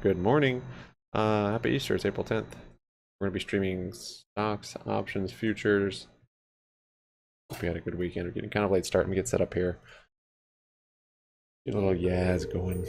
Good morning. Happy Easter. It's April 10th. We're going to be streaming stocks, options, futures. Hope you had a good weekend. We're getting kind of late starting to get set up here. Get a little Yaz going.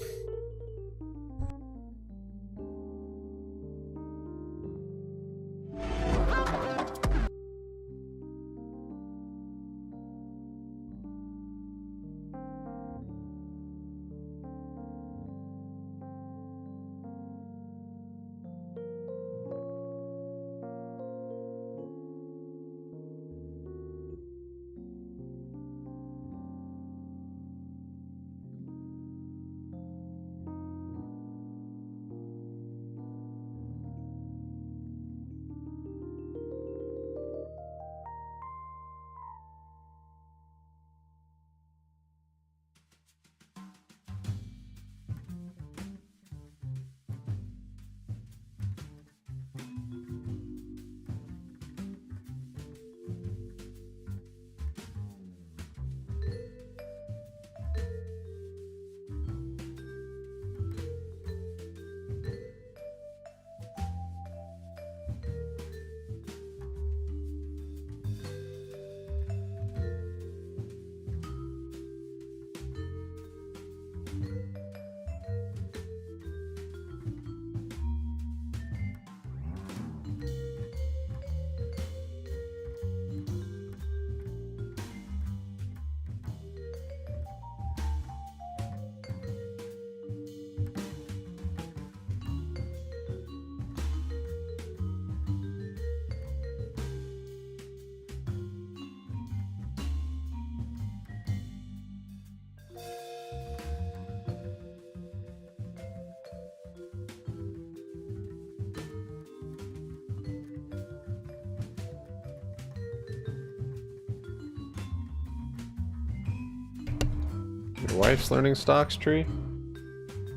Your wife's learning stocks tree?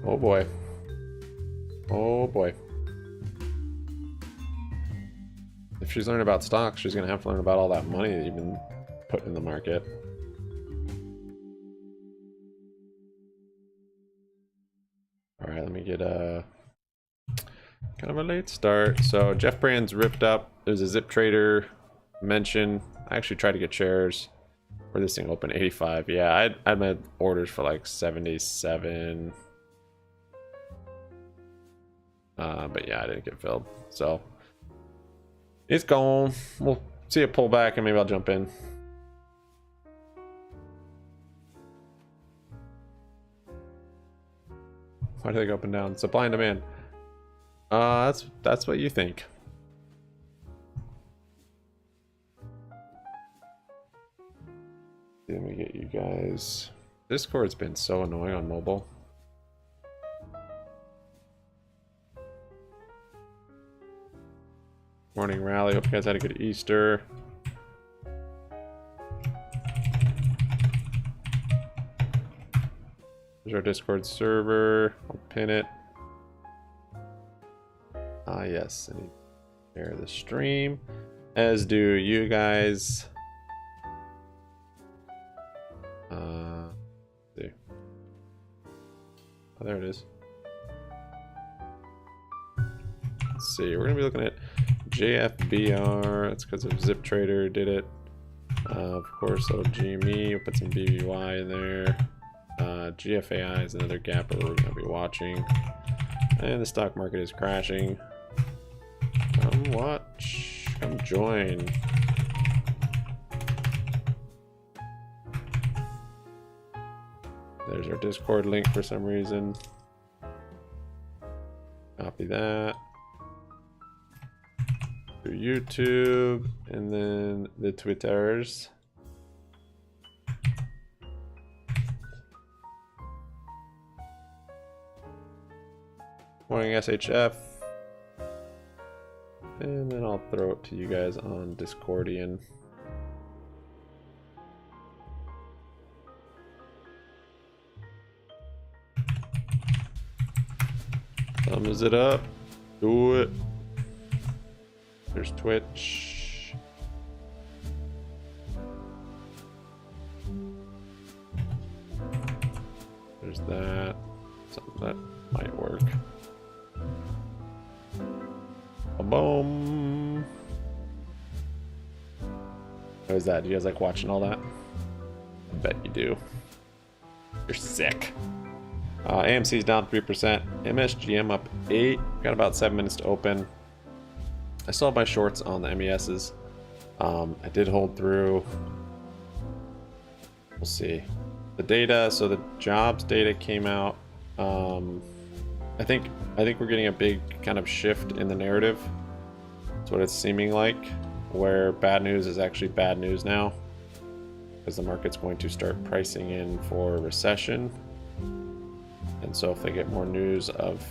Oh boy. Oh boy. If she's learning about stocks, she's gonna have to learn about all that money that you've been putting in the market. Alright, let me get a kind of a late start. So Jeff Brand's ripped up. There's a Zip Trader mention. I actually tried to get shares. Where this thing opened 85. Yeah, I had orders for like 77. But yeah, I didn't get filled. So it's gone. We'll see it pull back and maybe I'll jump in. Why do they go up and down? Supply and demand. That's what you think. Let me get you guys. Discord's been so annoying on mobile. Morning rally. Hope you guys had a good Easter. There's our Discord server. I'll pin it. Ah, yes. I need to share the stream, as do you guys. See. Oh, there it is. Let's see. We're gonna be looking at JFBR. That's because of Zip Trader did it. Of course, little GME. We'll put some BBBY in there. GFAI is another gapper we're gonna be watching. And the stock market is crashing. Come watch. Come join. There's our Discord link for some reason. Copy that. To YouTube and then the Twitters. Morning SHF. And then I'll throw it to you guys on Discordian. Thumbs it up. Do it. There's Twitch. There's that. Something that might work. Boom. What is that? Do you guys like watching all that? I bet you do. You're sick. AMC's down 3%. MSGM up 8. Got about 7 minutes to open. I still have my shorts on the MESs. I did hold through. We'll see. The data, so the jobs data came out. I think we're getting a big kind of shift in the narrative. That's what it's seeming like, where bad news is actually bad news now, because the market's going to start pricing in for a recession. And so if they get more news of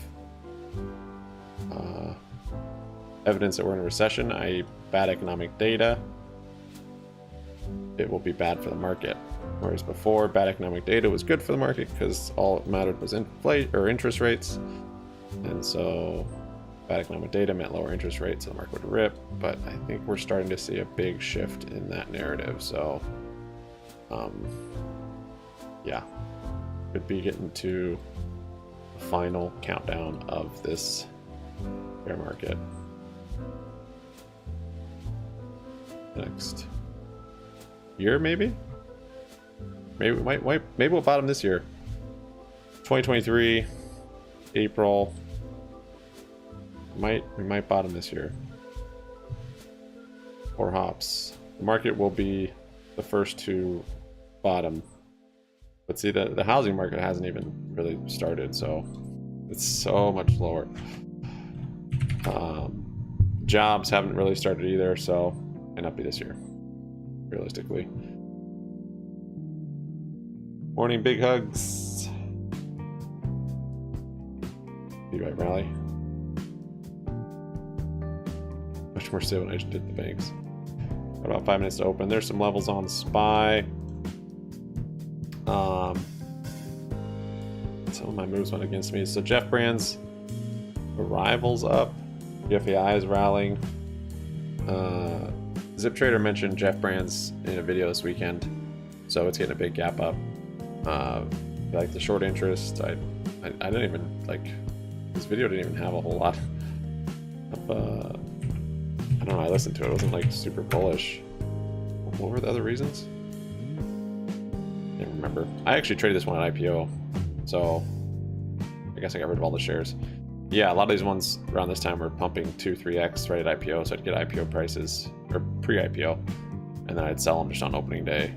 evidence that we're in a recession, i.e. bad economic data, it will be bad for the market. Whereas before, bad economic data was good for the market because all it mattered was interest rates. And so bad economic data meant lower interest rates, so the market would rip. But I think we're starting to see a big shift in that narrative. So yeah, could be getting to the final countdown of this bear market. Next year, maybe we'll bottom this year. 2023 April. We might bottom this year. Or hops. The market will be the first to bottom. But see, the housing market hasn't even really started, so it's so much lower. Jobs haven't really started either, so might not be this year, realistically. Morning, big hugs. BBBY rally. Much more so when I just did the banks. Got about 5 minutes to open. There's some levels on SPY. Some of my moves went against me. So Jeff Brand's arrival's up. GFAI is rallying. Zip Trader mentioned Jeff Brand's in a video this weekend, so it's getting a big gap up. Like the short interest, I didn't even like this video didn't even have a whole lot of I don't know, I listened to it. It wasn't like super bullish. What were the other reasons? I can't remember. I actually traded this one at IPO, so I guess I got rid of all the shares. Yeah, a lot of these ones around this time were pumping 2-3x right at IPO, so I'd get IPO prices, or pre-IPO, and then I'd sell them just on opening day.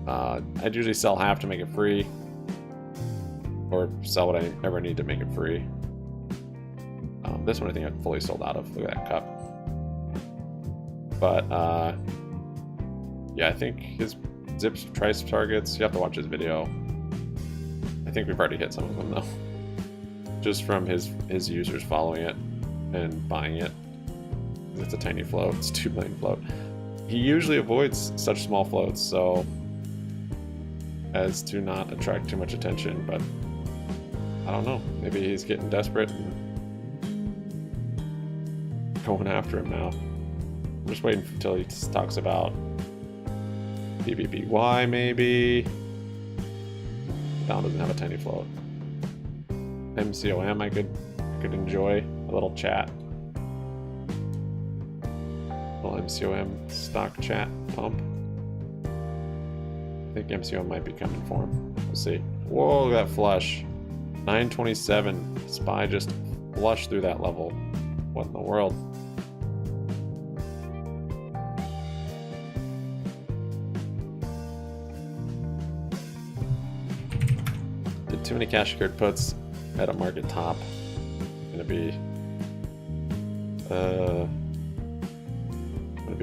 I'd usually sell half to make it free, or sell what I ever need to make it free. This one I think I fully sold out of. Look at that cup. But yeah, I think his Zip's price targets, you have to watch his video. I think we've already hit some of them though. Just from his users following it and buying it. It's a tiny float, it's 2 million float. He usually avoids such small floats so as to not attract too much attention, but I don't know, maybe he's getting desperate and going after him now. I'm just waiting until he talks about BBBY maybe. Down doesn't have a tiny float. MCOM I could enjoy a little chat. Little MCOM stock chat pump. I think MCOM might be coming for him. We'll see. Whoa, look at that flush. 927. SPY just flushed through that level. What in the world? Did too many cash secured puts at a market top. Gonna be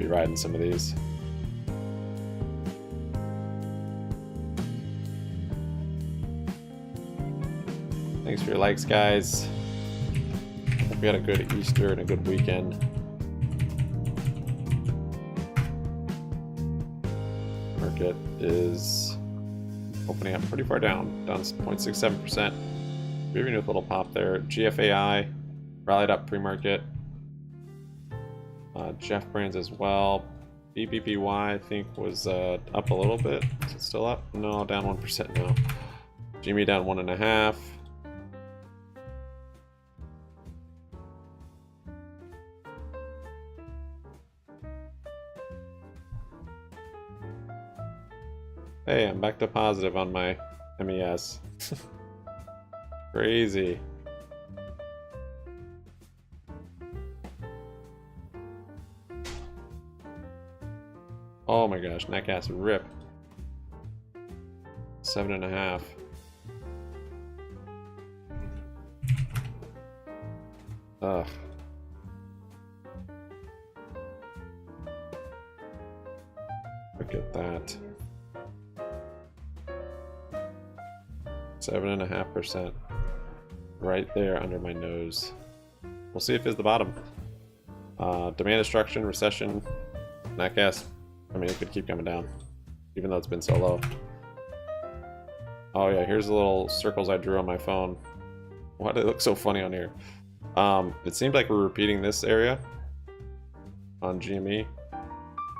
riding some of these. Thanks for your likes, guys. Hope you had a good Easter and a good weekend. Market is opening up pretty far down 0.67%. Even with a little pop there. GFAI rallied up pre-market. Jeff Brands as well. BBBY I think was up a little bit. Is it still up? No, down 1% now. GME down 1.5%. Hey, I'm back to positive on my MES. Crazy. Oh my gosh, neck acid rip. 7.5. Ugh. Look at that. 7.5%. Right there under my nose. We'll see if it's the bottom. Demand destruction, recession, NatGas. I mean, it could keep coming down, even though it's been so low. Oh yeah, here's the little circles I drew on my phone. Why do they look so funny on here? It seemed like we're repeating this area on GME,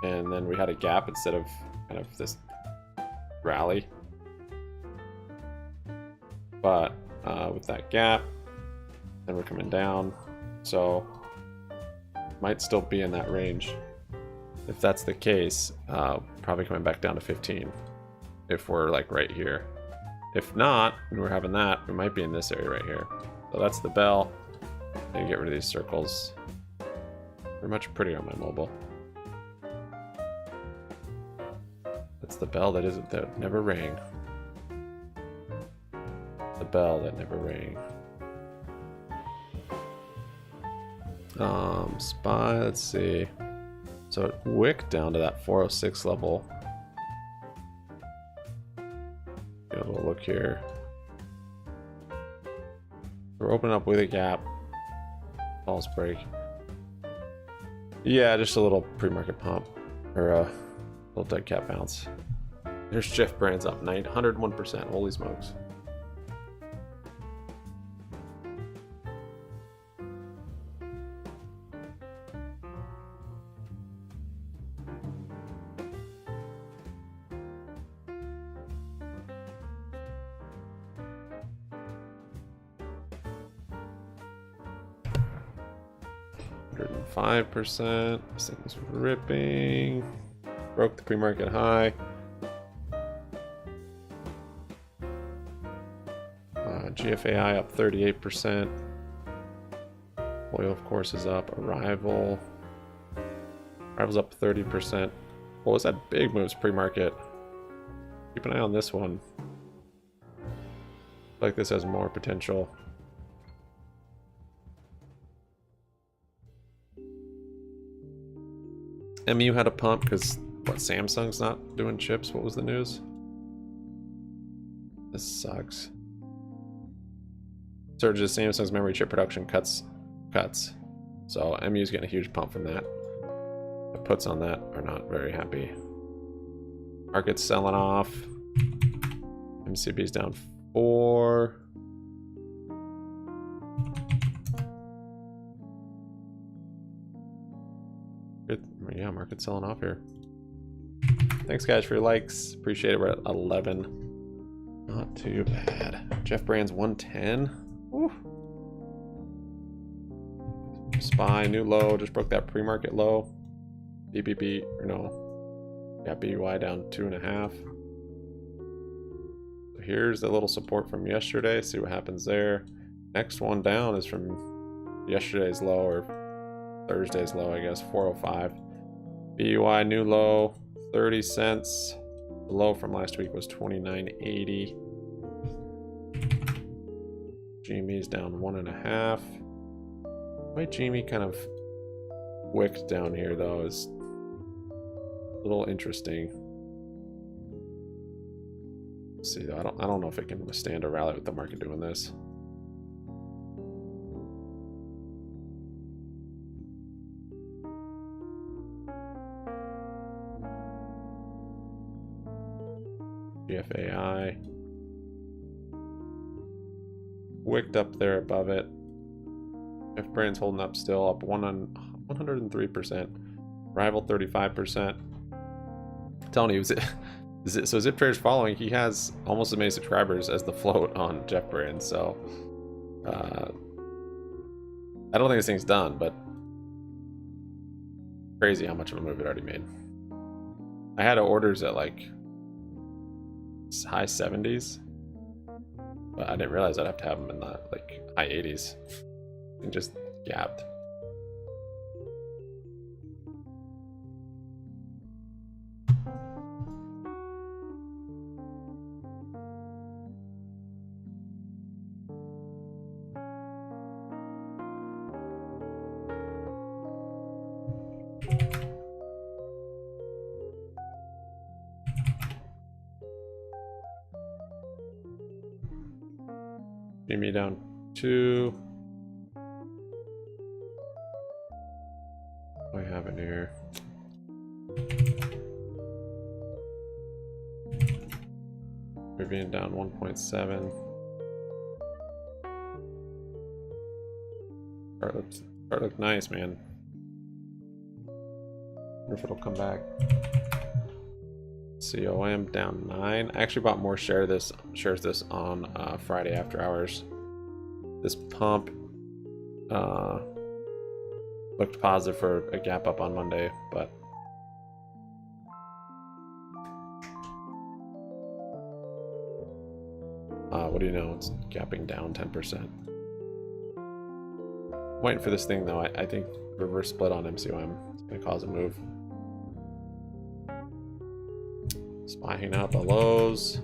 and then we had a gap instead of kind of this rally. But with that gap, then we're coming down, so might still be in that range. If that's the case, probably coming back down to 15 if we're like right here. If not, and we're having that, we might be in this area right here. So that's the bell. And get rid of these circles. They're much prettier on my mobile. That's the bell that never rang. The bell that never rang. SPY, let's see. So it wicked down to that 406 level. Get a little look here. We're opening up with a gap. False break. Yeah, just a little pre-market pump. Or a little dead cat bounce. There's Jeff Brands up 901%. Holy smokes. %. This thing's ripping. Broke the pre-market high. GFAI up 38%. Oil, of course, is up. Arrival's up 30%. What was that big moves pre-market? Keep an eye on this one. I feel like this has more potential. MU had a pump because what, Samsung's not doing chips? What was the news? This sucks. Surges Samsung's memory chip production cuts. So MU's getting a huge pump from that. The puts on that are not very happy. Market's selling off. MCB's down 4. Yeah, market's selling off here. Thanks guys for your likes. Appreciate it. We're at 11. Not too bad. Jeff Brands 110. Woo. SPY new low. Just broke that pre-market low. BBB or no. Yeah, BBY down 2.5. So here's a little support from yesterday. See what happens there. Next one down is from yesterday's low or Thursday's low, I guess. 405. BUI new low, 30 cents. The low from last week was 29.80. GME's down 1.5. My GME kind of wicked down here though is a little interesting. Let's see though, I don't know if it can withstand a rally with the market doing this. GFAI wicked up there above it. F Brand's holding up still, up 103%. Rival 35%. I'm telling you, so Zip Trader's following. He has almost as many subscribers as the float on Jeff Brand. So I don't think this thing's done, but crazy how much of a move it already made. I had orders at like high 70s. But I didn't realize I'd have to have them in the like high 80s. And just gapped. GME down 2. What do I have in here? We're being down 1.7. Chart looked nice, man. Wonder if it'll come back. COM down 9. I actually bought more shares this on Friday after hours. This pump looked positive for a gap up on Monday, but what do you know? It's gapping down 10%. Waiting for this thing though. I think reverse split on MCOM is going to cause a move. Spying out the lows.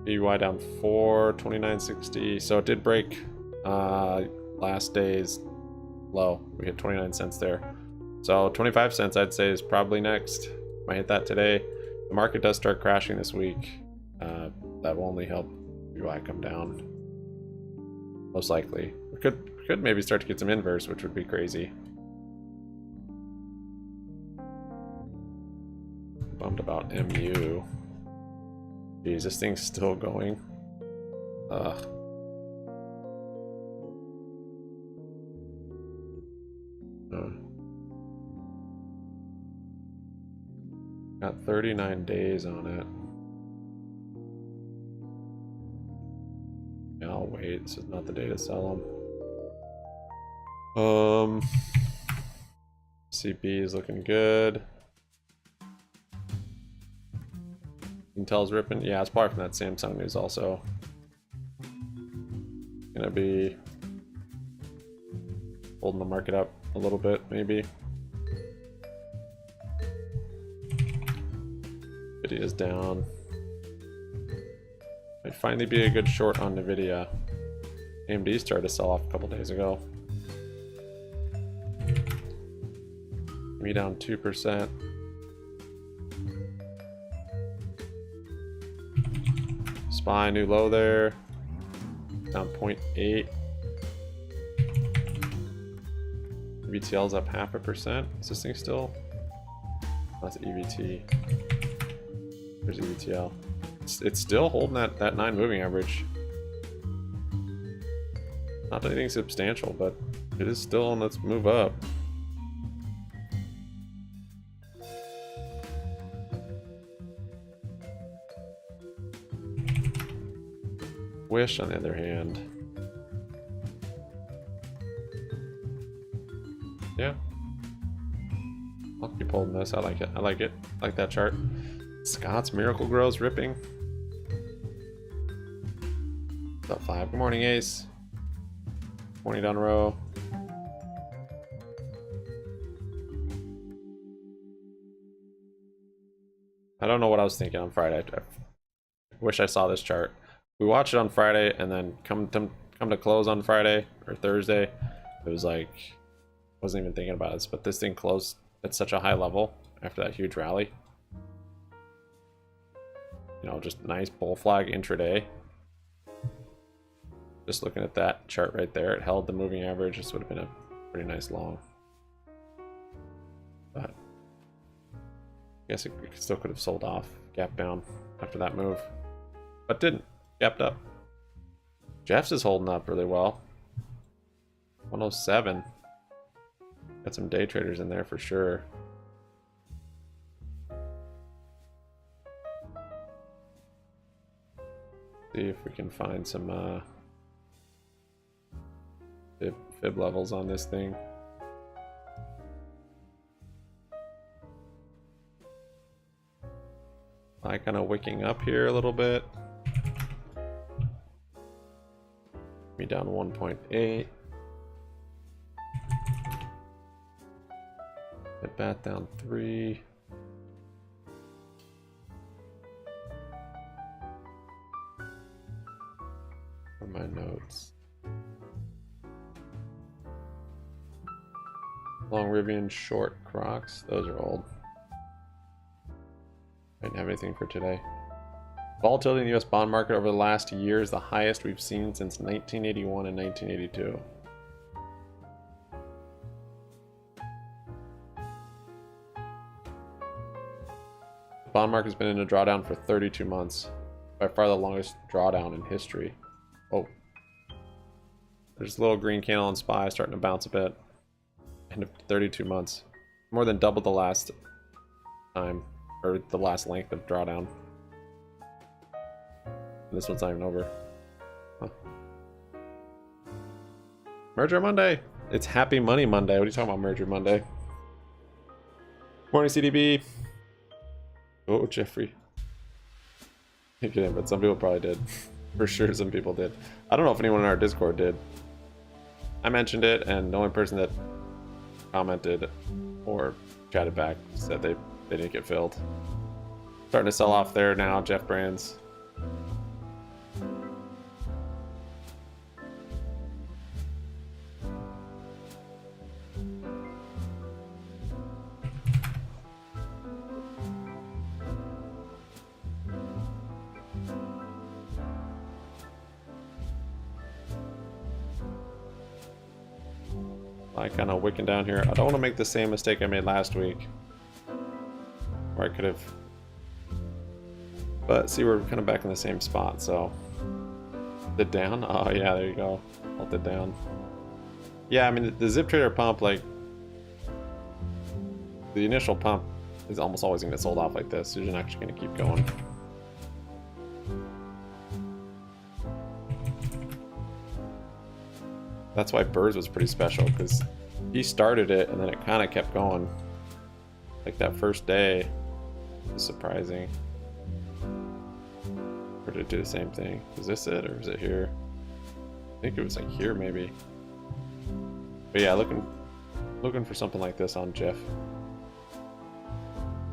BBY down 4, 29.60. So it did break last day's low. We hit 29 cents there. So 25 cents I'd say is probably next. Might hit that today. The market does start crashing this week. That will only help BBY come down. Most likely. We could maybe start to get some inverse, which would be crazy. Bummed about MU. Geez, this thing's still going. Ugh. Got 39 days on it. Yeah, I'll wait. This is not the day to sell them. CP is looking good. Intel's ripping. Yeah, it's probably from that Samsung news also. Gonna be holding the market up a little bit, maybe. Nvidia's down. Might finally be a good short on Nvidia. AMD started to sell off a couple days ago. Me down 2%. SPY new low there. Down 0.8. VTL's up 0.5%. Is this thing still? Oh, that's EVT. There's EVTL. It's still holding that 9 moving average. Not anything substantial, but it is still on its move up. Wish, on the other hand, yeah, I'll keep holding this. I like it. I like it. I like that chart. Scott's Miracle Grow's ripping. Top 5. Good morning, Ace. 20 down a row. I don't know what I was thinking on Friday. I wish I saw this chart. We watched it on Friday, and then come to close on Friday or Thursday. It was like, wasn't even thinking about this, but this thing closed at such a high level after that huge rally. You know, just nice bull flag intraday. Just looking at that chart right there, it held the moving average. This would have been a pretty nice long. But I guess it still could have sold off, gap down after that move, but didn't. Gapped up. Jeff's is holding up really well. 107. Got some day traders in there for sure. See if we can find some fib levels on this thing. I kind of wicking up here a little bit. Me down 1.8. Hit bat down 3. For my notes. Long Rivian, short Crocs. Those are old. I didn't have anything for today. Volatility in the US bond market over the last year is the highest we've seen since 1981 and 1982. The bond market has been in a drawdown for 32 months. By far the longest drawdown in history. Oh. There's a little green candle on SPY starting to bounce a bit. End of 32 months. More than double the last time, or the last length of drawdown. This one's not even over. Huh. Merger Monday! It's Happy Money Monday. What are you talking about, Merger Monday? Morning, CDB. Oh, Jeffrey. You didn't, but some people probably did. For sure, some people did. I don't know if anyone in our Discord did. I mentioned it, and the only person that commented or chatted back said they didn't get filled. Starting to sell off there now, Jeff Brands. I kind of wicking down here. I don't want to make the same mistake I made last week, where I could have. But see, we're kind of back in the same spot. So, did down. Oh yeah, there you go. Halted down. Yeah, I mean the zip trader pump, like the initial pump, is almost always gonna get sold off like this. You're just actually gonna keep going. That's why Burrs was pretty special, because he started it and then it kind of kept going. Like that first day was surprising. Or did it do the same thing? Was this it, or was it here? I think it was like here maybe. But yeah, looking for something like this on Jeff.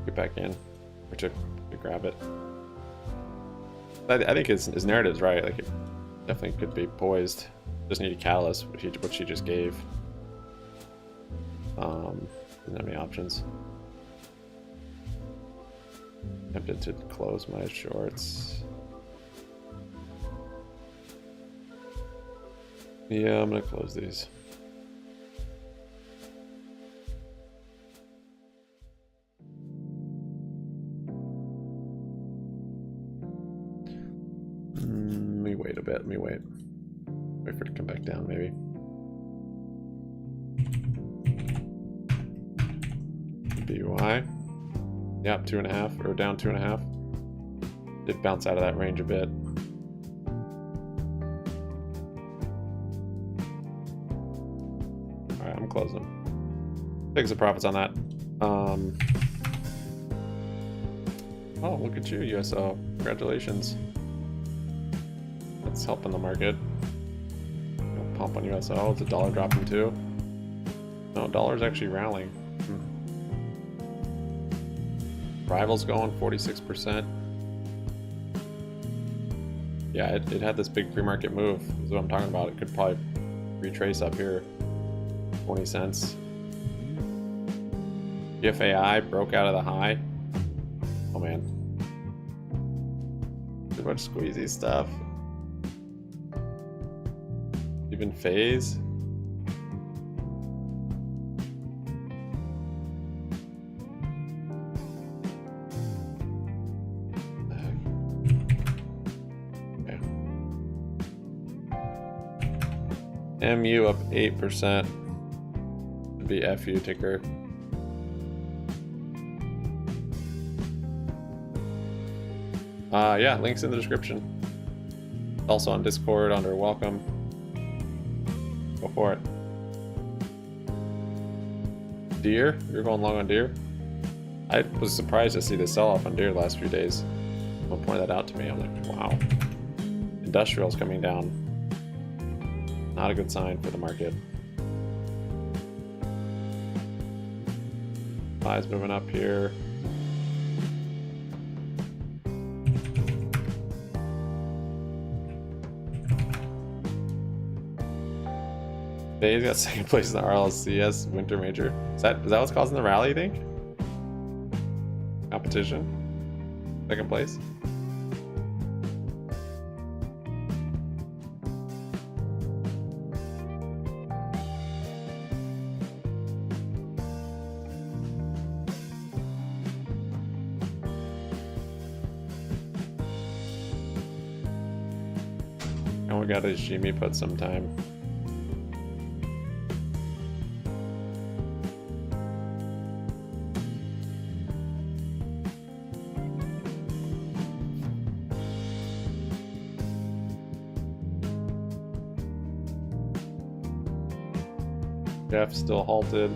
Get back in, or to grab it. I think his narrative's right. Like it definitely could be poised. Just need a catalyst, which she just gave. Doesn't have any options. Tempted to close my shorts. Yeah, I'm gonna close these. Let me wait a bit. Let me wait. Wait for it to come back down, maybe. BBY. Yep, 2.5, or down 2.5. Did bounce out of that range a bit. Alright, I'm closing them. Take some profits on that. Oh, look at you, USO. Congratulations. That's helping the market. Pump on USO. It's a dollar dropping too. No, dollar's actually rallying. Rivals going 46%. Yeah, it had this big pre-market move. Is what I'm talking about. It could probably retrace up here. 20 cents. GFAI broke out of the high. Oh man. Too much squeezy stuff. Even phase. Okay. MU up 8%. Should be FU ticker. Yeah, links in the description. Also on Discord under welcome. Go for it. Deer? You're going long on Deer? I was surprised to see the sell-off on Deer the last few days. Someone pointed that out to me. I'm like, wow. Industrial's coming down. Not a good sign for the market. Buy's moving up here. He's got second place in the RLCS Winter Major. Is that what's causing the rally, you think? Competition? Second place? And we got his GME put sometime. Jeff still halted.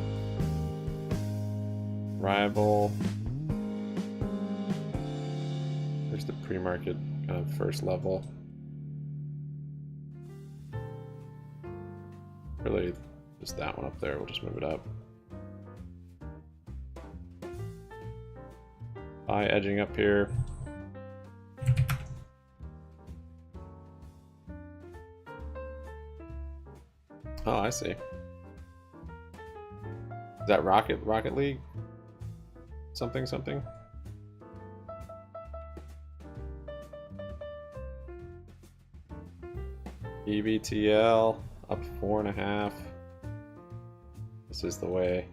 Rival. There's the pre-market first level. Really, just that one up there. We'll just move it up. Buy edging up here. Oh, I see. Is that Rocket League? Something. EBTL up 4.5. This is the way.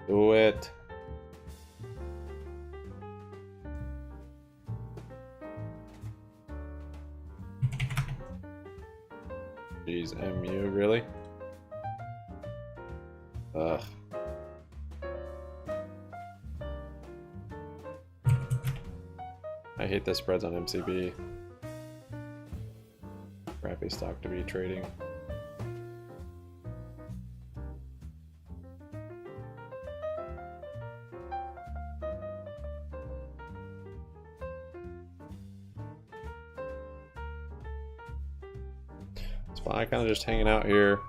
Do it. Jeez, MU, really? Ugh. I hate the spreads on MCB. Crappy stock to be trading. It's fine, kind of just hanging out here.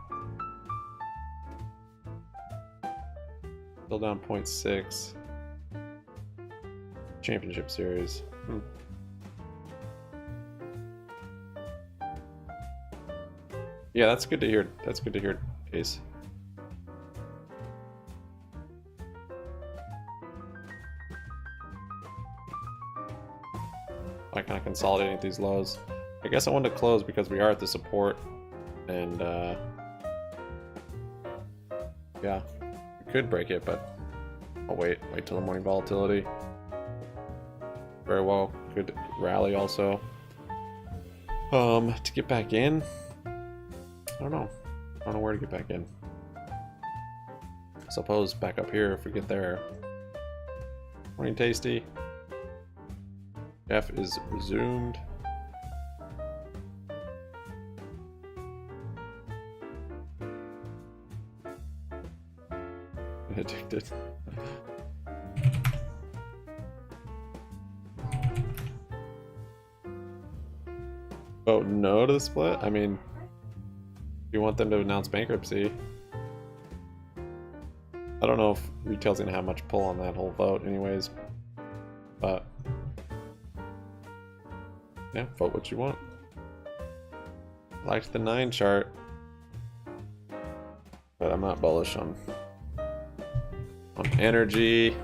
Still down 0.6. Championship series. Yeah, that's good to hear. That's good to hear, Ace. I kind of consolidating these lows. I guess I wanted to close because we are at the support, and yeah, we could break it, but I'll wait till the morning volatility. Very well, good rally also. To get back in, I don't know where to get back in. I suppose back up here if we get there. Morning Tasty. F is resumed. Addicted. Vote no to the split? I mean, if you want them to announce bankruptcy. I don't know if retail's gonna have much pull on that whole vote anyways. But yeah, vote what you want. I liked the 9 chart. But I'm not bullish on energy.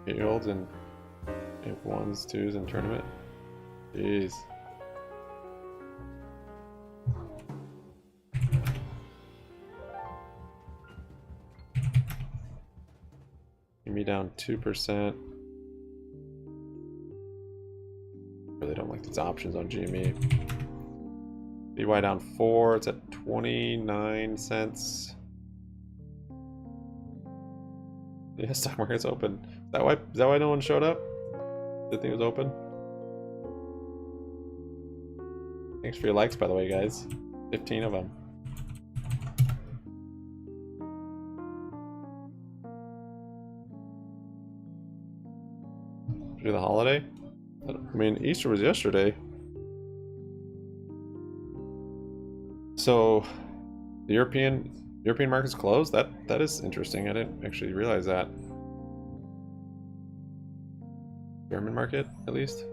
Yields and F1s, 2s in tournament. Jeez. GME down 2%. Really don't like these options on GME. BY down 4, it's at 29 cents. Yeah, stock market's open. Is that why no one showed up? The thing was open. Thanks for your likes, by the way, guys. 15 of them. Do the holiday? I mean, Easter was yesterday. So the European market's closed? That is interesting. I didn't actually realize that. German market, at least.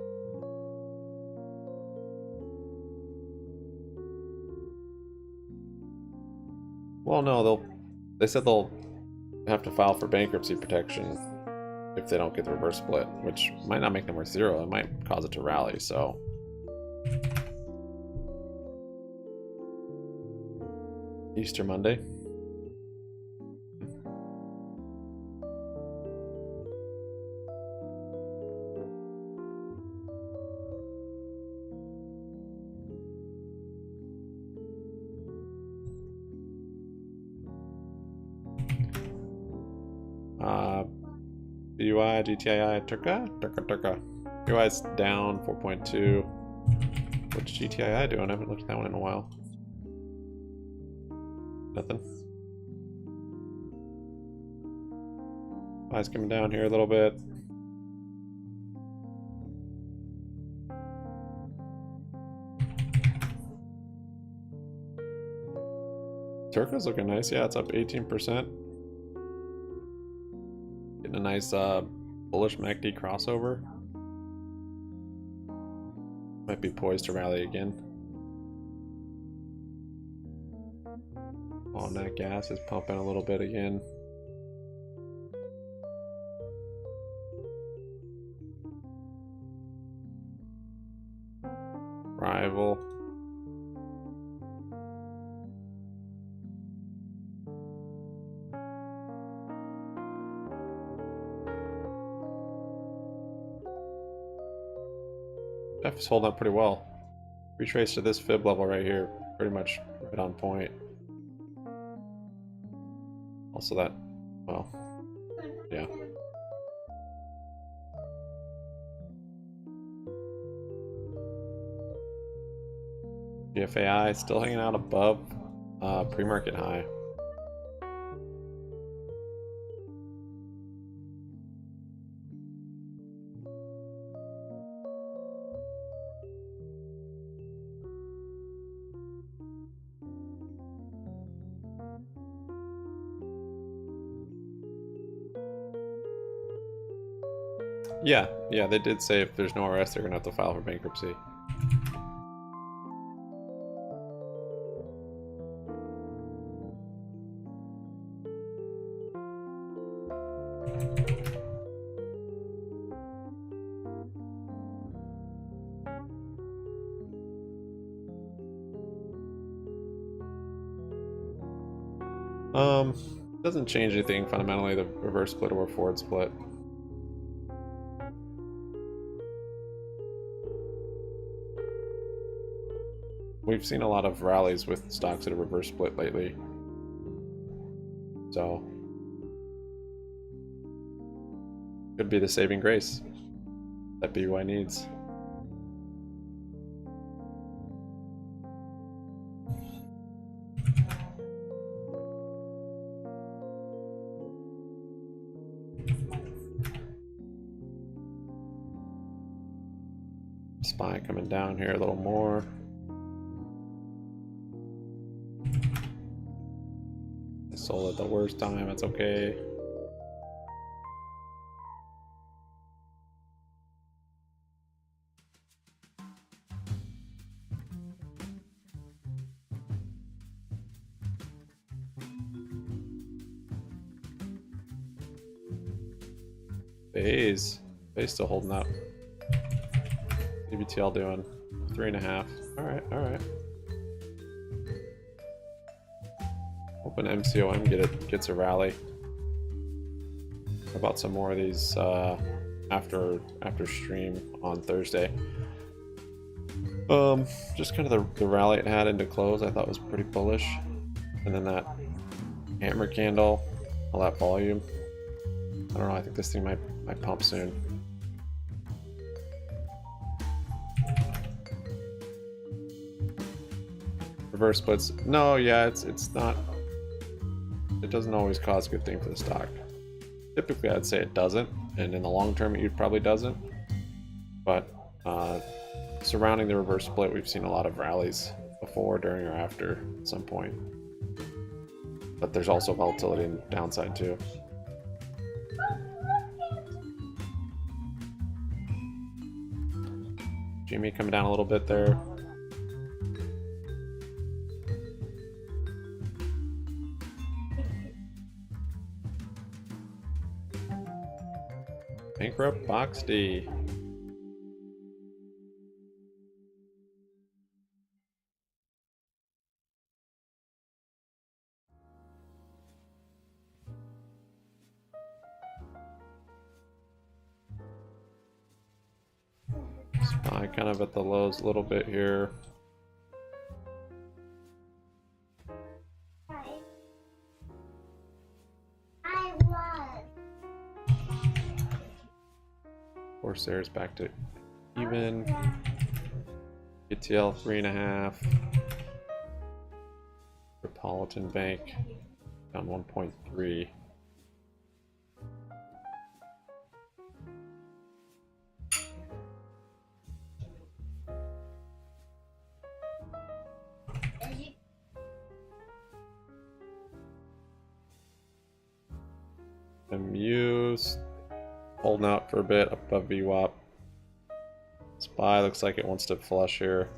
Well, no, they said they'll have to file for bankruptcy protection if they don't get the reverse split, which might not make them worth zero. It might cause it to rally, so. Easter Monday. BBBY, GTII, Turka. BBBY is down 4.2. What's GTII doing? I haven't looked at that one in a while. Nothing. Buy's coming down here a little bit. Turka's looking nice. Yeah, it's up 18%. Getting a nice bullish MACD crossover. Might be poised to rally again. Oh, nat gas is pumping a little bit again. Rival. F is holding up pretty well. Retrace to this fib level right here, pretty much right on point. Also that, well, yeah. GFAI still hanging out above pre-market high. Yeah, they did say if there's no arrest, they're gonna have to file for bankruptcy. Doesn't change anything fundamentally, the reverse split or forward split. We've seen a lot of rallies with stocks that have reverse split lately. So could be the saving grace that BBY needs. SPY coming down here a little more. I sold at the worst time, it's okay. Phase still holding up. DBTL doing 3.5. All right. Hoping MCOM gets a rally. How about some more of these after stream on Thursday? Just kind of the rally it had into close, I thought was pretty bullish, and then that hammer candle, all that volume. I don't know. I think this thing might pump soon. Reverse splits. No, yeah, it's not. It doesn't always cause a good thing for the stock. Typically, I'd say it doesn't, and in the long term, it probably doesn't. But surrounding the reverse split, we've seen a lot of rallies before, during, or after at some point. But there's also volatility and downside too. GME coming down a little bit there. Bankrupt Box D. SPY kind of at the lows a little bit here. Corsairs back to even. ETL 3.5. Metropolitan Bank down 1.3. Muse holding out for a bit above VWAP. SPY looks like it wants to flush here.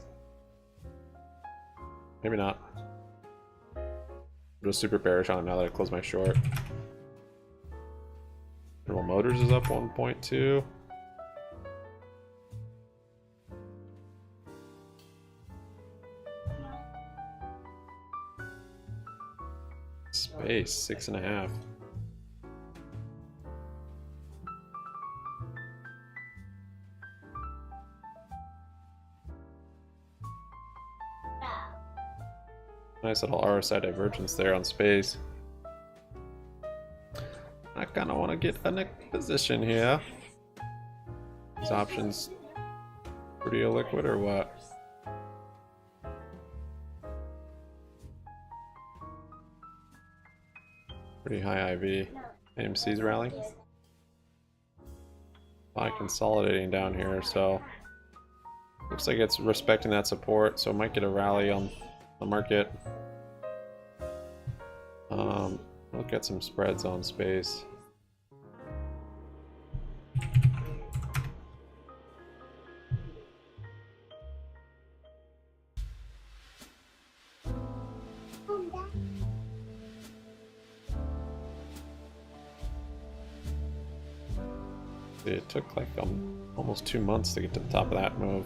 Maybe not. I'm just super bearish on it now that I closed my short. General Motors is up 1.2. Space 6.5. Nice little RSI divergence there on space. I kind of want to get a neck position here. These options pretty illiquid or what? Pretty high IV. AMC's rallying. By consolidating down here, so looks like it's respecting that support, so it might get a rally on the market. Look at some spreads on space. It took like almost 2 months to get to the top of that move.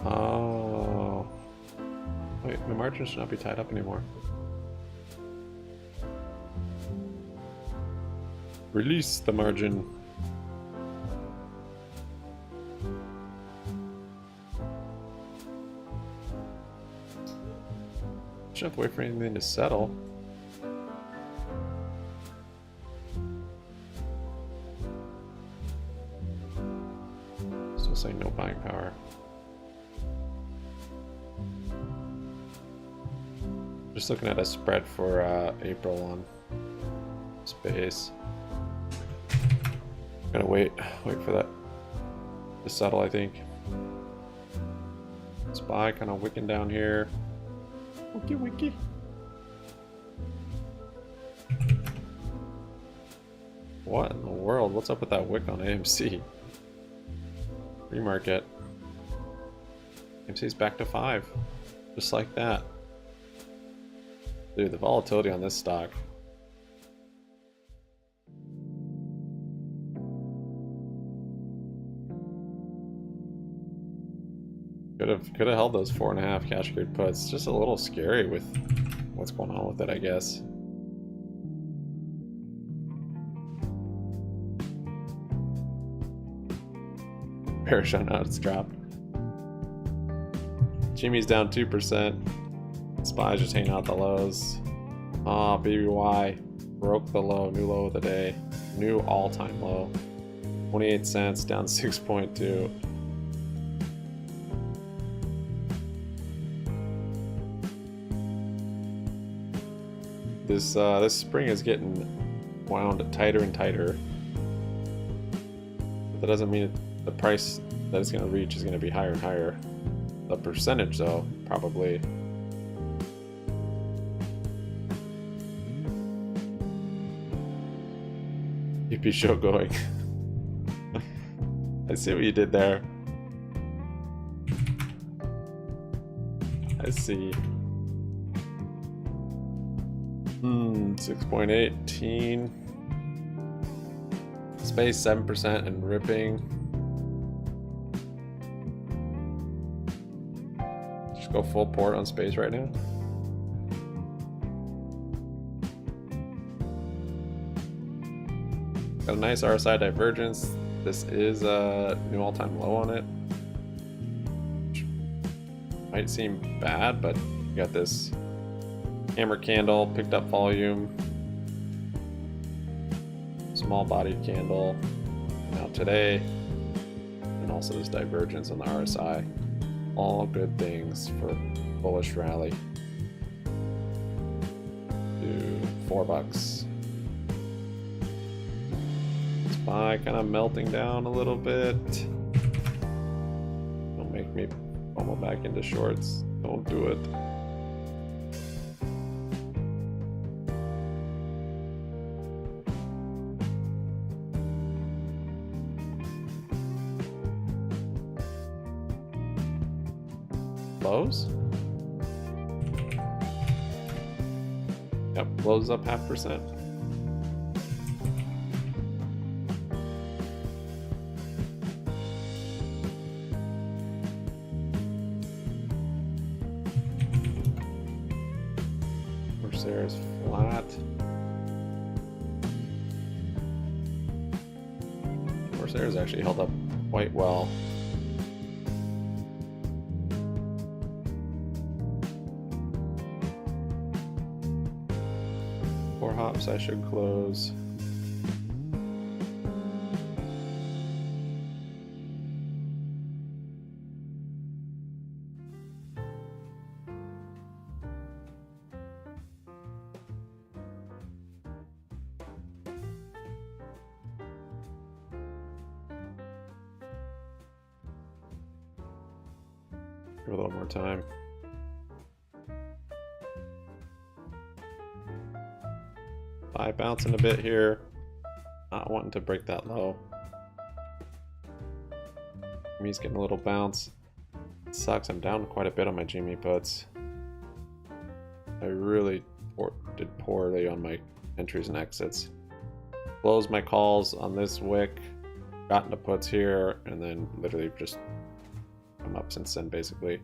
Oh. Wait, my margin should not be tied up anymore. Release the margin. Shouldn't have to wait for anything to settle. Still saying no buying power. Just looking at a spread for April on space. Gotta wait for that to settle, I think. SPY kind of wicking down here. Wiki wiki. What in the world? What's up with that wick on AMC? Pre-market. AMC's back to 5. Just like that. Dude, the volatility on this stock. Could have held those 4.5 cash cleared puts. Just a little scary with what's going on with it, I guess. bearish on how it's dropped. GME's down 2%. SPY's just hanging out the lows. Ah, BBY broke the low, new low of the day, new all-time low. 28 cents, down 6.2. This spring is getting wound tighter and tighter. But that doesn't mean the price that it's going to reach is going to be higher and higher. The percentage, though, probably. EP show going. I see what you did there. I see. 6.18. Space 7% and ripping. Just go full port on space right now. Got a nice RSI divergence. This is a new all-time low on it. Which might seem bad, but you got this hammer candle, picked up volume, small bodied candle, now today, and also this divergence on the RSI. All good things for bullish rally. Do $4. SPY kind of melting down a little bit. Don't make me fumble back into shorts. Don't do it. Lows? Yep, lows up 0.5%. There's flat. Corsair's actually held up quite well. 4 hops, I should close. Give it a little more time. SPY bouncing a bit here. Not wanting to break that low. GME's getting a little bounce. It sucks, I'm down quite a bit on my GME puts. I really did poorly on my entries and exits. Closed my calls on this wick, got into puts here, and then literally just come up since then, basically.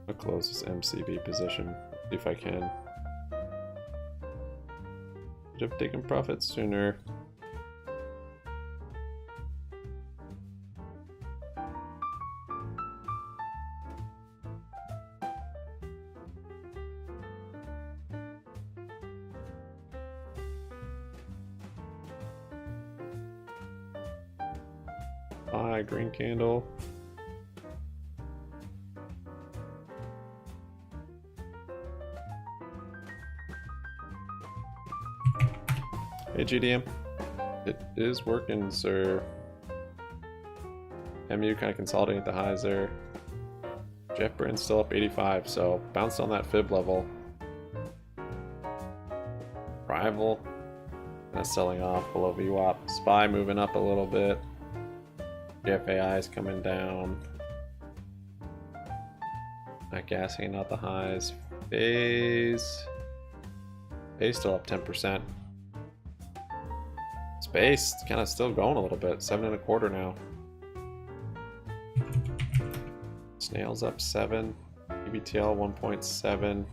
I'll close this MCB position, see if I can. Should have taken profits sooner. Green candle. Hey GDM, it is working, sir. MU kind of consolidating at the highs there. Jeff Brand's still up 85, so bounced on that fib level. Rival, that's selling off below VWAP. SPY moving up a little bit. FAI is coming down. Not gassing out the highs. Phase still up 10%. Space kind of still going a little bit. 7.25 now. Snails up 7. EBTL 1.7.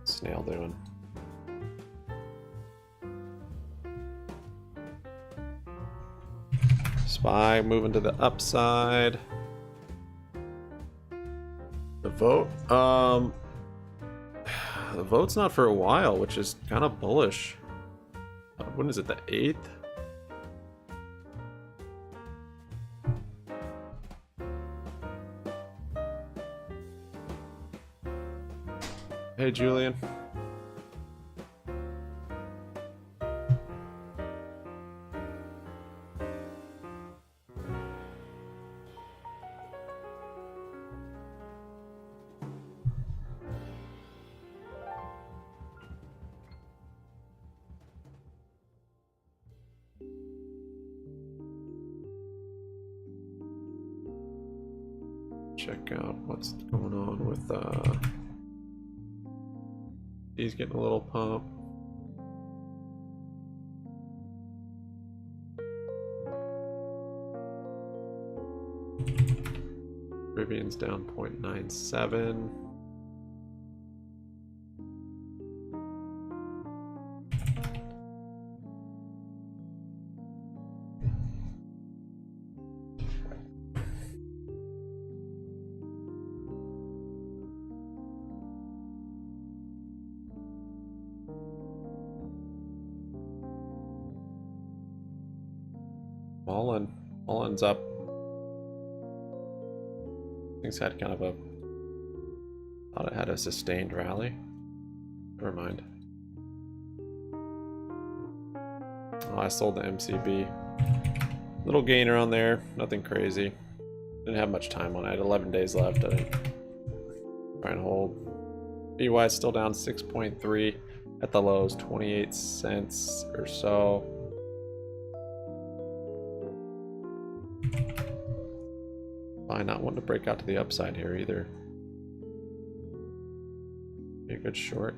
Snail doing? SPY moving to the upside. The vote, the vote's not for a while, which is kind of bullish. When is it? The 8th? Hey, Julian. Check out what's going on with he's getting a little pump. Caribbean's down 0.97. Mullen's up. Things had kind of a... thought it had a sustained rally. Never mind. Oh, I sold the MCB. Little gainer on there. Nothing crazy. Didn't have much time on it. I had 11 days left. I didn't try and hold. BY is still down 6.3 at the lows, 28 cents or so. Not wanting to break out to the upside here either. Be a good short.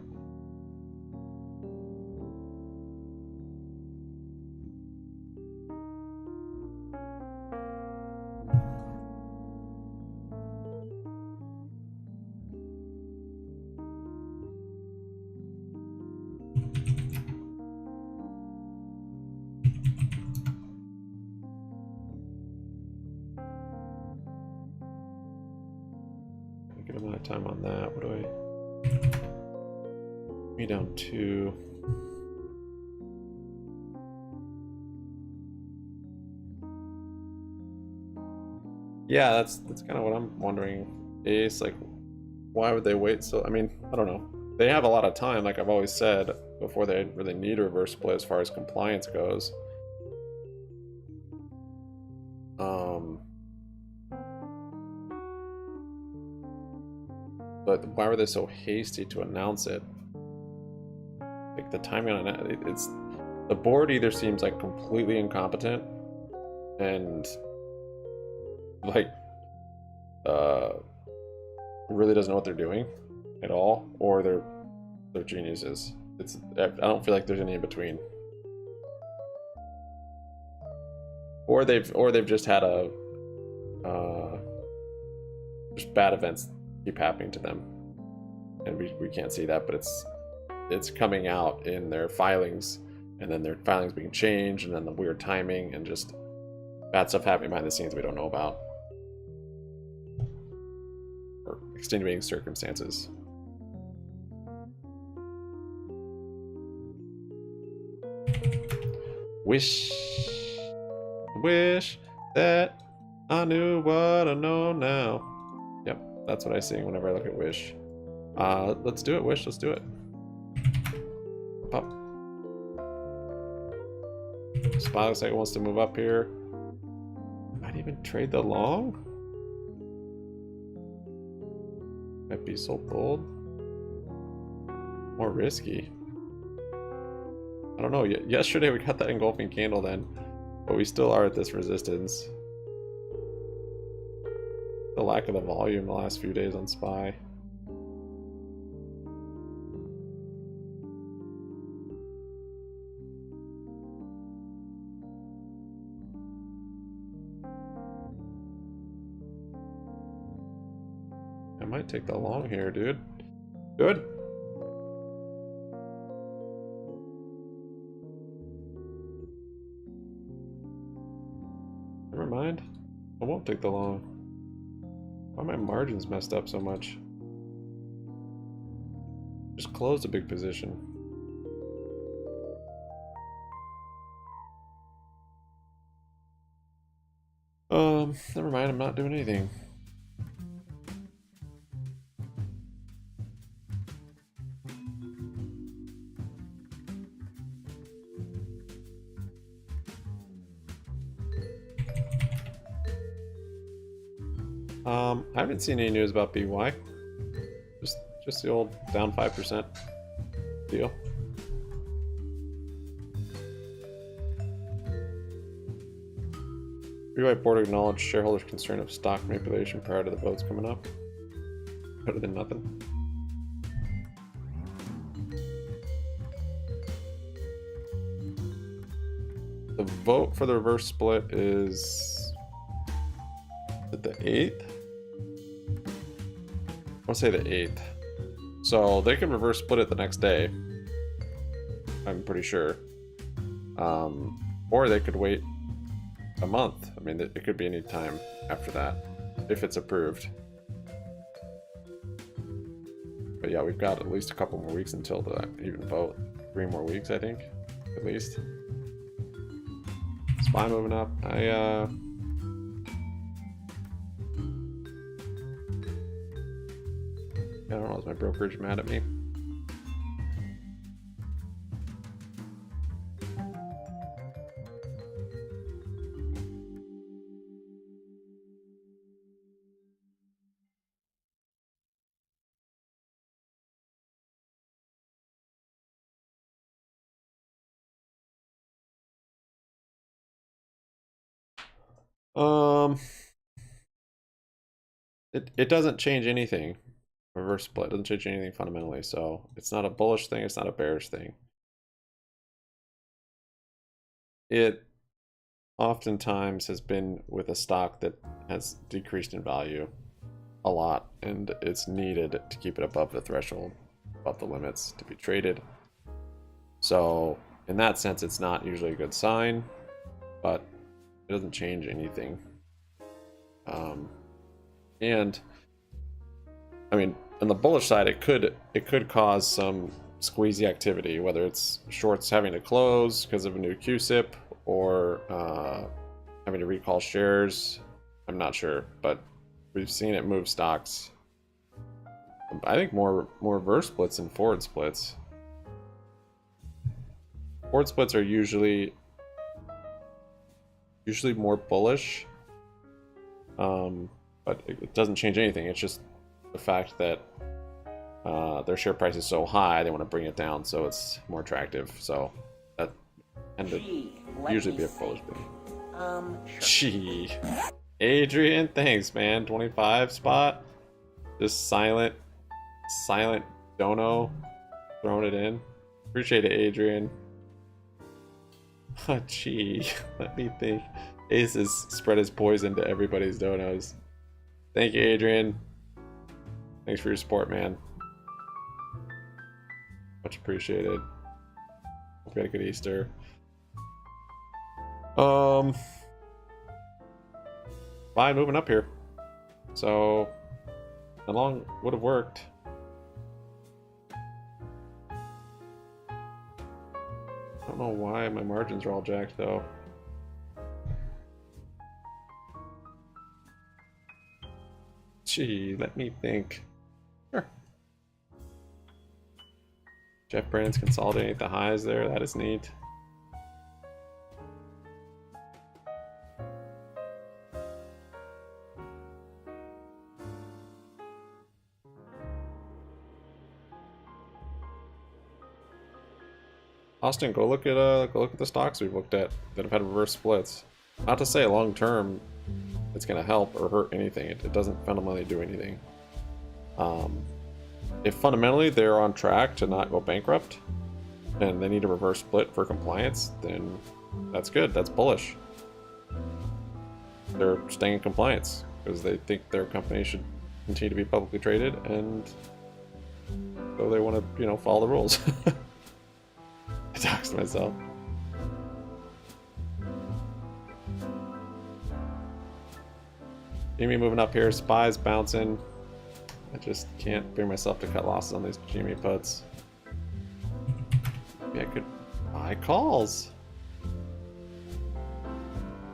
Good amount of time on that. What do I... Me down 2. Yeah, that's kind of what I'm wondering. Ace, like, why would they wait so... I mean, I don't know. They have a lot of time, like I've always said, before they really need a reverse split as far as compliance goes. But why were they so hasty to announce it? Like the timing on it, it's the board either seems like completely incompetent and like really doesn't know what they're doing at all, or they're geniuses. I don't feel like there's any in between. Or they've just had a just bad events keep happening to them, and we can't see that, but it's coming out in their filings, and then their filings being changed, and then the weird timing and just bad stuff happening behind the scenes we don't know about, or extenuating circumstances. Wish that I knew what I know now. Yep, that's what I sing whenever I look at Wish. Let's do it, Wish, let's do it. Up. SPY looks like it wants to move up here. Might even trade the long. Might be so bold. More risky. I don't know. Yesterday we got that engulfing candle then, but we still are at this resistance. The lack of the volume the last few days on SPY. might take the long here, dude. Good. Never mind. I won't take the long. Why are my margins messed up so much? Just closed a big position. Never mind, I'm not doing anything. I haven't seen any news about BY. Just the old down 5% deal. BBY board acknowledged shareholders' concern of stock manipulation prior to the votes coming up. Better than nothing. The vote for the reverse split is at the 8th? I want to say the 8th. So they can reverse split it the next day. I'm pretty sure. Or they could wait a month. I mean, it could be any time after that, if it's approved. But yeah, we've got at least a couple more weeks until the even vote. 3 more weeks, I think, at least. SPY moving up. I don't know, is my brokerage mad at me? It doesn't change anything. Reverse split doesn't change anything fundamentally, so it's not a bullish thing, it's not a bearish thing. It oftentimes has been with a stock that has decreased in value a lot, and it's needed to keep it above the threshold, above the limits to be traded. So in that sense, it's not usually a good sign, but it doesn't change anything. And I mean, on the bullish side, it could cause some squeezy activity, whether it's shorts having to close because of a new QSIP or having to recall shares. I'm not sure, but we've seen it move stocks. I think more reverse splits than forward splits. Forward splits are usually more bullish, but it doesn't change anything. It's just the fact that their share price is so high, they want to bring it down so it's more attractive. So that tends to usually be a bullish thing. Sure. Gee, Adrian, thanks, man. 25 spot, just silent dono, throwing it in. Appreciate it, Adrian. Oh, gee, let me think. Ace has spread his poison to everybody's donos. Thank you, Adrian. Thanks for your support, man. Much appreciated. Hope you had a good Easter. Fine, moving up here. So, how long would have worked? I don't know why my margins are all jacked though. Gee, let me think. Sure. Jeff Brandon's consolidating at the highs there. That is neat. Austin, go look at the stocks we've looked at that have had reverse splits. Not to say long term it's going to help or hurt anything. It doesn't fundamentally do anything. If fundamentally they're on track to not go bankrupt and they need a reverse split for compliance, then that's good. That's bullish. They're staying in compliance because they think their company should continue to be publicly traded, and so they want to, you know, follow the rules. I doxed myself. GME moving up here, SPY's bouncing. I just can't bring myself to cut losses on these GME puts. Maybe I could buy calls.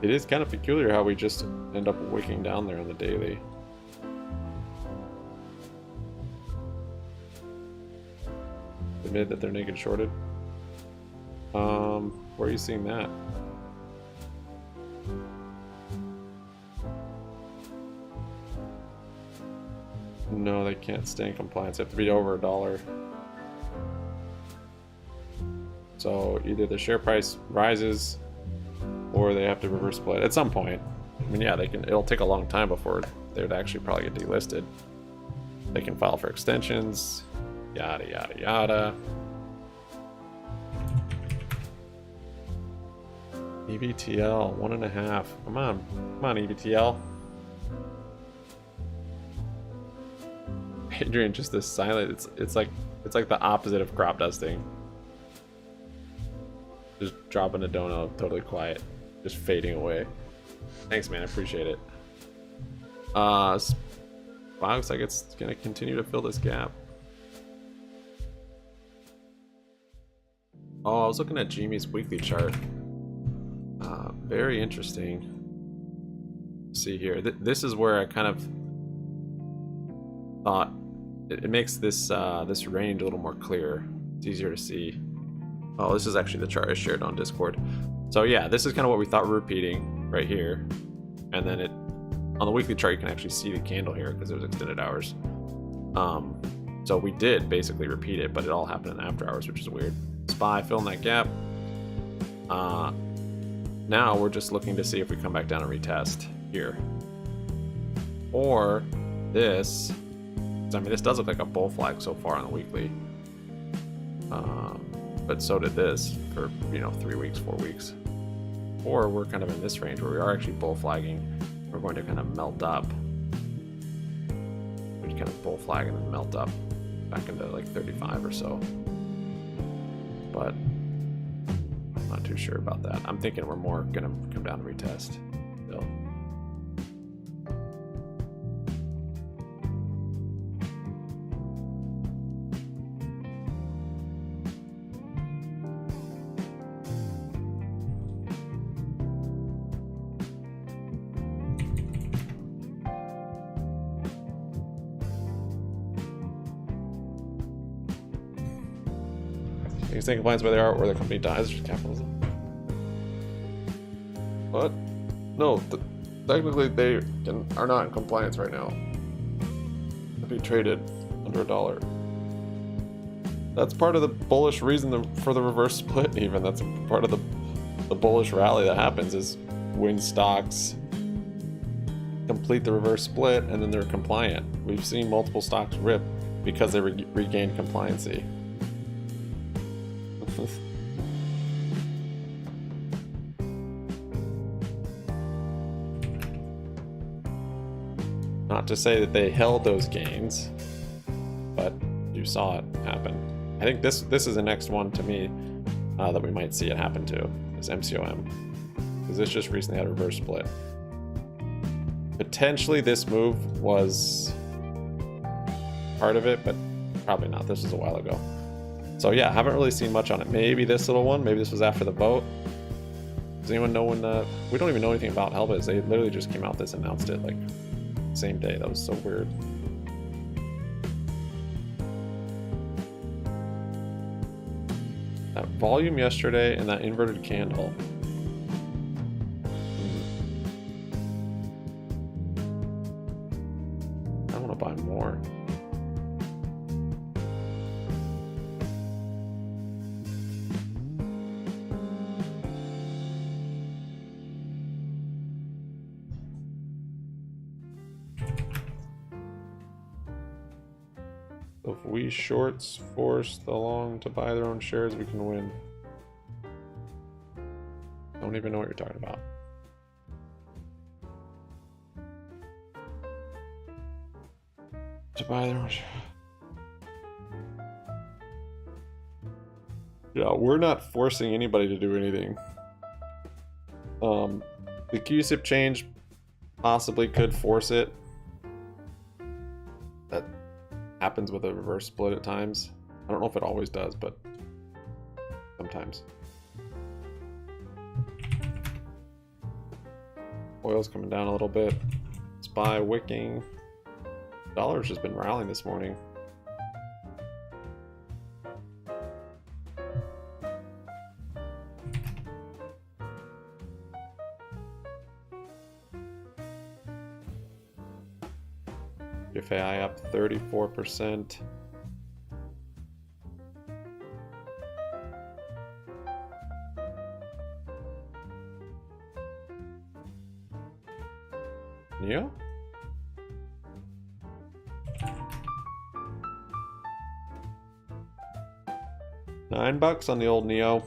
It is kind of peculiar how we just end up wicking down there on the daily. Admit that they're naked shorted. Where are you seeing that? No, they can't stay in compliance. They have to be over $1. So either the share price rises or they have to reverse split at some point. I mean, yeah, they can. It'll take a long time before they would actually probably get delisted. They can file for extensions, yada yada yada. EBTL 1.5. Come on, EBTL. Adrian, just this silent. It's like the opposite of crop dusting. Just dropping a dono, totally quiet, just fading away. Thanks, man. I appreciate it. Looks like it's gonna continue to fill this gap. Oh, I was looking at GME's weekly chart. Very interesting. See here, this is where I kind of thought it makes this this range a little more clear. It's easier to see. Oh, this is actually the chart I shared on Discord. So yeah, this is kind of what we thought we're repeating right here, and then on the weekly chart you can actually see the candle here because it was extended hours. So we did basically repeat it, but it all happened in after hours, which is weird. SPY filling that gap. Now we're just looking to see if we come back down and retest here, or this. I mean, this does look like a bull flag so far on the weekly, but so did this for 3 weeks, 4 weeks. Or we're kind of in this range where we are actually bull flagging. We're going to kind of melt up. We kind of bull flag and then melt up back into like 35 or so. But I'm not too sure about that. I'm thinking we're more gonna come down and retest still. You stay in compliance where they are or the company dies. Capitalism. What? No, technically they are not in compliance right now. To be traded under $1. That's part of the bullish reason for the reverse split. Even that's part of the bullish rally that happens is when stocks complete the reverse split and then they're compliant. We've seen multiple stocks rip because they regained compliancy. Not to say that they held those gains, but you saw it happen. I think this is the next one to me that we might see it happen to, is MCOM, because this just recently had a reverse split. Potentially this move was part of it, but probably not. This was a while ago. So yeah, haven't really seen much on it. Maybe this little one, maybe this was after the vote. Does anyone know when we don't even know anything about Helbis. They literally just came out, announced it like same day. That was so weird. That volume yesterday and that inverted candle. I want to buy more. If we shorts force the long to buy their own shares, we can win. Don't even know what you're talking about. buy their own. Yeah, we're not forcing anybody to do anything. The QSIP change possibly could force it. That happens with a reverse split at times. I don't know if it always does, but sometimes. Oil's coming down a little bit. SPY wicking. Dollar's just been rallying this morning. FAI up 34%. Neo? $9 on the old Neo.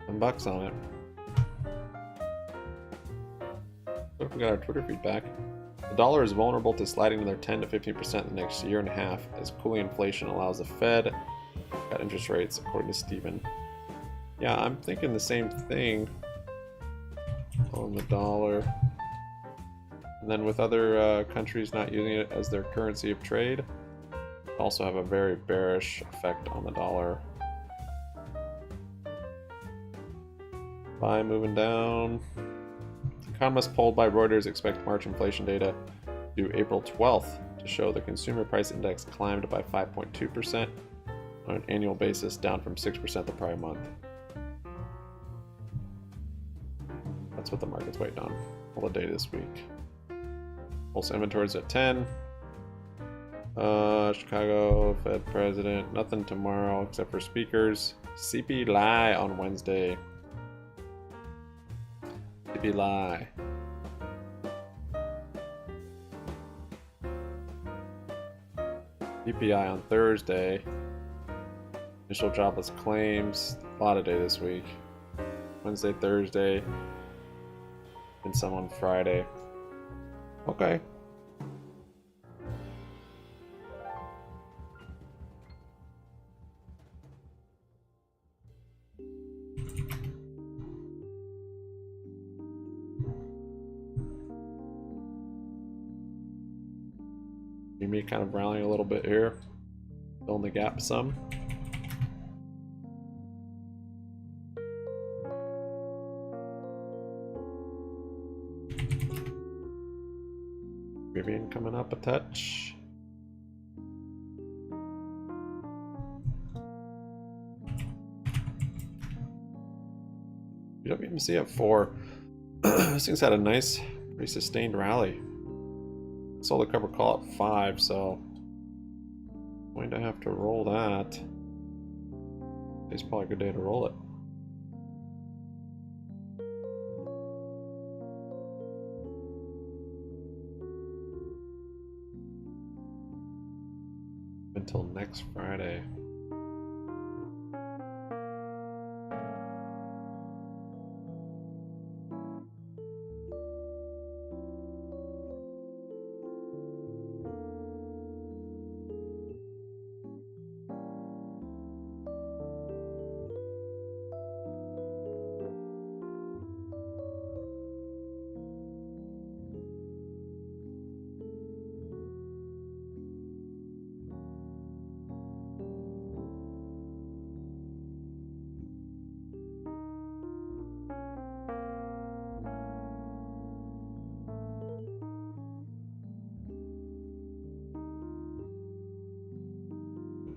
$10 on it. What if we got our Twitter feedback? The dollar is vulnerable to sliding another 10 to 15% in the next year and a half as cooling inflation allows the Fed to cut interest rates, according to Steven. Yeah, I'm thinking the same thing on the dollar. And then with other countries not using it as their currency of trade, also have a very bearish effect on the dollar. Buy moving down. Economists polled by Reuters expect March inflation data due April 12th to show the consumer price index climbed by 5.2% on an annual basis, down from 6% the prior month. That's what the market's waiting on all the data this week. Pulse inventories at 10. Chicago Fed president. Nothing tomorrow except for speakers. CPI on Wednesday. CPI. PPI on Thursday. Initial jobless claims. A lot of day this week. Wednesday, Thursday, and some on Friday. Okay. GME kind of rallying a little bit here. Filling the gap some. Vivian coming up a touch. BWMC at 4. This thing's had a nice, pretty sustained rally. Sold the cover call at 5, so going to have to roll that. It's probably a good day to roll it. Until next Friday.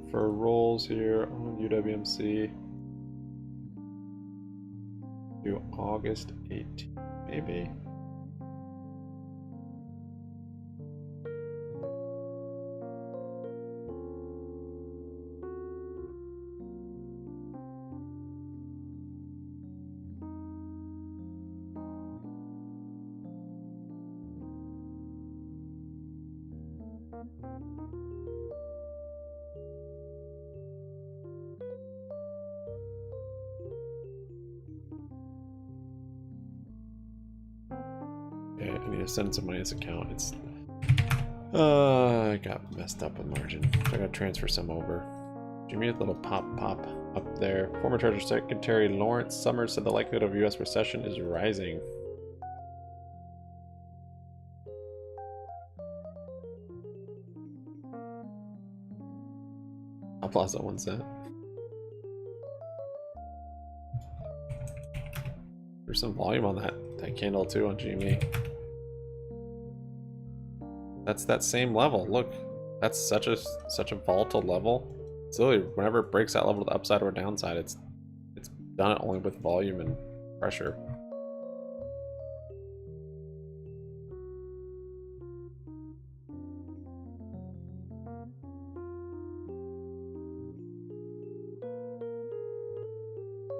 For rolls here on UWMC to August 18th, maybe. Okay, I need to send some money to this account. It's I got messed up with margin. So I gotta transfer some over. Jimmy, a little pop up there. Former Treasury Secretary Lawrence Summers said the likelihood of U.S. recession is rising. Applause at 1 cent. There's some volume on that candle too on GME. That's that same level. Look, that's such a volatile level. It's literally whenever it breaks that level to the upside or downside, it's done it only with volume and pressure.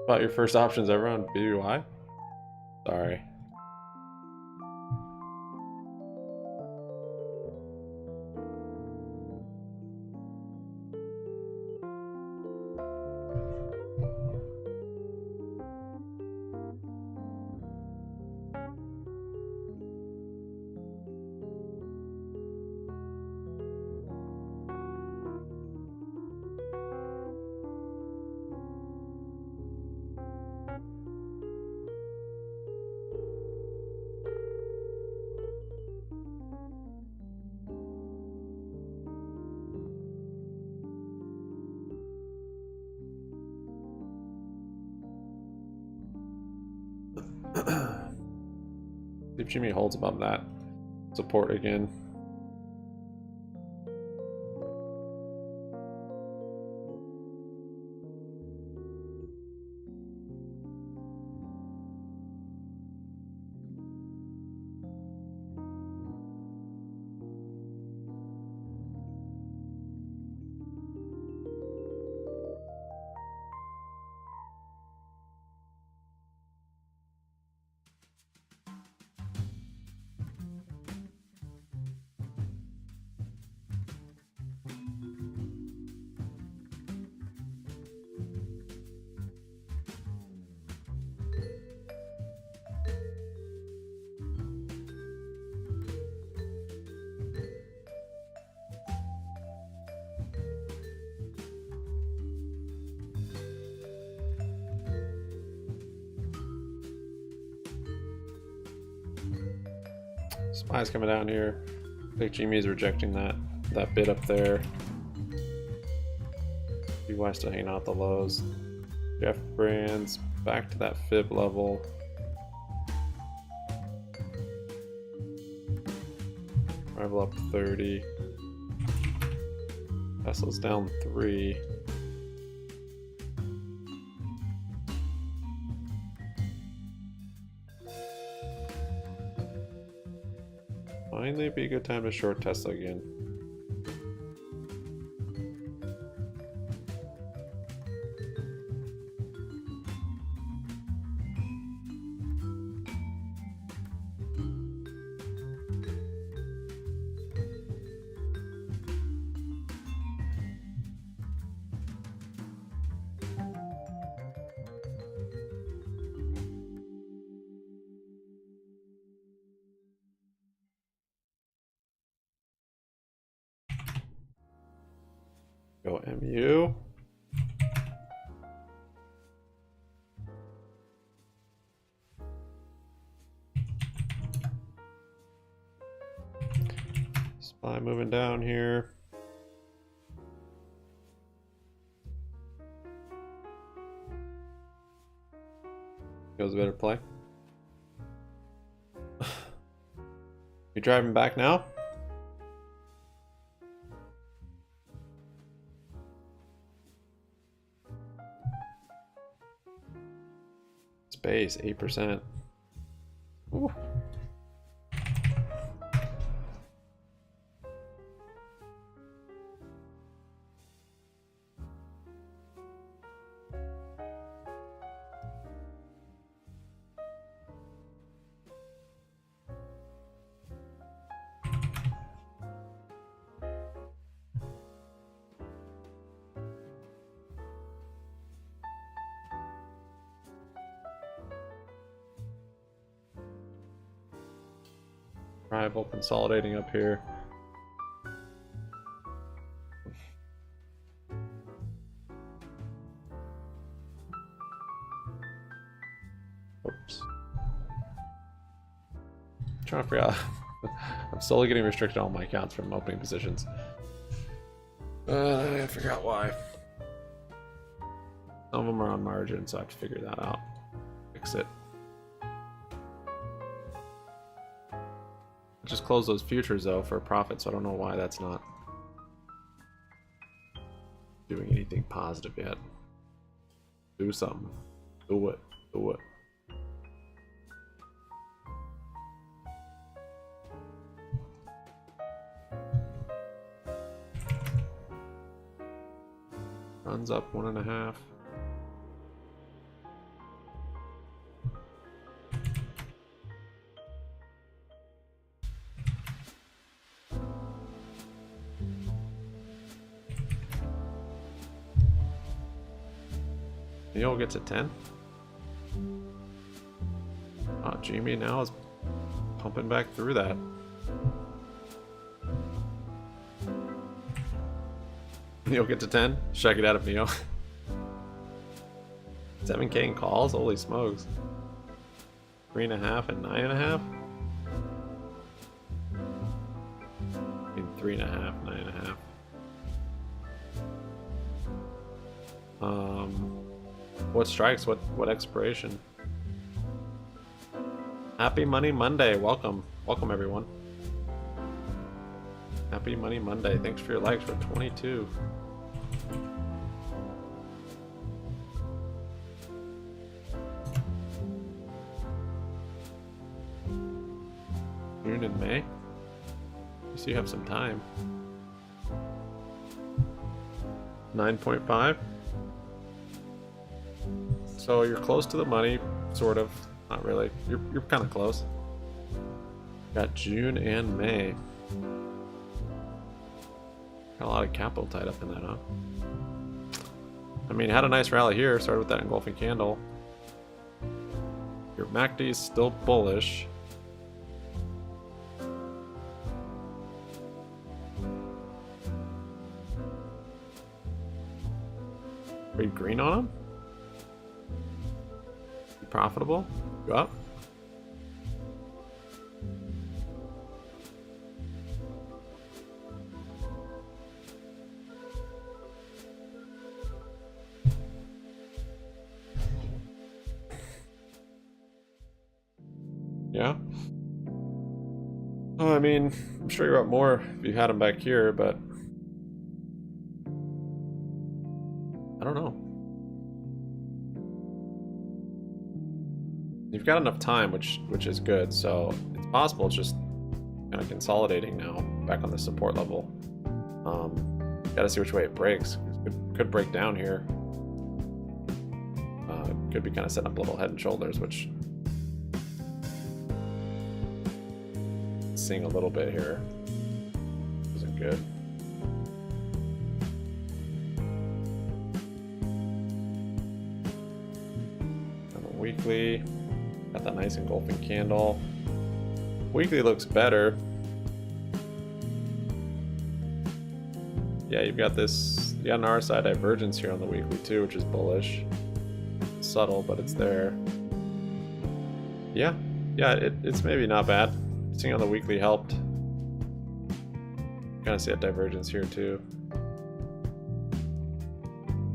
About your first options ever on BBY? Sorry. See if Jimmy holds above that support again. Spy's coming down here. I think GME is rejecting that bid up there. BBY still hanging out the lows. Jeff Brands back to that fib level. Rival up 30. Tesla's down 3. Finally be a good time to short Tesla again. Go MU. Spy moving down here. Goes a better play. You driving back now? Space 8%. Ooh. Rival consolidating up here. Oops. I'm trying to figure out. I'm slowly getting restricted on all my accounts from opening positions. I gotta figure out why. Some of them are on margin, so I have to figure that out. Fix it. I just closed those futures though for a profit, so I don't know why that's not doing anything positive yet. Do something. Do it. Do it. Runs up 1.5. Neil gets a 10. Oh, GME now is pumping back through that. Neo gets a 10. Should I get out of Neo? 7K in calls? Holy smokes. 3.5 and 9.5? I mean 3.5, 9.5. What strikes? What expiration? Happy Money Monday. Welcome. Welcome everyone. Happy Money Monday. Thanks for your likes for 22. June and May. You see you have some time. 9.5. So you're close to the money, sort of. Not really. You're kind of close. Got June and May. Got a lot of capital tied up in that, huh? I mean, had a nice rally here. Started with that engulfing candle. Your MACD is still bullish. Are you green on them? You profitable? You up? Yeah. Oh, I mean, I'm sure you're up more if you had them back here, but I don't know. You've got enough time, which is good. So it's possible it's just kind of consolidating now, back on the support level. Got to see which way it breaks. It could break down here. Could be kind of setting up a little head and shoulders, which seeing a little bit here isn't good. On the weekly, got that nice engulfing candle. Weekly looks better. Yeah, you've got this, you got an RSI divergence here on the weekly too, which is bullish. It's subtle, but it's there. Yeah, it's maybe not bad. Seeing on the weekly helped. Kind of see that divergence here too.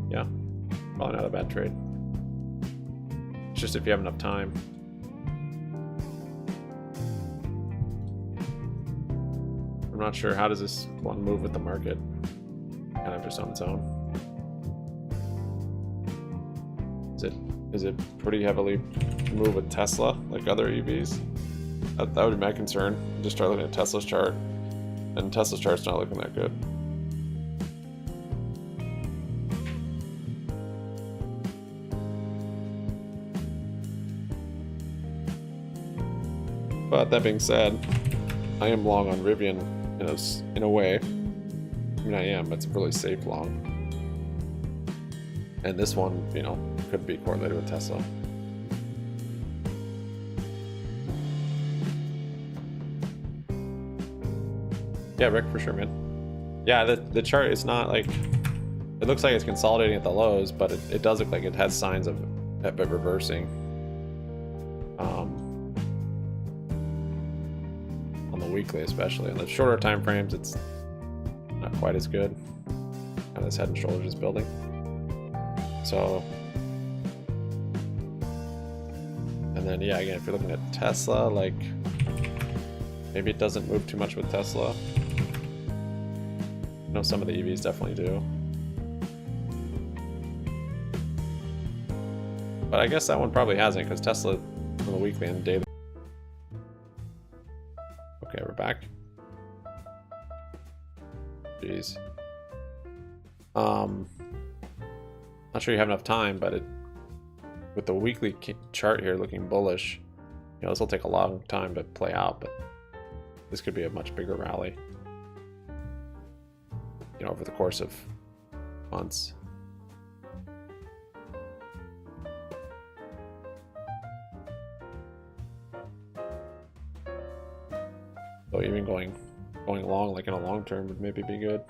Yeah, probably not a bad trade. It's just if you have enough time. I'm not sure, how does this one move with the market? Kind of just on its own. Is it pretty heavily move with Tesla like other EVs? That would be my concern. Just start looking at Tesla's chart, and Tesla's chart's not looking that good. But that being said, I am long on Rivian in a way. I mean, I am, but it's a really safe long. And this one, could be correlated with Tesla. Yeah, Rick, for sure, man. Yeah, the chart is not like, it looks like it's consolidating at the lows, but it does look like it has signs of it reversing. On the weekly, especially on the shorter time frames, it's not quite as good. Kind of this head and shoulders is building. So, and then yeah, again, if you're looking at Tesla, like maybe it doesn't move too much with Tesla. I know some of the EVs definitely do. But I guess that one probably hasn't, because Tesla on the weekly and daily. Okay, we're back. Jeez. Not sure you have enough time, but with the weekly chart here looking bullish, you know, this will take a long time to play out, but this could be a much bigger rally, you know, over the course of months. So even going long, like in a long term, would maybe be good.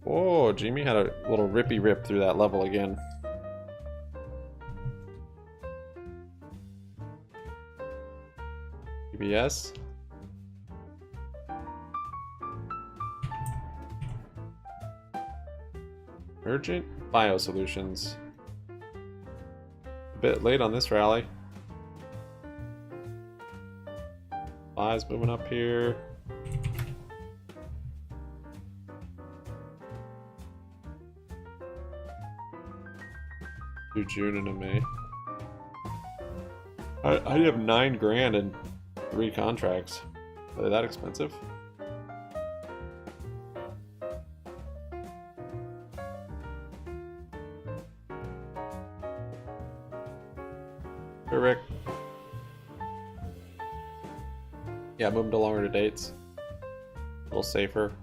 Oh, GME had a little rippy rip through that level again. BBS. Urgent Biosolutions. A bit late on this rally. Buys moving up here. Do June and a May. I have $9 grand in 3 contracts. Are they that expensive? Hey, Rick. Yeah, move them to longer dates. A little safer.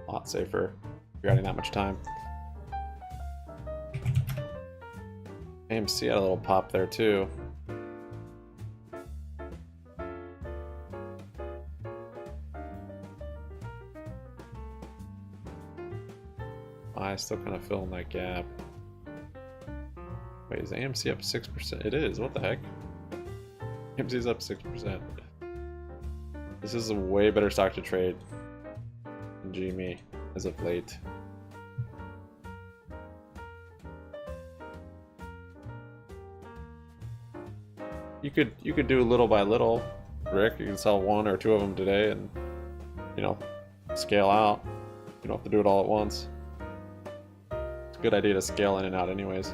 A lot safer. If you're adding that much time. AMC had a little pop there too. I still kind of fill in that gap. Wait, is AMC up 6%? It is. What the heck? AMC is up 6%. This is a way better stock to trade than GME as of late. You could do little by little, Rick. You can sell 1 or 2 of them today, and you know, scale out. You don't have to do it all at once. It's a good idea to scale in and out, anyways.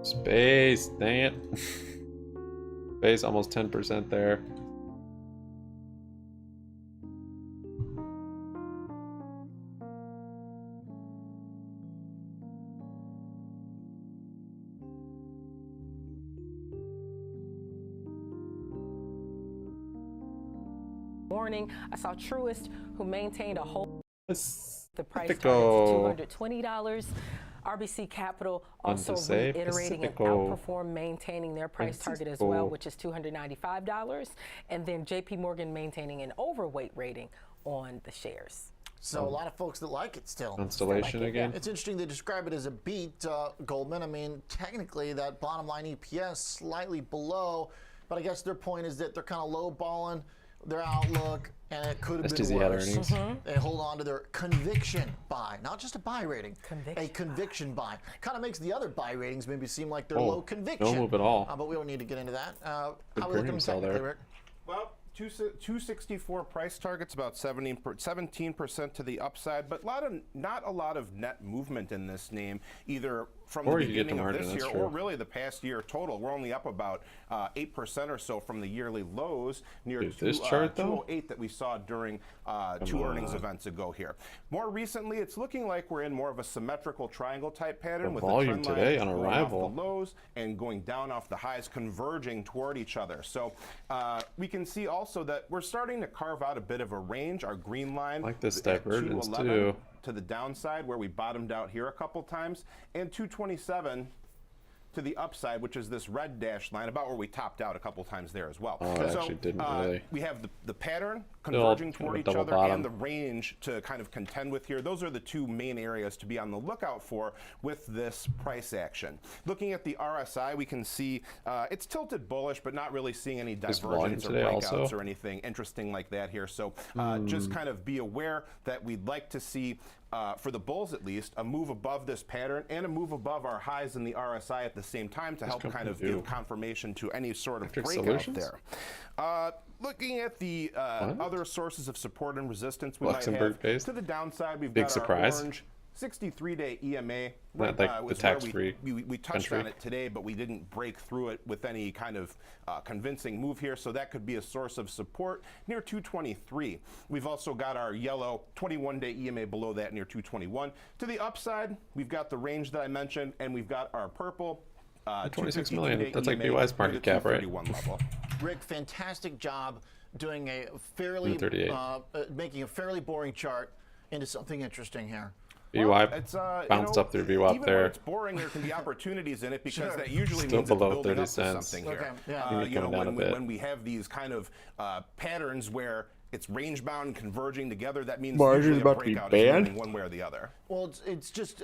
Space, dang it. Space almost 10% there. Morning, I saw Truist, who maintained a whole the price target to $220. RBC Capital also reiterating and Outperform maintaining their price target as well, which is $295. And then JP Morgan maintaining an overweight rating on the shares. So a lot of folks that like it still. Constellation again. It's interesting they describe it as a beat, Goldman. I mean, technically that bottom line EPS slightly below, but I guess their point is that they're kind of lowballing their outlook, and it could have been worse. They hold on to their conviction buy, not just a buy rating, a conviction buy. Kind of makes the other buy ratings maybe seem like they're low conviction. No move at all. But we don't need to get into that. Good how are we looking sell technically, there. Rick? Well, 264 price targets, about 17% to the upside, but not a lot of net movement in this name, either from the beginning of this year or really the past year total. We're only up about 8% or so from the yearly lows near 208 that we saw during two earnings events ago here. More recently, it's looking like we're in more of a symmetrical triangle type pattern with the trend line going off the lows and going down off the highs, converging toward each other. So we can see also that we're starting to carve out a bit of a range. Our green line, like this divergence too, to the downside where we bottomed out here a couple times, and 227 to the upside, which is this red dashed line, about where we topped out a couple times there as well. Oh, so actually didn't really. We have the pattern converging toward each other and the range to kind of contend with here. Those are the two main areas to be on the lookout for with this price action. Looking at the RSI, we can see it's tilted bullish, but not really seeing any divergence or breakouts or anything interesting like that here. So just kind of be aware that we'd like to see, for the bulls at least, a move above this pattern and a move above our highs in the RSI at the same time to help kind of give confirmation to any sort of breakout there. Looking at the other sources of support and resistance we might have, to the downside, we've got our orange 63-day EMA. Right, like the tax-free we touched on it today, but we didn't break through it with any kind of convincing move here, so that could be a source of support near 223. We've also got our yellow 21-day EMA below that near 221. To the upside, we've got the range that I mentioned, and we've got our purple 26 million. That's like BY's market cap, right? Level. Rick, fantastic job doing a fairly making a fairly boring chart into something interesting here. BBY bounced up through VWAP even there. When it's boring, there can be opportunities in it because that usually Still means below it's building 30 up to cents. something here. You know, when we have these kind of patterns where it's range bound and converging together, that means usually a breakout is moving one way or the other. Well, it's just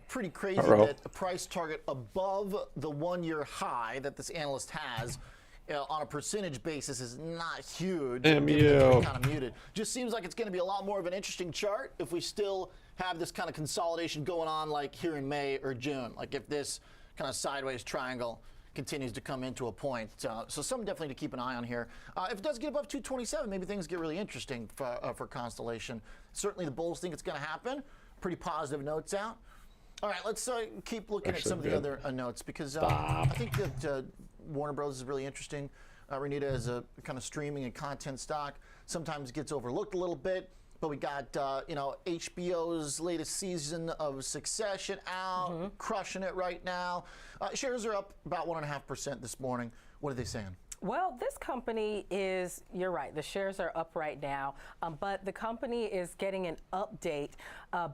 pretty crazy that a price target above the 1-year high that this analyst has on a percentage basis is not huge. MU. Kind of muted. Just seems like it's going to be a lot more of an interesting chart if we still have this kind of consolidation going on like here in May or June. Like if this kind of sideways triangle continues to come into a point. So something definitely to keep an eye on here. If it does get above 227, maybe things get really interesting for Constellation. Certainly the bulls think it's going to happen. Pretty positive notes out. All right, let's keep looking at some of the other notes because I think that Warner Bros. Is really interesting. Renita is a kind of streaming and content stock. Sometimes gets overlooked a little bit, but we got HBO's latest season of Succession out, crushing it right now. Shares are up about 1.5% this morning. What are they saying? Well, this company is, you're right, the shares are up right now, but the company is getting an update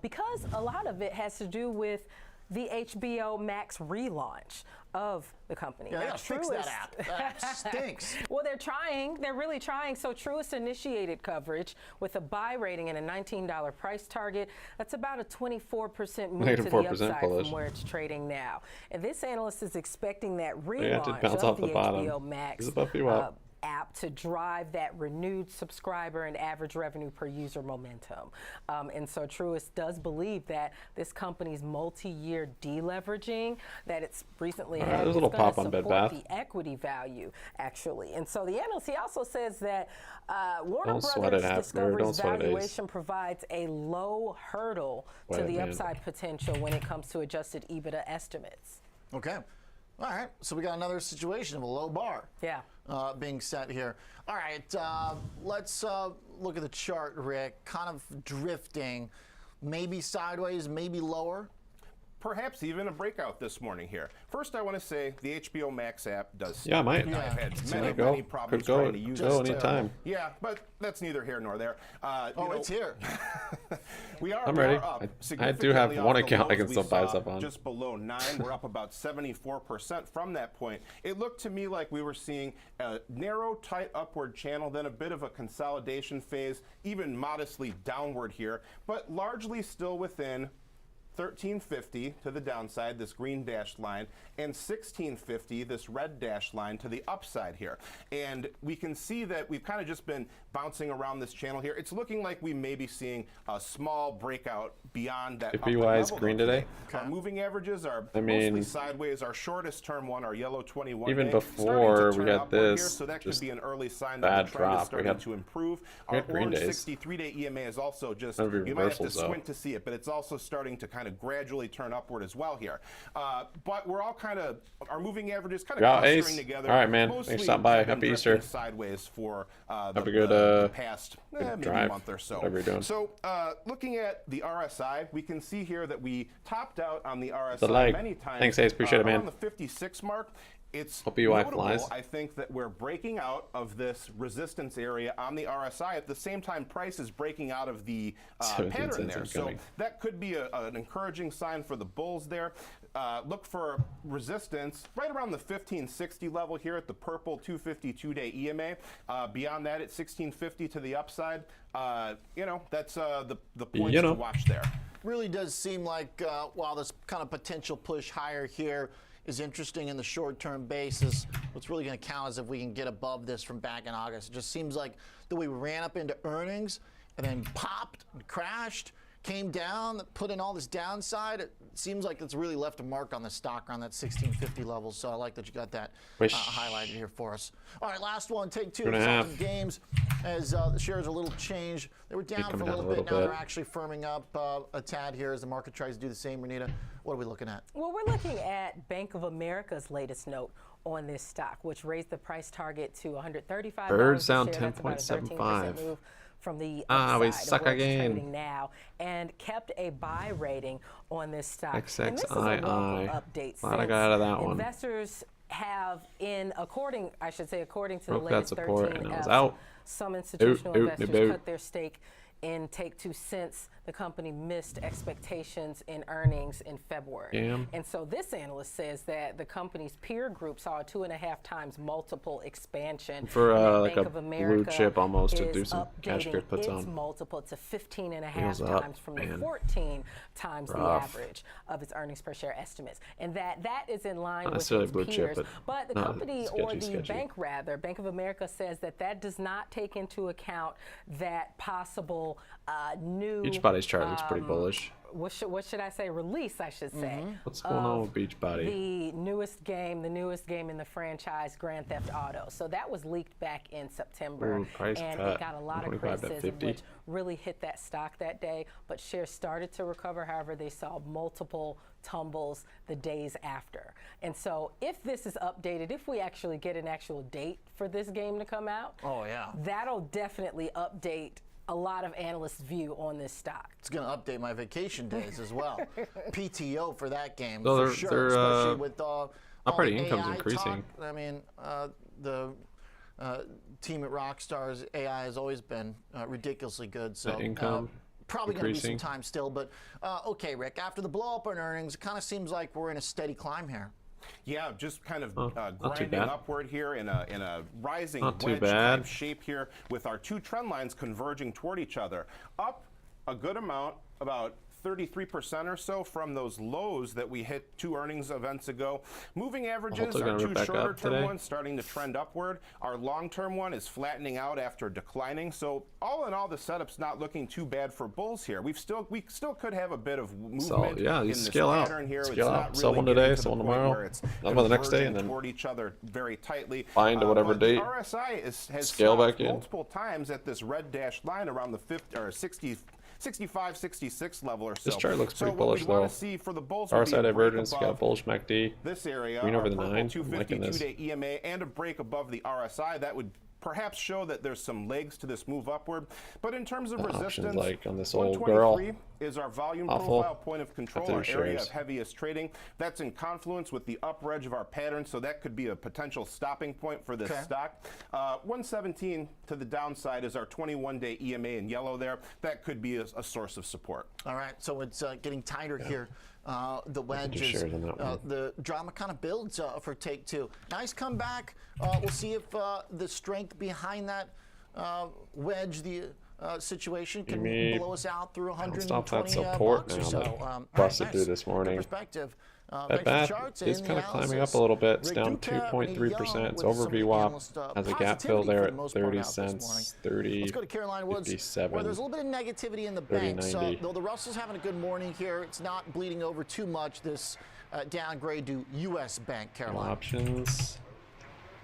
because a lot of it has to do with the HBO Max relaunch of the company. Yeah, they gotta fix that app. That stinks. Well, they're trying. They're really trying. So Truist initiated coverage with a buy rating and a $19 price target. That's about a 24% move to the upside from where it's trading now. And this analyst is expecting that relaunch of the HBO Max app to drive that renewed subscriber and average revenue per user momentum. And so Truist does believe that this company's multi-year deleveraging that it's recently had is going to support the equity value, actually. And so the analyst, he also says that Warner Brothers Discovery's valuation provides a low hurdle to the upside potential when it comes to adjusted EBITDA estimates. Okay. All right, so we got another situation of a low bar being set here. All right, let's look at the chart, Rick. Kind of drifting, maybe sideways, maybe lower. Perhaps even a breakout this morning here. First, I want to say the HBO Max app does. Yeah, might. I've had many problems trying to use it. Anytime. Yeah, but that's neither here nor there. It's here. I'm ready. I do have one account I can still buy stuff on. Just below 9, we're up about 74% from that point. It looked to me like we were seeing a narrow, tight upward channel, then a bit of a consolidation phase, even modestly downward here, but largely still within 1350 to the downside, this green dashed line, and 1650, this red dashed line to the upside here. And we can see that we've kind of just been bouncing around this channel here. It's looking like we may be seeing a small breakout beyond that. BBY is green today. Our moving averages are mostly sideways. Our shortest term one, our yellow 21 even day, before we had this, here, so that could be an early sign bad that the trend is drop. starting to improve. Our orange 63-day EMA is also just, you might have to squint to see it, but it's also starting to kind of gradually turn upward as well here. But we're all kind of, our moving averages kind of clustering together. All right, man. Thanks for stopping by. Happy Easter. Sideways for the past maybe drive, month or so. Whatever you're doing. So looking at the RSI, we can see here that we topped out on the RSI many times. Thanks, Ace. Appreciate it, man. Around the 56 mark. It's BBY notable, flies. I think, that we're breaking out of this resistance area on the RSI. At the same time, price is breaking out of the pattern there. So that could be an encouraging sign for the bulls there. Look for resistance right around the 1560 level here at the purple 252-day EMA. Beyond that, at 1650 to the upside. You know, that's the points to watch there. Really does seem like while this kind of potential push higher here is interesting in the short-term basis, what's really going to count is if we can get above this from back in August. It just seems like the way we ran up into earnings and then popped and crashed, came down, put in all this downside. It seems like it's really left a mark on the stock around that 1650 level. So I like that you got that highlighted here for us. All right, last one, take two. Some games as the shares are a little changed. They were down for a little bit. Now they're actually firming up a tad here as the market tries to do the same. Renita, what are we looking at? Well, we're looking at Bank of America's latest note on this stock, which raised the price target to $135. Birds down 10.75. Move from the we suck again now, and kept a buy rating on this stock. XXII. And this is a local update. Glad I got out of that one. Investors have, according to the latest 13 some institutional investors cut their stake in Take-Two since the company missed expectations in earnings in February. And so this analyst says that the company's peer group saw a 2.5 times multiple expansion. For like a blue chip almost to do some cash grip puts on. Its multiple to 15.5 times from the 14 times the average of its earnings per share estimates. And that is in line with its peers. But the company, or the bank rather, Bank of America says that does not take into account that possible new Beachbody's chart looks pretty bullish. What should I say? Release, I should say. What's going on with Beachbody? The newest game in the franchise, Grand Theft Auto. So that was leaked back in September, and it got a lot of criticism, which really hit that stock that day. But shares started to recover. However, they saw multiple tumbles the days after. And so if this is updated, if we actually get an actual date for this game to come out, that'll definitely update a lot of analysts' view on this stock. It's going to update my vacation days as well. PTO for that game, for sure, especially with operating income's increasing. Talk. I mean, the team at Rockstar's AI has always been ridiculously good. So income probably going to be some time still. But okay, Rick, after the blow up on earnings, it kind of seems like we're in a steady climb here. Yeah, just kind of grinding upward here in a rising wedge type shape here with our two trend lines converging toward each other. Up a good amount, about 33% or so from those lows that we hit 2 earnings events ago. Moving averages, our 2 shorter term ones starting to trend upward. Our long term one is flattening out after declining. So all in all, the setup's not looking too bad for bulls here. We still could have a bit of movement in this pattern here. Scale out. Sell one today, sell one tomorrow. Sell one the next day, and then toward each other very tightly. Find to whatever date. RSI has scale back in multiple times at this red dashed line around the 50 or 60. 65, 66 level or so. This chart looks pretty bullish though. See for the bulls, RSI divergence, got a bullish MACD. This area, green over the 9. 252-day EMA and a break above the RSI. That would perhaps show that there's some legs to this move upward. But in terms of resistance, like on this old girl, is our volume profile point of control, our area of heaviest trading. That's in confluence with the upper edge of our pattern, so that could be a potential stopping point for this stock. 117 to the downside is our 21-day EMA in yellow there. That could be a source of support. All right, so it's getting tighter here. The wedges, the drama kind of builds for Take-Two. Nice comeback. We'll see if the strength behind that wedge, the situation can GME blow us out through bounced off that 120 support bucks or now so. that busted through this morning. Perspective. That bat is kind of climbing up a little bit. It's down 2.3%. It's over VWAP. Has a gap fill there at 30 cents, 30, Let's go to Caroline Woods, 57, where there's a little bit of negativity in the 30, banks. 90. Though the Russell's having a good morning here, it's not bleeding over too much, this downgrade to U.S. Bank, Caroline. Options.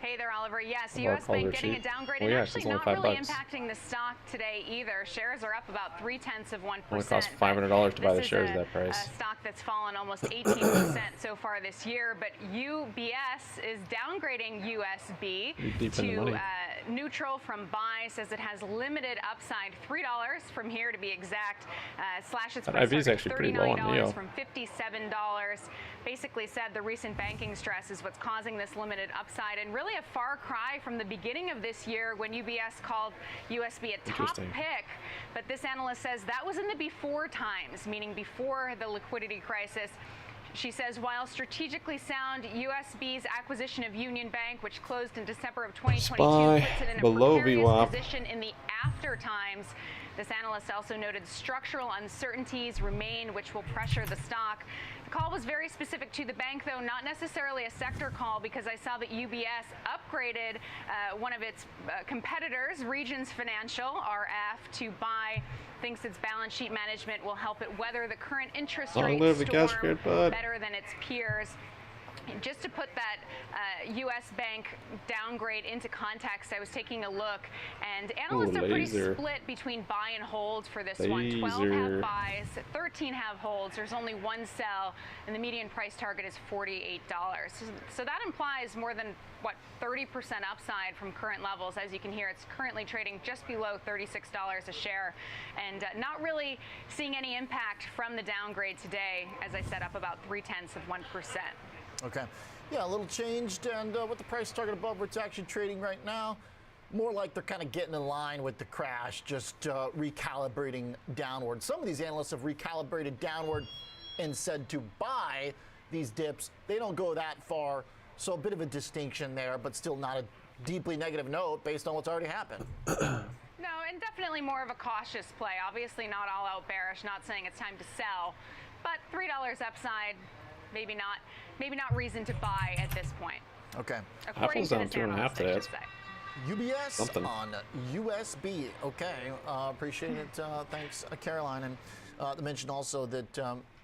Hey there, Oliver. Yes, U.S. Bank getting a downgrade and actually not really impacting the stock today either. Shares are up about 0.3%. Only cost $500 to buy the shares at that price. A stock that's fallen almost 18% so far this year, but UBS is downgrading USB to neutral from buy, says it has limited upside, $3 from here to be exact. Slash its price IV is actually pretty low on Neo. From $57. Basically said the recent banking stress is what's causing this limited upside, and really a far cry from the beginning of this year when UBS called USB a top pick. But this analyst says that was in the before times, meaning before the liquidity crisis. She says, while strategically sound, USB's acquisition of Union Bank, which closed in December of 2022, puts it in a precarious position in the after times. This analyst also noted structural uncertainties remain, which will pressure the stock. The call was very specific to the bank, though, not necessarily a sector call, because I saw that UBS upgraded one of its competitors, Regions Financial, RF, to buy. Thinks its balance sheet management will help it weather the current interest rate storm better than its peers. Just to put that U.S. Bank downgrade into context, I was taking a look, and analysts are pretty split between buy and hold for this one. 12 have buys, 13 have holds. There's only one sell, and the median price target is $48. So that implies more than, what, 30% upside from current levels. As you can hear, it's currently trading just below $36 a share, and not really seeing any impact from the downgrade today, as I said, up about 0.3%. Okay. Yeah, a little changed, and with the price target above where it's actually trading right now, more like they're kind of getting in line with the crash, just recalibrating downward. Some of these analysts have recalibrated downward and said to buy these dips. They don't go that far, so a bit of a distinction there, but still not a deeply negative note based on what's already happened. No, and definitely more of a cautious play. Obviously not all out bearish, not saying it's time to sell, but $3 upside, maybe not reason to buy at this point. Okay. Apple's down 2.5 today. That's UBS something. On USB. Okay. Appreciate it. Thanks, Caroline. And to mention also that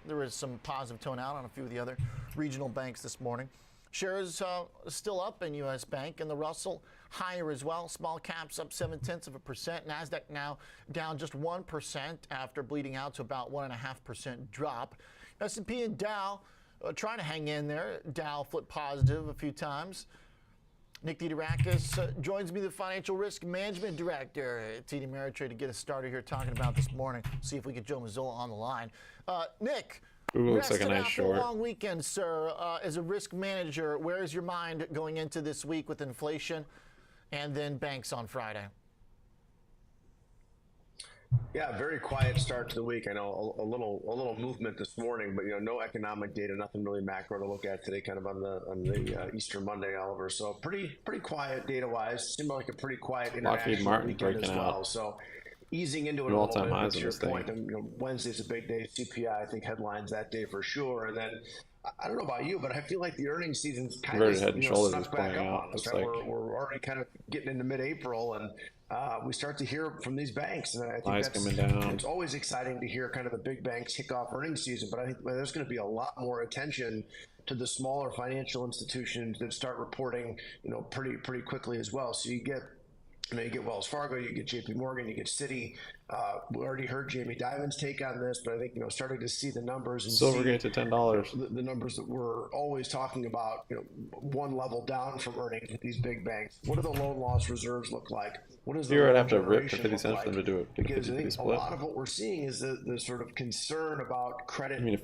there was some positive tone out on a few of the other regional banks this morning. Shares still up in U.S. Bank, and the Russell higher as well. Small caps up 0.7%. NASDAQ now down just 1% after bleeding out to about 1.5% drop. S&P and Dow trying to hang in there. Dow flipped positive a few times. Nick Didirakis joins me, the Financial Risk Management Director at TD Ameritrade, to get us started here talking about this morning. See if we get Joe Mazzola on the line. Nick, looks like a nice short. Long weekend, sir. As a risk manager, where is your mind going into this week with inflation and then banks on Friday? Yeah, very quiet start to the week. I know a little movement this morning, but no economic data, nothing really macro to look at today, kind of on the Easter Monday, Oliver. So pretty quiet data wise. Seemed like a pretty quiet international weekend as well. So easing into it a little bit. To your point, Wednesday's a big day. CPI, I think, headlines that day for sure, and then. I don't know about you, but I feel like the earnings season's kind of head and shoulders snuck back up on us. Right? Like we're already kind of getting into mid-April, and we start to hear from these banks. And I think coming down. It's always exciting to hear kind of the big banks kick off earnings season, but I think there's going to be a lot more attention to the smaller financial institutions that start reporting, pretty quickly as well. So you get Wells Fargo, you get JP Morgan, you get Citi. We already heard Jamie Dimon's take on this, but I think starting to see the numbers and Silvergate to $10. The numbers that we're always talking about, one level down from earnings with these big banks. What do the loan loss reserves look like? What does the Here I'd have to rip for 50 cents for them to do it. Because I think a lot of what we're seeing is the sort of concern about credit in the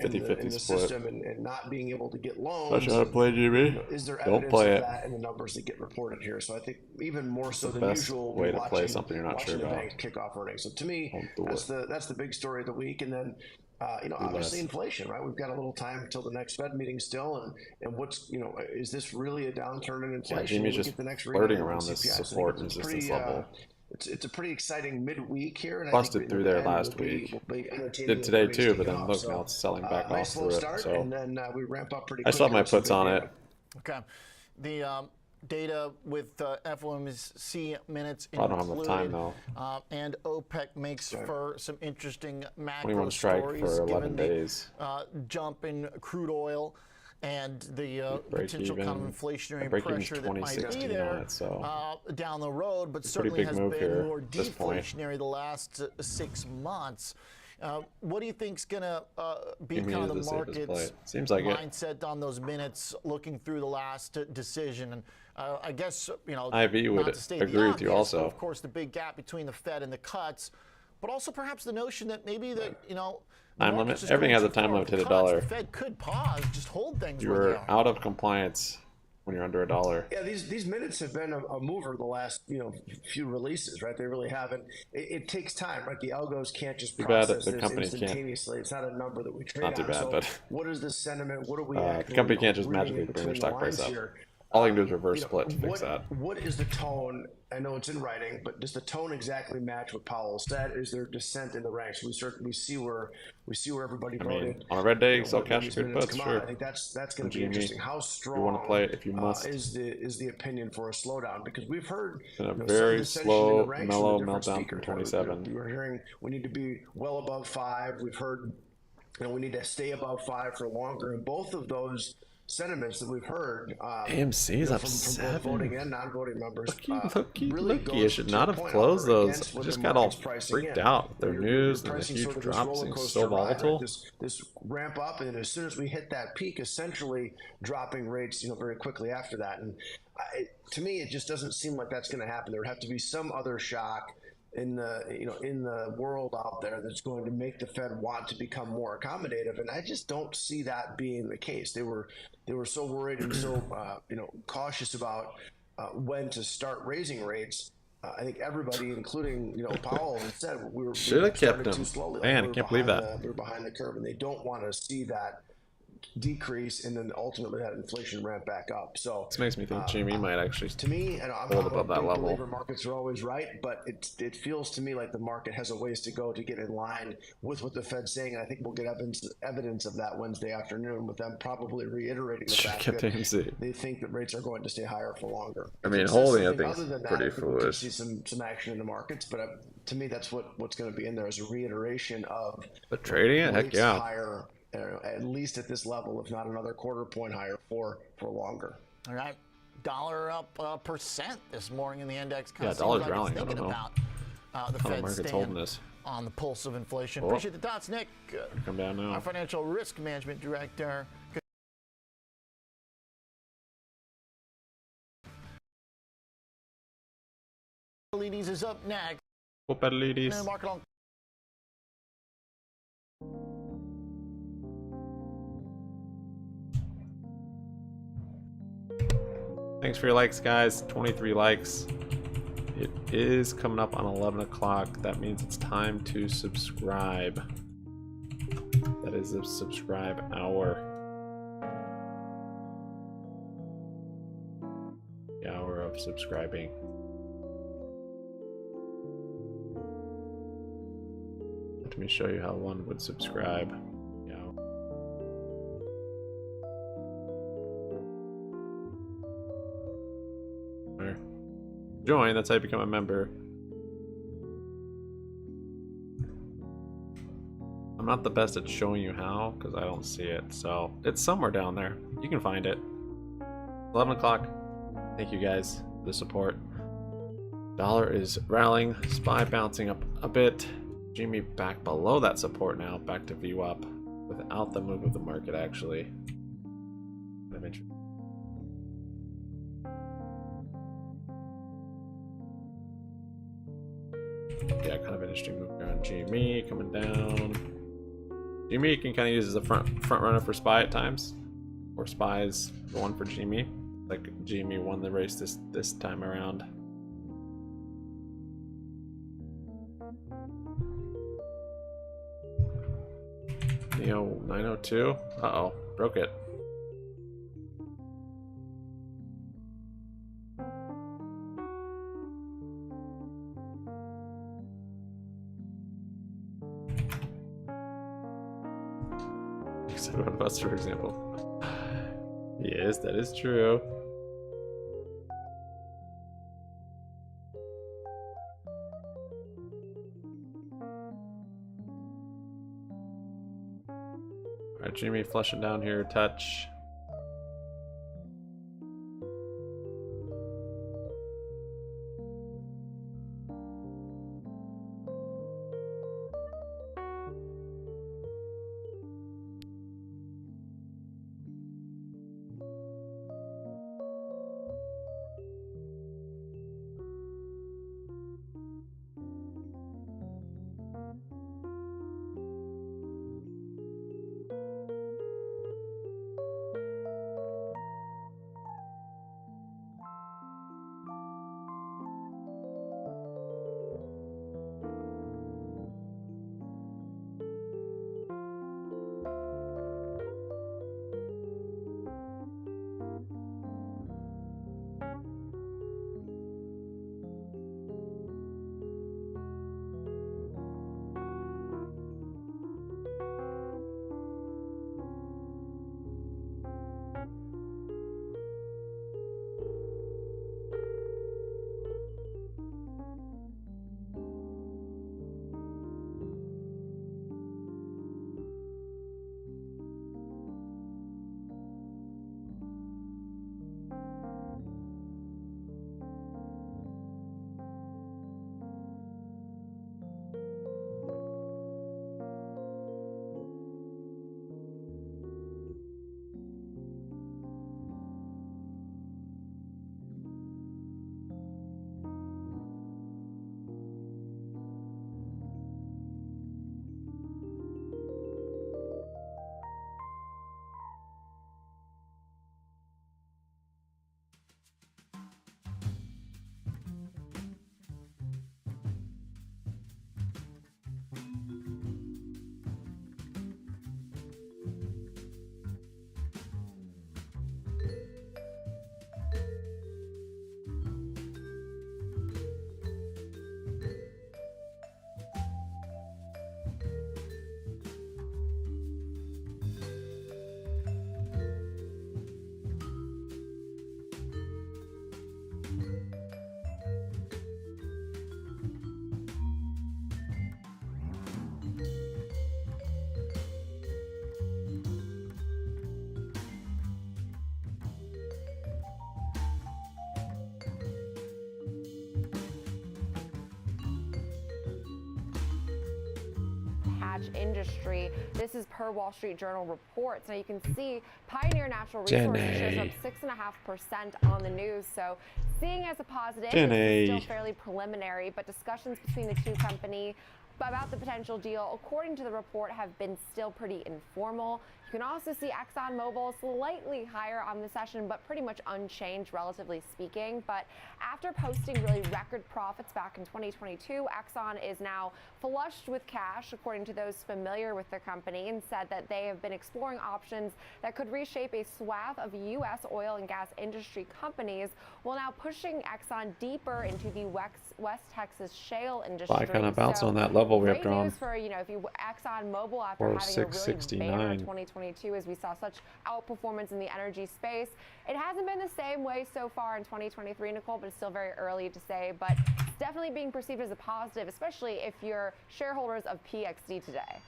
split. System and not being able to get loans. That's how to play, GB. Is there Don't evidence play of it. that in the numbers that get reported here? So I think even more so than best usual, way to play something you're not sure the about. banks kick off earnings. So to me, that's the big story of the week. And then obviously inflation, right? We've got a little time until the next Fed meeting still, and what's is this really a downturn in inflation? Yeah, Jimmy's just flirting around this support and resistance level. it's a pretty exciting midweek here. And Busted I think through there last week. Did today too, but then look, now it's selling back off nice through it. start, So and then we ramp up pretty I quick. still have my puts on it. Okay. The data with FOMC minutes I don't have enough time though. And OPEC makes for some interesting macro 21 strike stories for 11 given days. the jump in crude oil and the potential kind of inflationary pressure that might be there down the road, but certainly has been more deflationary the last 6 months. What do you think's going to be kind of the market's mindset on those minutes looking through the last decision? And I guess, you know, IV would agree with you also. Of course, the big gap between the Fed and the cuts, but also perhaps the notion that maybe that, you know, time limit. Everything has a time limit to the dollar. The Fed could pause, just hold things. You're out of compliance when you're under $1. Yeah, these minutes have been a mover the last few releases, right? They really haven't. It takes time, right? The algos can't just process this instantaneously. It's not a number that we trade on. Not too bad, so but what is the sentiment? What are we? The company can't just magically bring their stock price up. All I can do is reverse split to fix that. What is the tone? I know it's in writing, but does the tone exactly match what Powell said? Is there dissent in the ranks? We see where everybody voted. On a red day, sell cash and good puts. Sure. I think that's going to be interesting. How strong you want to play it if you must. Is the opinion for a slowdown? Because we've heard a very slow, mellow meltdown from 27. We're hearing we need to be well above 5. We've heard we need to stay above 5 for longer, and both of those sentiments that we've heard AMC is up from 7. both voting and non-voting members. Looky, you should not have closed those. I just got all freaked out. Their news and the huge drop seems so volatile. This ramp up, and as soon as we hit that peak, essentially dropping rates, very quickly after that. And to me, it just doesn't seem like that's going to happen. There would have to be some other shock in the world out there that's going to make the Fed want to become more accommodative, and I just don't see that being the case. They were so worried and so cautious about when to start raising rates. I think everybody, including Powell, said we were should have kept them too slowly. Man, I can't believe that we're behind the curve, and they don't want to see that decrease and then ultimately that inflation ramp back up. So this makes me think GME might actually to me, and I'm hold above that level. Markets are always right, but it feels to me like the market has a ways to go to get in line with what the Fed's saying. And I think we'll get evidence of that Wednesday afternoon, with them probably reiterating the fact that they think that rates are going to stay higher for longer. I mean, holding I think is pretty foolish. See some action in the markets, but to me, that's what's going to be in there is a reiteration of the trading it. Heck yeah. Higher, at least at this level, if not another quarter point higher for longer. All right, dollar up 1% this morning in the index. Yeah, dollar's rallying. I don't know about the Fed market's holding this on the pulse of inflation. Appreciate the thoughts, Nick. Come down now. Our financial risk management director. Ladies is up next. Ladies. Market on. Thanks for your likes, guys. 23 likes. It is coming up on 11 o'clock. That means it's time to subscribe. That is the subscribe hour. The hour of subscribing. Let me show you how one would subscribe. Join, that's how you become a member. I'm not the best at showing you how because I don't see it, so it's somewhere down there. You can find it. 11 o'clock. Thank you guys for the support. Dollar is rallying, SPY bouncing up a bit. GME back below that support now, back to VWAP without the move of the market actually. I'm interested. Yeah, kind of interesting move here on GME coming down. GME can kind of use as a front runner for SPY at times, or SPY is the one for GME. Like GME won the race this time around. Neo 902. Uh-oh, broke it. said one of us, for example. Yes, that is true. Alright, GME flushing down here, touch. Industry. This is per Wall Street Journal reports. Now you can see Pioneer Natural Resources shows up 6.5% on the news. So seeing as a positive, it's still fairly preliminary, but discussions between the two companies about the potential deal, according to the report, have been still pretty informal. You can also see ExxonMobil slightly higher on the session, but pretty much unchanged, relatively speaking. But after posting really record profits back in 2022, Exxon is now flushed with cash, according to those familiar with the company, and said that they have been exploring options that could reshape a swath of U.S. oil and gas industry companies, while now pushing Exxon deeper into the West Texas shale industry. I kind of bounced on that level we have drawn. News for, if you ExxonMobil after having a really banner 2022, as we saw such outperformance in the energy space. It hasn't been the same way so far in 2023, Nicole, but it's still very early to say. But it's definitely being perceived as a positive, especially if you're shareholders of PXD today.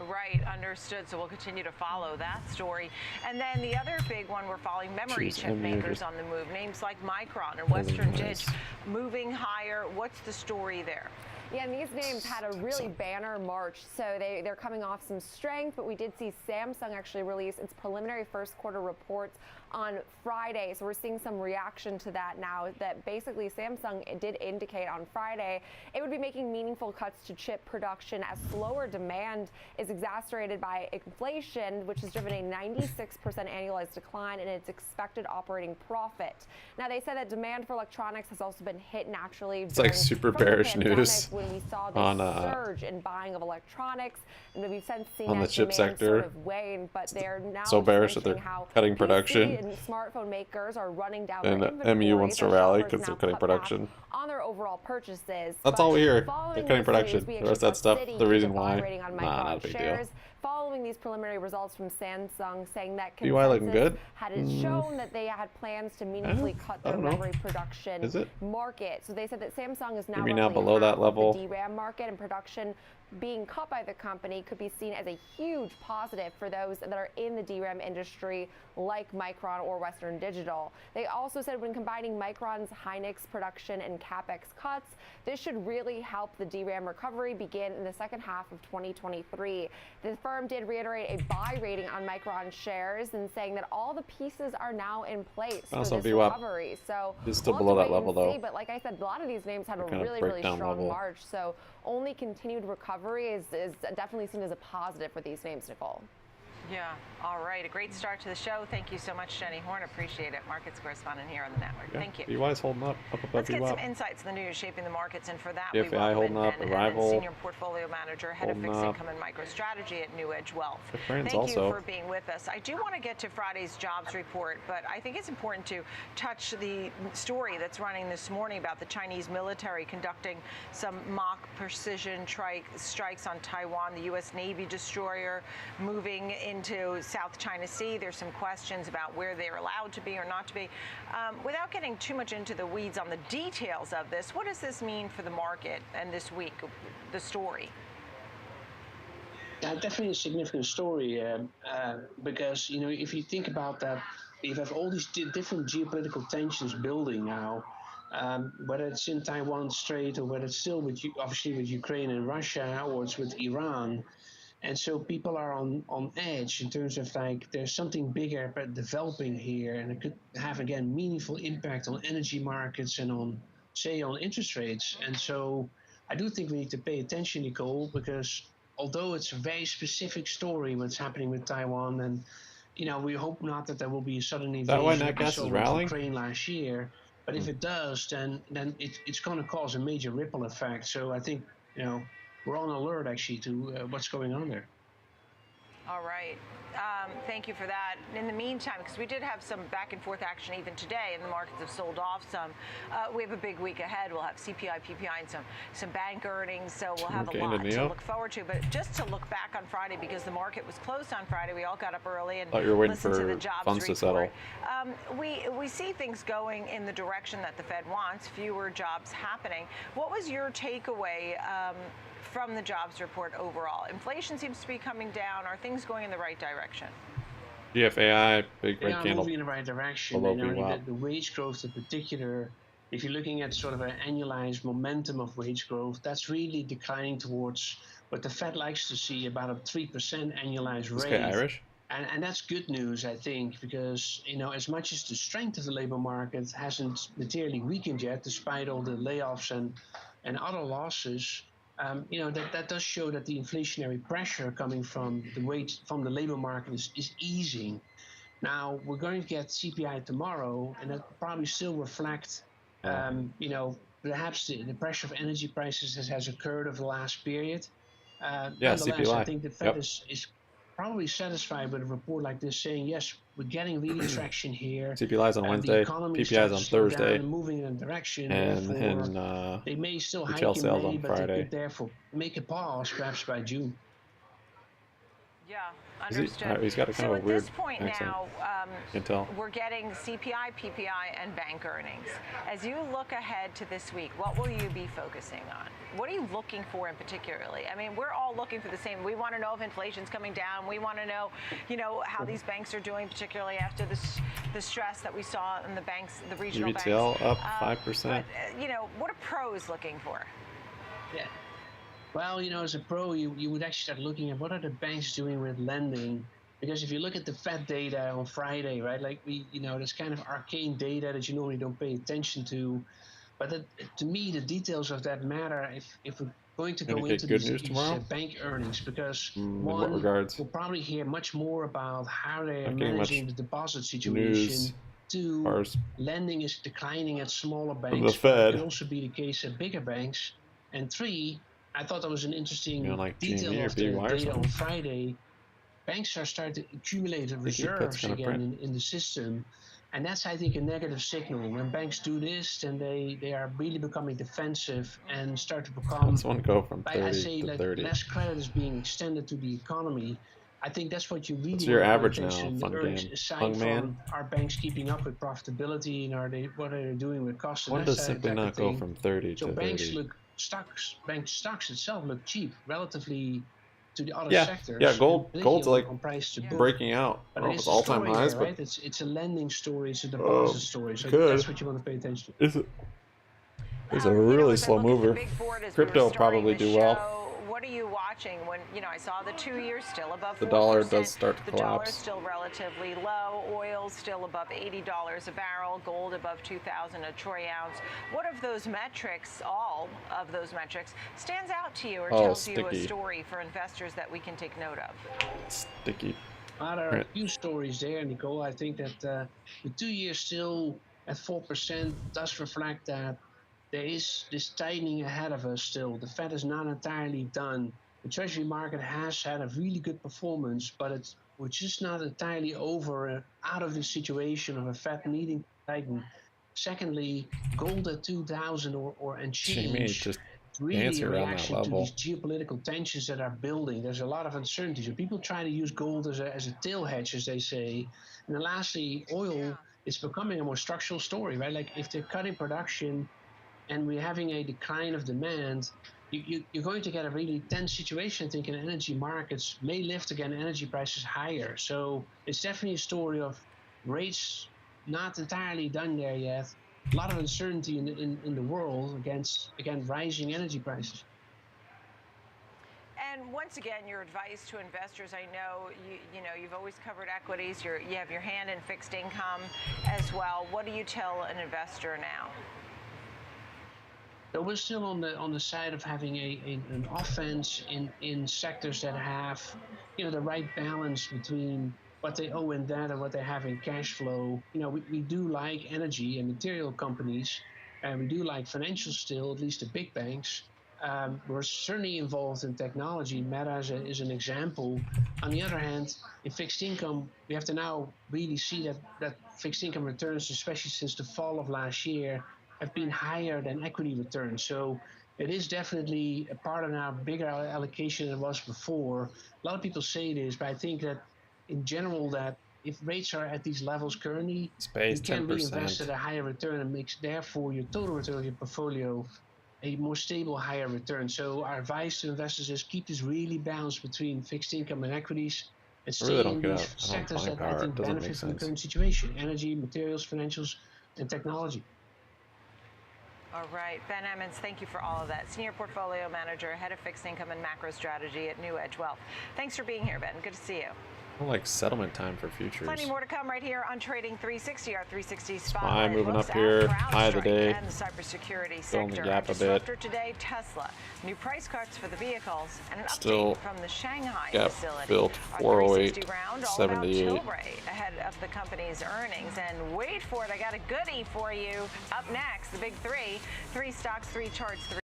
Right, understood. So we'll continue to follow that story. And then the other big one we're following, memory chip makers on the move. Names like Micron and Western Digital moving higher. What's the story there? Yeah, and these names had a really banner March, so they're coming off some strength, but we did see Samsung actually release its preliminary first quarter reports on Friday. So we're seeing some reaction to that now, that basically Samsung did indicate on Friday it would be making meaningful cuts to chip production as slower demand is exacerbated by inflation, which has driven a 96% annualized decline in its expected operating profit. Now, they said that demand for electronics has also been hit naturally. It's like super bearish news when we saw this surge in buying of electronics, and we've since seen on the chip sector sort of wane, but they're now so bearish that they're cutting production. And smartphone makers are running down and their inventory. MU wants to rally because they're cutting production on their overall purchases. That's all we hear. They're cutting production. The rest of that stuff, the reason why, not a big deal. following these preliminary results from Samsung, saying that BY looking good? had shown that they had plans to meaningfully cut their memory production market. So they said that Samsung is now roughly below that half level. of the DRAM market, and production being cut by the company could be seen as a huge positive for those that are in the DRAM industry, like Micron or Western Digital. They also said when combining Micron's Hynix production and CapEx cuts, this should really help the DRAM recovery begin in the second half of 2023. The firm did reiterate a buy rating on Micron shares and saying that all the pieces are now in place for this recovery. So it's still below that level though. But like I said, a lot of these names had a really strong March. So only continued recovery is definitely seen as a positive for these names, Nicole. Yeah. All right. A great start to the show. Thank you so much, Jenny Horn. Appreciate it. Markets correspondent here on the network. Yeah. Thank you. BY's holding up above Let's get some insights in the news shaping the markets, and for that we BFI holding up. Arrival Senior Portfolio Manager, Head of Fixed Income and Microstrategy at New Edge Wealth. Thank you for being with us. I do want to get to Friday's jobs report, but I think it's important to touch the story that's running this morning about the Chinese military conducting some mock precision strikes on Taiwan. The U.S. Navy destroyer moving into South China Sea. There's some questions about where they're allowed to be or not to be. Without getting too much into the weeds on the details of this, what does this mean for the market and this week, the story? Yeah, definitely a significant story because, you know, if you think about that, you have all these different geopolitical tensions building now, whether it's in Taiwan Strait or whether it's still obviously with Ukraine and Russia, or it's with Iran. And so people are on edge in terms of like there's something bigger but developing here, and it could have again meaningful impact on energy markets and on interest rates. And so I do think we need to pay attention, Nicole, because although it's a very specific story what's happening with Taiwan, and you know we hope not that there will be a sudden invasion of Ukraine last year, but if it does, then it's going to cause a major ripple effect. So I think we're on alert actually to what's going on there. All right. Thank you for that. In the meantime, because we did have some back and forth action even today, and the markets have sold off some, we have a big week ahead. We'll have CPI, PPI, and some bank earnings, so we'll have a lot to look forward to. But just to look back on Friday, because the market was closed on Friday, we all got up early and listened to the jobs report. We see things going in the direction that the Fed wants, fewer jobs happening. What was your takeaway from the jobs report overall? Inflation seems to be coming down. Are things going in the right direction? GFAI, big red candle. Moving in the right direction. The wage growth in particular, if you're looking at sort of an annualized momentum of wage growth, that's really declining towards what the Fed likes to see, about a 3% annualized rate. Okay, Irish. And that's good news, I think, because as much as the strength of the labor market hasn't materially weakened yet, despite all the layoffs and other losses, that does show that the inflationary pressure coming from the labor market is easing. Now we're going to get CPI tomorrow, and that probably still reflect, perhaps the pressure of energy prices has occurred over the last period. CPI. I think the Fed is probably satisfied with a report like this, saying yes, we're getting really traction here. CPI is on Wednesday, PPI is on Thursday, moving in a direction, and they may still retail hike sales in May, on but Friday. they could therefore make a pause perhaps by June. Yeah, understood. He's got a kind of a weird at this point accent. Now, we're getting CPI, PPI, and bank earnings. As you look ahead to this week, what will you be focusing on? What are you looking for in particularly? I mean, we're all looking for the same. We want to know if inflation's coming down. We want to know, how these banks are doing, particularly after the stress that we saw in the banks, the regional banks. Retail up 5%. But, what are pros looking for? Yeah. Well, as a pro, you would actually start looking at what are the banks doing with lending, because if you look at the Fed data on Friday, right, like there's kind of arcane data that you normally don't pay attention to, but to me the details of that matter if we're going to go into these bank earnings, because one, we'll probably hear much more about how they're managing the deposit situation. Two, lending is declining at smaller banks. The Fed. It could also be the case at bigger banks. And three, I thought that was an interesting like detail GME of the BBY data on Friday. Banks are starting to accumulate reserves again in the system. And that's, I think, a negative signal. When banks do this, then they are really becoming defensive and start to become. Let's one go from 30 I say, to like 30. less credit is being extended to the economy. I think that's what you really What's your want to pay average now, attention to fun earnings, game? aside Hung from man? are banks keeping up with profitability, and what are they doing with cost and One that does simply type of not go thing. from 30 So to banks 30. bank stocks itself look cheap relatively to the other Yeah, sectors. gold's On, like price to book. breaking out. I But don't know it if it's is a all-time story highs, here, but right? It's a lending story, it's a deposit story. So could. that's what you want to pay attention to. Is it? It's a really slow mover. Crypto will probably do well. What are you watching when, I saw the 2 years still above 4%. The dollar does start to The collapse. dollar's still relatively low. Oil's still above $80 a barrel. Gold above 2,000 a troy ounce. What of those metrics, all of those metrics, stands out to you or tells you a story for investors that we can take note of? Sticky. There are a few stories there, Nicole. I think that the 2 years still at 4% does reflect that there is this tightening ahead of us still. The Fed is not entirely done. The Treasury market has had a really good performance, but we're just not entirely out of this situation of a Fed needing to tighten. Secondly, gold at 2,000 and change. Just really a reaction to these geopolitical tensions that are building. There's a lot of uncertainty. So people try to use gold as a tail hedge, as they say. And then lastly, oil is becoming a more structural story, right? Like if they're cutting production and we're having a decline of demand, you're going to get a really tense situation, I think, in energy markets, may lift again energy prices higher. So it's definitely a story of rates not entirely done there yet. A lot of uncertainty in the world against, again, rising energy prices. And once again, your advice to investors, I know you've always covered equities. You have your hand in fixed income as well. What do you tell an investor now? So we're still on the side of having an offense in sectors that have the right balance between what they owe in debt and what they have in cash flow. We do like energy and material companies, and we do like financials still, at least the big banks. We're certainly involved in technology. Meta is an example. On the other hand, in fixed income, we have to now really see that fixed income returns, especially since the fall of last year, have been higher than equity returns. So it is definitely a part of our bigger allocation than it was before. A lot of people say this, but I think that in general, that if rates are at these levels currently, you can reinvest at a higher return and makes therefore your total return of your portfolio a more stable, higher return. So our advice to investors is keep this really balanced between fixed income and equities, and stay in these sectors that I think benefit from the current situation: energy, materials, financials, and technology. All right, Ben Emmons, thank you for all of that. Senior Portfolio Manager, Head of Fixed Income and Macro Strategy at New Edge Wealth. Thanks for being here, Ben. Good to see you. More like settlement time for futures. Plenty more to come right here on Trading 360, our 360 spotlight. SPY moving up here, high of the day. And the cybersecurity Filling sector. the gap a bit. Disruptor today, Tesla. New price cuts for the vehicles and an update from the Shanghai facility. Built 408, round, 78. Ahead of the company's earnings. And wait for it, I got a goodie for you. Up next, the big three. 3 stocks, 3 charts, 3.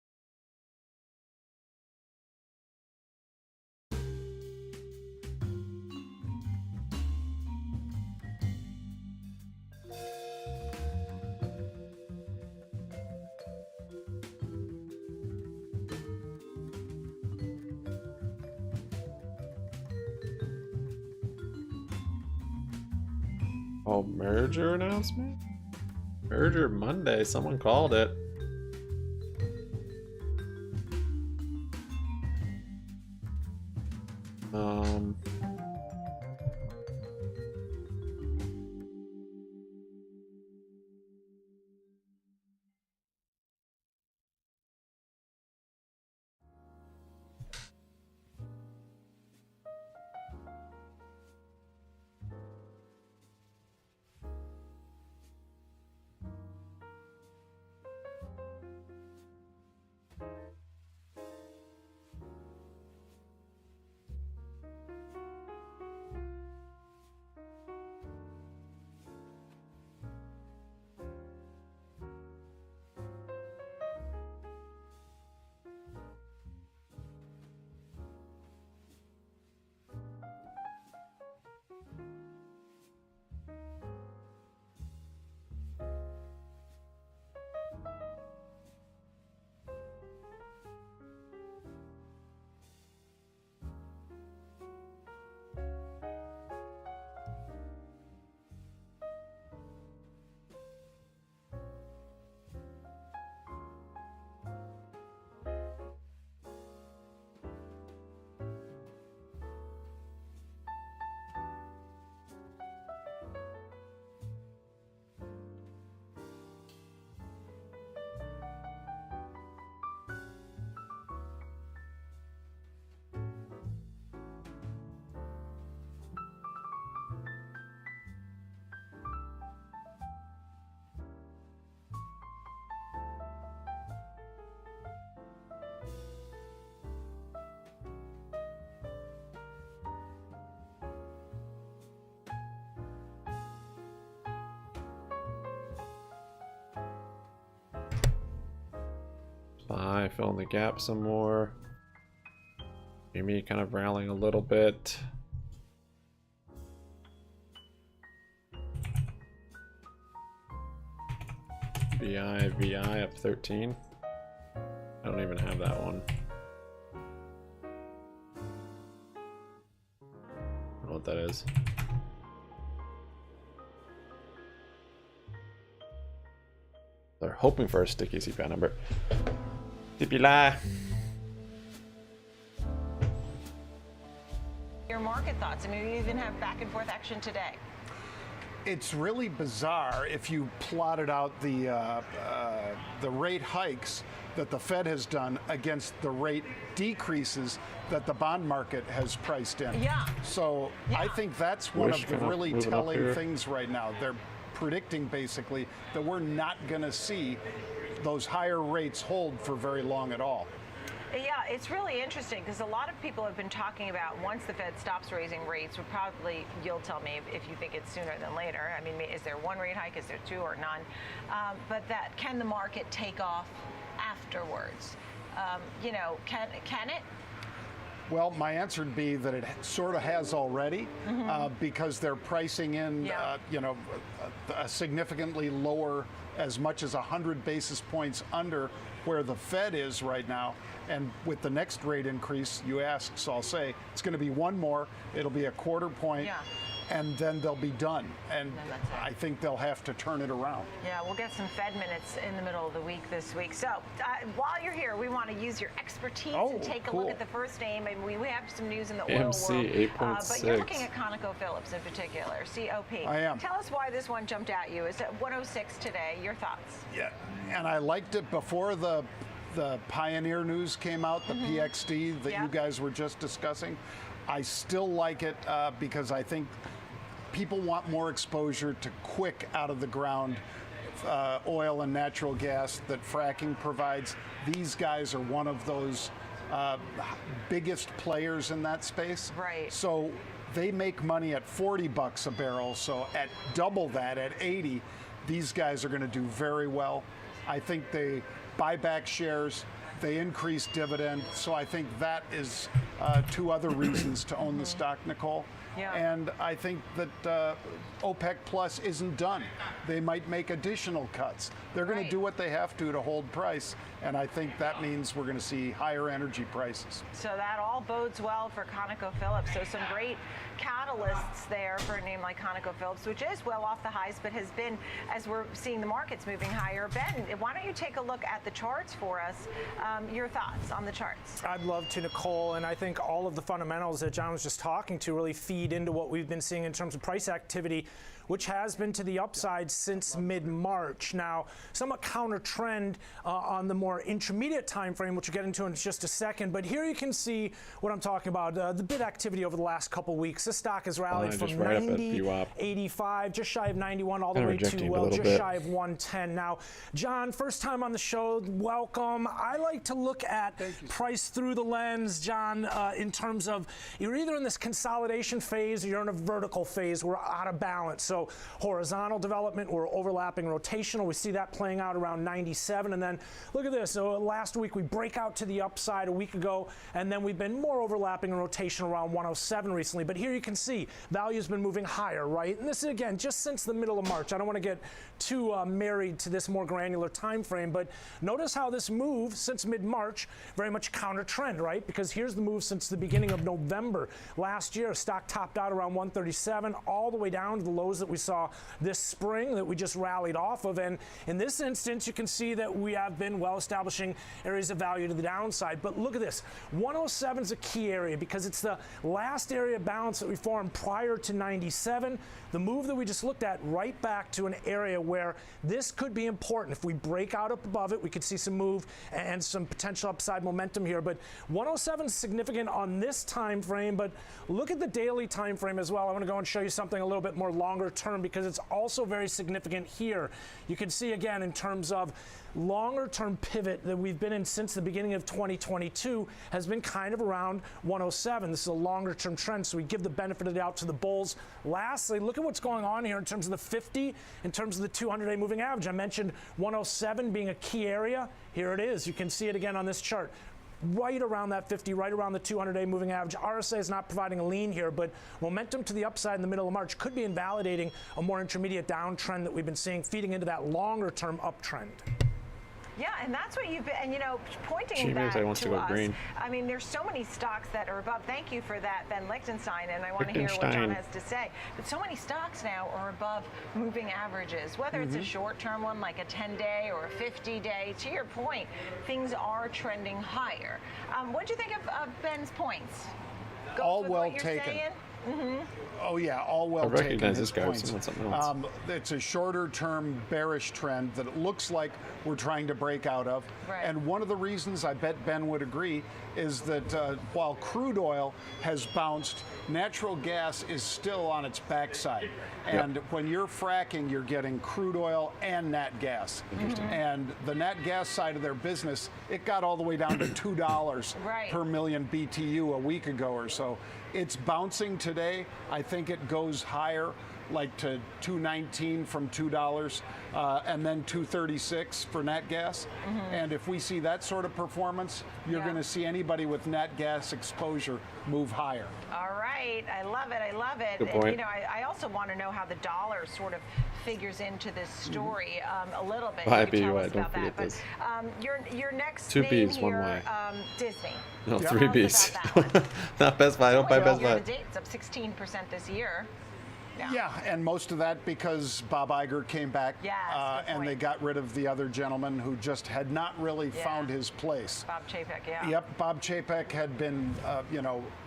Oh, merger announcement? Merger Monday, someone called it. SPY filling the gap some more. GME kind of rallying a little bit. BBBY up 13. I don't even have that one. I don't know what that is. They're hoping for a sticky CPI number. CPI. Your market thoughts. I mean, we even have back and forth action today. It's really bizarre if you plotted out the rate hikes that the Fed has done against the rate decreases that the bond market has priced in. Yeah. So I think that's one of the really telling things right now. They're predicting basically that we're not going to see those higher rates hold for very long at all. Yeah, it's really interesting because a lot of people have been talking about once the Fed stops raising rates, we'll probably, you'll tell me if you think it's sooner than later. I mean, is there one rate hike, is there two or none? But that, can the market take off afterwards? You know, can it? Well, my answer would be that it sort of has already, because they're pricing in, you know, a significantly lower, as much as 100 basis points under where the Fed is right now. And with the next rate increase, you asked, so I'll say it's going to be one more. It'll be a quarter point. And then they'll be done. And I think they'll have to turn it around. Yeah, we'll get some Fed minutes in the middle of the week this week. So while you're here, we want to use your expertise and take a look at the first name. And we have some news in the oil world. AMC 8.6. But you're looking at ConocoPhillips in particular, COP. I am. Tell us why this one jumped at you. It's at 106 today. Your thoughts? Yeah, and I liked it before the Pioneer news came out, the PXD that you guys were just discussing. I still like it because I think people want more exposure to quick out of the ground oil and natural gas that fracking provides. These guys are one of those biggest players in that space. Right. So they make money at $40 a barrel. So at double that, at 80, these guys are going to do very well. I think they buy back shares. They increase dividend. So I think that is two other reasons to own the stock, Nicole. Yeah. And I think that OPEC Plus isn't done. They might make additional cuts. They're going to do what they have to hold price, and I think that means we're going to see higher energy prices. So that all bodes well for ConocoPhillips. So some great catalysts there for a name like ConocoPhillips, which is well off the highs, but has been, as we're seeing the markets moving higher. Ben, why don't you take a look at the charts for us? Your thoughts on the charts? I'd love to, Nicole, and I think all of the fundamentals that John was just talking to really feed into what we've been seeing in terms of price activity, which has been to the upside since mid-March. Now, somewhat counter trend on the more intermediate time frame, which we'll get into in just a second. But here you can see what I'm talking about, the bid activity over the last couple weeks. This stock has rallied from 90, 85, just shy of 91, all the way to just shy of 110. Now, John, first time on the show, welcome. I like to look at price through the lens, John, in terms of you're either in this consolidation phase or you're in a vertical phase. We're out of balance. So horizontal development, we're overlapping rotational. We see that playing out around 97. And then look at this. So last week we break out to the upside a week ago, and then we've been more overlapping and rotational around 107 recently. But here you can see value's been moving higher, right? And this is, again, just since the middle of March. I don't want to get too married to this more granular time frame, but notice how this move since mid-March, very much counter trend, right? Because here's the move since the beginning of November. Last year, stock topped out around 137, all the way down to the lows that we saw this spring that we just rallied off of. And in this instance, you can see that we have been well establishing areas of value to the downside. But look at this. 107 is a key area because it's the last area of balance that we formed prior to 97. The move that we just looked at right back to an area where this could be important. If we break out up above it, we could see some move and some potential upside momentum here. But 107 is significant on this time frame. But look at the daily time frame as well, I want to go and show you something a little bit more longer term because it's also very significant here. You can see again in terms of longer term pivot that we've been in since the beginning of 2022 has been kind of around 107. This is a longer term trend, so we give the benefit of the doubt to the bulls. Lastly, look at what's going on here in terms of the 50, in terms of the 200-day moving average. I mentioned 107 being a key area. Here it is. You can see it again on this chart. Right around that 50, right around the 200-day moving average. RSA is not providing a lean here, but momentum to the upside in the middle of March could be invalidating a more intermediate downtrend that we've been seeing, feeding into that longer-term uptrend. Yeah, and that's what you've been, and pointing back wants to go us. Green. I mean, there's so many stocks that are above. Thank you for that, Ben Lichtenstein, and I want to hear what John has to say. But so many stocks now are above moving averages, whether it's a short-term one like a 10-day or a 50-day. To your point, things are trending higher. What do you think of Ben's points? All well taken. Oh yeah, all well taken. I recognize this guy. Something else. It's a shorter-term bearish trend that it looks like we're trying to break out of. Right. And one of the reasons I bet Ben would agree is that while crude oil has bounced, natural gas is still on its backside. And when you're fracking, you're getting crude oil and nat gas. And the nat gas side of their business, it got all the way down to $2 per million BTU a week ago or so. It's bouncing today. I think it goes higher, like to $2.19 from $2, and then $2.36 for nat gas. And if we see that sort of performance, you're going to see anybody with nat gas exposure move higher. All right, I love it. I love it. Good point. And, I also want to know how the dollar sort of figures into this story a little bit. BBBY, don't forget this. Your next 2 name B's, 1 here, Y. Disney. No, Tell 3 us B's. about that one. Not Best Buy. Don't buy Best Buy. It's up 16% this year. Yeah, and most of that because Bob Iger came back, and they got rid of the other gentleman who just had not really found his place. Bob Chapek, Yep, Bob Chapek had been,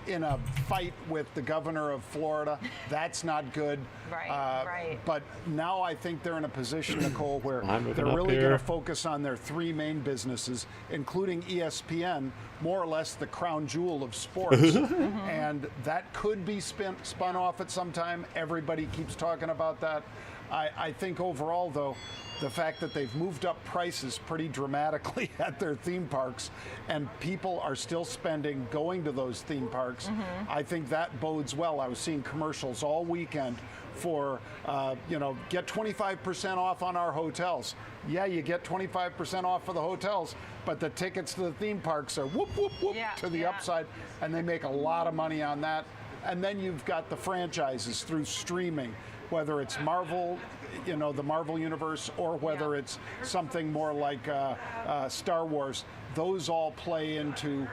in a fight with the governor of Florida. That's not good. Right. But now I think they're in a position, Nicole, where they're up really here. going to focus on their 3 main businesses, including ESPN, more or less the crown jewel of sports. And that could be spun off at some time. Everybody keeps talking about that. I think overall, though, the fact that they've moved up prices pretty dramatically at their theme parks and people are still spending going to those theme parks, I think that bodes well. I was seeing commercials all weekend for, get 25% off on our hotels. Yeah, you get 25% off for the hotels, but the tickets to the theme parks are whoop, whoop, whoop to the upside, and they make a lot of money on that. And then you've got the franchises through streaming, whether it's Marvel, the Marvel universe, or whether it's something more like Star Wars. Those all play into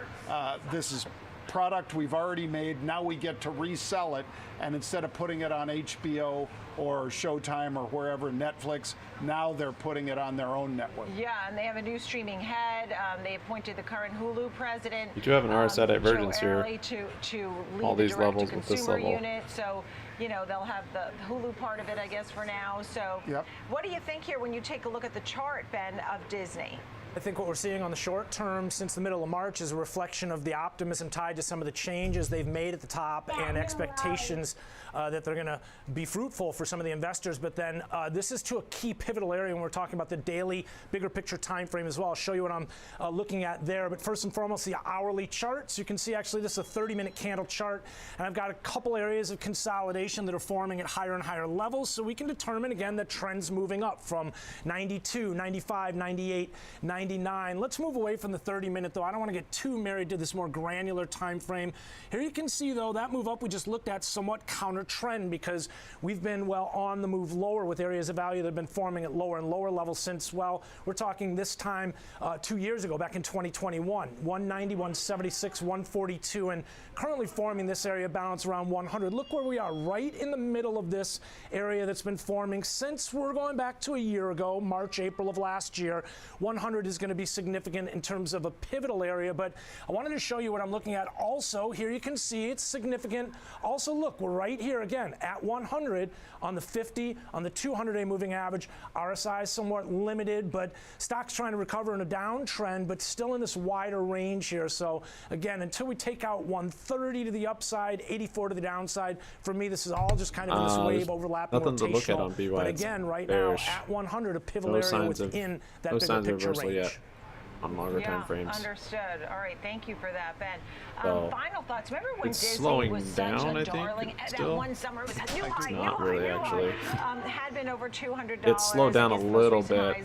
this is product we've already made. Now we get to resell it, and instead of putting it on HBO or Showtime or wherever, Netflix, now they're putting it on their own network. Yeah, and they have a new streaming head. They appointed the current Hulu president. You do have an RSI divergence here. To lead all these the levels with this level. Unit. So, they'll have the Hulu part of it, I guess, for now. So, what do you think here when you take a look at the chart, Ben, of Disney? I think what we're seeing on the short term since the middle of March is a reflection of the optimism tied to some of the changes they've made at the top and expectations that they're going to be fruitful for some of the investors. But then this is to a key pivotal area when we're talking about the daily, bigger picture time frame as well. I'll show you what I'm looking at there. But first and foremost, the hourly charts. You can see actually this is a 30-minute candle chart. And I've got a couple areas of consolidation that are forming at higher and higher levels. So we can determine, again, the trends moving up from 92, 95, 98, 99. Let's move away from the 30-minute, though. I don't want to get too married to this more granular time frame. Here you can see, though, that move up we just looked at somewhat counter trend because we've been, on the move lower with areas of value that have been forming at lower and lower levels since, we're talking this time 2 years ago, back in 2021, 190, 176, 142, and currently forming this area balance around 100. Look where we are, right in the middle of this area that's been forming since we're going back to a year ago, March, April of last year. 100 is going to be significant in terms of a pivotal area. But I wanted to show you what I'm looking at. Also, here you can see it's significant. Also, look, we're right here again at 100 on the 50, on the 200-day moving average. RSI is somewhat limited, but stocks trying to recover in a downtrend, but still in this wider range here. So again, until we take out 130 to the upside, 84 to the downside, for me, this is all just kind of in this wave overlapping nothing to look at on rotational. BY. But again, right now at 100, a pivotal area within that bigger picture range. Yet on longer time frames. Understood. All right, thank you for that, Ben. So final thoughts. Remember when it's Disney slowing was down, such a I think, darling? still. That one summer was a new high, not really, actually. Had been over $200. It's slowed down a little bit.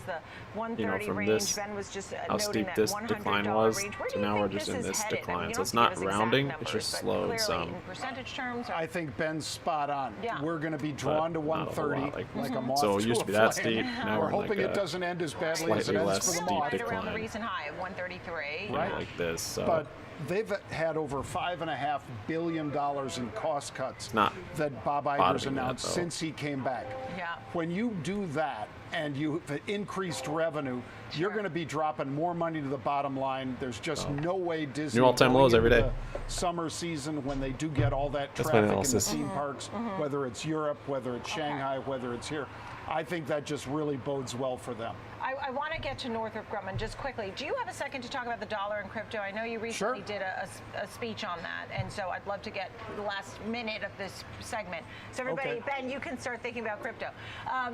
You know, from range. this, Ben was just how steep this decline was, to now we're just in this decline. So it's not rounding, it's just slowed some. In percentage terms, I think Ben's spot on. Yeah. We're going to be drawn to 130 like a moth So it to used a to be that flame. steep. Now we're we're hoping like it doesn't end as badly as it slightly ends less for the steep moth. right around the decline. recent high of 133. Right. Like this. So. But they've had over $5.5 billion in cost cuts that Bob Iger's announced since he came back. Yeah. When you do that and you increased revenue, you're going to be dropping more money to the bottom line. There's just no way Disney, new all-time lows every day. Summer season when they do get all that traffic in the theme parks, whether it's Europe, whether it's Shanghai, whether it's here, I think that just really bodes well for them. I want to get to Northrop Grumman just quickly. Do you have a second to talk about the dollar and crypto? I know you recently did a speech on that, and so I'd love to get the last minute of this segment. So everybody, Ben, you can start thinking about crypto.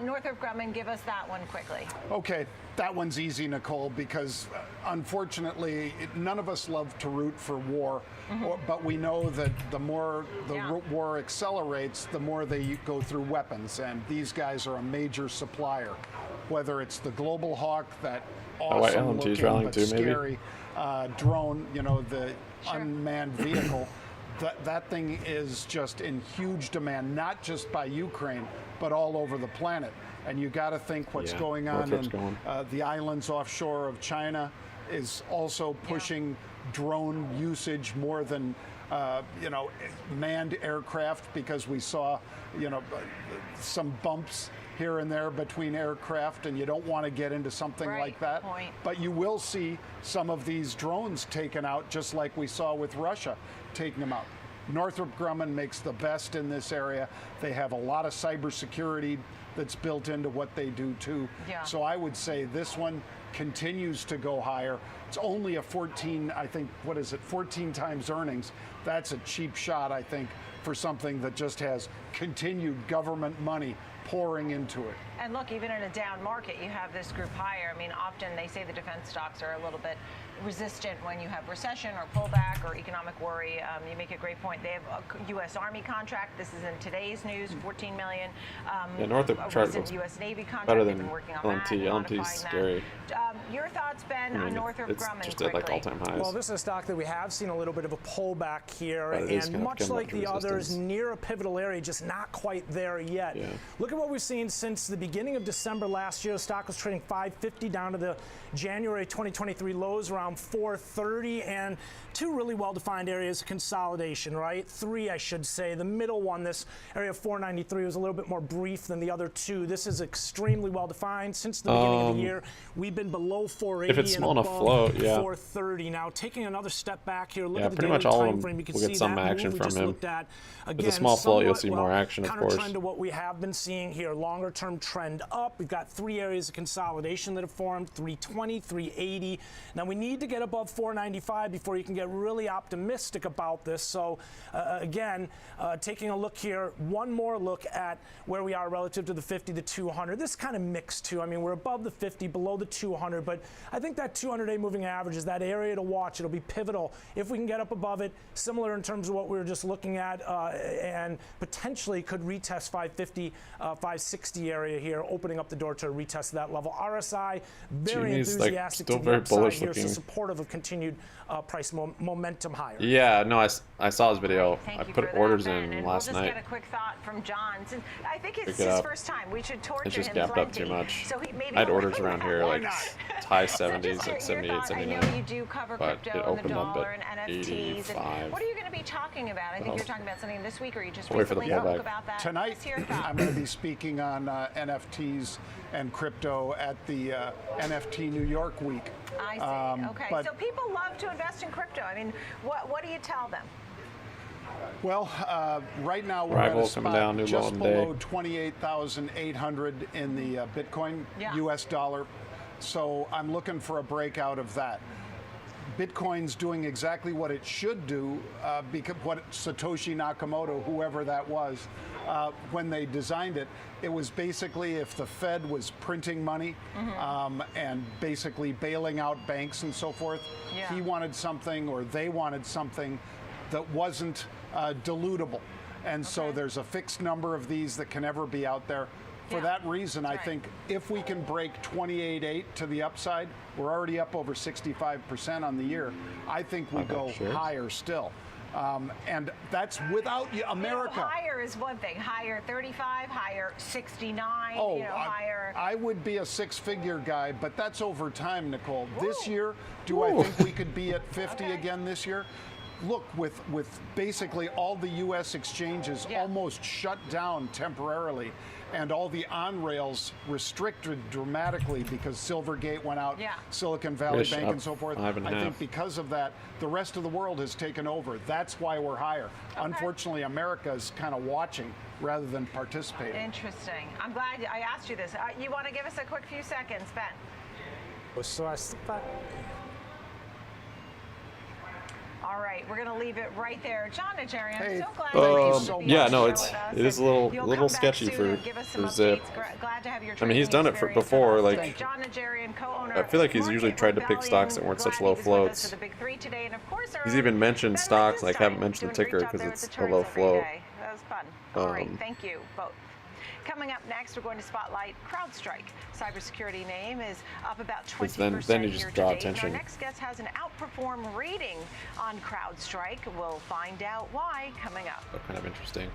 Northrop Grumman, give us that one quickly. Okay, that one's easy, Nicole, because unfortunately, none of us love to root for war, but we know that the more the war accelerates, the more they go through weapons, and these guys are a major supplier. Whether it's the Global Hawk, that awesome looking but scary drone, you know, the unmanned vehicle, that thing is just in huge demand, not just by Ukraine, but all over the planet. And you got to think what's going on in the islands offshore of China is also pushing drone usage more than you know, manned aircraft, because we saw, you know, some bumps here and there between aircraft, and you don't want to get into something like that. But you will see some of these drones taken out, just like we saw with Russia taking them out. Northrop Grumman makes the best in this area. They have a lot of cybersecurity that's built into what they do too. So I would say this one continues to go higher. It's only a 14, I think, what is it, 14 times earnings. That's a cheap shot, I think, for something that just has continued government money pouring into it. And look, even in a down market, you have this group higher. I mean, often they say the defense stocks are a little bit resistant when you have recession or pullback or economic worry. You make a great point. They have a U.S. Army contract. This is in today's news, $14 million. Northrop chart looks U.S. Navy contract. better than working on LMT. LMT's scary. Your thoughts, Ben, on Northrop Grumman? Just at like all-time highs. Well, this is a stock that we have seen a little bit of a pullback here, and much like the others, near a pivotal area, just not quite there yet. Look at what we've seen since the beginning of December last year. The stock was trading $550 down to the January 2023 lows around $430, and two really well-defined areas of consolidation, right? Three, I should say. The middle one, this area of 493, was a little bit more brief than the other two. This is extremely well-defined. Since the beginning of the year, we've been below 480 if it's small and enough float, 430. Now, taking another step back here, look at the pretty daily much all of time them frame. You can will see get some that action move from we just him. looked at. Again, With a small float, you'll see more action, of course. Counter trend to what we have been seeing here. Longer term trend up. We've got three areas of consolidation that have formed, 320, 380. Now, we need to get above 495 before you can get really optimistic about this. So, again, taking a look here, one more look at where we are relative to the 50, the 200. This kind of mixed too. I mean, we're above the 50, below the 200, but I think that 200-day moving average is that area to watch. It'll be pivotal if we can get up above it, similar in terms of what we were just looking at, and potentially could retest 550, 560 area here, opening up the door to a retest of that level. RSI, very enthusiastic to the upside here, so supportive of continued price momentum higher. Yeah, no, I saw his video. I put orders in last night. We'll just get a quick thought from John. I think it's his first time. We should torture him. It's just gapped up too much. So I had orders around here like high 70s, like 78, 79. I know you do cover but crypto it and the opened up dollar at and NFTs. 85. What are you going to be talking about? I think you're talking about something this week, or you just recently spoke about about that. Tonight, I'm going to be speaking on NFTs and crypto at the NFT New York week. I see. Okay. So people love to invest in crypto. I mean, what do you tell them? Well, right now we're Rival at a spot down, new just low below day. 28,800 in the Bitcoin US dollar. So I'm looking for a breakout of that. Bitcoin's doing exactly what it should do, because what Satoshi Nakamoto, whoever that was, when they designed it, it was basically if the Fed was printing money and basically bailing out banks and so forth, he wanted something, or they wanted something that wasn't dilutable. And so there's a fixed number of these that can never be out there. For that reason, I think if we can break 28.8 to the upside, we're already up over 65% on the year. I think we go higher still. And that's without America. You know, higher is one thing. Higher 35, higher 69, oh, higher. I would be a six-figure guy, but that's over time, Nicole. Ooh. This year, do I think we could be at 50 again this year? Look, with basically all the U.S. exchanges almost shut down temporarily, and all the on-rails restricted dramatically because Silvergate went out, Silicon Valley Bank and so forth. I think because of that, the rest of the world has taken over. That's why we're higher. Unfortunately, America is kind of watching rather than participating. Interesting. I'm glad I asked you this. You want to give us a quick few seconds, Ben? All right, we're going to leave it right there. John Najarian, I'm so glad it is a little sketchy for Zip. Glad to have your I mean, he's done it before. Like, John Najarian, co-owner I feel like he's usually tried to pick stocks that weren't such low floats. He's even mentioned stocks, like haven't mentioned the ticker because it's a low float. That was fun. All right, thank you both. Coming up next, we're going to spotlight CrowdStrike. Cybersecurity name is up about 20% then you just draw attention. Our next guest has an outperform rating on CrowdStrike. We'll find out why coming up. Oh, kind of interesting.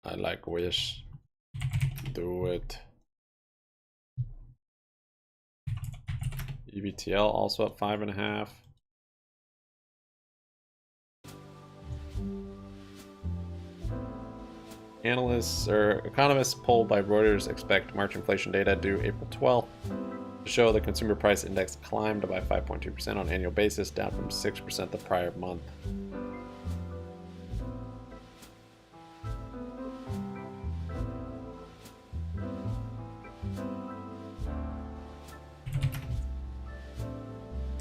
I like Wish. Do it. EVTL also up 5.5. Analysts or economists polled by Reuters expect March inflation data due April 12th to show the consumer price index climbed by 5.2% on an annual basis, down from 6% the prior month.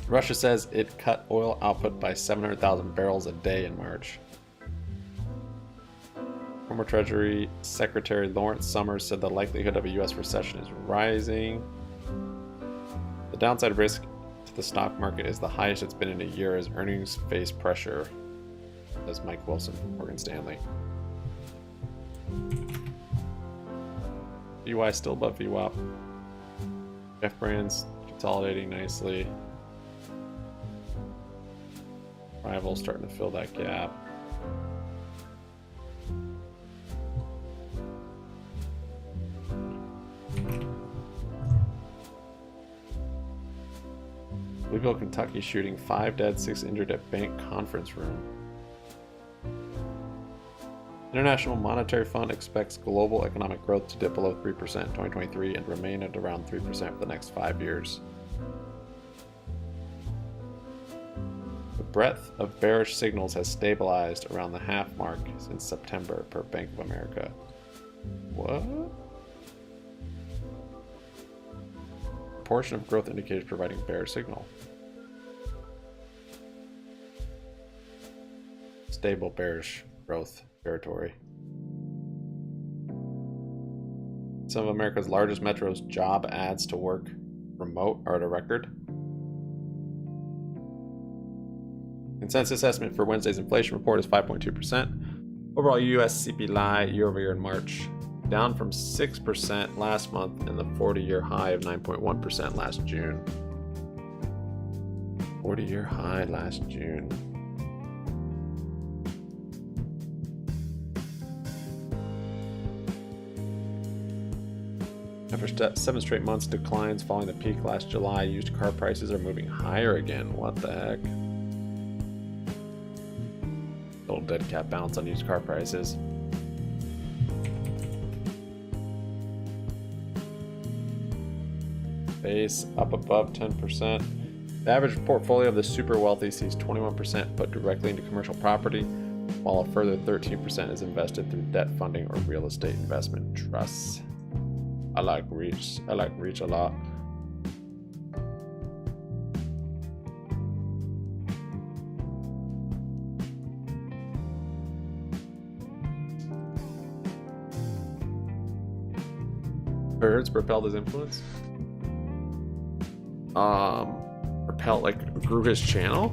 Russia says it cut oil output by 700,000 barrels a day in March. Former Treasury Secretary Lawrence Summers said the likelihood of a U.S. recession is rising. The downside risk to the stock market is the highest it's been in a year as earnings face pressure, says Mike Wilson, Morgan Stanley. BY still above VWAP. Jeff Brands consolidating nicely. Rival starting to fill that gap. Louisville, Kentucky shooting, 5 dead, 6 injured at bank conference room. International Monetary Fund expects global economic growth to dip below 3% in 2023 and remain at around 3% for the next 5 years. The breadth of bearish signals has stabilized around the half mark since September, per Bank of America. What? Portion of growth indicators providing bearish signal. Stable bearish growth territory. Some of America's largest metros' job ads to work remote are at a record. Consensus estimate for Wednesday's inflation report is 5.2%. Overall U.S. CPI year-over-year in March, down from 6% last month and the 40-year high of 9.1% last June. 40-year high last June. After 7 straight months declines following the peak last July, used car prices are moving higher again. What the heck? Little dead cat bounce on used car prices. base up above 10%. The average portfolio of the super wealthy sees 21% put directly into commercial property, while a further 13% is invested through debt funding or real estate investment trusts. I like Reach. I like Reach a lot. Birds propelled his influence. Propelled, like, grew his channel?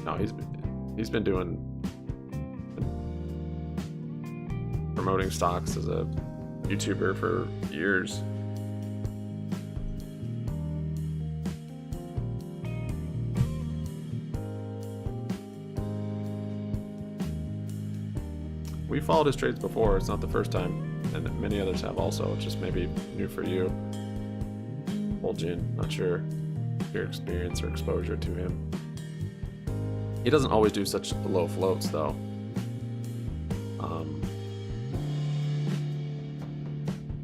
No, he's been doing promoting stocks as a YouTuber for years. We followed his trades before. It's not the first time, and many others have also. It's just maybe new for you. Not sure your experience or exposure to him. He doesn't always do such low floats though.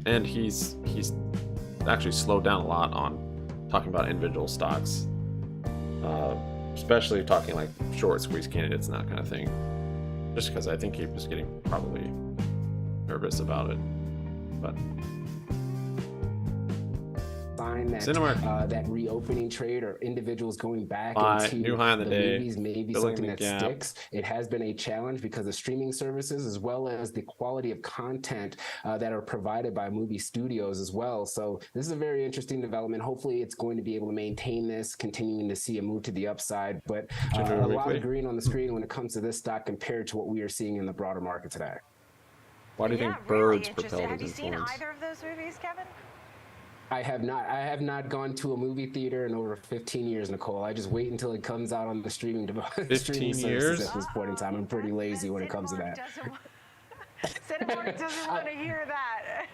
And he's actually slowed down a lot on talking about individual stocks, especially talking like short squeeze candidates and that kind of thing. Just because I think he was getting probably nervous about it, but. That reopening trade or individuals going back into new high on the day. Movies may be something that sticks. It has been a challenge because of streaming services as well as the quality of content that are provided by movie studios as well. So this is a very interesting development. Hopefully it's going to be able to maintain this, continuing to see a move to the upside. But a lot of green on the screen when it comes to this stock compared to what we are seeing in the broader market today. Why do you think Birds propelled his influence? Have you seen either of those movies, Kevin? I have not. I have not gone to a movie theater in over 15 years, Nicole. I just wait until it comes out on the streaming device. 15 years? At this point in time, I'm pretty lazy when it comes to that. Cinemark doesn't want to hear that.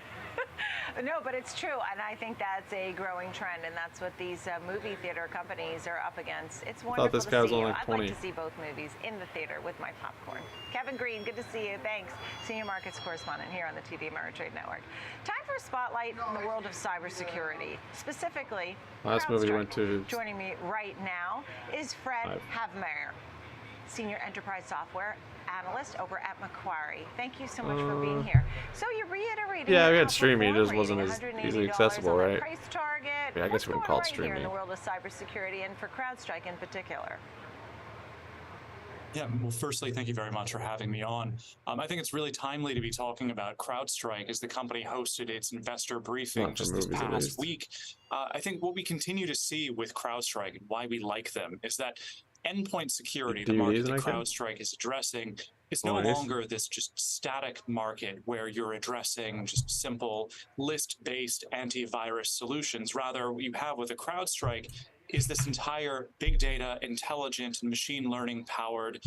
No, but it's true, and I think that's a growing trend, and that's what these movie theater companies are up against. It's wonderful to see you. I'd like to see both movies in the theater with my popcorn. Kevin Green, good to see you. Thanks. Senior markets correspondent here on the TD Ameritrade Network. Time for a spotlight in the world of cybersecurity, specifically last movie went to. Joining me right now is Fred Havmeyer, Senior Enterprise Software Analyst over at Macquarie. Thank you so much for being here. So you reiterated. Yeah, we had streaming. It just wasn't as easily accessible, right? Price target. Yeah, I guess we wouldn't call it streaming. Here in the world of cybersecurity and for CrowdStrike in particular. Yeah, well, firstly, thank you very much for having me on. I think it's really timely to be talking about CrowdStrike as the company hosted its investor briefing just this past week. I think what we continue to see with CrowdStrike and why we like them is that endpoint security, the market that CrowdStrike is addressing, is no longer this just static market where you're addressing just simple list-based antivirus solutions. Rather, what you have with a CrowdStrike is this entire big data, intelligent, and machine learning powered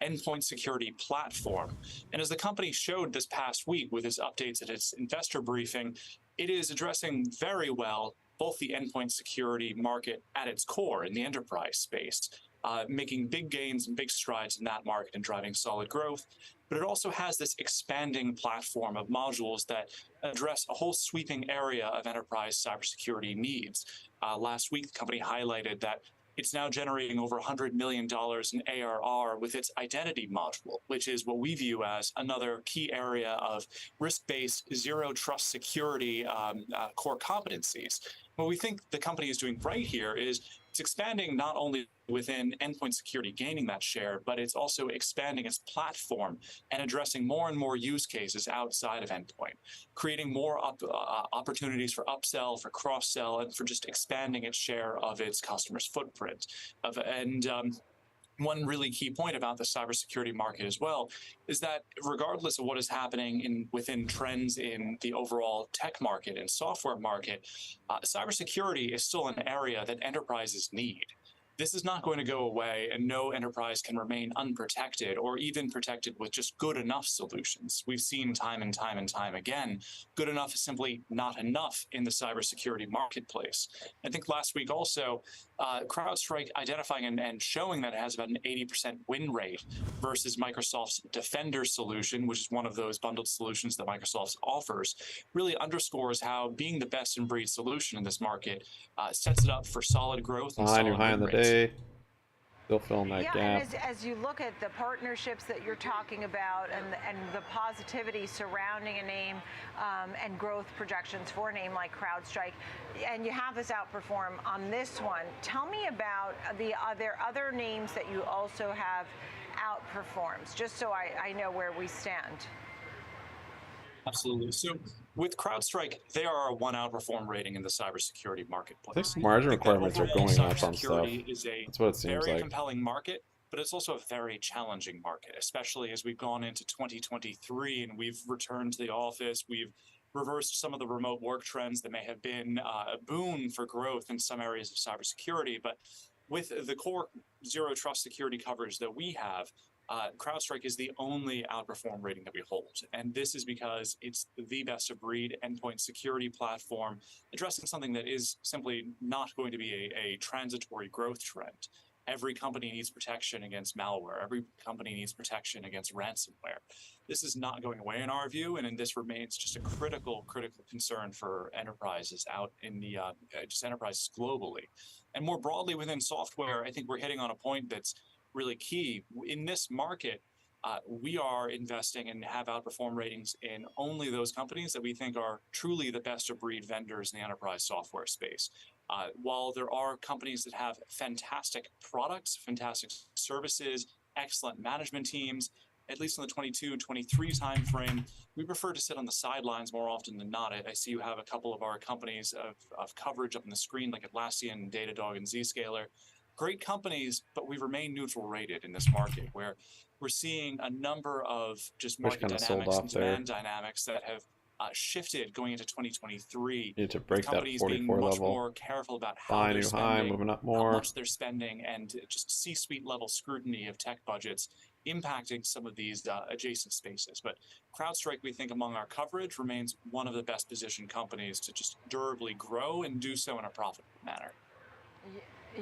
endpoint security platform. And as the company showed this past week with its updates at its investor briefing, it is addressing very well both the endpoint security market at its core in the enterprise space, making big gains and big strides in that market and driving solid growth. But it also has this expanding platform of modules that address a whole sweeping area of enterprise cybersecurity needs. Last week, the company highlighted that it's now generating over $100 million in ARR with its identity module, which is what we view as another key area of risk-based zero trust security core competencies. What we think the company is doing right here is it's expanding not only within endpoint security, gaining that share, but it's also expanding its platform and addressing more and more use cases outside of endpoint, creating more opportunities for upsell, for cross-sell, and for just expanding its share of its customers' footprint. One really key point about the cybersecurity market as well is that regardless of what is happening within trends in the overall tech market and software market, cybersecurity is still an area that enterprises need. This is not going to go away, and no enterprise can remain unprotected or even protected with just good enough solutions. We've seen time and time and time again, good enough is simply not enough in the cybersecurity marketplace. I think last week also, CrowdStrike identifying and showing that it has about an 80% win rate versus Microsoft's Defender solution, which is one of those bundled solutions that Microsoft offers, really underscores how being the best in breed solution in this market sets it up for solid growth and solid New high in the rates. day. Still filling that gap. And as you look at the partnerships that you're talking about and the positivity surrounding a name and growth projections for a name like CrowdStrike, and you have this outperform on this one, tell me about the other names that you also have outperforms, just so I know where we stand. Absolutely. So with CrowdStrike, they are a 1 outperform rating in the cybersecurity marketplace. I think margin requirements are going up on stuff. Is That's what it seems very like. compelling market, but it's also a very challenging market, especially as we've gone into 2023 and we've returned to the office. We've reversed some of the remote work trends that may have been a boon for growth in some areas of cybersecurity. But with the core zero trust security coverage that we have, CrowdStrike is the only outperform rating that we hold. And this is because it's the best of breed endpoint security platform addressing something that is simply not going to be a transitory growth trend. Every company needs protection against malware. Every company needs protection against ransomware. This is not going away in our view, and this remains just a critical concern for enterprises out in the just enterprises globally. And more broadly within software, I think we're hitting on a point that's really key. In this market, we are investing and have outperform ratings in only those companies that we think are truly the best of breed vendors in the enterprise software space. While there are companies that have fantastic products, fantastic services, excellent management teams, at least in the 22-23 timeframe, we prefer to sit on the sidelines more often than not. I see you have a couple of our companies of coverage up on the screen, like Atlassian, Datadog, and Zscaler. Great companies, but we remain neutral rated in this market, where we're seeing a number of just market dynamics and demand dynamics that have shifted going into 2023. Need to break that 44 being much level. More careful about how they're New high, spending, moving up more. how much they're spending, and just C-suite level scrutiny of tech budgets impacting some of these adjacent spaces. But CrowdStrike, we think, among our coverage, remains one of the best positioned companies to just durably grow and do so in a profitable manner.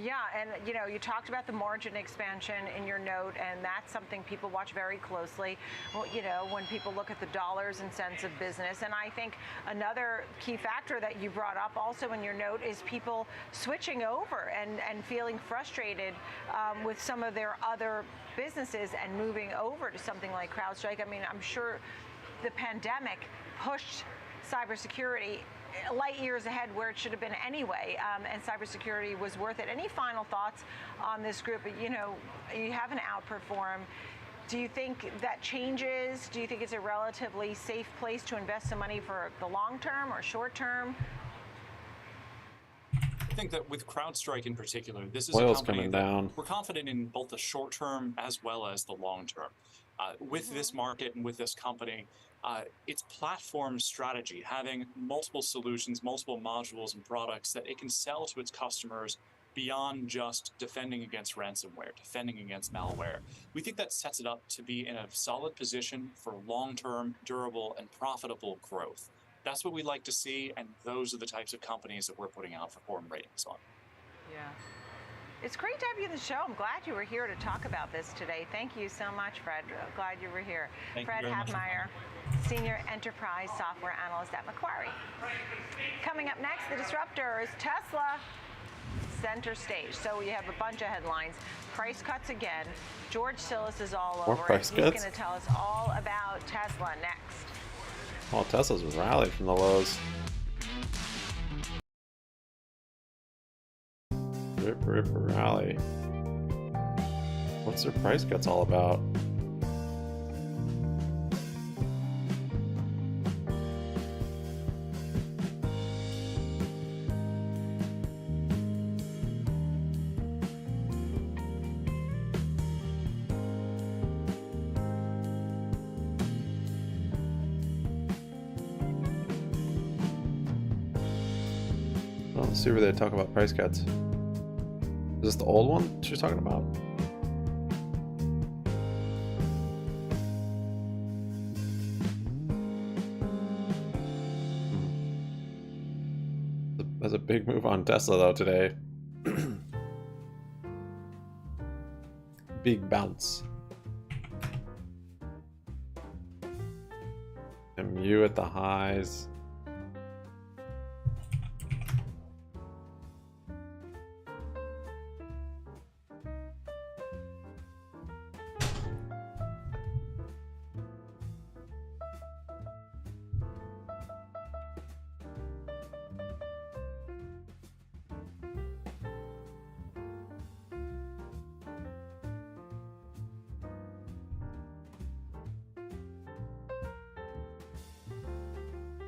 Yeah, and you talked about the margin expansion in your note, and that's something people watch very closely. Well, when people look at the dollars and cents of business, and I think another key factor that you brought up also in your note is people switching over and feeling frustrated with some of their other businesses and moving over to something like CrowdStrike. I mean, I'm sure the pandemic pushed cybersecurity light years ahead where it should have been anyway, and cybersecurity was worth it. Any final thoughts on this group? You have an outperform. Do you think that changes? Do you think it's a relatively safe place to invest some money for the long term or short term? I think that with CrowdStrike in particular, this is Oil's a company coming that down. we're confident in both the short term as well as the long term. With this market and with this company, its platform strategy, having multiple solutions, multiple modules and products that it can sell to its customers beyond just defending against ransomware, defending against malware. We think that sets it up to be in a solid position for long-term, durable, and profitable growth. That's what we like to see, and those are the types of companies that we're putting outperform ratings on. Yeah. It's great to have you on the show. I'm glad you were here to talk about this today. Thank you so much, Fred. Glad you were here. Fred Habmeyer, Senior Enterprise Software Analyst at Macquarie. Coming up next, the disruptor is Tesla, center stage. So we have a bunch of headlines. Price cuts again. George Sillis is all over it. He's going to tell us all about Tesla next. Well, Tesla's rallied from the lows. Rip rally. What's their price cuts all about? Well, let's see where they talk about price cuts. Is this the old one she's talking about? That's a big move on Tesla though today. Big bounce. MU at the highs.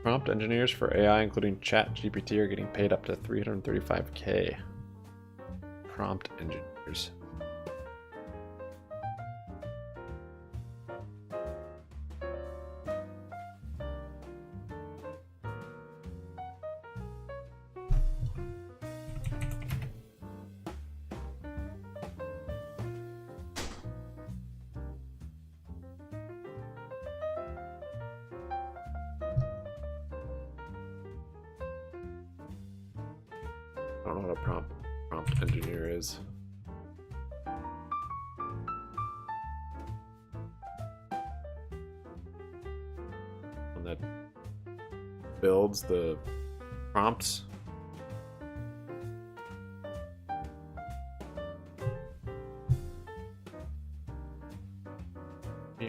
Prompt engineers for AI, including ChatGPT, are getting paid up to $335K. Prompt engineers. I don't know what a prompt engineer is. One that builds the prompts.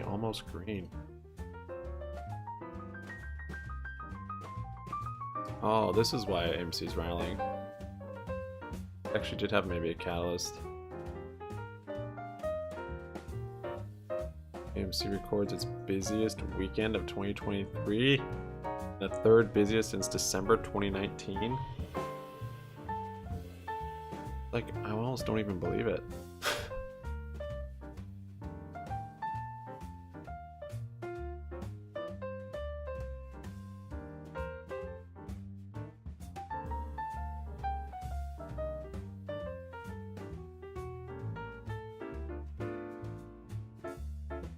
Almost green. Oh, this is why AMC's rallying. Actually did have maybe a catalyst. AMC records its busiest weekend of 2023, the third busiest since December 2019. Like, I almost don't even believe it.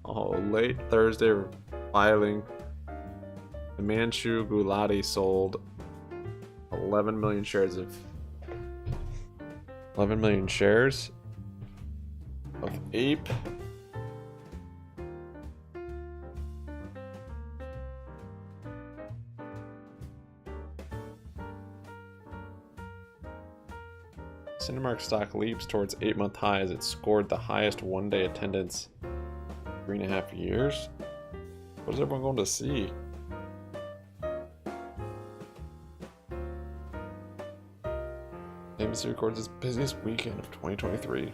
Oh, late Thursday filing. The Manchu Gulati sold 11 million shares of Ape. Cinemark stock leaps towards 8-month high as it scored the highest one-day attendance 3.5 years? What is everyone going to see? AMC records its busiest weekend of 2023.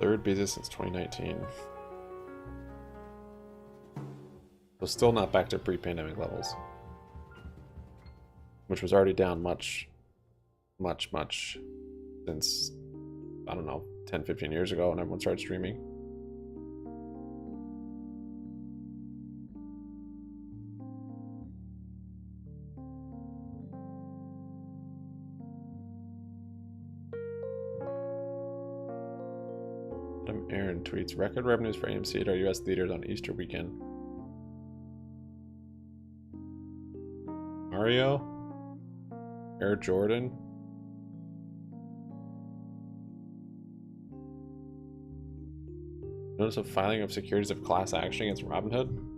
Third busiest since 2019. So still not back to pre-pandemic levels. Which was already down much since, I don't know, 10, 15 years ago when everyone started streaming. Aaron tweets, record revenues for AMC at our US theaters on Easter weekend. Mario? Air Jordan? Notice of filing of securities of class action against Robinhood?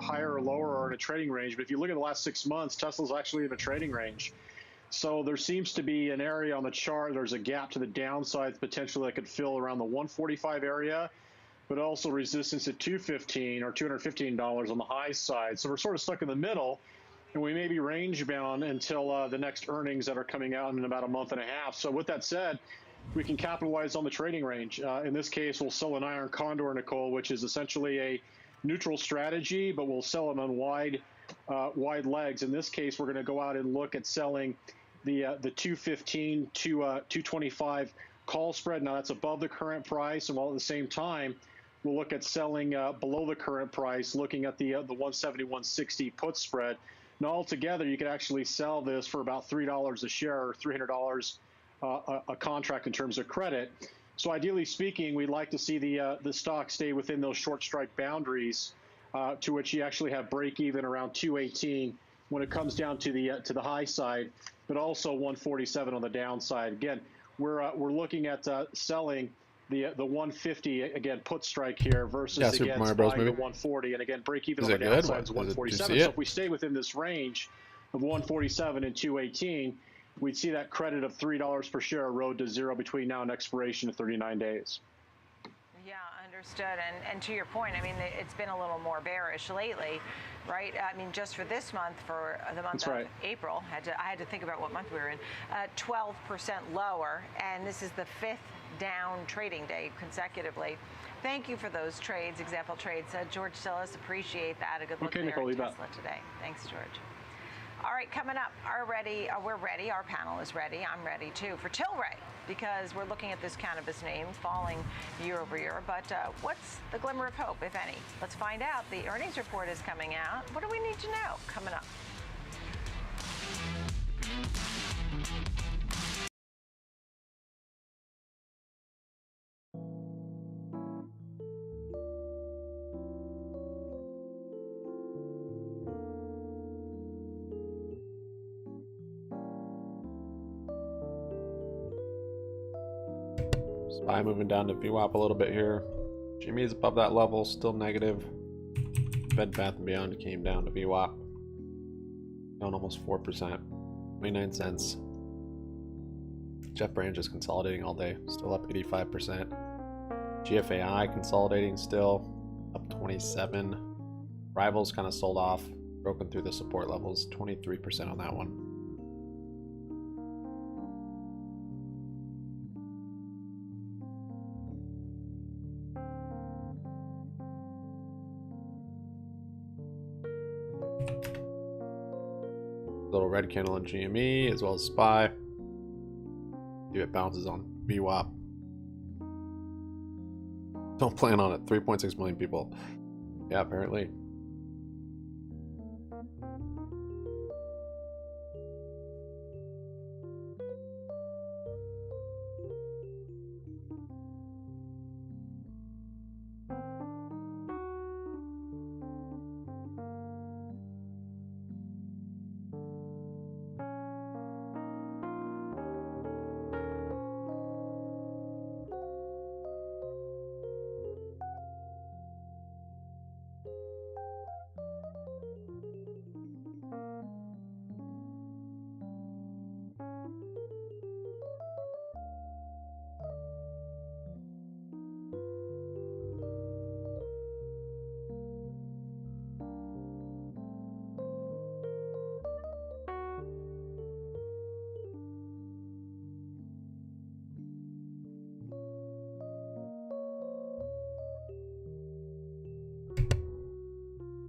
Higher or lower or in a trading range, but if you look at the last 6 months, Tesla's actually in a trading range. So there seems to be an area on the chart, there's a gap to the downside potentially that could fill around the 145 area, but also resistance at 215 or $215 on the high side. So we're sort of stuck in the middle, and we may be range bound until the next earnings that are coming out in about a month and a half. So with that said, we can capitalize on the trading range. In this case, we'll sell an iron condor, Nicole, which is essentially a neutral strategy, but we'll sell them on wide legs. In this case, we're going to go out and look at selling the 215 to 225 call spread. Now that's above the current price, and while at the same time, we'll look at selling below the current price, looking at the 170, 160 put spread. Now, altogether, you could actually sell this for about $3 a share or $300 a contract in terms of credit. So ideally speaking, we'd like to see the stock stay within those short strike boundaries, to which you actually have break even around 218 when it comes down to the high side, but also 147 on the downside. Again, we're looking at selling the 150 again put strike here versus again buying the 140, and again break even on the downside is 147. So if we stay within this range of 147 and 218, we'd see that credit of $3 per share erode to zero between now and expiration of 39 days. Yeah, understood. And to your point, I mean, it's been a little more bearish lately, right? I mean, just for this month, for the month of April, I had to think about what month we were in, 12% lower, and this is the 5th down trading day consecutively. Thank you for those trades, example trades. George Tillis, appreciate that. A good look there at Tesla today. Thanks, George. All right, coming up, we're ready. Our panel is ready. I'm ready too for Tilray, because we're looking at this cannabis name falling year over year. But what's the glimmer of hope, if any? Let's find out. The earnings report is coming out. What do we need to know? Coming up. SPY moving down to VWAP a little bit here. GME is above that level, still negative. Bed Bath & Beyond came down to VWAP, down almost 4%, 29 cents. Jeff Branch is consolidating all day, still up 85%. GFAI consolidating still, up 27. Rivals kind of sold off, broken through the support levels, 23% on that one. Little red candle on GME as well as SPY. See if it bounces on VWAP. Don't plan on it. 3.6 million people. Yeah, apparently.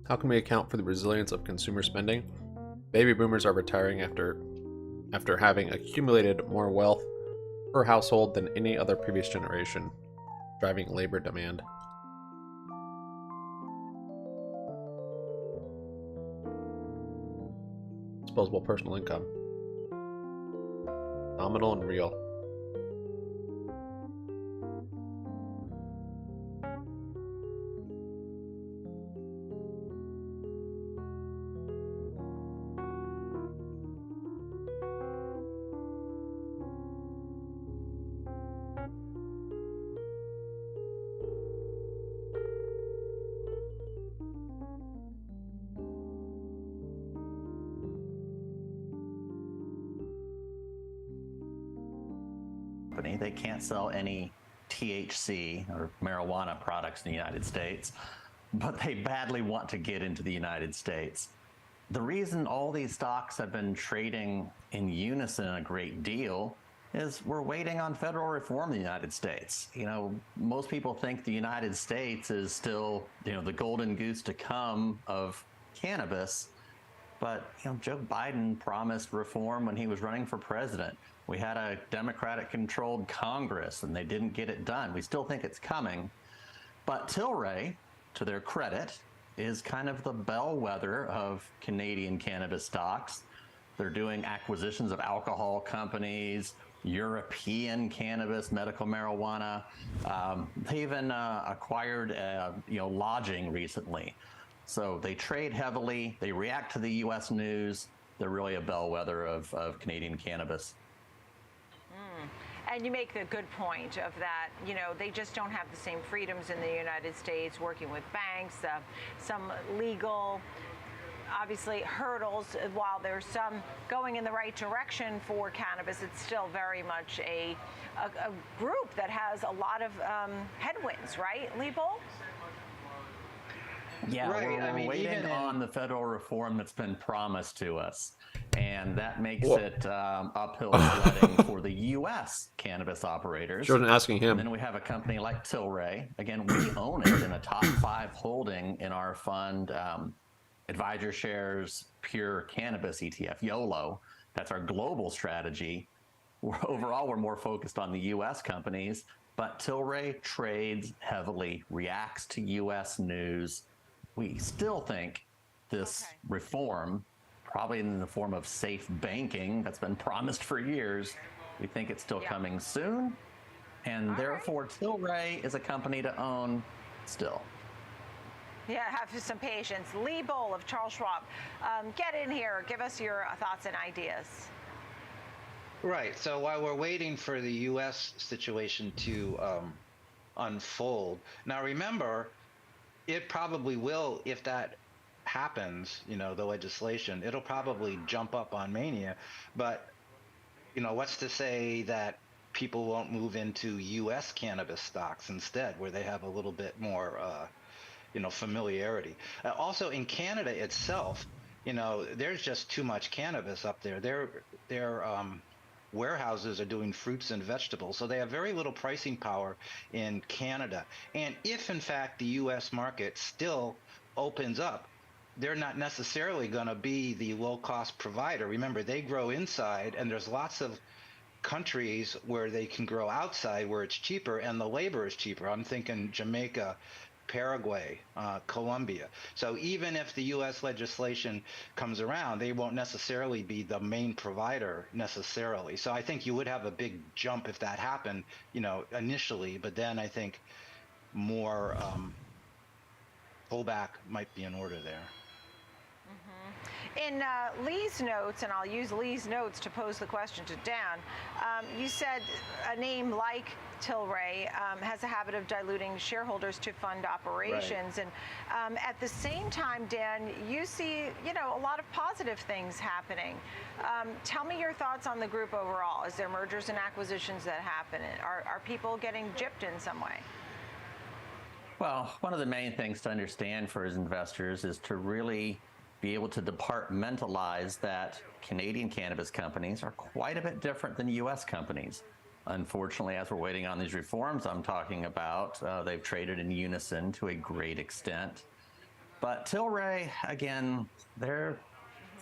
How can we account for the resilience of consumer spending? Baby boomers are retiring after having accumulated more wealth per household than any other previous generation, driving labor demand. Disposable personal income. Nominal and real. They can't sell any THC or marijuana products in the United States, but they badly want to get into the United States. The reason all these stocks have been trading in unison a great deal is we're waiting on federal reform in the United States. You know, most people think the United States is still, the golden goose to come of cannabis, but, Joe Biden promised reform when he was running for president. We had a Democratic-controlled Congress, and they didn't get it done. We still think it's coming. But Tilray, to their credit, is kind of the bellwether of Canadian cannabis stocks. They're doing acquisitions of alcohol companies, European cannabis, medical marijuana. They even acquired lodging recently. So they trade heavily, they react to the US news. They're really a bellwether of Canadian cannabis. And you make the good point of that, you know, they just don't have the same freedoms in the United States, working with banks, some legal, obviously, hurdles. While there's some going in the right direction for cannabis, it's still very much a group that has a lot of headwinds, right, Liebel? Yeah, right. we're waiting on the federal reform that's been promised to us. And that makes it uphill sledding for the U.S. cannabis operators. Jordan asking him. And then we have a company like Tilray. Again, we own it in a top 5 holding in our fund, Advisor Shares Pure Cannabis ETF, YOLO. That's our global strategy. Overall, we're more focused on the U.S. companies, but Tilray trades heavily, reacts to U.S. news. We still think this reform, probably in the form of safe banking that's been promised for years, we think it's still coming soon. And therefore, Tilray is a company to own still. Yeah, have some patience. Lee Bohl of Charles Schwab, get in here. Give us your thoughts and ideas. Right. So while we're waiting for the U.S. situation to unfold, now remember, it probably will, if that happens, you know, the legislation, it'll probably jump up on mania. But, you know, what's to say that people won't move into U.S. cannabis stocks instead, where they have a little bit more, familiarity. Also, in Canada itself, you know, there's just too much cannabis up there. Their warehouses are doing fruits and vegetables, so they have very little pricing power in Canada. And if, in fact, the U.S. market still opens up, they're not necessarily going to be the low-cost provider. Remember, they grow inside, and there's lots of countries where they can grow outside where it's cheaper, and the labor is cheaper. I'm thinking Jamaica, Paraguay, Colombia. So even if the U.S. legislation comes around, they won't necessarily be the main provider necessarily. So I think you would have a big jump if that happened, you know, initially, but then I think more pullback might be in order there. In Lee's notes, and I'll use Lee's notes to pose the question to Dan, you said a name like Tilray has a habit of diluting shareholders to fund operations. Right. And at the same time, Dan, you see, you know, a lot of positive things happening. Tell me your thoughts on the group overall. Is there mergers and acquisitions that happen? Are people getting gypped in some way? Well, one of the main things to understand for his investors is to really be able to departmentalize that Canadian cannabis companies are quite a bit different than U.S. companies. Unfortunately, as we're waiting on these reforms I'm talking about, they've traded in unison to a great extent. But Tilray, again, they're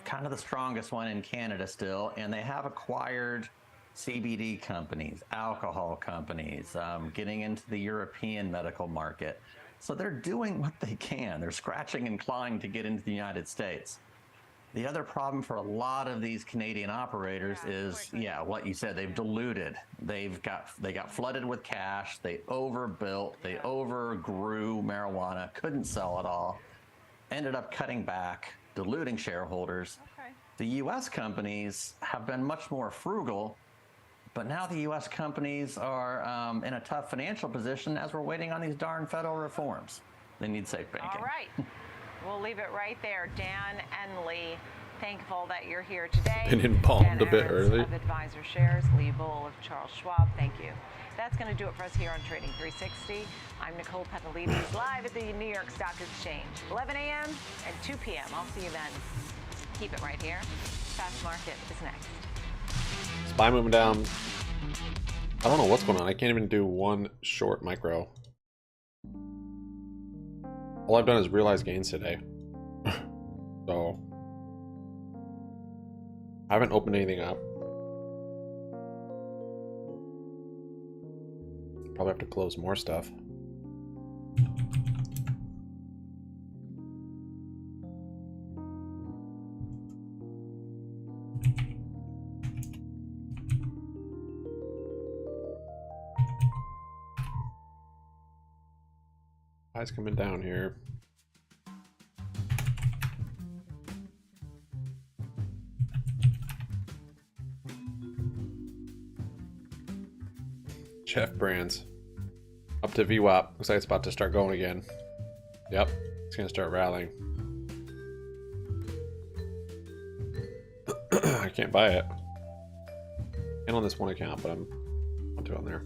kind of the strongest one in Canada still, and they have acquired CBD companies, alcohol companies, getting into the European medical market. So they're doing what they can. They're scratching and clawing to get into the United States. The other problem for a lot of these Canadian operators is, what you said, they've diluted. They got flooded with cash. They overbuilt. They overgrew marijuana, couldn't sell it all, ended up cutting back, diluting shareholders. Okay. The U.S. companies have been much more frugal, but now the U.S. companies are in a tough financial position as we're waiting on these darn federal reforms. They need safe banking. All right. We'll leave it right there. Dan and Lee, thankful that you're here today. Been embalmed a bit early. Of Advisor Shares, Lee Bohl of Charles Schwab, thank you. That's going to do it for us here on Trading 360. I'm Nicole Petalides, live at the New York Stock Exchange, 11 a.m. and 2 p.m. I'll see you then. Keep it right here. Fast Market is next. SPY moving down. I don't know what's going on. I can't even do one short micro. All I've done is realize gains today. So I haven't opened anything up. Probably have to close more stuff. SPY's coming down here. Chef Brands. Up to VWAP. Looks like it's about to start going again. Yep. It's going to start rallying. I can't buy it. And on this one account, but I'm onto it on there.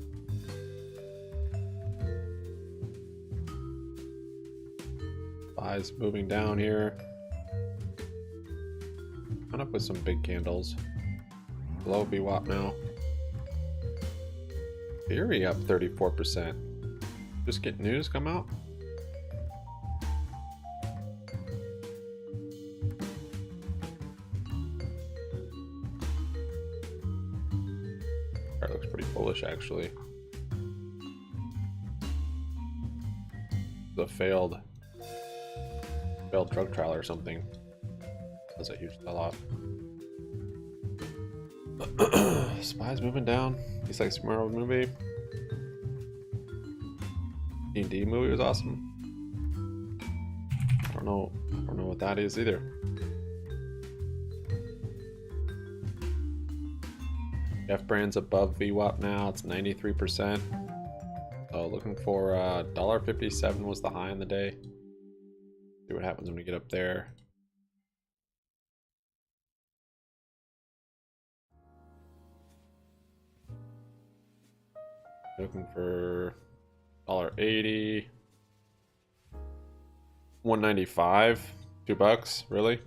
SPY's moving down here. Coming up with some big candles. Below VWAP now. Theory up 34%. Just get news come out. That looks pretty bullish actually. The failed drug trial or something. That's a huge sell-off. SPY's moving down. He's like tomorrow movie. D&D movie was awesome. I don't know what that is either. F Brands above VWAP now. It's 93%. So looking for $1.57 was the high in the day. See what happens when we get up there. Looking for $1.80. $1.95. $2, really?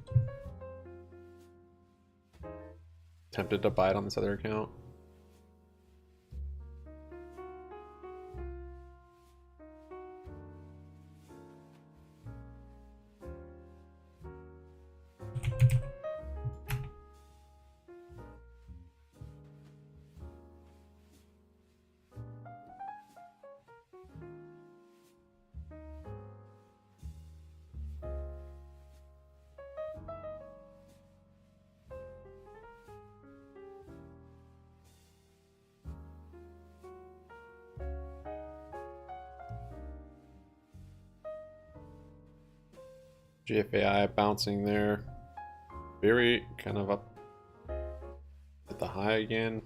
Tempted to buy it on this other account. GFAI bouncing there. Very kind of up at the high again.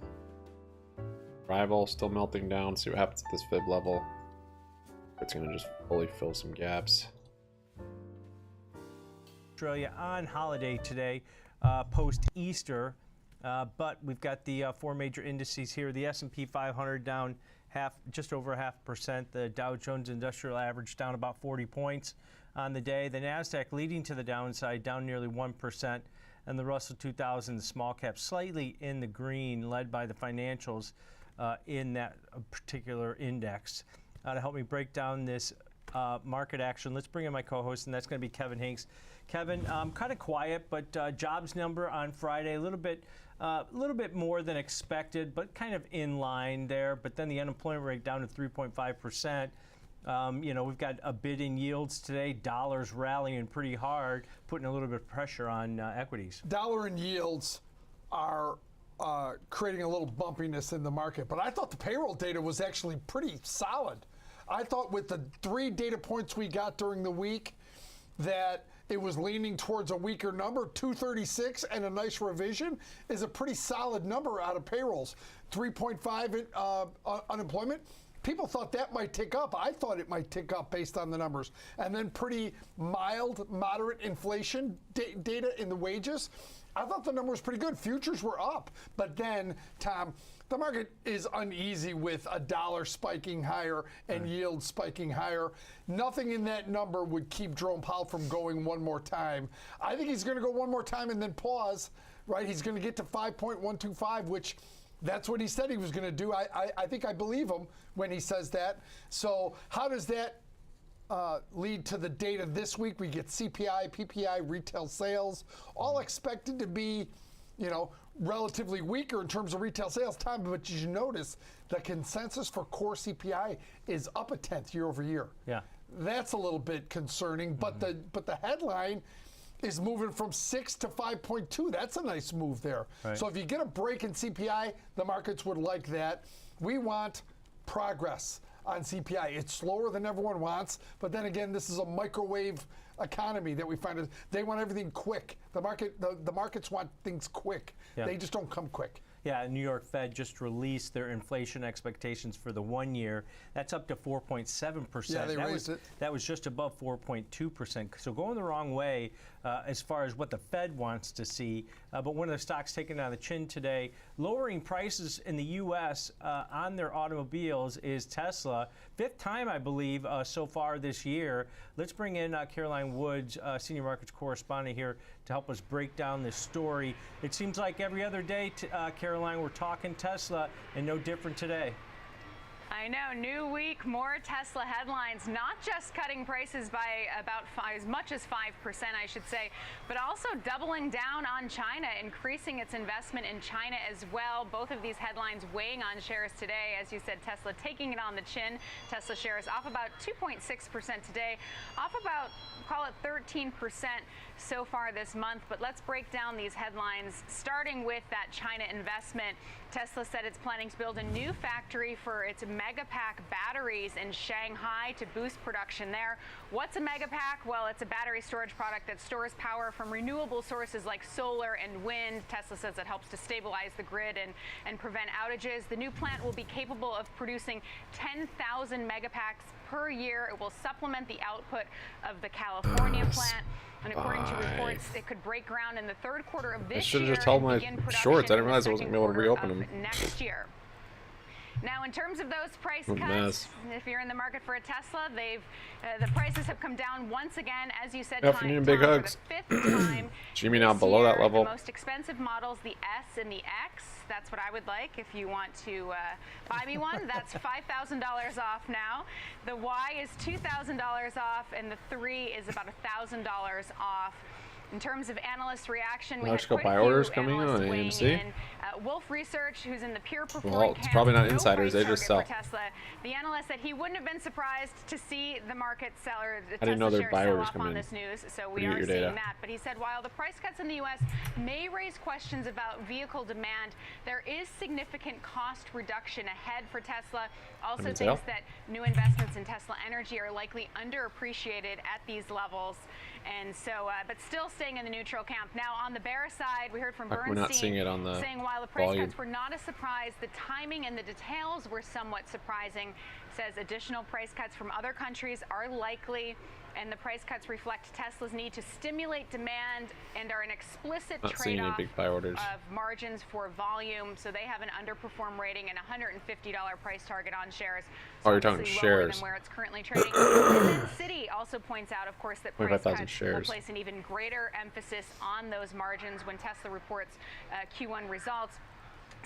Rival still melting down. See what happens at this fib level. It's going to just fully fill some gaps. Australia on holiday today, post-Easter, but we've got the four major indices here. The S&P 500 down just over 0.5%. The Dow Jones Industrial Average down about 40 points on the day. The NASDAQ leading to the downside, down nearly 1%. And the Russell 2000, the small cap, slightly in the green, led by the financials in that particular index. To help me break down this market action, let's bring in my co-host, and that's going to be Kevin Hinks. Kevin, kind of quiet, but jobs number on Friday, a little bit more than expected, but kind of in line there. But then the unemployment rate down to 3.5%. We've got a bid in yields today. Dollars rallying pretty hard, putting a little bit of pressure on equities. Dollar and yields are creating a little bumpiness in the market. But I thought the payroll data was actually pretty solid. I thought with the 3 data points we got during the week that it was leaning towards a weaker number. 236 and a nice revision is a pretty solid number out of payrolls. 3.5 unemployment. People thought that might tick up. I thought it might tick up based on the numbers. And then pretty mild, moderate inflation data in the wages. I thought the number was pretty good. Futures were up. But then, Tom, the market is uneasy with a dollar spiking higher and yield spiking higher. Nothing in that number would keep Jerome Powell from going one more time. I think he's going to go one more time and then pause, right? He's going to get to 5.125, which that's what he said he was going to do. I think I believe him when he says that. So how does that lead to the data this week? We get CPI, PPI, retail sales, all expected to be, relatively weaker in terms of retail sales, Tom. But you notice the consensus for core CPI is up 1/10 year over year. Yeah, that's a little bit concerning. But the headline is moving from 6 to 5.2. That's a nice move there. Right. So if you get a break in CPI, the markets would like that. We want progress on CPI. It's slower than everyone wants, but then again, this is a microwave economy that we find. They want everything quick. The markets want things quick. Yeah. They just don't come quick. Yeah, New York Fed just released their inflation expectations for the 1 year. That's up to 4.7%. Yeah, they raised it. That was just above 4.2%. So going the wrong way as far as what the Fed wants to see. But one of the stocks taken on the chin today, lowering prices in the U.S. On their automobiles is Tesla. 5th time, I believe, so far this year. Let's bring in Caroline Woods, senior markets correspondent here, to help us break down this story. It seems like every other day, Caroline, we're talking Tesla, and no different today. I know, new week, more Tesla headlines, not just cutting prices by about as much as 5%, I should say, but also doubling down on China, increasing its investment in China as well. Both of these headlines weighing on shares today. As you said, Tesla taking it on the chin. Tesla shares off about 2.6% today, off about, call it 13% so far this month. But let's break down these headlines, starting with that China investment. Tesla said it's planning to build a new factory for its Megapack batteries in Shanghai to boost production there. What's a Megapack? Well, it's a battery storage product that stores power from renewable sources like solar and wind. Tesla says it helps to stabilize the grid and prevent outages. The new plant will be capable of producing 10,000 Megapacks per year. It will supplement the output of the California plant. And according to reports, it could break ground in the 3rd quarter of this year. I should have just held my shorts. I didn't realize I wasn't going to be able to reopen them. Next year. Now, in terms of those price cuts, if you're in the market for a Tesla, the prices have come down once again, as you said, Afternoon, big hugs. For the 5th time. GME now below that level. The most expensive models, the S and the X. That's what I would like if you want to buy me one. That's $5,000 off now. The Y is $2,000 off, and the 3 is about $1,000 off. In terms of analyst reaction, we had quite buy a few orders coming analysts on weighing AMC. in. Wolf Research, who's in the peer performing Well, it's probably not insiders. They just sell. Tesla. The analyst said he wouldn't have been surprised to see the market sell or the I didn't know Tesla their shares buy sell orders off come on in. this news, so Where we do you are get your seeing data? that. But he said while the price cuts in the U.S. may raise questions about vehicle demand, there is significant cost reduction ahead for Tesla. Also thinks that new investments in Tesla Energy are likely underappreciated at these levels. And so, but still staying in the neutral camp. Now, on the bear side, we heard from Bernstein we're not seeing it on the saying while the price volume. cuts were not a surprise, the timing and the details were somewhat surprising. Says additional price cuts from other countries are likely, and the price cuts reflect Tesla's need to stimulate demand and are an explicit trade-off of margins for volume. So they have an underperform rating and $150 price target on shares. So you're talking shares. Than where it's currently trading. And then Citi also points out, of course, that price cuts will place an even greater emphasis on those margins when Tesla reports Q1 results,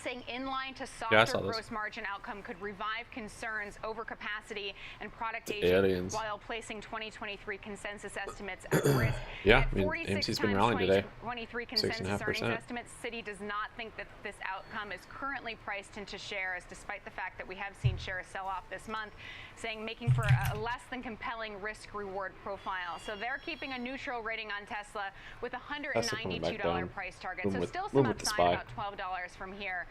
saying in line to softer gross margin outcome could revive concerns over capacity and product aging while placing 2023 consensus estimates at risk. Yeah, I mean, AMC's been rallying today. 2023 consensus earnings estimates. Citi does not think that this outcome is currently priced into shares, despite the fact that we have seen shares sell off this month, saying making for a less than compelling risk-reward profile. So they're keeping a neutral rating on Tesla with a $192 price target. So still some upside, about $12 from here.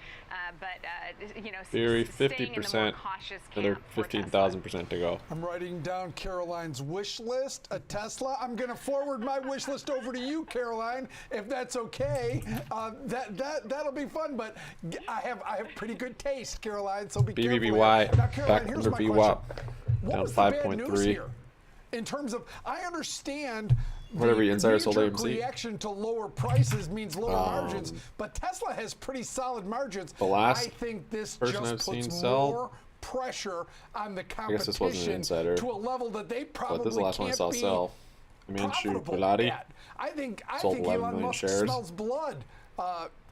You know, Theory, staying in the more 50%, cautious another camp 15,000% to go. I'm writing down Caroline's wish list, a Tesla. I'm going to forward my wish list over to you, Caroline, if that's okay. That'll be fun, but I have pretty good taste, Caroline, so be careful. BBBY, Now, Caroline, back here's under my VWAP, what down was the bad news 5.3. here? In terms of, I understand Whatever insider sold AMC. reaction to lower prices means lower margins, but Tesla has pretty solid margins. The last I think this person just I've seen puts sell, more pressure on the I guess this wasn't an competition insider, to a level that they probably but this is the last one I saw sell. Himanshu Gulati I think sold 11 Elon million Musk shares. smells blood.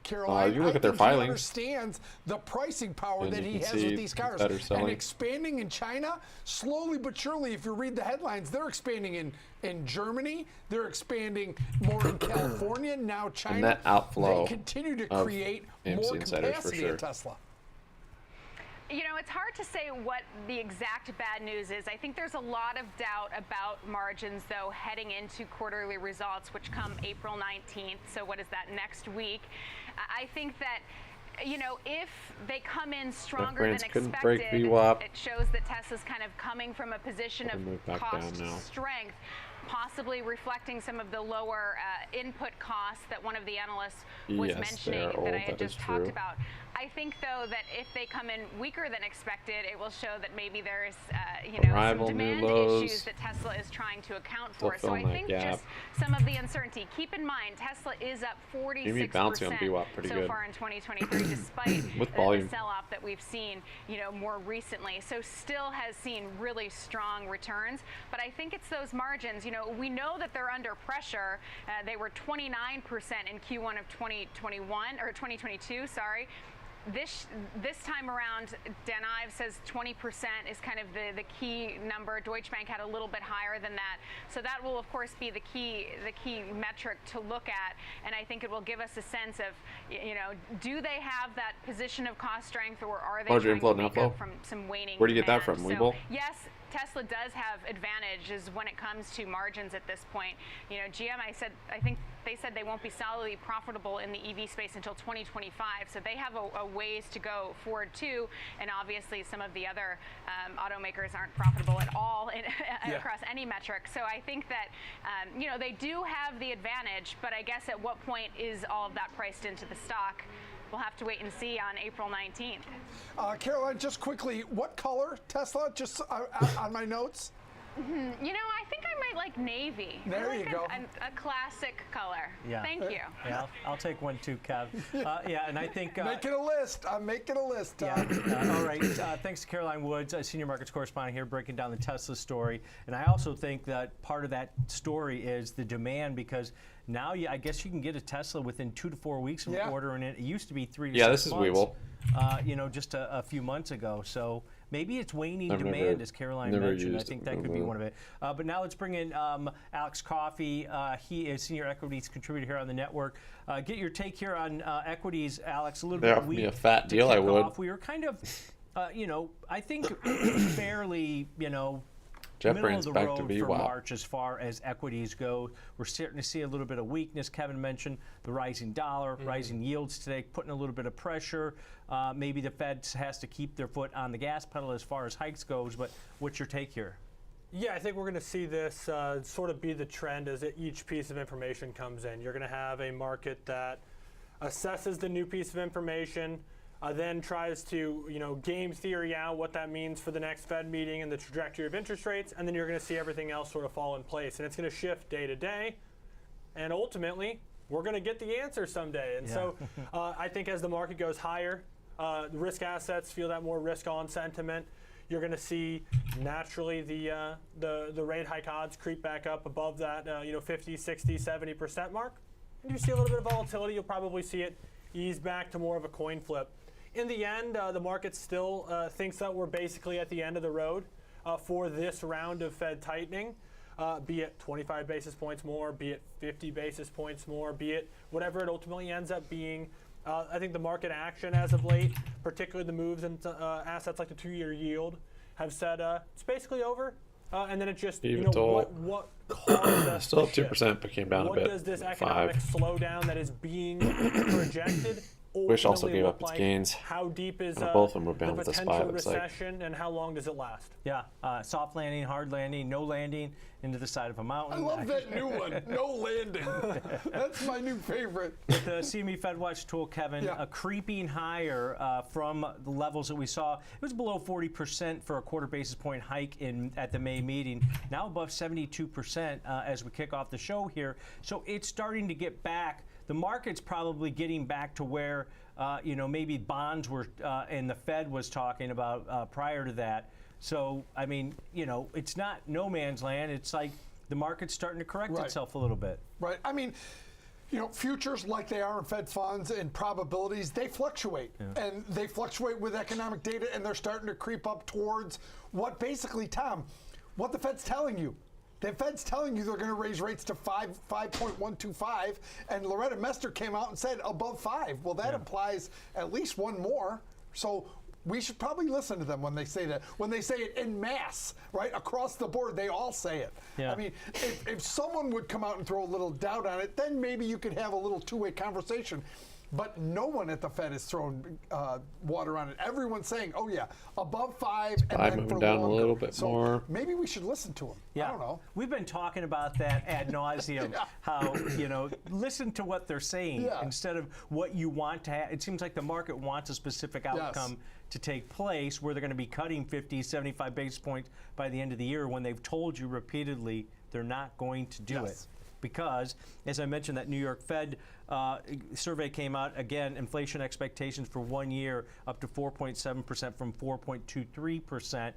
Caroline, you look at their he filings. understands the pricing power And that you he can has see with these cars. better selling. And expanding in China, slowly but surely, if you read the headlines, they're expanding in Germany, they're expanding more in California, now China. And that outflow they continue to of create AMC more insiders for capacity sure. at Tesla. You know, it's hard to say what the exact bad news is. I think there's a lot of doubt about margins, though, heading into quarterly results, which come April 19th. So what is that, next week? I think that you know, if they come in stronger than expected, it shows that Tesla's kind of coming from a position of cost strength, possibly reflecting some of the lower input costs that one of the analysts was mentioning that I had just talked about. I think, though, that if they come in weaker than expected, it will show that maybe there is, you know, some demand issues that Tesla is trying to account for. So I think just some of the uncertainty. Keep in mind, Tesla is up 46% so far in 2023, despite the sell-off that we've seen, you know, more recently. So still has seen really strong returns. But I think it's those margins. You know, we know that they're under pressure. They were 29% in Q1 of 2021 or 2022. Sorry. This time around, Dan Ives says 20% is kind of the key number. Deutsche Bank had a little bit higher than that. So that will, of course, be the key metric to look at. And I think it will give us a sense of, you know, do they have that position of cost strength, or are they trying to make up from some waning Where do you get that demand? from, Weeble? So, yes, Tesla does have advantages when it comes to margins at this point. You know, GM, I think they said they won't be solidly profitable in the EV space until 2025. So they have a ways to go forward too. And obviously some of the other automakers aren't profitable at all across any metric. So I think that, you know, they do have the advantage, but I guess at what point is all of that priced into the stock? We'll have to wait and see on April 19th. Caroline, just quickly, what color Tesla? Just on my notes. You know, I think I might like navy. There you go. A classic color. Yeah. Thank you. Yeah, I'll take one too, Kev. Yeah, and I think making a list. I'm making a list. Yeah. All right. Thanks to Caroline Woods, senior markets correspondent here, breaking down the Tesla story. And I also think that part of that story is the demand, because now I guess you can get a Tesla within 2 to 4 weeks of ordering it. It used to be 3 to 6 months. Yeah, this is Weeble. You know, just a few months ago. So maybe it's waning demand, as Caroline mentioned. I think that could be one of it. But now let's bring in Alex Coffey. He is senior equities contributor here on the network. Get your take here on equities, Alex. A little bit weak. Be a fat deal, I would. We were kind of, you know, I think fairly, you know, middle of the road for March as far as equities go. We're starting to see a little bit of weakness. Kevin mentioned the rising dollar, rising yields today, putting a little bit of pressure. Maybe the Fed has to keep their foot on the gas pedal as far as hikes goes, but what's your take here? Yeah, I think we're going to see this sort of be the trend as each piece of information comes in. You're going to have a market that assesses the new piece of information, then tries to, you know, game theory out what that means for the next Fed meeting and the trajectory of interest rates, and then you're going to see everything else sort of fall in place. And it's going to shift day to day, and ultimately, we're going to get the answer someday. And so I think as the market goes higher, risk assets feel that more risk-on sentiment. You're going to see naturally the rate hike odds creep back up above that, you know, 50, 60, 70% mark. And you see a little bit of volatility. You'll probably see it ease back to more of a coin flip. In the end, the market still thinks that we're basically at the end of the road for this round of Fed tightening, be it 25 basis points more, be it 50 basis points more, be it whatever it ultimately ends up being. I think the market action as of late, particularly the moves in assets like the 2-year yield, have said it's basically over. And then it just, you know, what caused us still up 2%, but came down a bit. What does this economic slowdown that is being projected Wish also gave up its gains. How deep is both of them were the bound with a potential spy, recession, and how long does it last? Yeah, soft landing, hard landing, no landing into the side of a mountain. I love that new one, no landing. That's my new favorite. With the CME FedWatch tool, Kevin, creeping higher from the levels that we saw. It was below 40% for a quarter basis point hike at the May meeting. Now above 72% as we kick off the show here. So it's starting to get back. The market's probably getting back to where, you know, maybe bonds were and the Fed was talking about prior to that. So, I mean, you know, it's not no man's land. It's like the market's starting to correct itself a little bit. Right. I mean, you know, futures, like they are in Fed funds and probabilities, they fluctuate. And they fluctuate with economic data, and they're starting to creep up towards what basically, Tom, what the Fed's telling you. The Fed's telling you they're going to raise rates to 5.125, and Loretta Mester came out and said above 5. Well, that implies at least one more. So we should probably listen to them when they say that. When they say it en masse, right, across the board, they all say it. I mean, if someone would come out and throw a little doubt on it, then maybe you could have a little two-way conversation. but no one at the Fed is throwing water on it. Everyone's saying, oh yeah, above 5 and then moving for down longer. a little bit more. Maybe we should listen to them. Yeah. I don't know. We've been talking about that ad nauseum, how, listen to what they're saying instead of what you want to have. It seems like the market wants a specific outcome to take place where they're going to be cutting 50, 75 basis points by the end of the year when they've told you repeatedly they're not going to do it. Because, as I mentioned, that New York Fed survey came out, again, inflation expectations for 1 year up to 4.7% from 4.23%.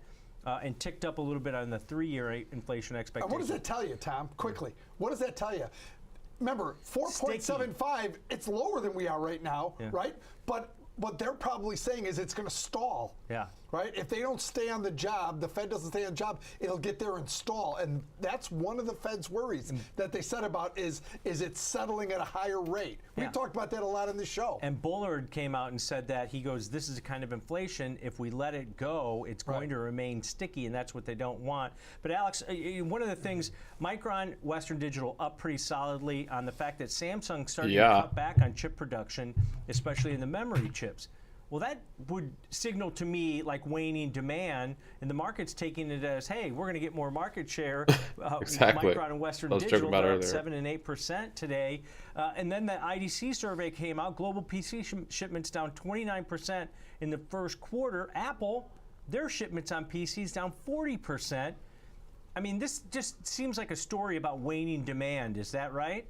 And ticked up a little bit on the 3-year inflation expectation. What does that tell you, Tom? Quickly, what does that tell you? Remember, 4.75, it's lower than we are right now, right? But what they're probably saying is it's going to stall. Yeah. Right? If they don't stay on the job, the Fed doesn't stay on the job, it'll get there and stall. And that's one of the Fed's worries that they said about is it settling at a higher rate? We've talked about that a lot in the show. And Bullard came out and said that he goes, this is a kind of inflation. If we let it go, it's going to remain sticky, and that's what they don't want. But Alex, one of the things, Micron, Western Digital up pretty solidly on the fact that Samsung started to cut back on chip production, especially in the memory chips. Well, that would signal to me like waning demand, and the market's taking it as, hey, we're going to get more market share. Exactly. Micron and Western Digital are up 7 and 8% today. And then the IDC survey came out. Global PC shipments down 29% in the first quarter. Apple, their shipments on PCs down 40%. I mean, this just seems like a story about waning demand. Is that right?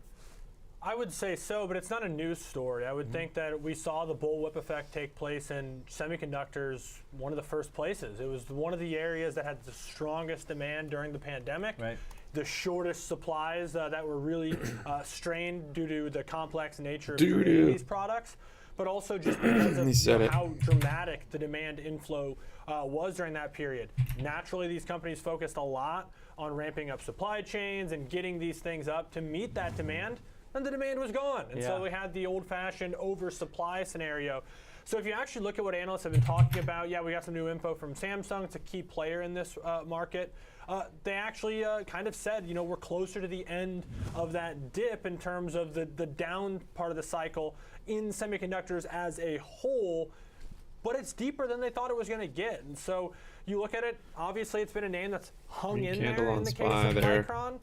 I would say so, but it's not a news story. I would think that we saw the bullwhip effect take place in semiconductors, one of the first places. It was one of the areas that had the strongest demand during the pandemic. Right. The shortest supplies that were really strained due to the complex nature of creating these products, but also just because of how dramatic the demand inflow was during that period. Naturally, these companies focused a lot on ramping up supply chains and getting these things up to meet that demand. And the demand was gone. And so we had the old-fashioned oversupply scenario. So if you actually look at what analysts have been talking about, we got some new info from Samsung. It's a key player in this market. They actually kind of said, we're closer to the end of that dip in terms of the down part of the cycle in semiconductors as a whole. But it's deeper than they thought it was going to get. And so you look at it, obviously it's been a name that's hung in there in the case of Micron.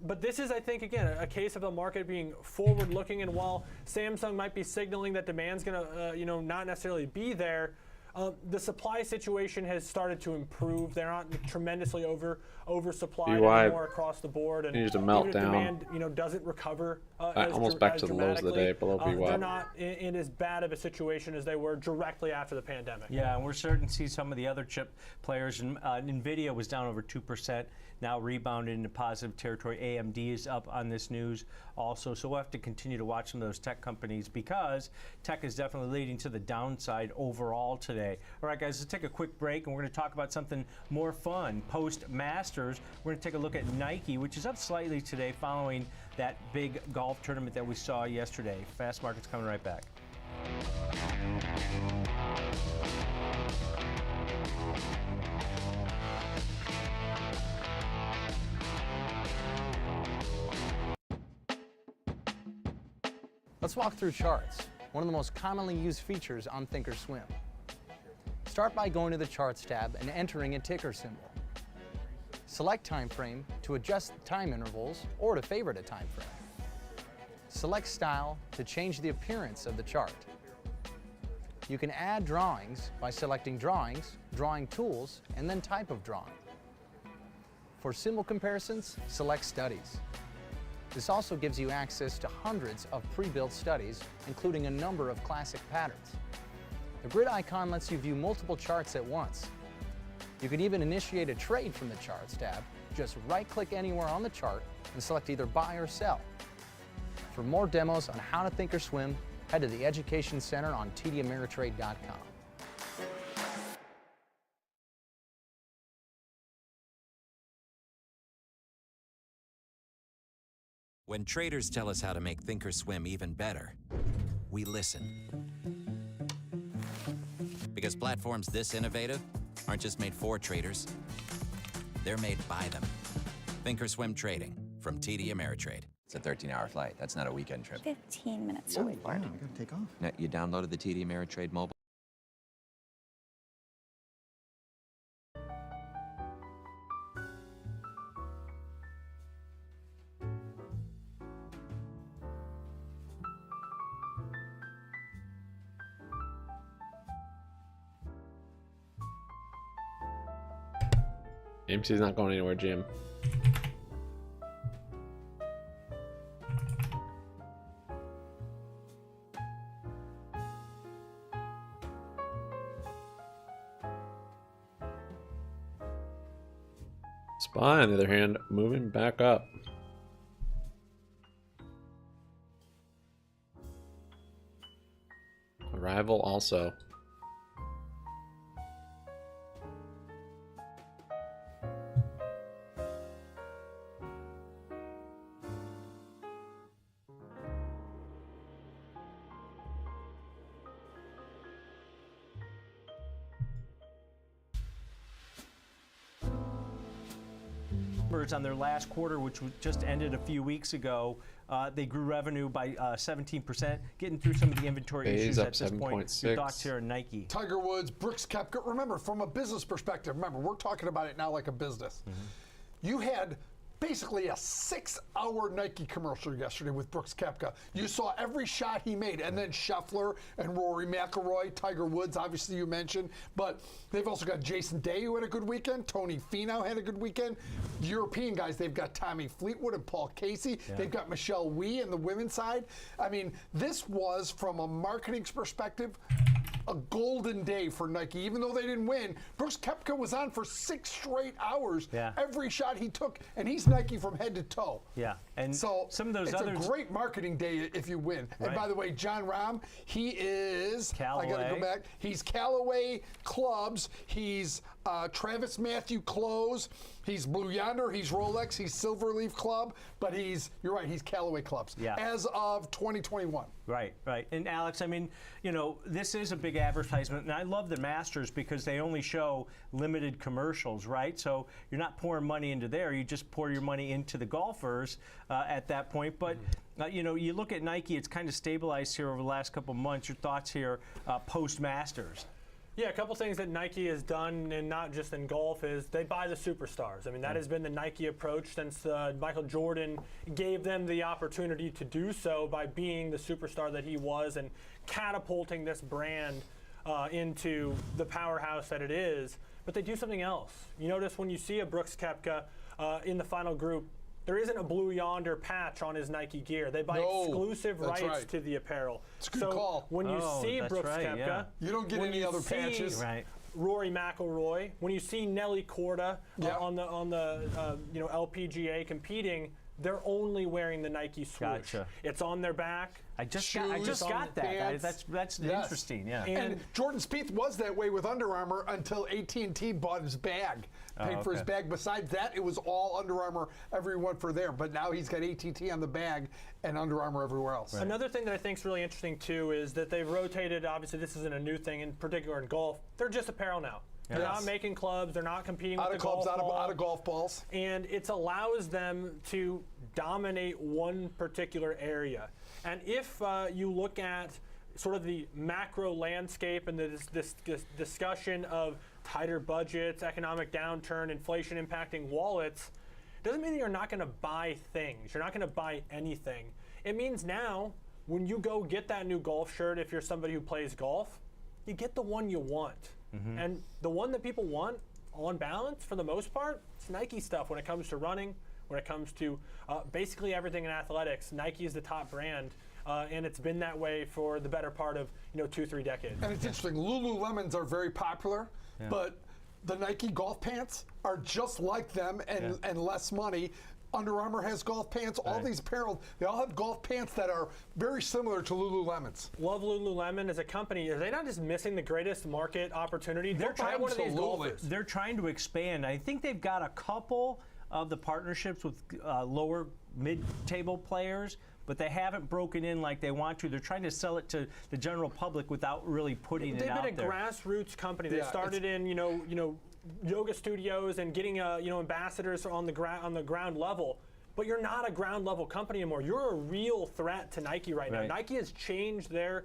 But this is, I think, again, a case of the market being forward-looking, and while Samsung might be signaling that demand's going to, not necessarily be there, the supply situation has started to improve. They're not tremendously oversupplied anymore across the board, and to even melt if down. demand, doesn't recover almost back to the lows of the day below BBY. They're not in as bad of a situation as they were directly after the pandemic. Yeah, and we're starting to see some of the other chip players. NVIDIA was down over 2%, now rebounded into positive territory. AMD is up on this news also. So we'll have to continue to watch some of those tech companies because tech is definitely leading to the downside overall today. All right, guys, let's take a quick break, and we're going to talk about something more fun. Post-Masters, we're going to take a look at Nike, which is up slightly today following that big golf tournament that we saw yesterday. Fast Market's coming right back. Let's walk through charts, one of the most commonly used features on thinkorswim. Start by going to the Charts tab and entering a ticker symbol. Select Time Frame to adjust time intervals or to favorite a time frame. Select Style to change the appearance of the chart. You can add drawings by selecting Drawings, Drawing Tools, and then Type of Drawing. For symbol comparisons, select Studies. This also gives you access to hundreds of pre-built studies, including a number of classic patterns. The grid icon lets you view multiple charts at once. You can even initiate a trade from the Charts tab. Just right-click anywhere on the chart and select either buy or sell. For more demos on how to thinkorswim, head to the Education Center on tdameritrade.com. When traders tell us how to make thinkorswim even better, we listen. Because platforms this innovative aren't just made for traders, they're made by them. thinkorswim Trading from TD Ameritrade. It's a 13-hour flight. That's not a weekend trip. 15 minutes to wait for it. I gotta take off. Now, you downloaded the TD Ameritrade mobile? AMC's not going anywhere, Jim. SPY, on the other hand, moving back up. Arrival also. On their last quarter, which just ended a few weeks ago, they grew revenue by 17%, getting through some of the inventory issues at this point. Your thoughts here on Nike? Tiger Woods, Brooks Koepka. Remember, from a business perspective, remember, we're talking about it now like a business. You had basically a 6-hour Nike commercial yesterday with Brooks Koepka. You saw every shot he made, and then Scheffler and Rory McIlroy, Tiger Woods, obviously you mentioned, but they've also got Jason Day, who had a good weekend. Tony Finau had a good weekend. The European guys, they've got Tommy Fleetwood and Paul Casey. Yeah. They've got Michelle Wie in the women's side. I mean, this was, from a marketing perspective, a golden day for Nike. Even though they didn't win, Brooks Koepka was on for 6 straight hours. Yeah. Every shot he took, and he's Nike from head to toe. Yeah, and so some of those it's others, a great marketing day if you win. Right. And by the way, John Rahm, he is Callaway. I got to go back. He's Callaway clubs. He's Travis Matthew clothes. He's Blue Yonder. He's Rolex. He's Silverleaf Club. But you're right. He's Callaway clubs. Yeah. As of 2021. Right, right. And Alex, I mean, you know, this is a big advertisement, and I love the Masters because they only show limited commercials, right? So you're not pouring money into there. You just pour your money into the golfers at that point. But you know, you look at Nike; it's kind of stabilized here over the last couple of months. Your thoughts here, post Masters? Yeah, a couple things that Nike has done, and not just in golf, is they buy the superstars. I mean, that has been the Nike approach since Michael Jordan gave them the opportunity to do so by being the superstar that he was and catapulting this brand into the powerhouse that it is. But they do something else. You notice when you see a Brooks Koepka in the final group, there isn't a Blue Yonder patch on his Nike gear. They buy exclusive rights to the apparel. It's a good call. When you see Brooks Koepka, you don't get any other patches. Right. Rory McIlroy, when you see Nelly Korda on the LPGA competing, they're only wearing the Nike swoosh. Gotcha. It's on their back. I just got that. That's interesting. Yeah. And Jordan Spieth was that way with Under Armour until AT&T bought his bag, paid for his bag. Besides that, it was all Under Armour, everyone for there. But now he's got AT&T on the bag and Under Armour everywhere else. Right. Another thing that I think is really interesting too is that they've rotated. Obviously, this isn't a new thing, in particular in golf. They're just apparel now. Yes. They're not making clubs. They're not competing with the golf ball. Out of golf balls. And it allows them to dominate one particular area. And if you look at sort of the macro landscape and this discussion of tighter budgets, economic downturn, inflation impacting wallets, it doesn't mean you're not going to buy things. You're not going to buy anything. It means now when you go get that new golf shirt, if you're somebody who plays golf, you get the one you want. Mm-hmm. And the one that people want, on balance, for the most part, it's Nike stuff when it comes to running, when it comes to basically everything in athletics. Nike is the top brand, and it's been that way for the better part of 2-3 decades. And it's interesting, Lululemons are very popular, but the Nike golf pants are just like them and less money. Under Armour has golf pants. All these apparel, they all have golf pants that are very similar to Lululemons. Love Lululemon as a company. Are they not just missing the greatest market opportunity? They're trying one of these golfers. They're trying to expand. I think they've got a couple of the partnerships with lower mid-table players, but they haven't broken in like they want to. They're trying to sell it to the general public without really putting it out there. They've been a grassroots company. They started in yoga studios and getting ambassadors on the ground level. but you're not a ground level company anymore. You're a real threat to Nike right now. Nike has changed their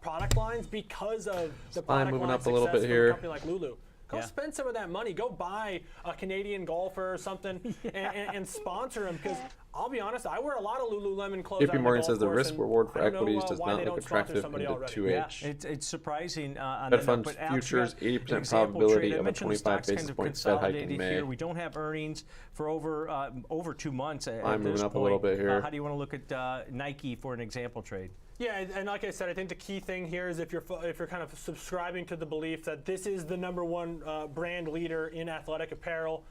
product lines because of the product moving line up a little bit success here. from a company like Lulu. Go spend some of that money. Go buy a Canadian golfer or something and sponsor him, because I'll be honest, I wear a lot of Lululemon clothes. JP Morgan says the risk reward for equities does not look attractive into 2H. Yeah, it's surprising. Fed funds futures, 80% probability of a 25 basis point Fed hike in May. Here. We don't have earnings for over 2 months. I'm moving up a little bit here. How do you want to look at Nike for an example trade? Yeah, and like I said, I think the key thing here is if you're kind of subscribing to the belief that this is the #1 brand leader in athletic apparel,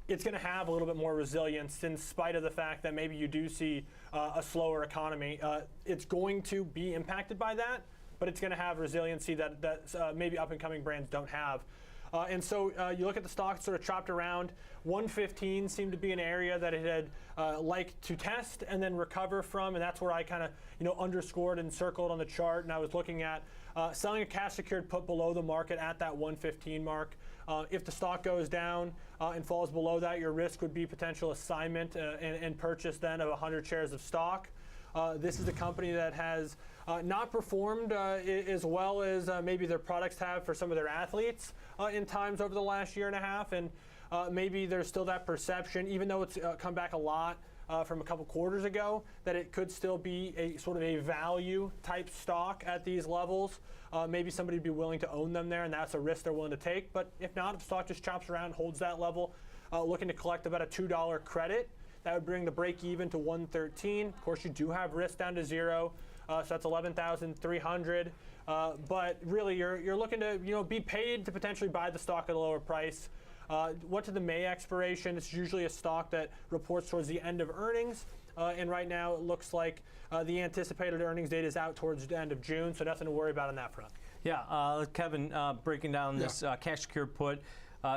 it's going to have a little bit more resilience in spite of the fact that maybe you do see a slower economy. It's going to be impacted by that, but it's going to have resiliency that maybe up-and-coming brands don't have. And so you look at the stock sort of chopped around. 115 seemed to be an area that it had liked to test and then recover from, and that's where I kind of underscored and circled on the chart. And I was looking at selling a cash secured put below the market at that 115 mark. If the stock goes down and falls below that, your risk would be potential assignment and purchase then of 100 shares of stock. This is a company that has not performed as well as maybe their products have for some of their athletes in times over the last year and a half, and maybe there's still that perception, even though it's come back a lot from a couple quarters ago, that it could still be a sort of a value type stock at these levels. Maybe somebody would be willing to own them there, and that's a risk they're willing to take. But if not, if the stock just chops around, holds that level, looking to collect about a $2 credit, that would bring the break even to 113. Of course, you do have risk down to 0, so that's 11,300. But really, you're looking to be paid to potentially buy the stock at a lower price. What to the May expiration? It's usually a stock that reports towards the end of earnings, and right now it looks like the anticipated earnings date is out towards the end of June, so nothing to worry about on that front. Yeah, Kevin, breaking down this cash secured put.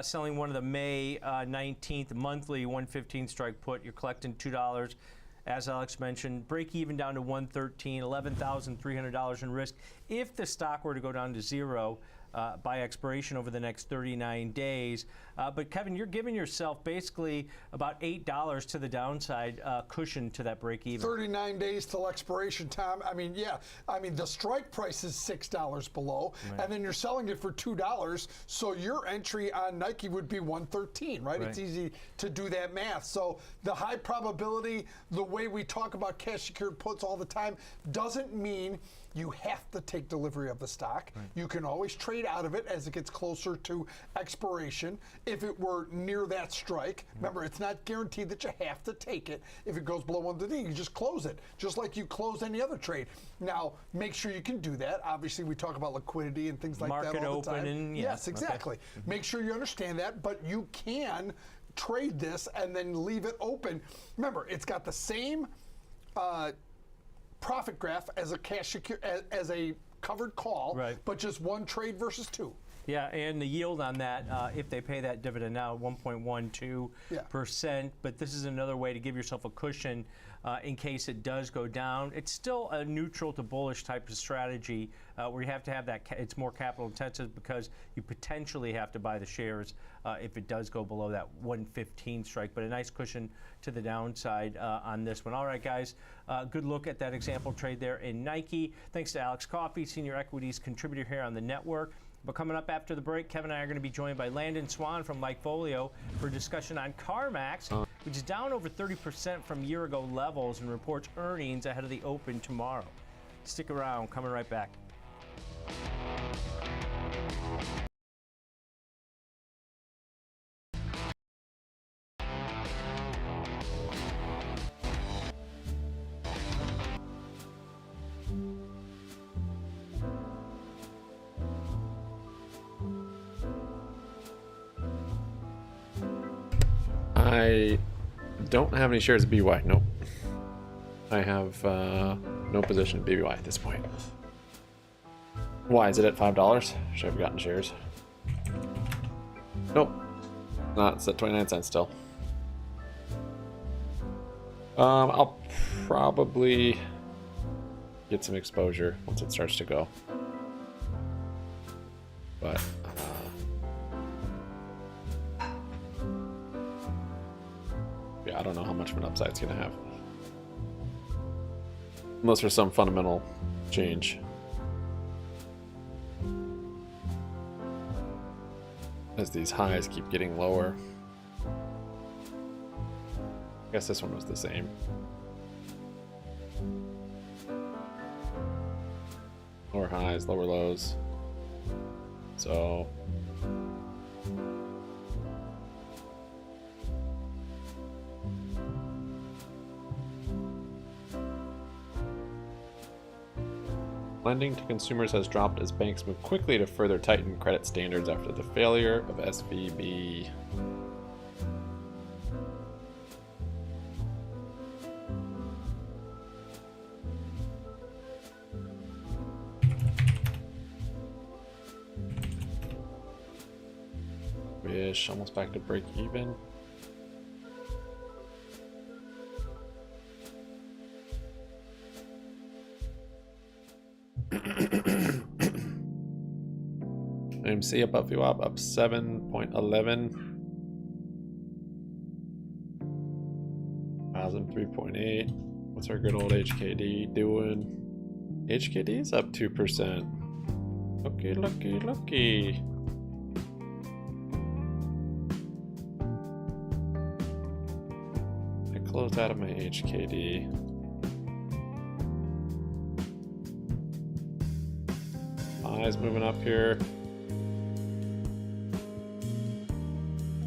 Selling one of the May 19th monthly 115 strike put. You're collecting $2, as Alex mentioned. Break even down to 113, $11,300 in risk. If the stock were to go down to 0 by expiration over the next 39 days. But Kevin, you're giving yourself basically about $8 to the downside cushion to that break even. 39 days till expiration, Tom. I mean, the strike price is $6 below, and then you're selling it for $2. So your entry on Nike would be 113, right? It's easy to do that math. So the high probability, the way we talk about cash secured puts all the time, doesn't mean you have to take delivery of the stock. You can always trade out of it as it gets closer to expiration. If it were near that strike, remember, it's not guaranteed that you have to take it. If it goes below 113, you just close it, just like you close any other trade. Now, make sure you can do that. Obviously, we talk about liquidity and things like that all the time. And, yes, exactly. Make sure you understand that, but you can trade this and then leave it open. Remember, it's got the same profit graph as a as a covered call, but just one trade versus 2. Yeah, and the yield on that, if they pay that dividend now, 1.12%. But this is another way to give yourself a cushion in case it does go down. It's still a neutral to bullish type of strategy where you have to have that. It's more capital intensive because you potentially have to buy the shares if it does go below that 115 strike. But a nice cushion to the downside on this one. All right, guys, good look at that example trade there in Nike. Thanks to Alex Coffey, senior equities contributor here on the network. But coming up after the break, Kevin and I are going to be joined by Landon Swan from Likefolio for a discussion on CarMax, which is down over 30% from year-ago levels and reports earnings ahead of the open tomorrow. Stick around. Coming right back. I don't have any shares of BBY. Nope. I have no position in BBY at this point. Why is it at $5? Should I have gotten shares? Nope. Not. It's at 29 cents still. I'll probably get some exposure once it starts to go. But yeah, I don't know how much of an upside it's going to have. Unless there's some fundamental change. As these highs keep getting lower. I guess this one was the same. Lower highs, lower lows. So lending to consumers has dropped as banks move quickly to further tighten credit standards after the failure of SVB. Wish almost back to break even. AMC up VWAP up 7.11. Asm 3.8. What's our good old HKD doing? HKD is up 2%. Lucky, lucky, lucky. I closed out of my HKD. Eyes moving up here.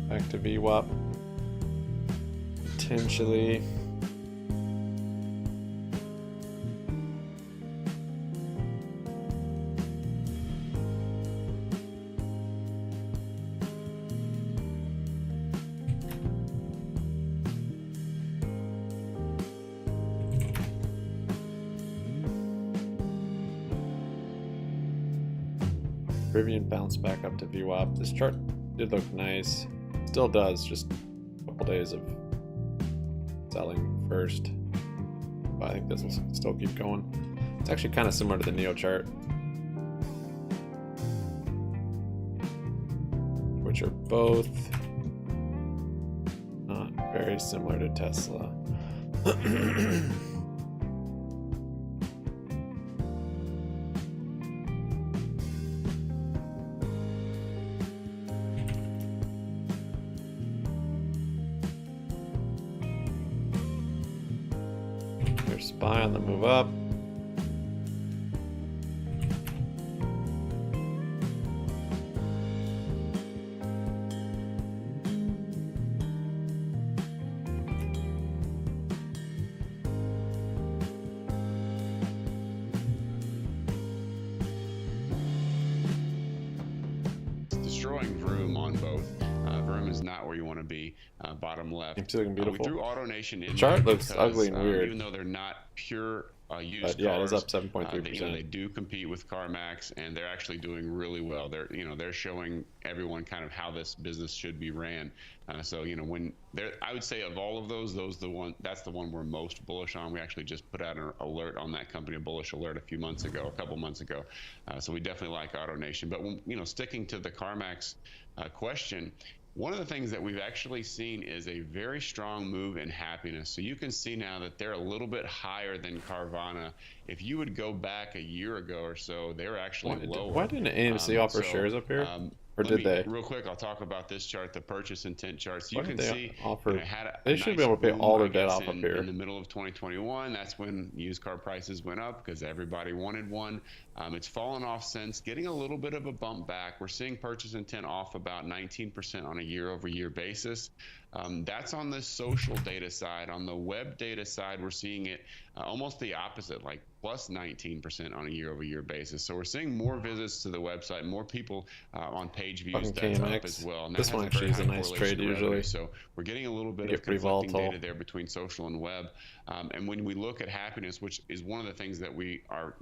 Back to VWAP. Potentially. Rivian bounced back up to VWAP. This chart did look nice. Still does, just a couple days of selling first. But I think this will still keep going. It's actually kind of similar to the Neo chart, which are both not very similar to Tesla. SPY on the move up. Destroying Vroom on both. Vroom is not where you want to be. Bottom left. It's looking beautiful. We threw AutoNation in. The chart there looks because, ugly and weird. Even though they're not pure used but yeah, cars, it is up 7.3%. They do compete with CarMax, and they're actually doing really well. They're showing everyone kind of how this business should be ran. So when I would say of all of those, that's the one we're most bullish on. We actually just put out an alert on that company, a bullish alert, a couple months ago. So we definitely like AutoNation. But when, sticking to the CarMax question. One of the things that we've actually seen is a very strong move in happiness. So you can see now that they're a little bit higher than Carvana. If you would go back a year ago or so, they were actually lower. Why didn't AMC offer shares up here? Or did they? Real quick, I'll talk about this chart, the purchase intent chart. So Why you can they see offer, they should be able to pay all their debt off up here. In the middle of 2021, that's when used car prices went up because everybody wanted one. It's fallen off since, getting a little bit of a bump back. We're seeing purchase intent off about 19% on a year-over-year basis. That's on the social data side. On the web data side, we're seeing it almost the opposite, like plus 19% on a year-over-year basis. So we're seeing more visits to the website, more people on page views. That's up as well. And this one actually is a nice trade usually. So we're getting a little bit of conflicting data there between social and web. And when we look at happiness, which is one of the things that we are,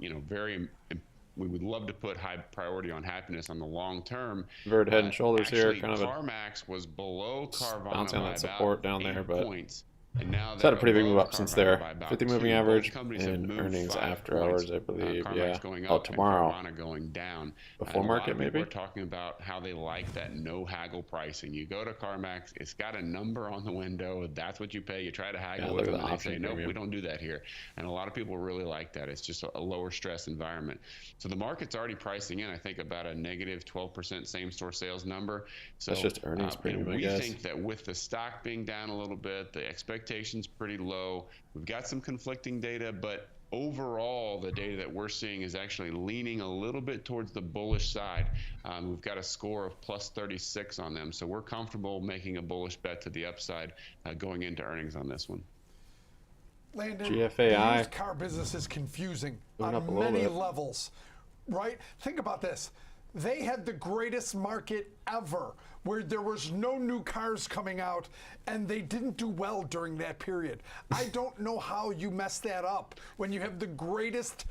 we would love to put high priority on happiness on the long term. Vert head and shoulders here, kind of CarMax was below Carvana bouncing on that support down there, but points. And now It's had a pretty big above move up since there. Carvana by about 50 moving 2. average Both companies have and moved earnings 5 after points. hours, I believe. CarMax Yeah. going Oh, up tomorrow. and Carvana going down. Before And market, a lot of people maybe? are talking about how they like that no haggle pricing. You go to CarMax, it's got a number on the window. That's what you pay. You try to haggle Yeah, with look them, at the and they say, option no, premium. we don't do that here. And a lot of people really like that. It's just a lower stress environment. So the market's already pricing in, I think, about a negative 12% same-store sales number. So That's just earnings premium, I we guess. think that with the stock being down a little bit, the expectation's pretty low. We've got some conflicting data, but overall, the data that we're seeing is actually leaning a little bit towards the bullish side. We've got a score of plus 36 on them, so we're comfortable making a bullish bet to the upside going into earnings on this one. Landon, GFAI. the used car business is confusing Moving up a on little many bit. levels, right? Think about this. They had the greatest market ever where there was no new cars coming out and they didn't do well during that period. I don't know how you mess that up when you have the greatest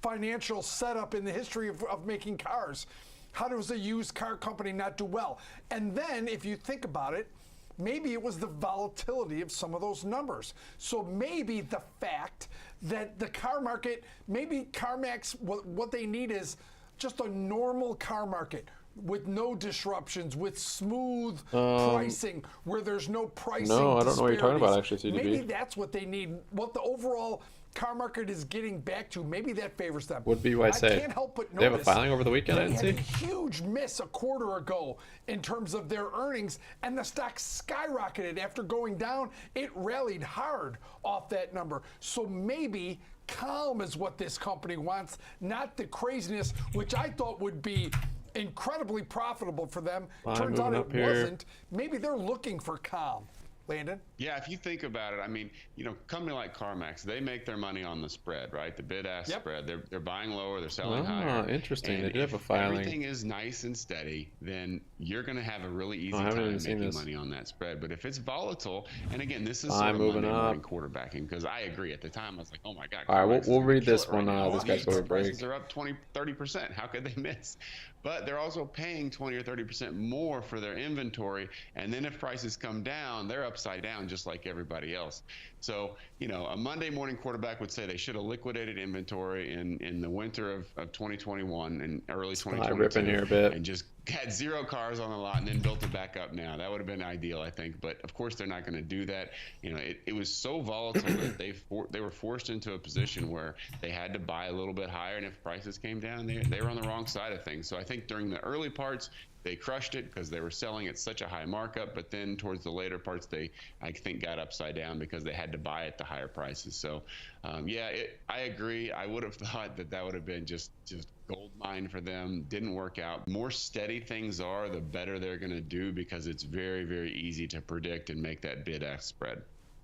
financial setup in the history of making cars. How does a used car company not do well? And then if you think about it, maybe it was the volatility of some of those numbers. So maybe the fact that the car market, maybe CarMax, what they need is just a normal car market with no disruptions, with smooth pricing, where there's no pricing No, I don't know what you're talking about, actually, CDB. Maybe that's what they need. What the overall car market is getting back to, maybe that favors them. What'd BY say? I can't help but notice They have a filing over the weekend, I they didn't had see? a huge miss a quarter ago in terms of their earnings, and the stock skyrocketed after going down. It rallied hard off that number. So maybe calm is what this company wants, not the craziness, which I thought would be incredibly profitable for them. Turns out it wasn't. Maybe they're looking for calm. Landon? Yeah, if you think about it, I mean, company like CarMax, they make their money on the spread, right? The bid-ask spread. They're buying lower, they're selling higher. Interesting. And they did have a filing. If everything is nice and steady, then you're going to have a really easy I haven't time even seen making this. money on that spread. But if it's volatile, and again, this is Buy, sort of moving Monday morning up. quarterbacking, because I agree. At the time, I was like, oh my God. All right, CarMax we'll is read gonna this kill it one. right now. This guy's going to break. Prices are up 20, 30%. How could they miss? But they're also paying 20 or 30% more for their inventory. And then if prices come down, they're upside down just like everybody else. So, a Monday morning quarterback would say they should have liquidated inventory in the winter of 2021 and early 2022. ripping here a bit. And just had 0 cars on the lot and then built it back up now. That would have been ideal, I think. But of course, they're not going to do that. It was so volatile that they were forced into a position where they had to buy a little bit higher. And if prices came down, they were on the wrong side of things. So I think during the early parts, they crushed it because they were selling at such a high markup. But then towards the later parts, I think, got upside down because they had to buy at the higher prices. So, I agree. I would have thought that would have been just gold mine for them. Didn't work out. The more steady things are, the better they're going to do because it's very, very easy to predict and make that bid-ask spread.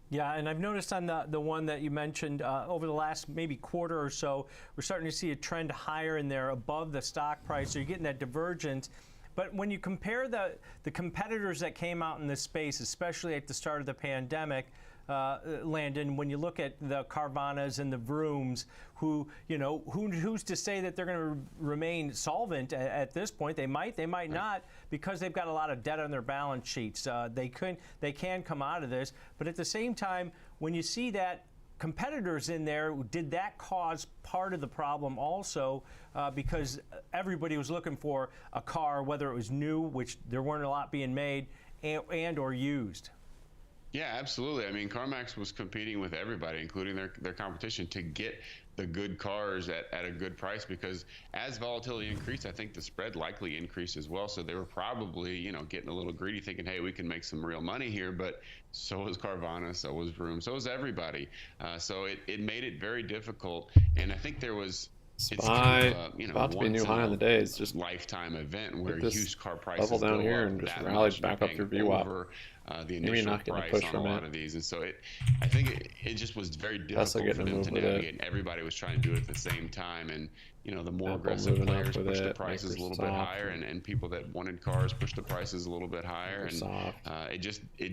Yeah, and I've noticed on the one that you mentioned over the last maybe quarter or so, we're starting to see a trend higher in there above the stock price. So you're getting that divergence. But when you compare the competitors that came out in this space, especially at the start of the pandemic, Landon, when you look at the Carvanas and the Vrooms, who's to say that they're going to remain solvent at this point? They might not, because they've got a lot of debt on their balance sheets. They can come out of this, but at the same time, when you see that competitors in there, did that cause part of the problem also? Because everybody was looking for a car, whether it was new, which there weren't a lot being made, and or used. Yeah, absolutely. I mean, CarMax was competing with everybody, including their competition, to get the good cars at a good price, because as volatility increased, I think the spread likely increased as well. So they were probably, getting a little greedy, thinking, hey, we can make some real money here. But so was Carvana, so was Vroom, so was everybody. So it made it very difficult. And I think there was... It's kind of about to be a new high on the day. It's just lifetime event where used car prices level down go here up and just that rallied much, back up through VWAP. Over, the Maybe initial not getting a price push on from a lot it. of these, and so I think it just was very Tesla difficult for getting a them move to with it. navigate. And everybody was trying to do it at the same time, and the more Apple aggressive moving up players with pushed the it, prices a little bit Microsoft higher, and people that wanted cars pushed the prices a little bit higher, and it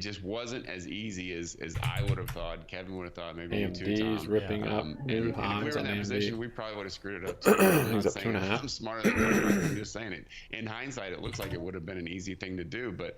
just wasn't as easy as I would have thought. Kevin would have thought, maybe you too, Tom. AMD's ripping up new And if we highs were in on that AMD. position, we probably would have screwed it up too. I'm He's not up saying 2.5. I'm smarter than CarMax. I'm just saying it. In hindsight, it looks like it would have been an easy thing to do, but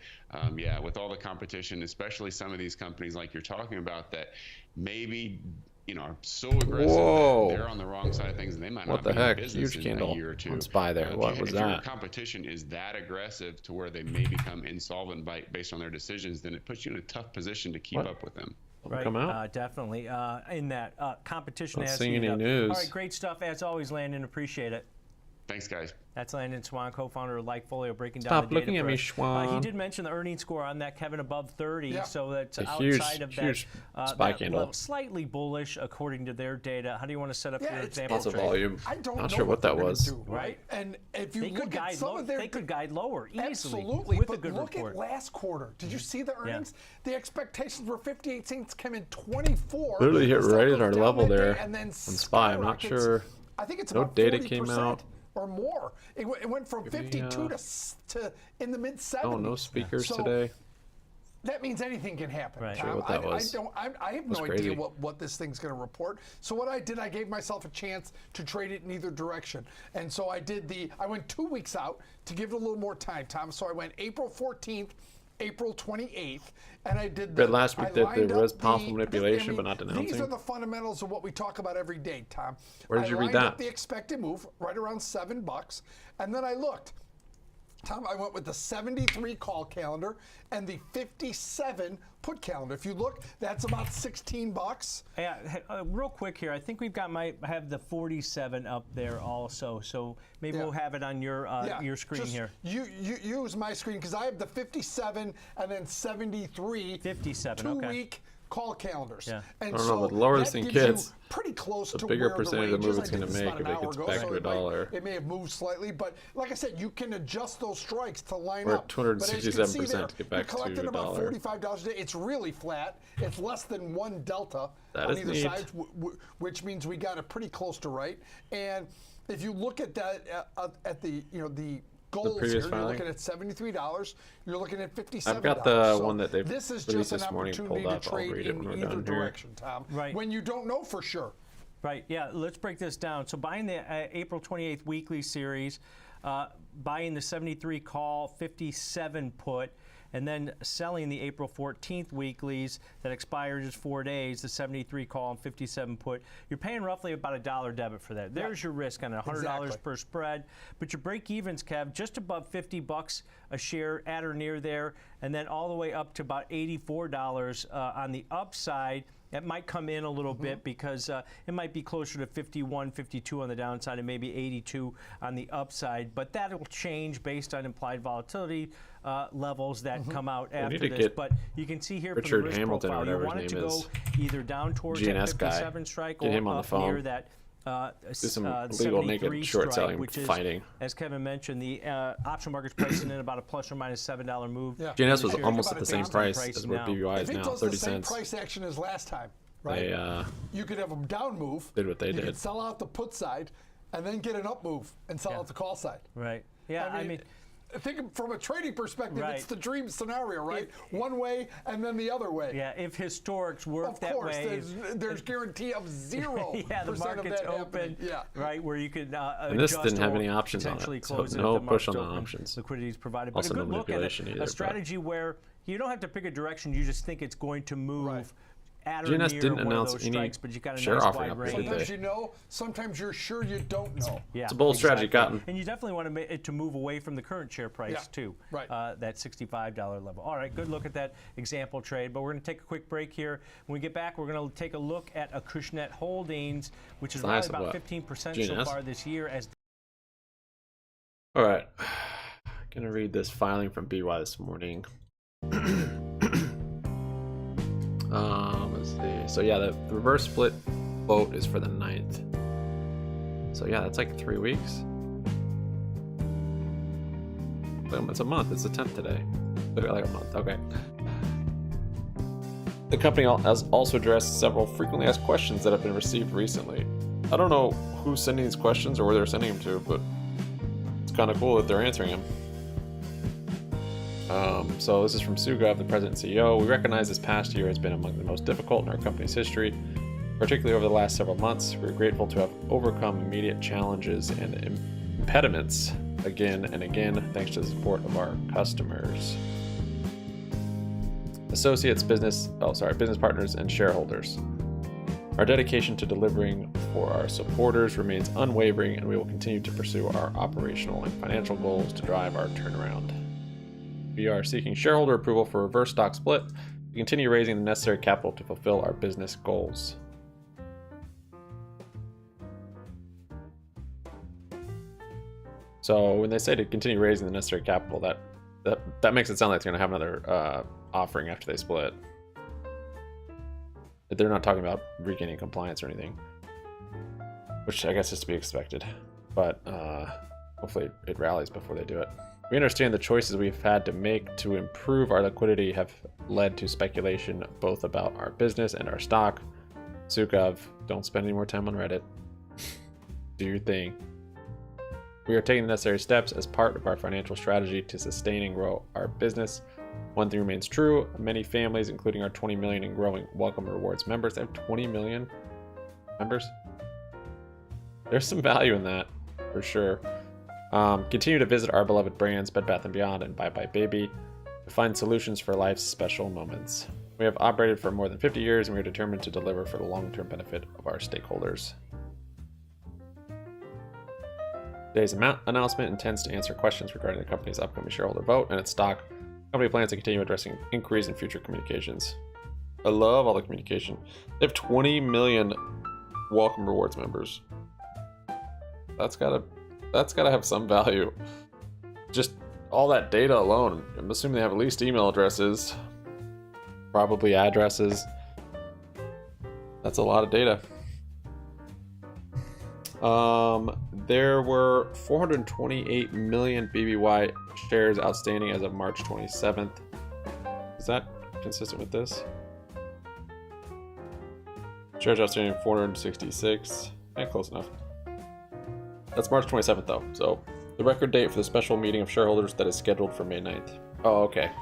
with all the competition competition, especially some of these companies like you're talking about that maybe, you know, are so aggressive that they're on the wrong side of things and they might not be in business Huge in candle a year or two. on SPY there. What was If your that? competition is that aggressive to where they may become insolvent based on their decisions, then it puts you in a tough position to keep up with them. Right, come out? definitely. In that competition Not has seeing heated any up. news. All right, great stuff as always, Landon. Appreciate it. Thanks, guys. That's Landon Swan, co-founder of Likefolio, breaking down Stop the data looking at for me, us. Schwan. He did mention the earnings score on that, Kevin, above 30, so that's A outside of that, SPY that candle. level, slightly bullish according to their data. How do you want to set up your example? Lots of trade? volume. I don't Not know sure what that they're gonna was. do, right? And if you They could look at guide some of their, they could guide lower easily. absolutely, with but a good look report. at last quarter. Did you see the earnings? The expectations were 58 cents, came in 24. Literally hit The stock right at goes our down level that day there and then on SPY. I'm not skyrockets. sure. I think it's No about data 40% came out. or more. It went from 52 to in the mid 70s. Oh, no speakers So today. that means anything can happen. Right. Tom. Sure what that was. I have That's no crazy. idea what this thing's going to report. So what I did, I gave myself a chance to trade it in either direction. And so I went 2 weeks out to give it a little more time, Tom. So I went April 14th, April 28th, and I did Read last week that there was powerful the- manipulation, I mean, but not denouncing. These are the fundamentals of what we talk about every day, Tom. Where did you read lined up that? the expected move right around $7, and then I looked. Tom, I went with the 73 call calendar and the 57 put calendar. If you look, that's about $16. Yeah, real quick here. I think might have the 47 up there also. So maybe we'll have it on your screen just here. You use my screen because I have the 57 and then 73. 57. Okay. 2-week call calendars. Yeah. And I don't so know, but the lower that this thing gives you gets, pretty close the to bigger where percentage the of the move range it's is. going I to did this make about if an it gets hour back ago, to so a dollar. it may have moved slightly, but like I said, you can adjust those strikes to line We're up. at But as you can see 267% there, to get back you're collecting to about $1. $45 a day. It's really flat. It's less than one delta That on is either neat. side, which means we got it pretty close to right. And if you look at that at the goals previous here, filing? you're looking at $73. You're looking at $57. I've got the So one that they've this is released just an this morning opportunity pulled to up. I'll trade read it when in we're either done here. direction, Tom. Right. When you don't know for sure. Right, yeah, let's break this down. So buying the April 28th weekly series, buying the 73 call, 57 put, and then selling the April 14th weeklies that expire just 4 days, the 73 call and 57 put. You're paying roughly about $1 debit for that. There's your risk on it, $100 Exactly. per spread. But your break evens, Kev, just above $50 a share at or near there, and then all the way up to about $84 on the upside. It might come in a little bit because it might be closer to 51, 52 on the downside and maybe 82 on the upside. But that will change based on implied volatility levels that come out We after need to this. get But you can see here from Richard the risk Hamilton or profile, you whatever want his it to name go is. either down towards GNS that guy. 57 strike Get or him on the up phone. near that Do some illegal 73 naked short strike, selling which is, fighting. as Kevin mentioned, the option market's pricing in about a plus or minus $7 move. Yeah. GNS was Shares almost about at the a same down price as where now. BBY is If it now, does 30 the same cents. price action as last time, right? They you could have a down move. did what they you did. could sell out the put side and then get an up move and sell out the call side. Right. Yeah, I mean think from a trading perspective, Right. it's the dream scenario, right? One way and then the other way. yeah, if historics work Of that course, way. there's guarantee of 0% Yeah, the of market's that open, happening. Yeah. right, where you could And this adjust didn't have or any options on it, potentially so close it no if the push market's on the open. options. Liquidity is provided, Also but a no good look at it. manipulation either, A but- strategy where you don't have to pick a direction, you just think it's going to move at or GNS near didn't one announce of those any strikes, but you got a share nice offering wide up there, range. did Sometimes they? you know, sometimes you're sure you don't know. Yeah, It's a bold strategy, Cotton. And you definitely want it to move away from the current share price too. Right. That $65 level. All right, good look at that example trade. But we're going to take a quick break here. When we get back, we're going to take a look at Acushnet Holdings, which is Size rallied of about what? 15% so GNS? far this year. As All right, gonna read this filing from BY this morning. Let's see. So yeah, the reverse split vote is for the 9th. So yeah, that's like 3 weeks. It's a month. It's the 10th today. Like a month. Okay. The company has also addressed several frequently asked questions that have been received recently. I don't know who's sending these questions or where they're sending them to, but it's kind of cool that they're answering them. So this is from Sugav, the president and CEO. We recognize this past year has been among the most difficult in our company's history, particularly over the last several months. We're grateful to have overcome immediate challenges and impediments again and again, thanks to the support of our customers. associates, business partners, and shareholders. Our dedication to delivering for our supporters remains unwavering, and we will continue to pursue our operational and financial goals to drive our turnaround. We are seeking shareholder approval for a reverse stock split to continue raising the necessary capital to fulfill our business goals. So when they say to continue raising the necessary capital, that makes it sound like they're going to have another offering after they split. They're not talking about regaining compliance or anything, which I guess is to be expected. But hopefully it rallies before they do it. We understand the choices we've had to make to improve our liquidity have led to speculation both about our business and our stock. Sukov, don't spend any more time on Reddit. Do your thing. We are taking the necessary steps as part of our financial strategy to sustain and grow our business. One thing remains true: many families, including our 20 million and growing Welcome Rewards members, they have 20 million members. There's some value in that, for sure. Continue to visit our beloved brands, Bed Bath & Beyond and Bye Bye Baby, to find solutions for life's special moments. We have operated for more than 50 years, and we are determined to deliver for the long-term benefit of our stakeholders. Today's announcement intends to answer questions regarding the company's upcoming shareholder vote and its stock. The company plans to continue addressing inquiries in future communications. I love all the communication. They have 20 million Welcome Rewards members. That's gotta have some value. Just all that data alone. I'm assuming they have at least email addresses, probably addresses. That's a lot of data. There were 428 million BBY shares outstanding as of March 27th. Is that consistent with this? Shares outstanding 466. Close enough. That's March 27th though, so the record date for the special meeting of shareholders that is scheduled for May 9th. Oh, okay.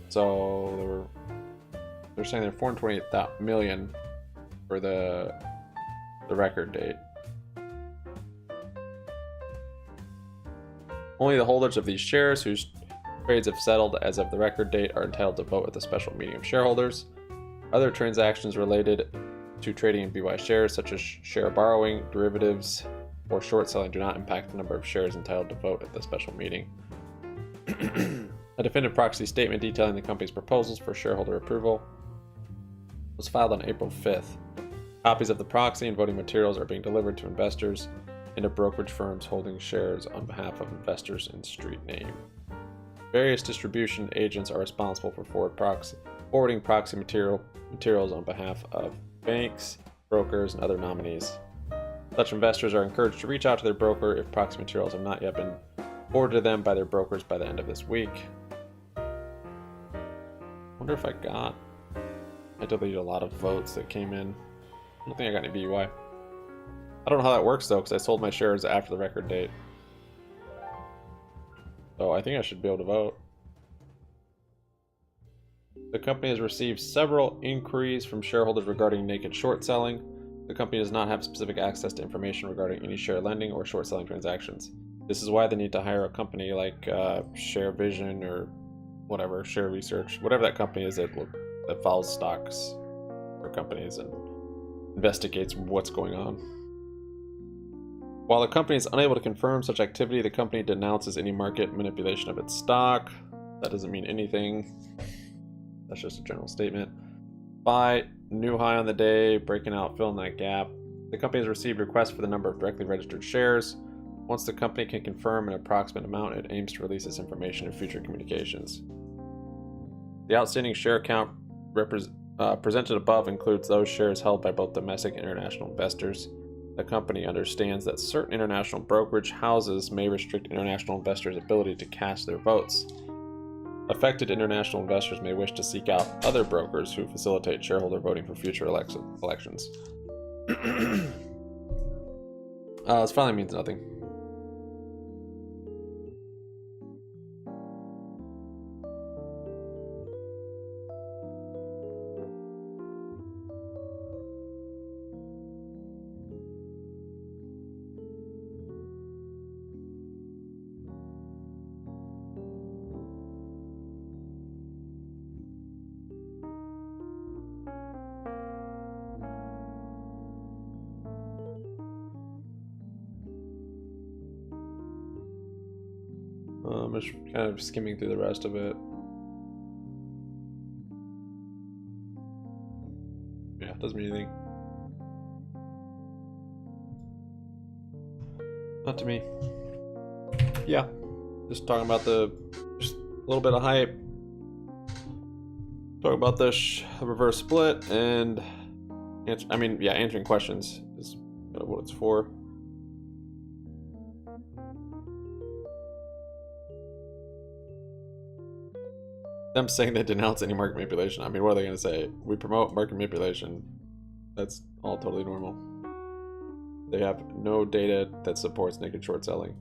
So they're saying they're 428 million for the record date. Only the holders of these shares whose trades have settled as of the record date are entitled to vote at the special meeting of shareholders. Other transactions related to trading in BY shares, such as share borrowing, derivatives, or short selling, do not impact the number of shares entitled to vote at the special meeting. A definitive proxy statement detailing the company's proposals for shareholder approval was filed on April 5th. Copies of the proxy and voting materials are being delivered to investors and to brokerage firms holding shares on behalf of investors in street name. Various distribution agents are responsible for forwarding proxy materials on behalf of banks, brokers, and other nominees. Such investors are encouraged to reach out to their broker if proxy materials have not yet been forwarded to them by their brokers by the end of this week. Wonder if I deleted a lot of votes that came in. I don't think I got any BUI. I don't know how that works though, because I sold my shares after the record date. So I think I should be able to vote. The company has received several inquiries from shareholders regarding naked short selling. The company does not have specific access to information regarding any share lending or short selling transactions. This is why they need to hire a company like Share Vision or whatever, Share Research, whatever that company is that follows stocks for companies and investigates what's going on. While the company is unable to confirm such activity, the company denounces any market manipulation of its stock. That doesn't mean anything. That's just a general statement. Buy, new high on the day, breaking out, filling that gap. The company has received requests for the number of directly registered shares. Once the company can confirm an approximate amount, it aims to release this information in future communications. The outstanding share count presented above includes those shares held by both domestic and international investors. The company understands that certain international brokerage houses may restrict international investors' ability to cast their votes. Affected international investors may wish to seek out other brokers who facilitate shareholder voting for future elections. This finally means nothing. Just kind of skimming through the rest of it. Yeah, doesn't mean anything. Not to me. Yeah, just talking about just a little bit of hype. Talk about the reverse split and answering questions is what it's for. Them saying they denounce any market manipulation. I mean, what are they going to say? We promote market manipulation. That's all totally normal. They have no data that supports naked short selling.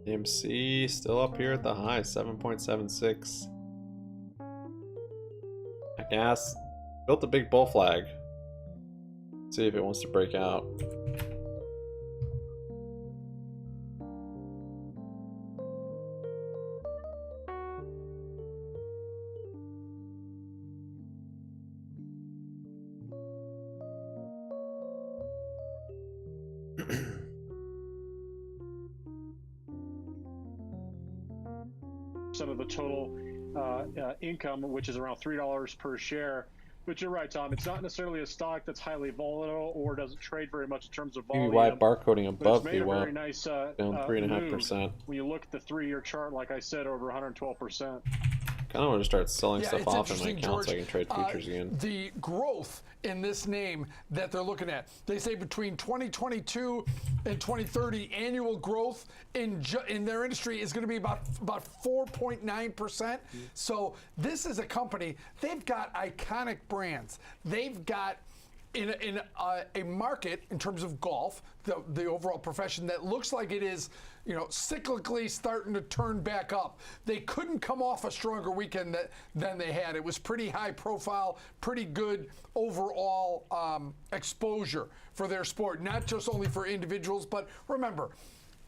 AMC still up here at the high, 7.76. Gas built a big bull flag. Let's see if it wants to break out. Of the total income, which is around $3 per share. But you're right, Tom. It's not necessarily a stock that's highly volatile or doesn't trade very much in terms of volume. BBY barcoding above BBY, BBY, nice, down 3.5%. When you look at the 3-year chart, like I said, over 112%. Kind of want to start selling stuff off in my account, George, so I can trade futures again. The growth in this name that they're looking at, they say between 2022 and 2030, annual growth in their industry is going to be about 4.9%. So this is a company, they've got iconic brands. They've got in a market in terms of golf, the overall profession that looks like it is, cyclically starting to turn back up. They couldn't come off a stronger weekend than they had. It was pretty high profile, pretty good overall exposure for their sport, not just only for individuals, but remember,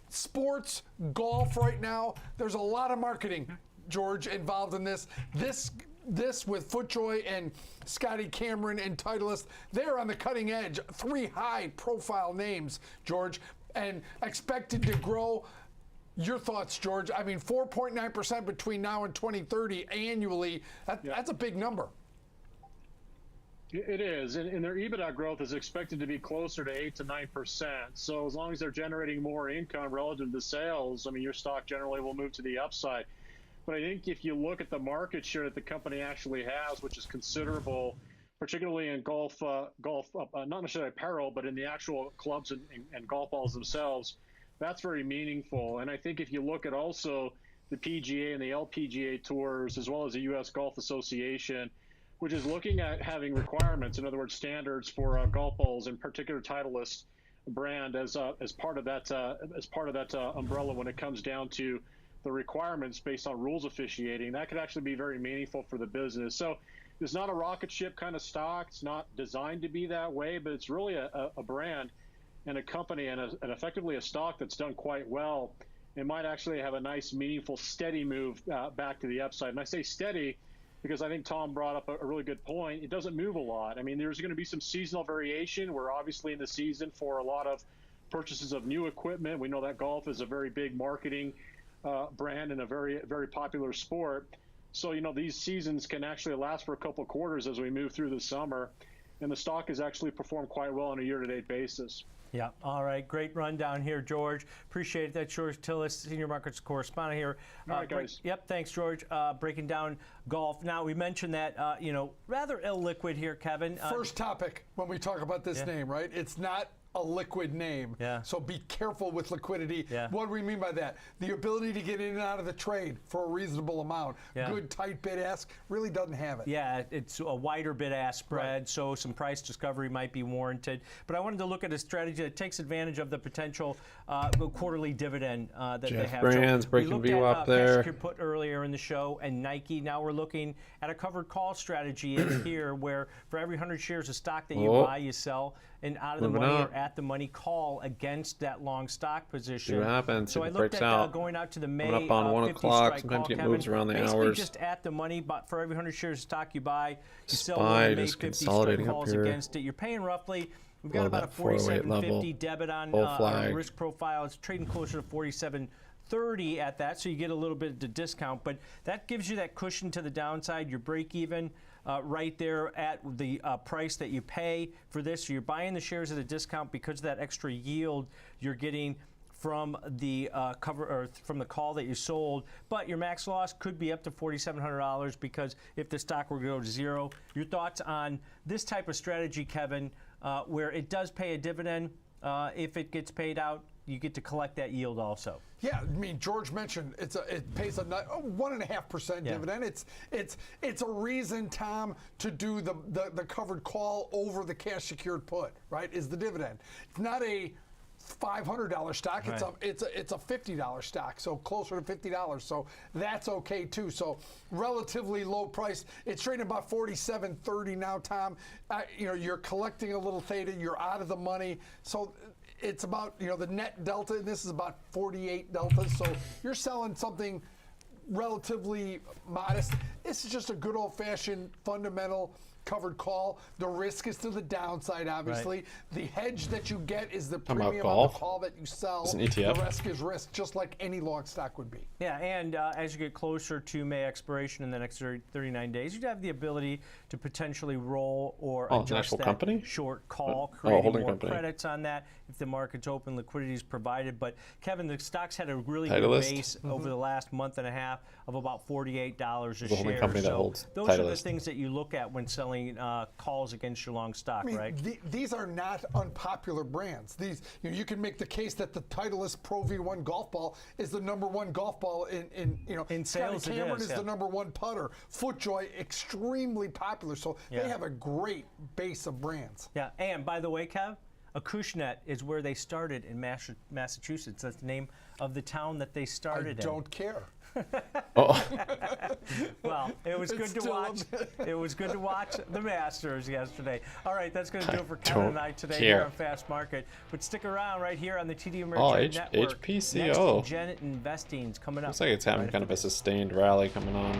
sports, golf right now, there's a lot of marketing, George, involved in this. This with FootJoy and Scotty Cameron and Titleist, they're on the cutting edge. 3 high-profile names, George, and expected to grow. Your thoughts, George? I mean, 4.9% between now and 2030 annually. That's a big number. It is, and their EBITDA growth is expected to be closer to 8 to 9%. So as long as they're generating more income relative to sales, I mean, your stock generally will move to the upside. But I think if you look at the market share that the company actually has, which is considerable, particularly in golf, not necessarily apparel, but in the actual clubs and golf balls themselves, that's very meaningful. And I think if you look at also the PGA and the LPGA tours, as well as the U.S. Golf Association, which is looking at having requirements, in other words, standards for golf balls, in particular Titleist brand as part of that umbrella when it comes down to the requirements based on rules officiating, that could actually be very meaningful for the business. So it's not a rocket ship kind of stock. It's not designed to be that way, but it's really a brand and a company and effectively a stock that's done quite well. It might actually have a nice, meaningful, steady move back to the upside. And I say steady because I think Tom brought up a really good point. It doesn't move a lot. I mean, there's going to be some seasonal variation. We're obviously in the season for a lot of purchases of new equipment. We know that golf is a very big marketing brand and a very, very popular sport. So, these seasons can actually last for a couple of quarters as we move through the summer. And the stock has actually performed quite well on a year-to-date basis. Yeah. All right. Great rundown here, George. Appreciate that. George Tillis, Senior Markets Correspondent here. All right, guys. Yep. Thanks, George. Breaking down golf. Now, we mentioned that, rather illiquid here, Kevin. First topic when we talk about this name, right? It's not a liquid name. Yeah. So be careful with liquidity. Yeah. What do we mean by that? The ability to get in and out of the trade for a reasonable amount. Yeah. Good, tight bid-ask really doesn't have it. Yeah, it's a wider bid-ask spread, so some price discovery might be warranted. But I wanted to look at a strategy that takes advantage of the potential quarterly dividend that they have. Brands breaking view up there. We put earlier in the show, and Nike. Now we're looking at a covered call strategy in here where for every 100 shares of stock that you buy, you sell, and out of the money or at the money call against that long stock position. See what happens So if I it looked breaks at out. going out to the May Coming up on 1 50 o'clock. strike Sometimes call, it Kevin. moves around the Basically hours. just at the money, but for every 100 shares of stock you buy, you sell SPY one of the May just 50 strike consolidating up calls here. against it. You're paying roughly. We've got Below about a that 408 47.50 level. debit on Full flag. risk profile. It's trading closer to 47.30 at that, so you get a little bit of the discount, but that gives you that cushion to the downside. Your break even right there at the price that you pay for this. So you're buying the shares at a discount because of that extra yield you're getting from the cover or from the call that you sold, but your max loss could be up to $4,700 because if the stock were to go to zero. Your thoughts on this type of strategy, Kevin, where it does pay a dividend? If it gets paid out, you get to collect that yield also. Yeah, I mean, George mentioned it pays a 1.5% dividend. It's a reason, Tom, to do the covered call over the cash secured put. Right? Is the dividend? It's not a $500 stock. Right. It's a $50 stock, so closer to $50. So that's okay too. So relatively low price. It's trading about $47.30 now, Tom. You're collecting a little theta. You're out of the money. So it's about the net delta. And this is about 48 delta. So you're selling something relatively modest. This is just a good old-fashioned fundamental covered call. The risk is to the downside, obviously. Right. The hedge that you get is the Talking about premium on golf? the call that you sell. It's an ETF. The risk is risk, just like any long stock would be. Yeah, and as you get closer to May expiration in the next 39 days, you'd have the ability to potentially roll or Oh, it's an adjust actual that company? short call, Oh, creating holding more company. credits on that if the market's open, liquidity is provided. But Kevin, the stock's had a really Titleist? good base over the last month and a half of about $48 a The holding share. company that So holds those are the Titleist. things that you look at when selling calls against your long stock, I mean, right? these are not unpopular brands. These, you can make the case that the Titleist Pro V1 golf ball is the #1 golf ball in sales. Scotty Cameron is the #1 putter. FootJoy, extremely popular. So they have a great base of brands. Yeah, and by the way, Kev, Acushnet is where they started in Massachusetts. That's the name of the town that they started in. I don't care. Well, it was good to watch. It was good to watch the Masters yesterday. All right, that's going to do it for Kevin and I today here on Fast Market. But stick around right here on the TD Ameritrade Network. HPCO. Next Gen Investing's coming up. Looks like it's having kind of a sustained rally coming on.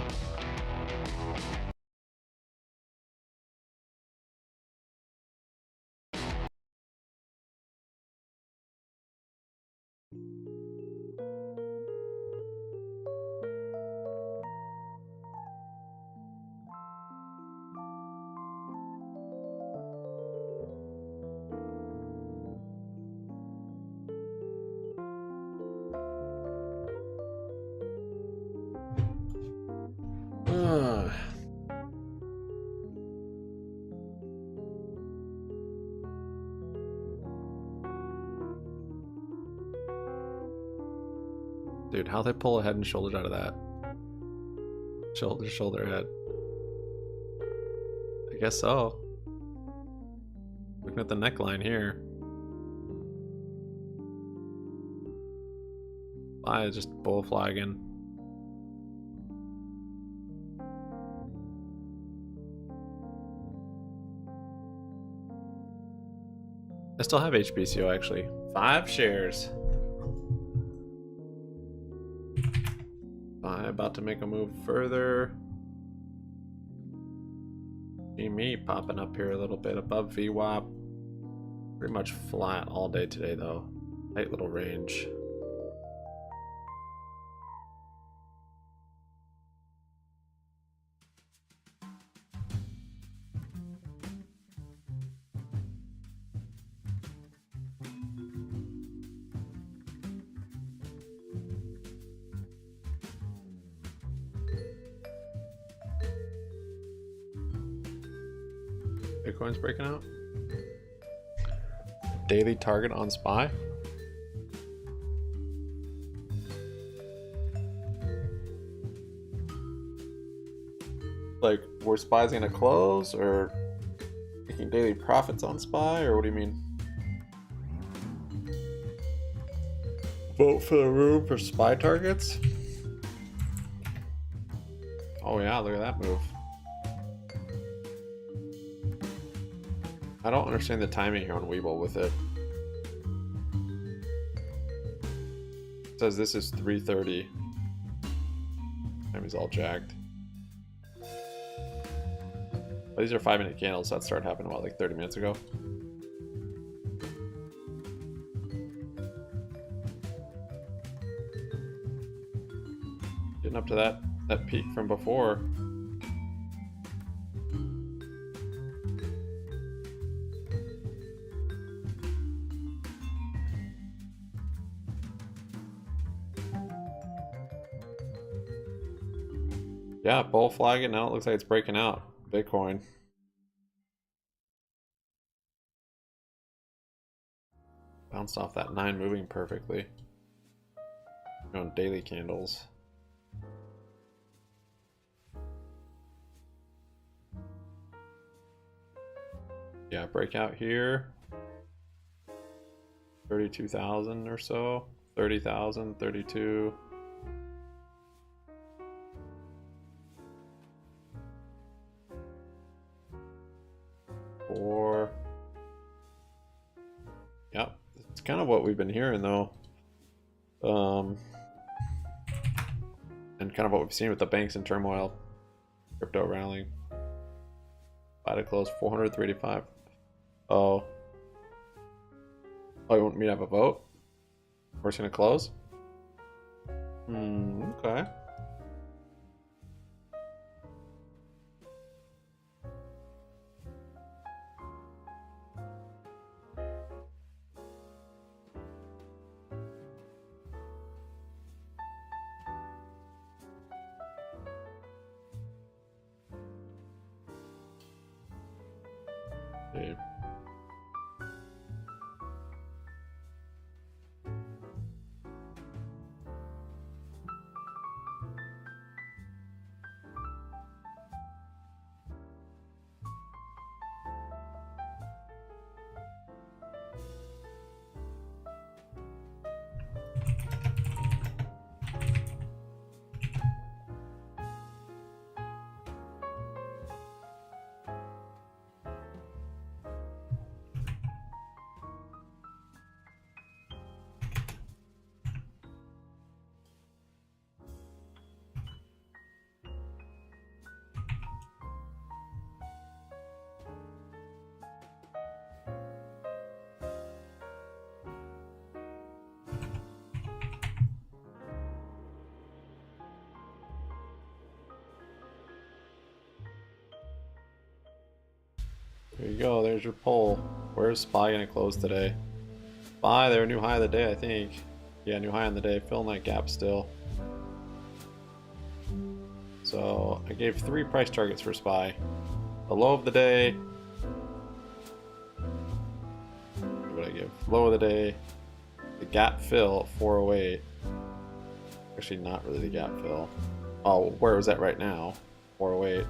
Dude, how they pull a head and shoulders out of that? Shoulder, head. I guess so. Looking at the neckline here. I just bull flagging. I still have HBCO actually. 5 shares. About to make a move further. GME popping up here a little bit above VWAP. Pretty much flat all day today though. Tight little range. Bitcoin's breaking out. Daily target on SPY. Like, where SPY's gonna close, or making daily profits on SPY, or what do you mean? Vote for the room for SPY targets? Oh yeah, look at that move. I don't understand the timing here on Webull with it. says this is 3:30. Time is all jacked. But these are 5-minute candles, so that started happening about like 30 minutes ago. Getting up to that peak from before. Yeah, bull flag it. Now it looks like it's breaking out. Bitcoin. Bounced off that 9 moving perfectly. On daily candles. Yeah, breakout here. 32,000 or so. 30,000, 32. Yep, it's kind of what we've been hearing though. And kind of what we've seen with the banks in turmoil. Crypto rallying. Buy to close 485. Oh. Oh, you want me to have a vote? We're just gonna close? Okay. Okay. There you go, there's your poll. Where's SPY gonna close today? SPY, they're a new high of the day, I think. Yeah, new high on the day, filling that gap still. So I gave 3 price targets for SPY. The low of the day. What would I give? Low of the day. The gap fill at 408. Actually, not really the gap fill. Oh, where was that right now? 408.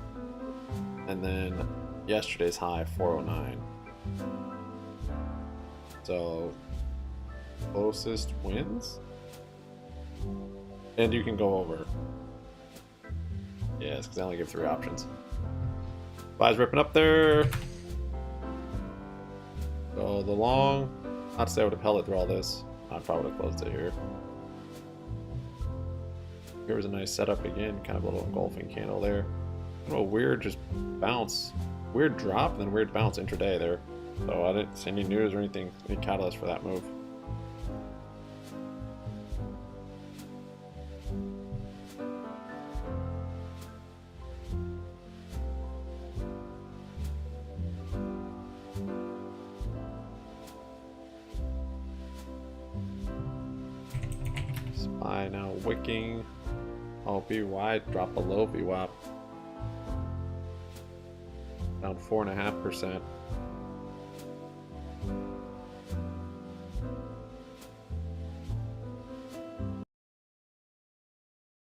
And then yesterday's high, 409. So closest wins, and you can go over. Yes, because I only give 3 options. Buy's ripping up there. So the long, not to say I would have held it through all this. I probably would have closed it here. Here was a nice setup again, kind of a little engulfing candle there. Kind of a weird just bounce, weird drop, and then weird bounce intraday there. So I didn't see any news or anything, any catalyst for that move. SPY now wicking. Oh, BBY dropped below VWAP. Down 4.5%.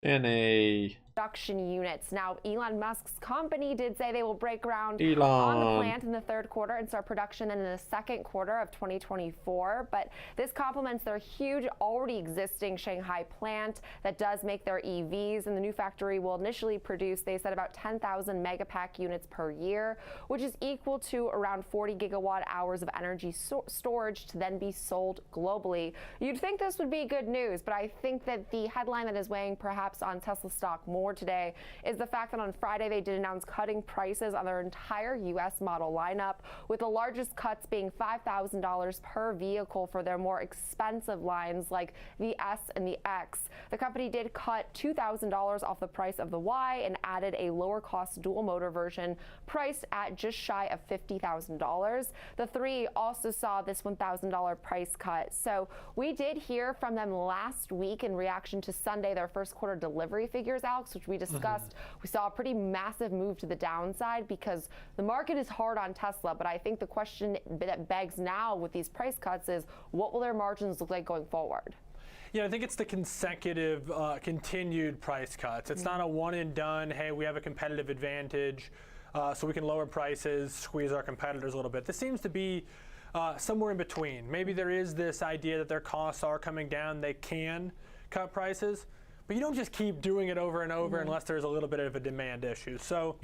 And a production units. Now, Elon Musk's company did say they will break ground on the plant in the third quarter and start production in the second quarter of 2024. But this complements their huge, already existing Shanghai plant that does make their EVs. And the new factory will initially produce, they said, about 10,000 megapack units per year, which is equal to around 40 gigawatt hours of energy storage to then be sold globally. You'd think this would be good news, but I think that the headline that is weighing perhaps on Tesla stock more today is the fact that on Friday they did announce cutting prices on their entire U.S. model lineup, with the largest cuts being $5,000 per vehicle for their more expensive lines like the S and the X. The company did cut $2,000 off the price of the Y and added a lower cost dual motor version priced at just shy of $50,000. The 3 also saw this $1,000 price cut. So we did hear from them last week in reaction to Sunday, their first quarter delivery figures, Alex, which we discussed. We saw a pretty massive move to the downside because the market is hard on Tesla. But I think the question that begs now with these price cuts is, what will their margins look like going forward? Yeah, I think it's the consecutive, continued price cuts. It's not a one and done, hey, we have a competitive advantage, so we can lower prices, squeeze our competitors a little bit. This seems to be somewhere in between. Maybe there is this idea that their costs are coming down, they can cut prices, but you don't just keep doing it over and over unless there's a little bit of a demand issue. So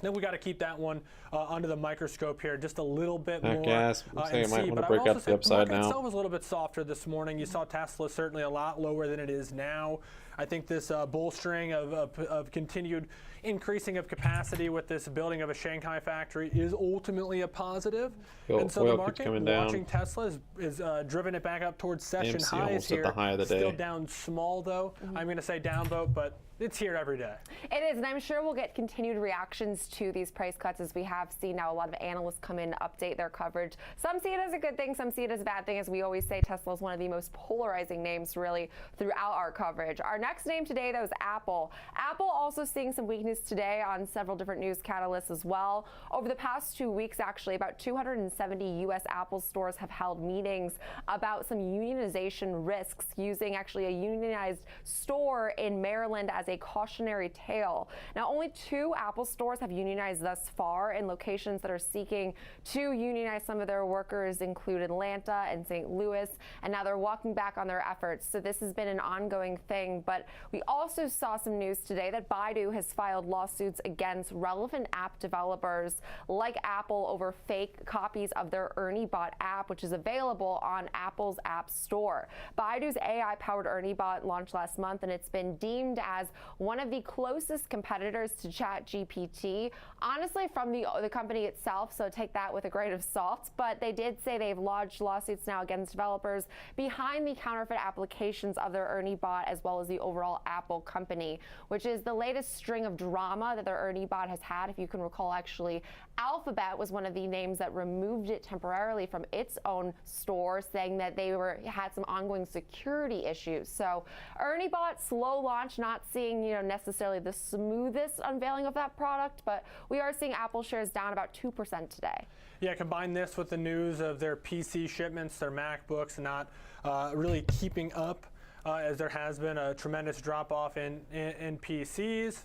then we got to keep that one under the microscope here just a little bit more. Gas. And might see. want But to break I would up also the say upside the market now. itself was a little bit softer this morning. You saw Tesla certainly a lot lower than it is now. I think this bolstering of continued increasing of capacity with this building of a Shanghai factory is ultimately a positive. And so the market, watching Tesla, is driven it back up towards session AMC highs here. at the high of the day. Still down small though. I'm going to say down vote, but it's here every day. It is, and I'm sure we'll get continued reactions to these price cuts, as we have seen now a lot of analysts come in, update their coverage. Some see it as a good thing, some see it as a bad thing. As we always say, Tesla is one of the most polarizing names really throughout our coverage. Our next name today, though, is Apple. Apple also seeing some weakness today on several different news catalysts as well. Over the past 2 weeks, actually, about 270 U.S. Apple stores have held meetings about some unionization risks, using actually a unionized store in Maryland as a cautionary tale. Now, only 2 Apple stores have unionized thus far, and locations that are seeking to unionize some of their workers include Atlanta and St. Louis, and now they're walking back on their efforts. So this has been an ongoing thing. But we also saw some news today that Baidu has filed lawsuits against relevant app developers like Apple over fake copies of their ErnieBot app, which is available on Apple's App Store. Baidu's AI-powered ErnieBot launched last month, and it's been deemed as one of the closest competitors to ChatGPT, honestly, from the company itself, so take that with a grain of salt. But they did say they've lodged lawsuits now against developers behind the counterfeit applications of their ErnieBot, as well as the overall Apple company, which is the latest string of drama that their ErnieBot has had. If you can recall, actually, Alphabet was one of the names that removed it temporarily from its own store, saying that they had some ongoing security issues. So ErnieBot, slow launch, not seeing necessarily the smoothest unveiling of that product, but we are seeing Apple shares down about 2% today. Yeah, combine this with the news of their PC shipments, their MacBooks not really keeping up, as there has been a tremendous drop-off in PCs.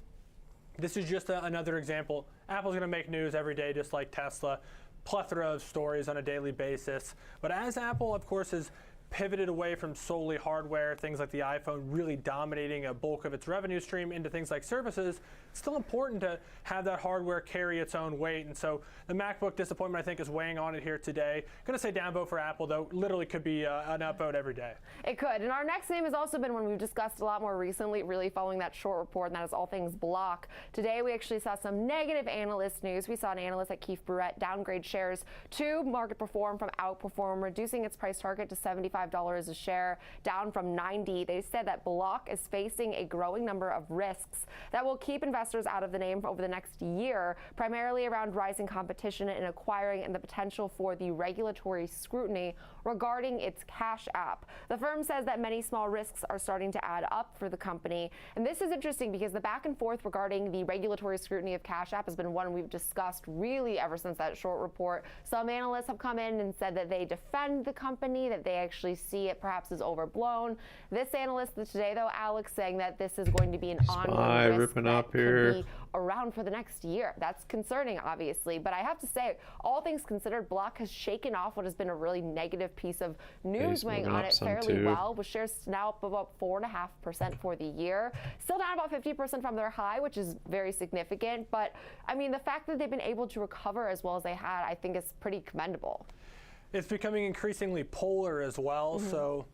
This is just another example. Apple's going to make news every day, just like Tesla. Plethora of stories on a daily basis. But as Apple, of course, is pivoted away from solely hardware, things like the iPhone really dominating a bulk of its revenue stream, into things like services, it's still important to have that hardware carry its own weight. And so the MacBook disappointment, I think, is weighing on it here today. Going to say down vote for Apple, though. Literally could be an up vote every day. It could. And our next name has also been one we've discussed a lot more recently, really following that short report, and that is all things Block. Today, we actually saw some negative analyst news. We saw an analyst at Keefe Bruyette downgrade shares to Market Perform from Outperform, reducing its price target to $75 a share, down from $90. They said that Block is facing a growing number of risks that will keep investors out of the name over the next year, primarily around rising competition in acquiring and the potential for the regulatory scrutiny regarding its Cash App. The firm says that many small risks are starting to add up for the company. And this is interesting because the back and forth regarding the regulatory scrutiny of Cash App has been one we've discussed really ever since that short report. Some analysts have come in and said that they defend the company, that they actually actually see it perhaps is overblown. This analyst today, though, Alex, saying that this is going to be an ongoing risk that could be around for the next year. That's concerning, obviously. But I have to say, all things considered, Block has shaken off what has been a really negative piece of news weighing on it fairly well, with shares now up about 4.5% for the year. Still down about 50% from their high, which is very significant. But, I mean, the fact that they've been able to recover as well as they had, I think is pretty commendable. It's becoming increasingly polar as well. So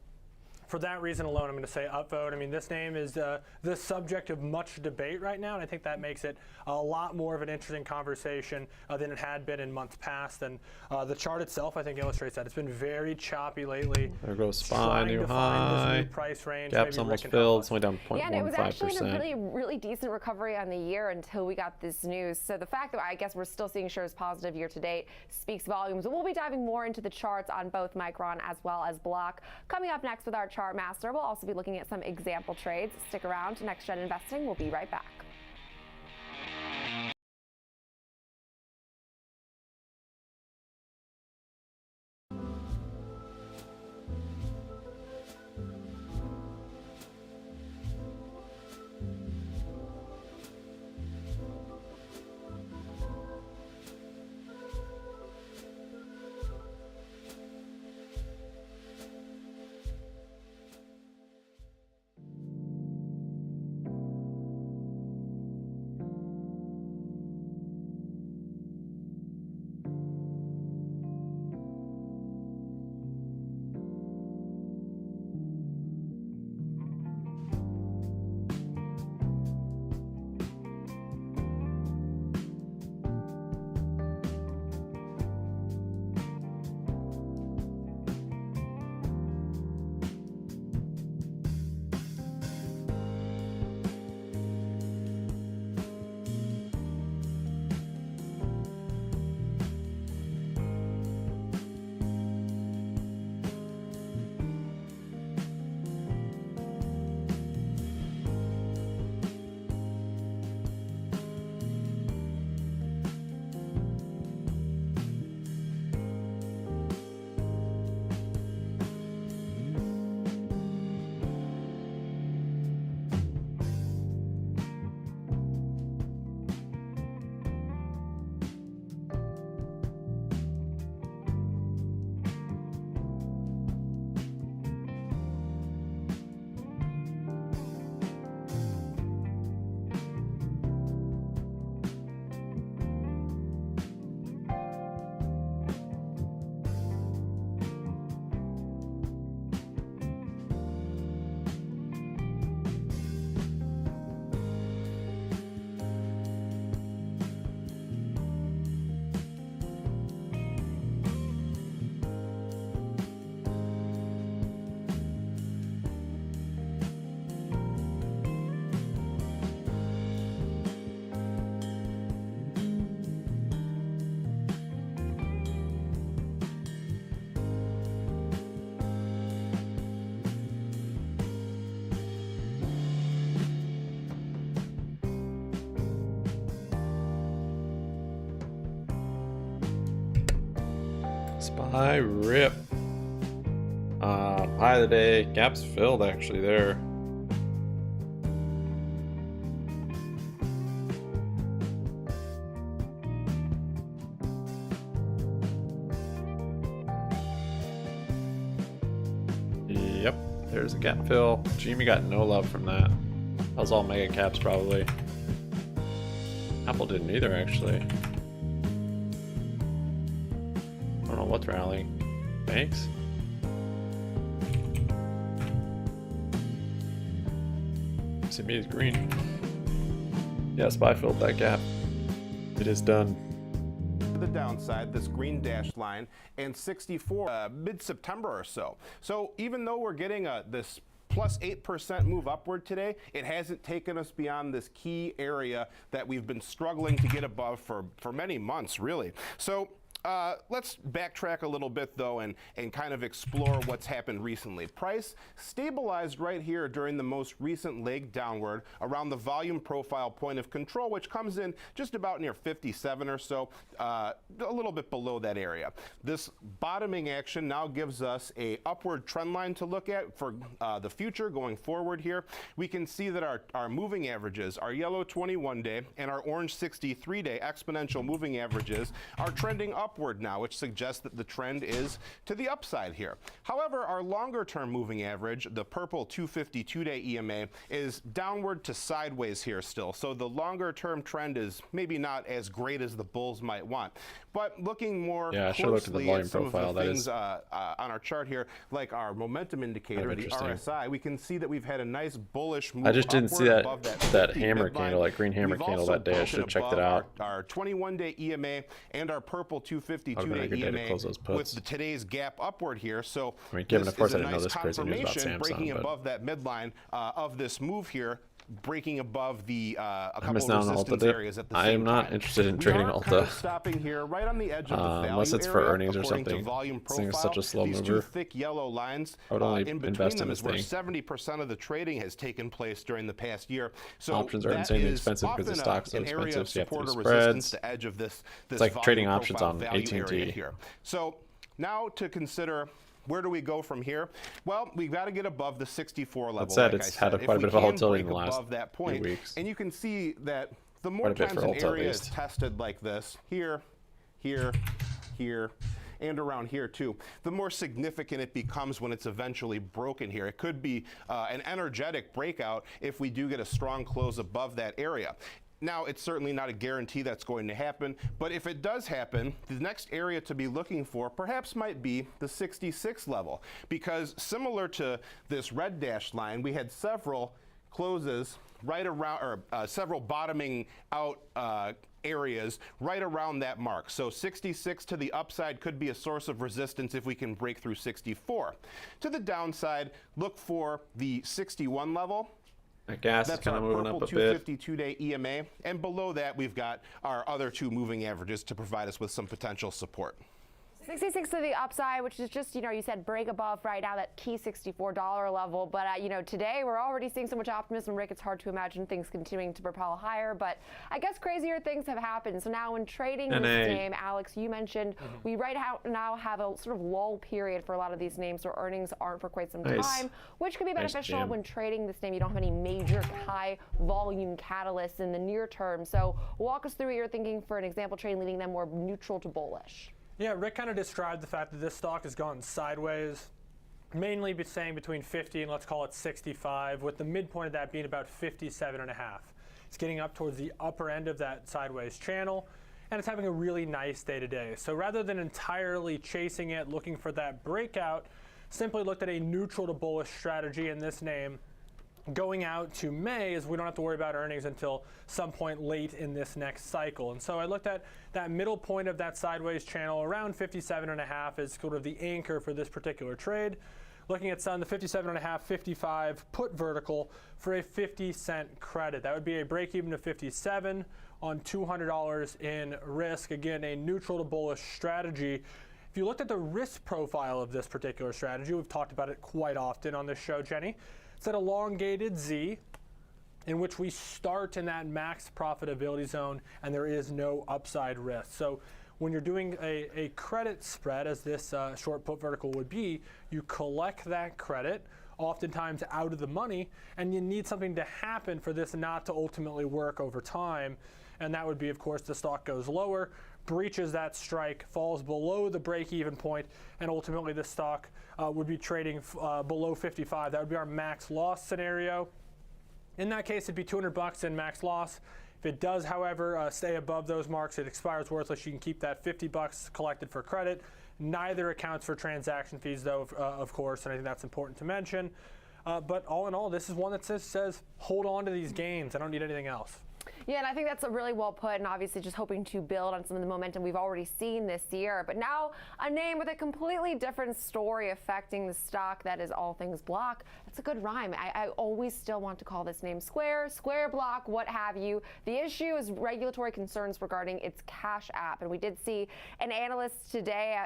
for that reason alone, I'm going to say upvote. I mean, this name is the subject of much debate right now, and I think that makes it a lot more of an interesting conversation than it had been in months past. And the chart itself, I think, illustrates that. It's been very choppy lately. There goes SPY, new high. New price range. Gap's almost filled. It's only down 0.15%. Yeah, and it was actually in a really decent recovery on the year until we got this news. So the fact that I guess we're still seeing shares positive year to date speaks volumes. We'll be diving more into the charts on both Micron as well as Block. Coming up next with our chart master, we'll also be looking at some example trades. Stick around to Next Gen Investing. We'll be right back. SPY rip. High of the day. Gap's filled actually there. Yep, there's a gap fill. GME got no love from that. That was all mega caps probably. Apple didn't either actually. I don't know what's rallying. Banks? CME is green. Yeah, SPY filled that gap. It is done. The downside, this green dashed line, and 64 mid-September or so. So even though we're getting this plus 8% move upward today, it hasn't taken us beyond this key area that we've been struggling to get above for many months, really. So let's backtrack a little bit, though, and kind of explore what's happened recently. Price stabilized right here during the most recent leg downward around the volume profile point of control, which comes in just about near 57 or so, a little bit below that area. This bottoming action now gives us a upward trend line to look at for the future going forward here. We can see that our moving averages, our yellow 21-day and our orange 63-day exponential moving averages are trending upward now, which suggests that the trend is to the upside here. However, our longer term moving average, the purple 252-day EMA, is downward to sideways here still. So the longer term trend is maybe not as great as the bulls might want. But looking more closely at some of the things on our chart here, like our momentum indicator, the RSI, we can see that we've had a nice bullish move. I just didn't see that hammer candle, that green hammer candle that day. I should have checked it out. Our 21-day EMA and our purple 252-day EMA with today's gap upward here. So I mean, given, of course, I didn't know nice this crazy news about Samsung, breaking above that midline of this move here, breaking above the a couple of resistance areas at the same time. I am not interested in trading Alta. Stopping here right on the edge of the value unless it's for area, earnings or something. This thing is such a slow These mover. two thick yellow lines I would only in between invest them in is this where thing. 70% of the trading has taken place during the past year. So options are that insanely is expensive because the often stock's so an area expensive, of so you have to support do or resistance, spreads. the edge of this It's like trading volume options profile on value area AT&T. here. So now to consider, where do we go from here? Well, we've got to get above the 64 level. That said, like it's I had said. quite a bit of volatility in the Break last above that point, few weeks. and you can see that the more Quite a bit times for an Ulta, at area is least. tested like this, here, and around here too, the more significant it becomes when it's eventually broken here. It could be an energetic breakout if we do get a strong close above that area. Now, it's certainly not a guarantee that's going to happen, but if it does happen, the next area to be looking for perhaps might be the 66 level, because similar to this red dashed line, we had several closes right around, or several bottoming out areas right around that mark. So 66 to the upside could be a source of resistance if we can break through 64. To the downside, look for the 61 level. That gas is kind of moving up a bit. 252-day EMA, and below that we've got our other two moving averages to provide us with some potential support. 66 to the upside, which is just, you said break above right now that key $64 level. But, today we're already seeing so much optimism, Rick, it's hard to imagine things continuing to propel higher. But I guess crazier things have happened. So now when trading this name, Alex, you mentioned we now have a sort of lull period for a lot of these names where earnings aren't for quite some time, which could be beneficial when trading this name. You don't have any major high volume catalysts in the near term. So walk us through what you're thinking for an example trade, leading them more neutral to bullish. Yeah, Rick kind of described the fact that this stock has gone sideways, mainly saying between 50 and let's call it 65, with the midpoint of that being about 57.5. It's getting up towards the upper end of that sideways channel, and it's having a really nice day today. So rather than entirely chasing it, looking for that breakout, simply looked at a neutral to bullish strategy in this name. Going out to May, as we don't have to worry about earnings until some point late in this next cycle. And so I looked at that middle point of that sideways channel around 57.5 as sort of the anchor for this particular trade. Looking at the 57.5, 55 put vertical for a 50-cent credit. That would be a break even of 57 on $200 in risk. Again, a neutral to bullish strategy. If you looked at the risk profile of this particular strategy, we've talked about it quite often on this show, Jenny. It's an elongated Z in which we start in that max profitability zone and there is no upside risk. So when you're doing a credit spread, as this short put vertical would be, you collect that credit, oftentimes out of the money, and you need something to happen for this not to ultimately work over time. And that would be, of course, the stock goes lower, breaches that strike, falls below the break-even point, and ultimately the stock would be trading below 55. That would be our max loss scenario. In that case, it'd be $200 in max loss. If it does, however, stay above those marks, it expires worthless. You can keep that $50 collected for credit. Neither accounts for transaction fees, though, of course, and I think that's important to mention. But all in all, this is one that says hold on to these gains. I don't need anything else. Yeah, and I think that's really well put, and obviously just hoping to build on some of the momentum we've already seen this year. But now a name with a completely different story affecting the stock that is all things block. That's a good rhyme. I always still want to call this name Square, Square Block, what have you. The issue is regulatory concerns regarding its Cash App, and we did see an analyst today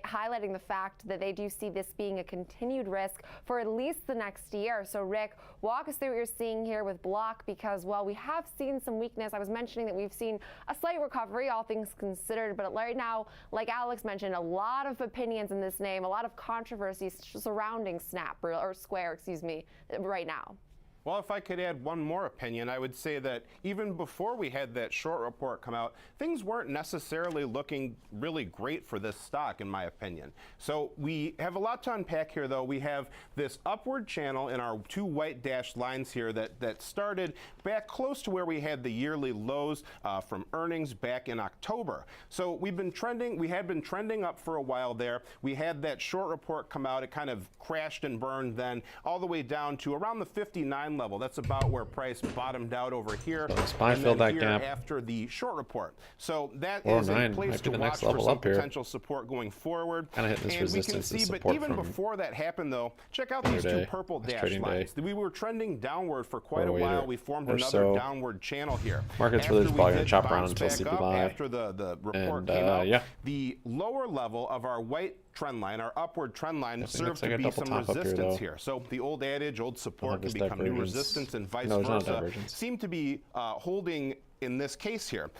highlighting the fact that they do see this being a continued risk for at least the next year. So Rick, walk us through what you're seeing here with Block, because while we have seen some weakness, I was mentioning that we've seen a slight recovery, all things considered, but right now, like Alex mentioned, a lot of opinions in this name, a lot of controversies surrounding Snap or Square, excuse me, right now. Well, if I could add one more opinion, I would say that even before we had that short report come out, things weren't necessarily looking really great for this stock, in my opinion. So we have a lot to unpack here, though. We have this upward channel in our two white dashed lines here that started back close to where we had the yearly lows from earnings back in October. So we had been trending up for a while there. We had that short report come out. It kind of crashed and burned then all the way down to around the 59 level. That's about where price bottomed out over here. So SPY filled that gap after the short report. So that 409 is a place might be to the watch next for level some up here. potential support going forward. Kind of hit this and resistance we can see, and but support even from before that happened, though, check out these two purple dash lines. We were trending downward for quite a while. We formed another downward channel here. Market's really just probably going to chop around until CPY. After the report came out, the lower level of our white trend line, our upward trend line, serves to be some resistance here. So the old adage, old support can become new resistance and vice versa, seem to be holding in this case here.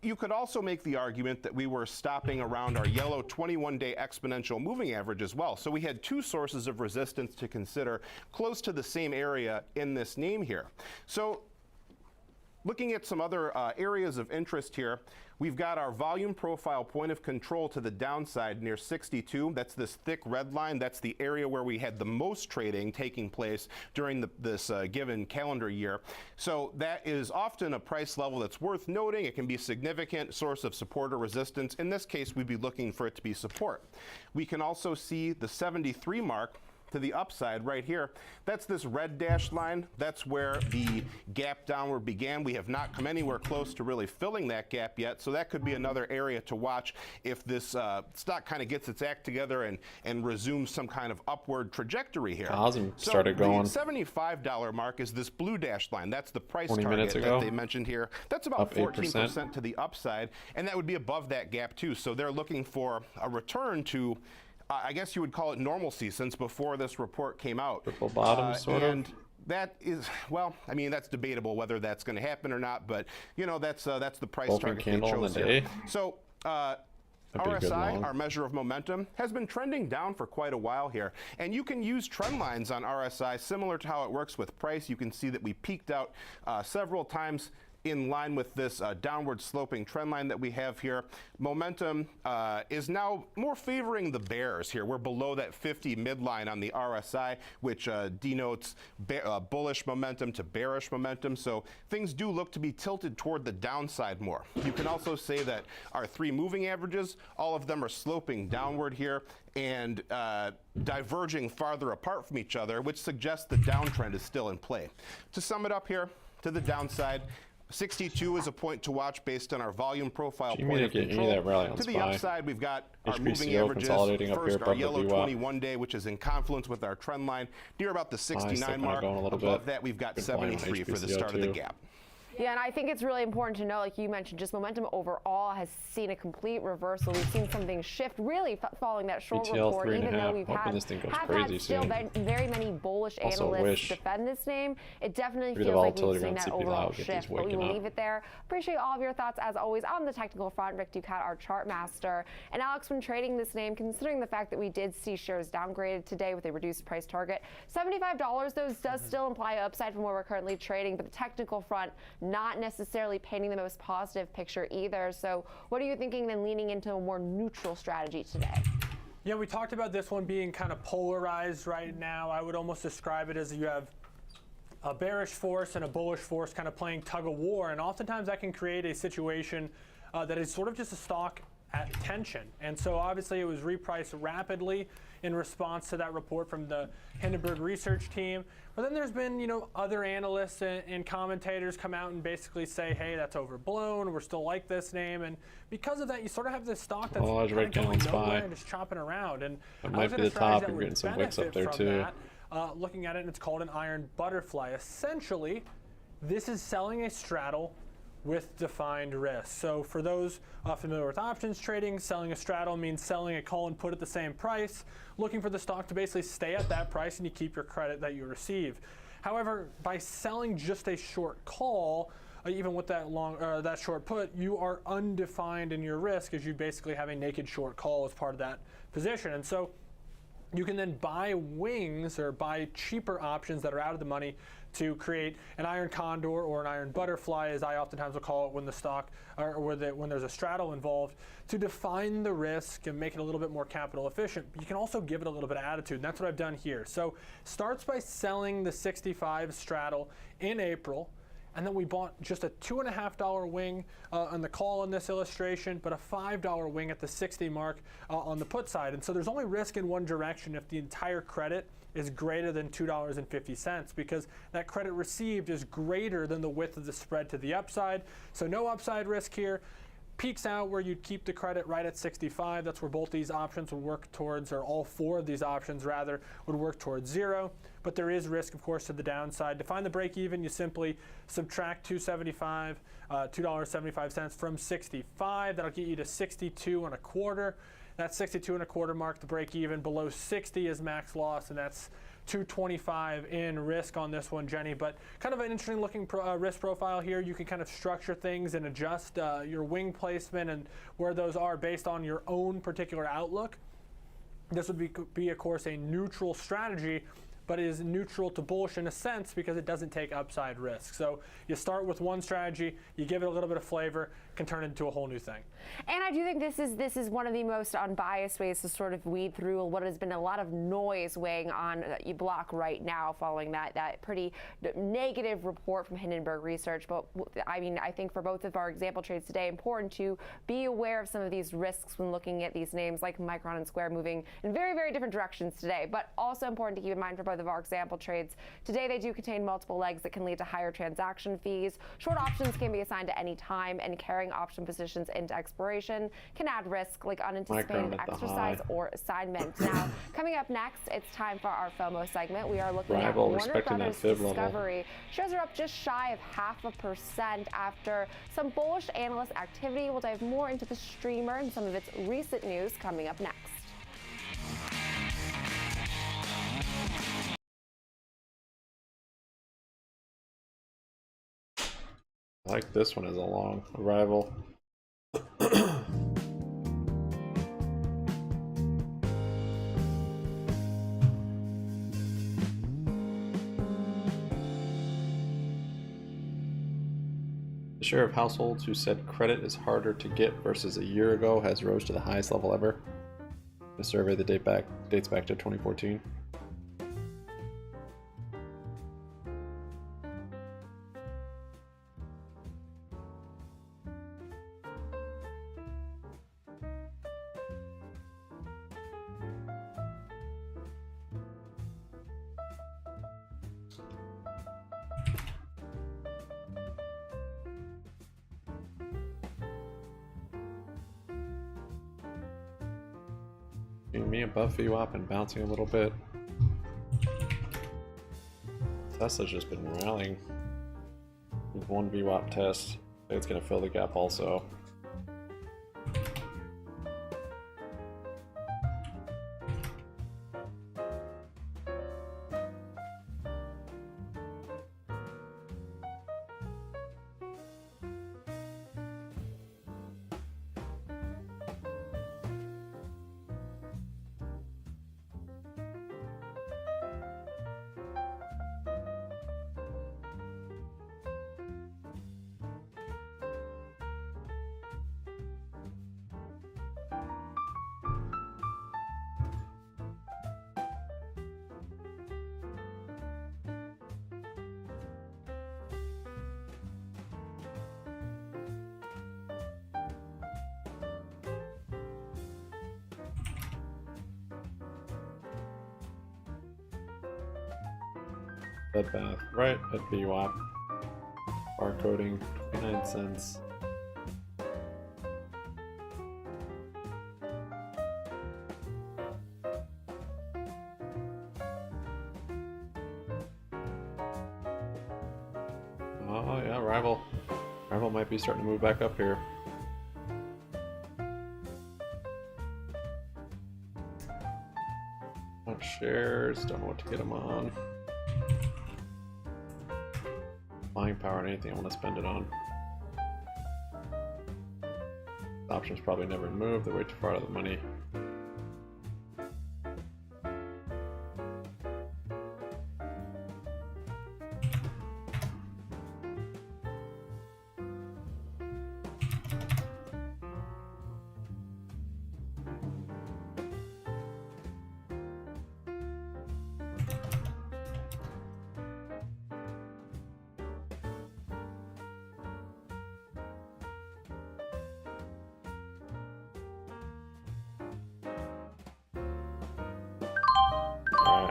You could also make the argument that we were stopping around our yellow 21-day exponential moving average as well. So we had two sources of resistance to consider close to the same area in this name here. So looking at some other areas of interest here, we've got our volume profile point of control to the downside near 62. That's this thick red line. That's the area where we had the most trading taking place during this given calendar year. So that is often a price level that's worth noting. It can be a significant source of support or resistance. In this case, we'd be looking for it to be support. We can also see the 73 mark to the upside right here. That's this red dashed line. That's where the gap downward began. We have not come anywhere close to really filling that gap yet, so that could be another area to watch if this stock kind of gets its act together and resumes some kind of upward trajectory here. Started going. The $75 mark is this blue dashed line. That's the price target that they mentioned here. That's about 14% to the upside, and that would be above that gap too. So they're looking for a return to I guess you would call it normalcy since before this report came out. Triple bottom, sort of. That is, well, I mean, that's debatable whether that's going to happen or not, but, you know, that's the price target they chose here. So, RSI, our measure of momentum, has been trending down for quite a while here. And you can use trend lines on RSI similar to how it works with price. You can see that we peaked out several times in line with this downward sloping trend line that we have here. Momentum is now more favoring the bears here. We're below that 50 midline on the RSI, which denotes bullish momentum to bearish momentum. So things do look to be tilted toward the downside more. You can also say that our three moving averages, all of them are sloping downward here and diverging farther apart from each other, which suggests the downtrend is still in play. To sum it up here, to the downside, 62 is a point to watch based on our volume profile point of control. To the upside, we've got our moving averages. First, our yellow 21-day, which is in confluence with our trend line, near about the 69 mark. Above that, we've got 73 for the start of the gap. Yeah, and I think it's really important to know, like you mentioned, just momentum overall has seen a complete reversal. We've seen something shift really following that short report, even though we've had still very many bullish analysts defend this name. It definitely feels like we've seen that overall shift, but we will leave it there. Appreciate all of your thoughts, as always, on the technical front. Rick Ducat, our chart master. And Alex, when trading this name, considering the fact that we did see shares downgraded today with a reduced price target, $75, though, does still imply upside from where we're currently trading, but the technical front, not necessarily painting the most positive picture either. So what are you thinking then leaning into a more neutral strategy today? Yeah, we talked about this one being kind of polarized right now. I would almost describe it as you have a bearish force and a bullish force kind of playing tug of war, and oftentimes that can create a situation that is sort of just a stock at tension. And so obviously it was repriced rapidly in response to that report from the Hindenburg research team. But then there's been, other analysts and commentators come out and basically say, hey, that's overblown. We're still like this name. And because of that, you sort of have this stock that's kind of going nowhere and just chopping around. And it might be the top. You're getting some wicks up there too. Looking at it, and it's called an iron butterfly. Essentially, this is selling a straddle with defined risk. So for those familiar with options trading, selling a straddle means selling a call and put at the same price, looking for the stock to basically stay at that price and you keep your credit that you receive. However, by selling just a short call, even with that that short put, you are undefined in your risk as you basically have a naked short call as part of that position. And so you can then buy wings or buy cheaper options that are out of the money to create an iron condor or an iron butterfly, as I oftentimes will call it when the stock or when there's a straddle involved, to define the risk and make it a little bit more capital efficient. But you can also give it a little bit of attitude, and that's what I've done here. So starts by selling the 65 straddle in April, and then we bought just a $2.50 wing on the call in this illustration, but a $5 wing at the 60 mark on the put side. And so there's only risk in one direction if the entire credit is greater than $2.50, because that credit received is greater than the width of the spread to the upside. So no upside risk here. Peaks out where you'd keep the credit right at 65. That's where both these options would work towards, or all four of these options rather, would work towards zero. But there is risk, of course, to the downside. To find the break even, you simply subtract $2.75 from 65. That'll get you to 62.25. That 62.25 mark, the break even. Below 60 is max loss, and that's 225 in risk on this one, Jenny. But kind of an interesting looking risk profile here. You can kind of structure things and adjust your wing placement and where those are based on your own particular outlook. This would be of course, a neutral strategy, but it is neutral to bullish in a sense because it doesn't take upside risk. So you start with one strategy, you give it a little bit of flavor, can turn it into a whole new thing. And I do think this is one of the most unbiased ways to sort of weed through what has been a lot of noise weighing on block right now following that pretty negative report from Hindenburg Research. But I mean, I think for both of our example trades today, important to be aware of some of these risks when looking at these names like Micron and Square moving in very, very different directions today. But also important to keep in mind for both of our example trades today, they do contain multiple legs that can lead to higher transaction fees. Short options can be assigned at any time, and carrying option positions into expiration can add risk like unanticipated exercise or assignment. Now, coming up next, it's time for our FOMO segment. We are looking at Warner Brothers Discovery. Shares are up just shy of 0.5% after some bullish analyst activity. We'll dive more into the streamer and some of its recent news coming up next. I like this one as a long arrival. The share of households who said credit is harder to get versus a year ago has rose to the highest level ever. A survey that dates back to 2014. GME above VWAP and bouncing a little bit. Tesla's just been rallying with one VWAP test. I think it's going to fill the gap also. Bed Bath, right at BWAP. Barcoding, 29 cents. Oh yeah, Rival. Rival might be starting to move back up here. Want shares, don't know what to get them on. Buying power on anything I want to spend it on. Options probably never move, they're way too far out of the money.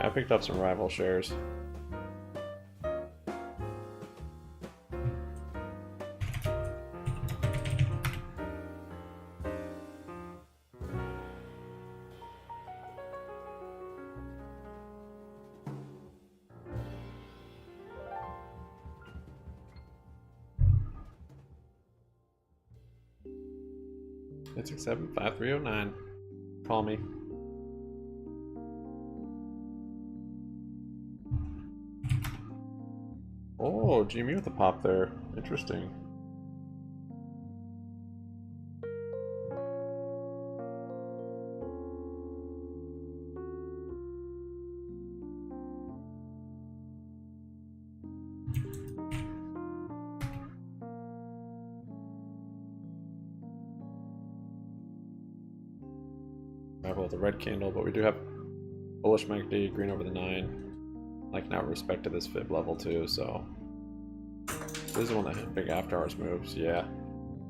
I picked up some Rival shares. It's 675-309. Call me. Oh, GME with the pop there. Interesting. Rival with the red candle, but we do have bullish MACD, green over the 9. Like now respect to this fib level too, so this is one that has big after hours moves. Yeah,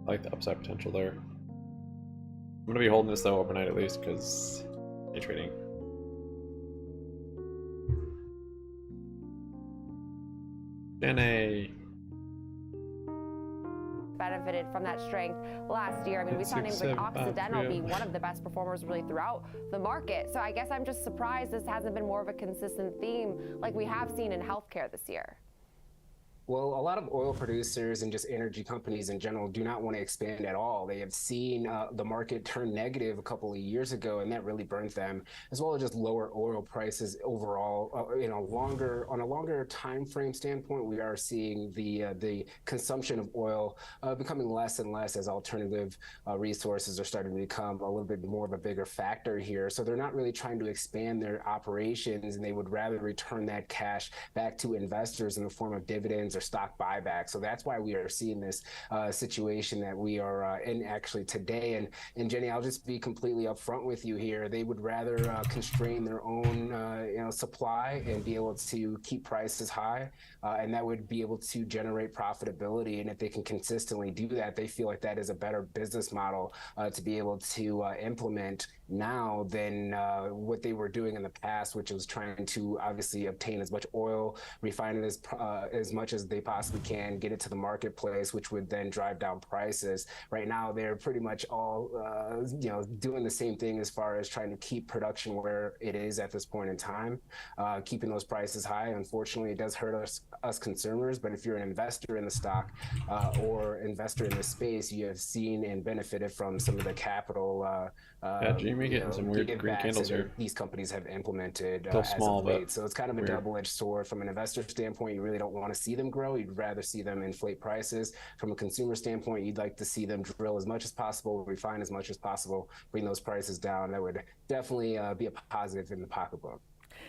I like the upside potential there. I'm gonna be holding this though overnight at least because day trading. NA benefited from that strength last year. I mean, we saw names like Occidental be one of the best performers really throughout the market. So I guess I'm just surprised this hasn't been more of a consistent theme like we have seen in healthcare this year. Well, a lot of oil producers and just energy companies in general do not want to expand at all. They have seen the market turn negative a couple of years ago, and that really burnt them, as well as just lower oil prices overall. On a longer time frame standpoint, we are seeing the consumption of oil becoming less and less as alternative resources are starting to become a little bit more of a bigger factor here. So they're not really trying to expand their operations, and they would rather return that cash back to investors in the form of dividends or stock buyback. So that's why we are seeing this situation that we are in actually today. And Jenny, I'll just be completely upfront with you here. They would rather constrain their own supply and be able to keep prices high, and that would be able to generate profitability. And if they can consistently do that, they feel like that is a better business model to be able to implement now than what they were doing in the past, which was trying to obviously obtain as much oil, refine it as much as they possibly can, get it to the marketplace, which would then drive down prices. Right now, they're pretty much all doing the same thing as far as trying to keep production where it is at this point in time, keeping those prices high. Unfortunately, it does hurt us consumers, but if you're an investor in the stock or investor in the space, you have seen and benefited from some of the capital GME getting some weird green candles here. These companies have implemented Still small, as of late. but So it's kind of a double-edged sword. From an investor standpoint, you really don't want to see them grow. You'd rather see them inflate prices. From a consumer standpoint, you'd like to see them drill as much as possible, refine as much as possible, bring those prices down. That would definitely be a positive in the pocketbook.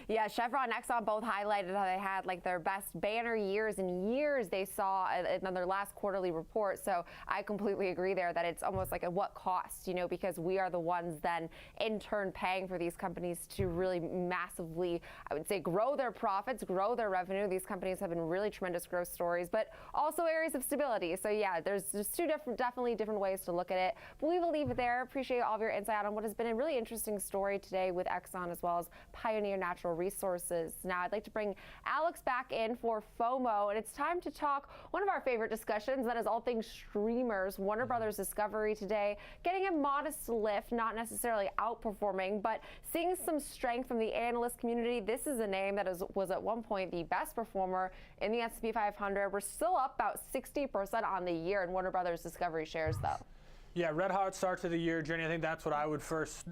Yeah, Chevron and Exxon both highlighted how they had like their best banner years in years they saw in their last quarterly report. So I completely agree there that it's almost like a what cost, because we are the ones then in turn paying for these companies to really massively, I would say, grow their profits, grow their revenue. These companies have been really tremendous growth stories, but also areas of stability. So yeah, there's just definitely different ways to look at it. But we will leave it there. Appreciate all of your insight on what has been a really interesting story today with Exxon as well as Pioneer Natural Natural Resources. Now, I'd like to bring Alex back in for FOMO, and it's time to talk one of our favorite discussions, that is all things streamers. Warner Brothers Discovery today getting a modest lift, not necessarily outperforming, but seeing some strength from the analyst community. This is a name that was at one point the best performer in the S&P 500. We're still up about 60% on the year in Warner Brothers Discovery shares, though. Yeah, red hot start to the year, Jenny. I think that's what I would first,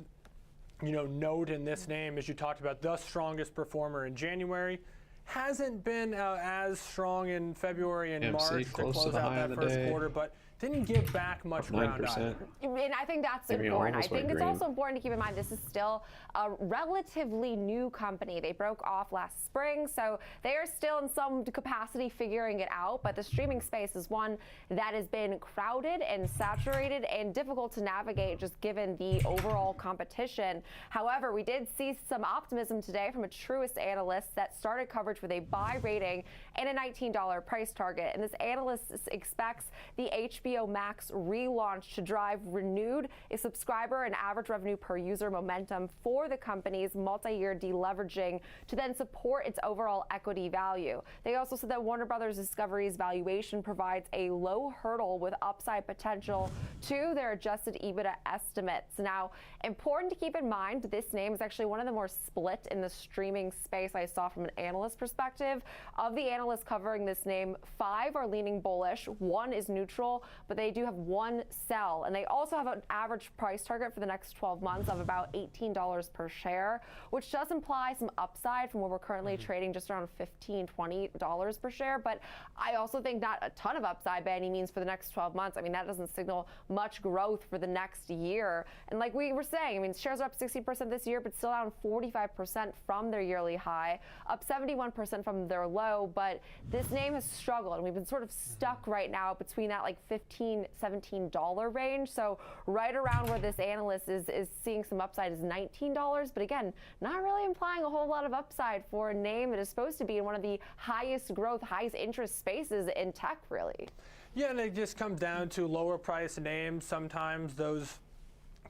note in this name, as you talked about, the strongest performer in January. Hasn't been as strong in February and AMC March to close close to the out high that of the first day. quarter, but didn't give back much ground either. And I think that's Maybe important. I almost went think it's green. also important to keep in mind this is still a relatively new company. They broke off last spring, so they are still in some capacity figuring it out. But the streaming space is one that has been crowded and saturated and difficult to navigate just given the overall competition. However, we did see some optimism today from a Truist analyst that started coverage with a buy rating and a $19 price target. And this analyst expects the HBO Max relaunch to drive renewed subscriber and average revenue per user momentum for the company's multi-year deleveraging to then support its overall equity value. They also said that Warner Brothers Discovery's valuation provides a low hurdle with upside potential to their adjusted EBITDA estimates. Now, important to keep in mind, this name is actually one of the more split in the streaming space I saw from an analyst perspective. Of the analysts covering this name, 5 are leaning bullish, 1 is neutral, but they do have 1 sell. And they also have an average price target for the next 12 months of about $18 per share, which does imply some upside from where we're currently trading just around $15, $20 per share. But I also think not a ton of upside by any means for the next 12 months. I mean, that doesn't signal much growth for the next year. And like we were saying, I mean, shares are up 60% this year, but still down 45% from their yearly high, up 71% from their low. But this name has struggled, and we've been sort of stuck right now between that like $15, $17 range. So right around where this analyst is seeing some upside is $19. But again, not really implying a whole lot of upside for a name that is supposed to be in one of the highest growth, highest interest spaces in tech, really. Yeah, and it just comes down to lower price names. Sometimes those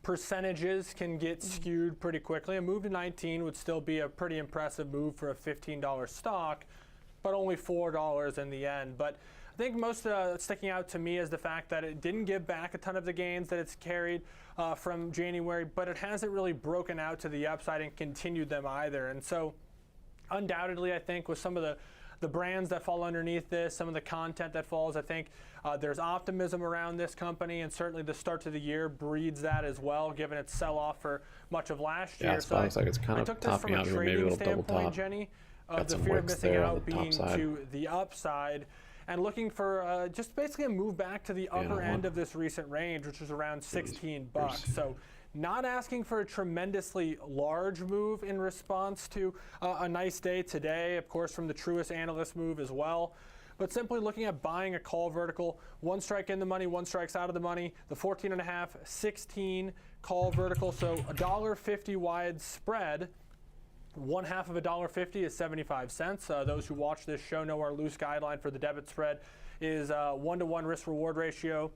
percentages can get skewed pretty quickly. A move to 19 would still be a pretty impressive move for a $15 stock, but only $4 in the end. But I think most sticking out to me is the fact that it didn't give back a ton of the gains that it's carried from January, but it hasn't really broken out to the upside and continued them either. And so undoubtedly, I think with some of the brands that fall underneath this, some of the content that falls, I think there's optimism around this company, and certainly the start to the year breeds that as well, given its sell-off for much of last year. Yeah, it looks like it's kind I of took this topping from a out here, maybe a trading little double standpoint, top. Jenny, Got of the some fear of wicks missing there on out the top being side. to the upside, and looking for just basically a move back to the upper end of this recent range, which is around 16 bucks. So not asking for a tremendously large move in response to a nice day today, of course, from the Truist analyst move as well. But simply looking at buying a call vertical, 1 strike in the money, 1 strike's out of the money, the 14.5, 16 call vertical, so $1.50 wide spread. 1/2 of $1.50 is 75 cents. Those who watch this show know our loose guideline for the debit spread is 1-to-1 risk-reward ratio.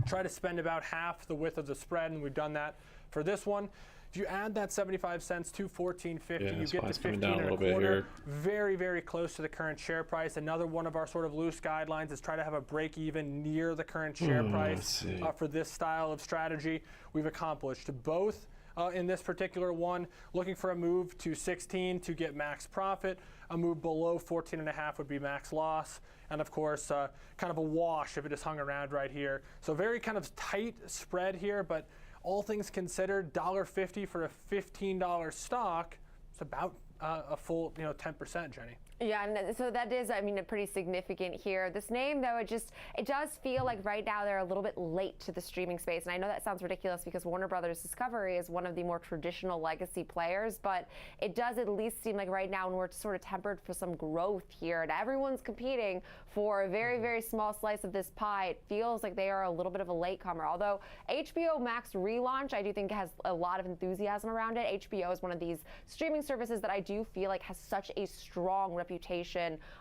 Try to spend about half the width of the spread, and we've done that for this one. If you add that 75 cents to $14.50, you get to 15.25. Very, very close to the current share price. Another one of our sort of loose guidelines is try to have a break even near the current share price for this style of strategy. We've accomplished both. In this particular one, looking for a move to 16 to get max profit. A move below 14.5 would be max loss. And of course, kind of a wash if it is hung around right here. So very kind of tight spread here, but all things considered, $1.50 for a $15 stock, it's about a full 10%, Jenny. Yeah, and so that is, I mean, pretty significant here. This name, though, it does feel like right now they're a little bit late to the streaming space. And I know that sounds ridiculous because Warner Brothers Discovery is one of the more traditional legacy players, but it does at least seem like right now when we're sort of tempered for some growth here and everyone's competing for a very, very small slice of this pie, it feels like they are a little bit of a latecomer. Although HBO Max relaunch, I do think has a lot of enthusiasm around it. HBO is one of these streaming services that I do feel like has such a strong reputation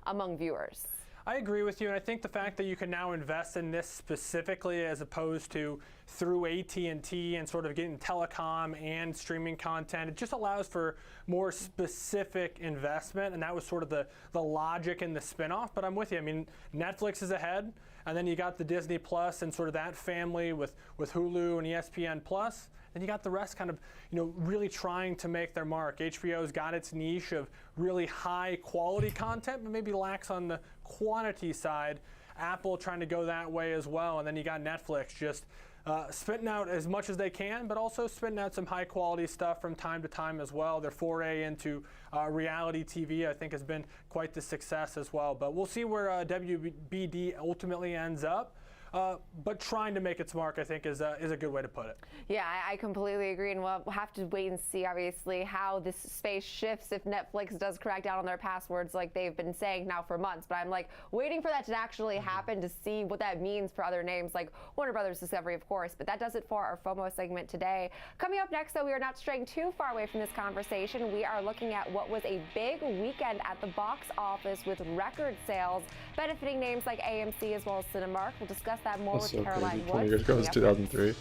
among viewers. I agree with you, and I think the fact that you can now invest in this specifically as opposed to through AT&T and sort of getting telecom and streaming content, it just allows for more specific investment, and that was sort of the logic in the spinoff. But I'm with you. I mean, Netflix is ahead, and then you got the Disney Plus and sort of that family with Hulu and ESPN Plus. Then you got the rest kind of, really trying to make their mark. HBO's got its niche of really high quality content, but maybe lacks on the quantity side. Apple trying to go that way as well. And then you got Netflix just spitting out as much as they can, but also spitting out some high quality stuff from time to time as well. Their foray into reality TV, I think, has been quite the success as well. But we'll see where WBD ultimately ends up. But trying to make its mark, I think, is a good way to put it. Yeah, I completely agree, and we'll have to wait and see, obviously, how this space shifts if Netflix does crack down on their passwords like they've been saying now for months. But I'm waiting for that to actually happen to see what that means for other names like Warner Brothers Discovery, of course. But that does it for our FOMO segment today. Coming up next, though, we are not straying too far away from this conversation. We are looking at what was a big weekend at the box office with record sales benefiting names like AMC as well as Cinemark. We'll discuss that more with Caroline Woods. 20 years ago, it was 2003.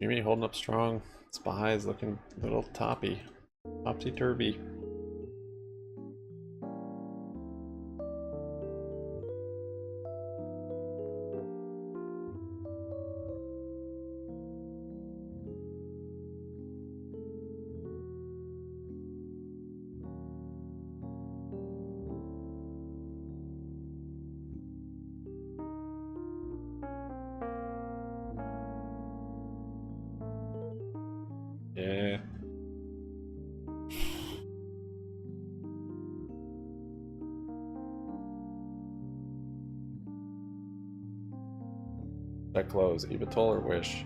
GME holding up strong. SPY is looking a little topsy-turvy. Yeah. That close, Evatol or Wish?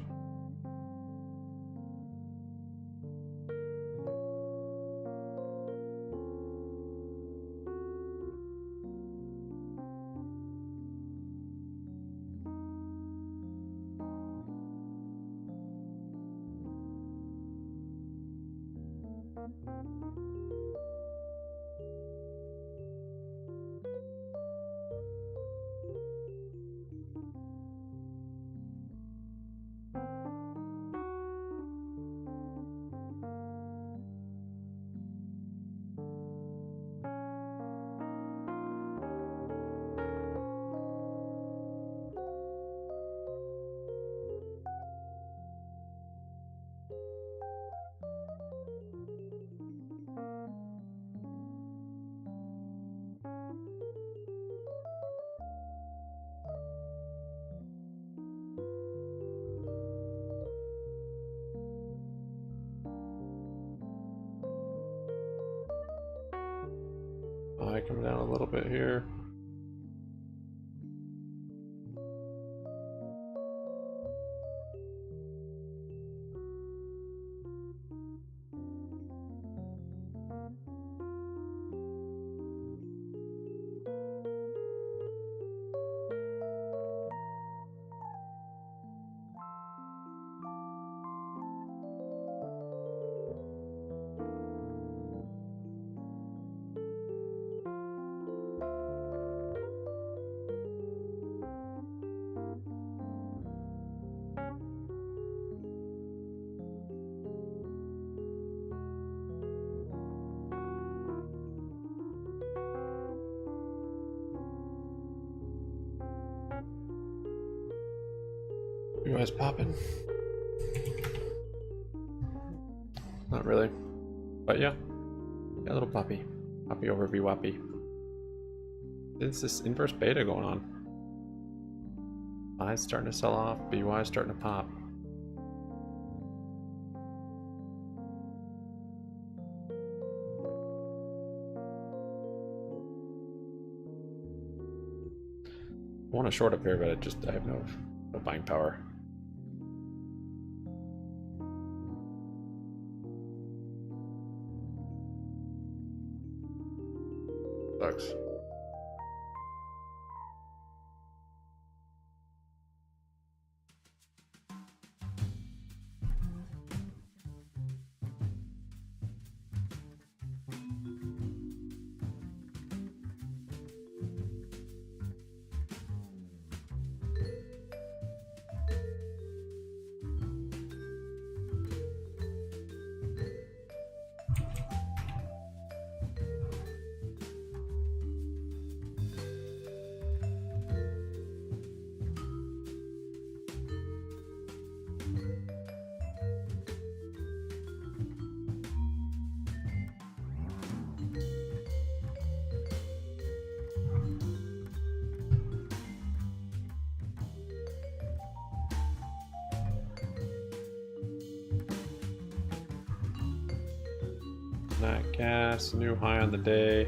Coming down a little bit here. You guys popping? Not really, but yeah, a little poppy over VWAPy. It's this inverse beta going on. I's starting to sell off, BY is starting to pop. I want to short up here, but I have no buying power. Sucks. Nat gas, new high on the day.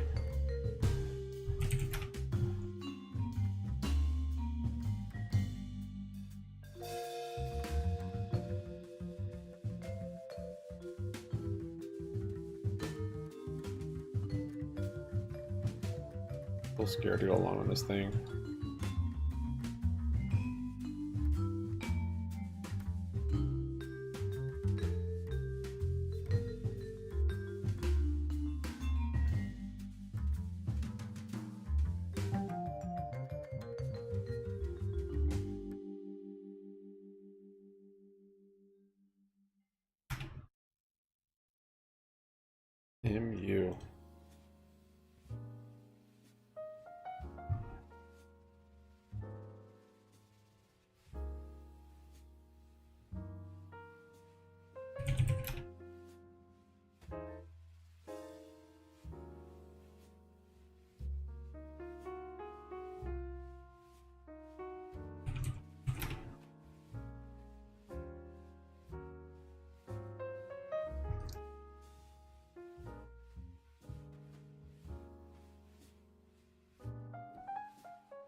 I'm scared to go along on this thing. MU.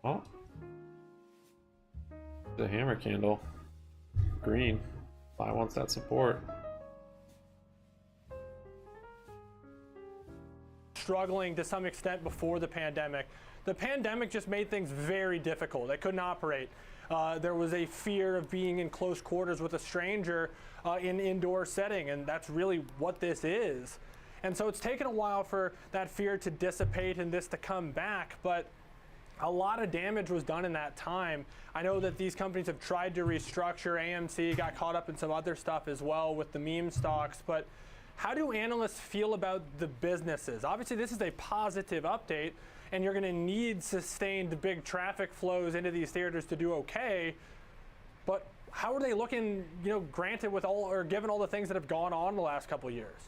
Oh, the hammer candle, green. Buy wants that support. Struggling to some extent before the pandemic. The pandemic just made things very difficult. They couldn't operate. There was a fear of being in close quarters with a stranger in indoor setting, and that's really what this is. And so it's taken a while for that fear to dissipate and this to come back, but a lot of damage was done in that time. I know that these companies have tried to restructure. AMC got caught up in some other stuff as well with the meme stocks, but how do analysts feel about the businesses? Obviously, this is a positive update, and you're going to need sustained big traffic flows into these theaters to do okay, but how are they looking, granted with all, or given all the things that have gone on the last couple of years?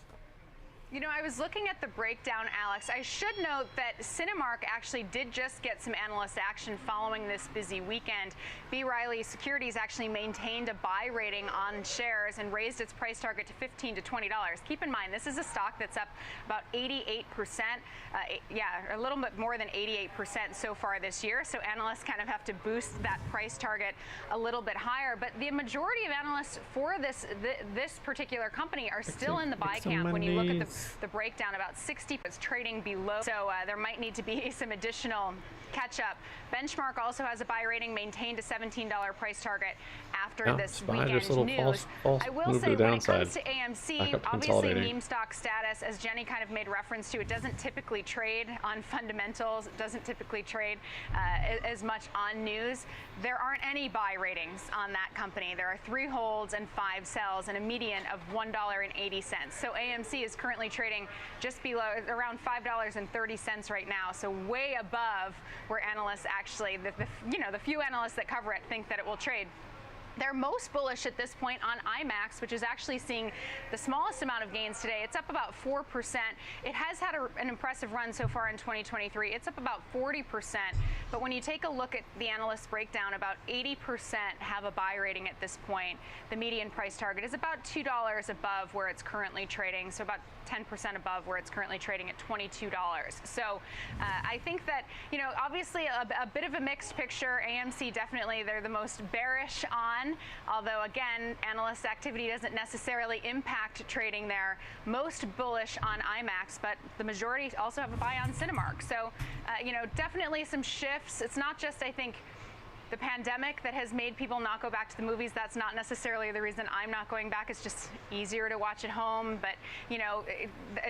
I was looking at the breakdown, Alex. I should note that Cinemark actually did just get some analyst action following this busy weekend. B. Riley Securities actually maintained a buy rating on shares and raised its price target to $15 to $20. Keep in mind, this is a stock that's up about 88%. A little bit more than 88% so far this year. So analysts kind of have to boost that price target a little bit higher. But the majority of analysts for this particular company are still in the buy camp. When you look at the breakdown, about 60 is trading below, so there might need to be some additional catch-up. Benchmark also has a buy rating, maintained a $17 price target after this weekend's news. I will say when it comes to AMC, obviously meme stock status, as Jenny kind of made reference to, it doesn't typically trade on fundamentals. It doesn't typically trade as much on news. There aren't any buy ratings on that company. There are 3 holds and 5 sells and a median of $1.80. So AMC is currently trading just below, around $5.30 right now. So way above where analysts actually, the few analysts that cover it think that it will trade. They're most bullish at this point on IMAX, which is actually seeing the smallest amount of gains today. It's up about 4%. It has had an impressive run so far in 2023. It's up about 40%. But when you take a look at the analyst breakdown, about 80% have a buy rating at this point. The median price target is about $2 above where it's currently trading, so about 10% above where it's currently trading at $22. So I think that, obviously a bit of a mixed picture. AMC definitely, they're the most bearish on, although again, analyst activity doesn't necessarily impact trading there. Most bullish on IMAX, but the majority also have a buy on Cinemark. So, definitely some shifts. It's not just, I think, the pandemic that has made people not go back to the movies. That's not necessarily the reason I'm not going back. It's just easier to watch at home. But,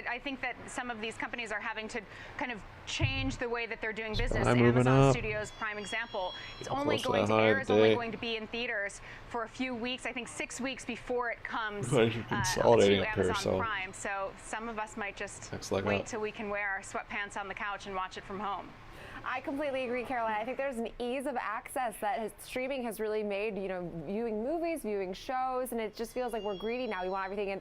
I think that some of these companies are having to kind of change the way that they're doing business. Amazon Studios, prime example. It's only going to air, it's only going to be in theaters for a few weeks, I think 6 weeks before it comes to Amazon Prime. So some of us might just wait till we can wear our sweatpants on the couch and watch it from home. I completely agree, Caroline. I think there's an ease of access that streaming has really made, viewing movies, viewing shows, and it just feels like we're greedy now. We want everything in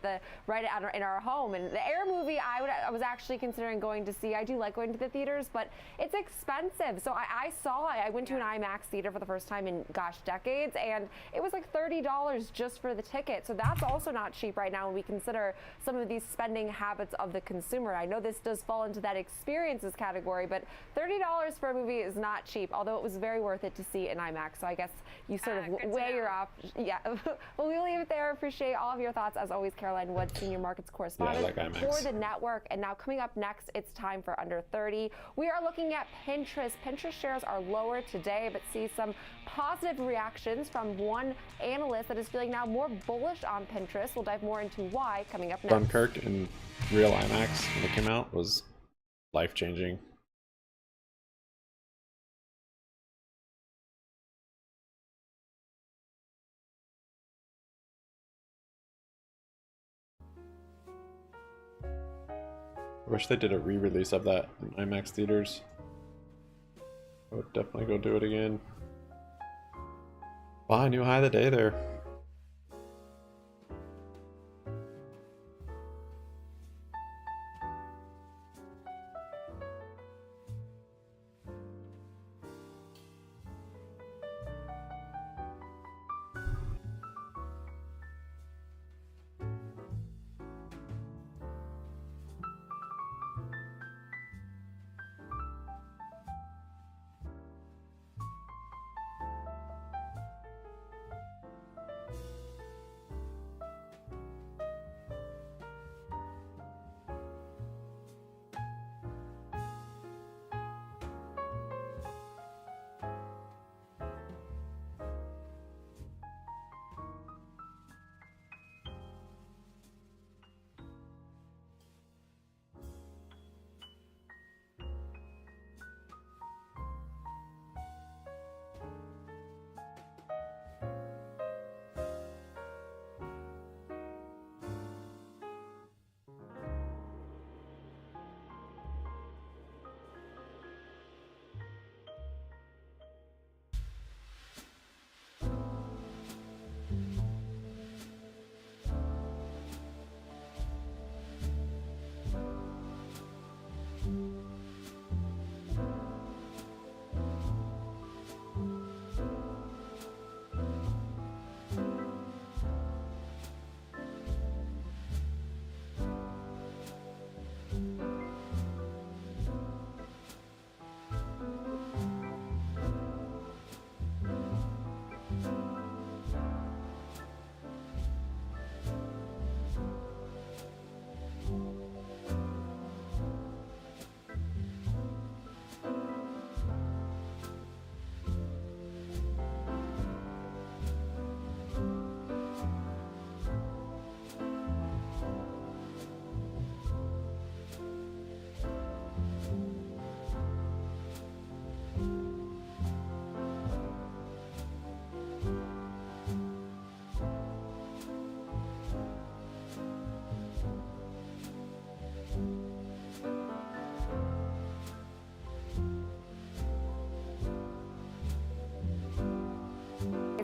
our home. And the Air movie, I was actually considering going to see. I do like going to the theaters, but it's expensive. So I went to an IMAX theater for the first time in, gosh, decades, and it was like $30 just for the ticket. So that's also not cheap right now when we consider some of these spending habits of the consumer. I know this does fall into that experiences category, but $30 for a movie is not cheap, although it was very worth it to see in IMAX. So I guess you sort of weigh your options. Yeah. Well, we'll leave it there. Appreciate all of your thoughts, as always, Caroline Wood, Senior Markets Correspondent for the network. And now coming up next, it's time for Under 30. We are looking at Pinterest. Pinterest shares are lower today, but see some positive reactions from one analyst that is feeling now more bullish on Pinterest. We'll dive more into why coming up next. Dunkirk in real IMAX when it came out was life-changing. I wish they did a re-release of that in IMAX theaters. I would definitely go do it again. Wow, new high of the day there.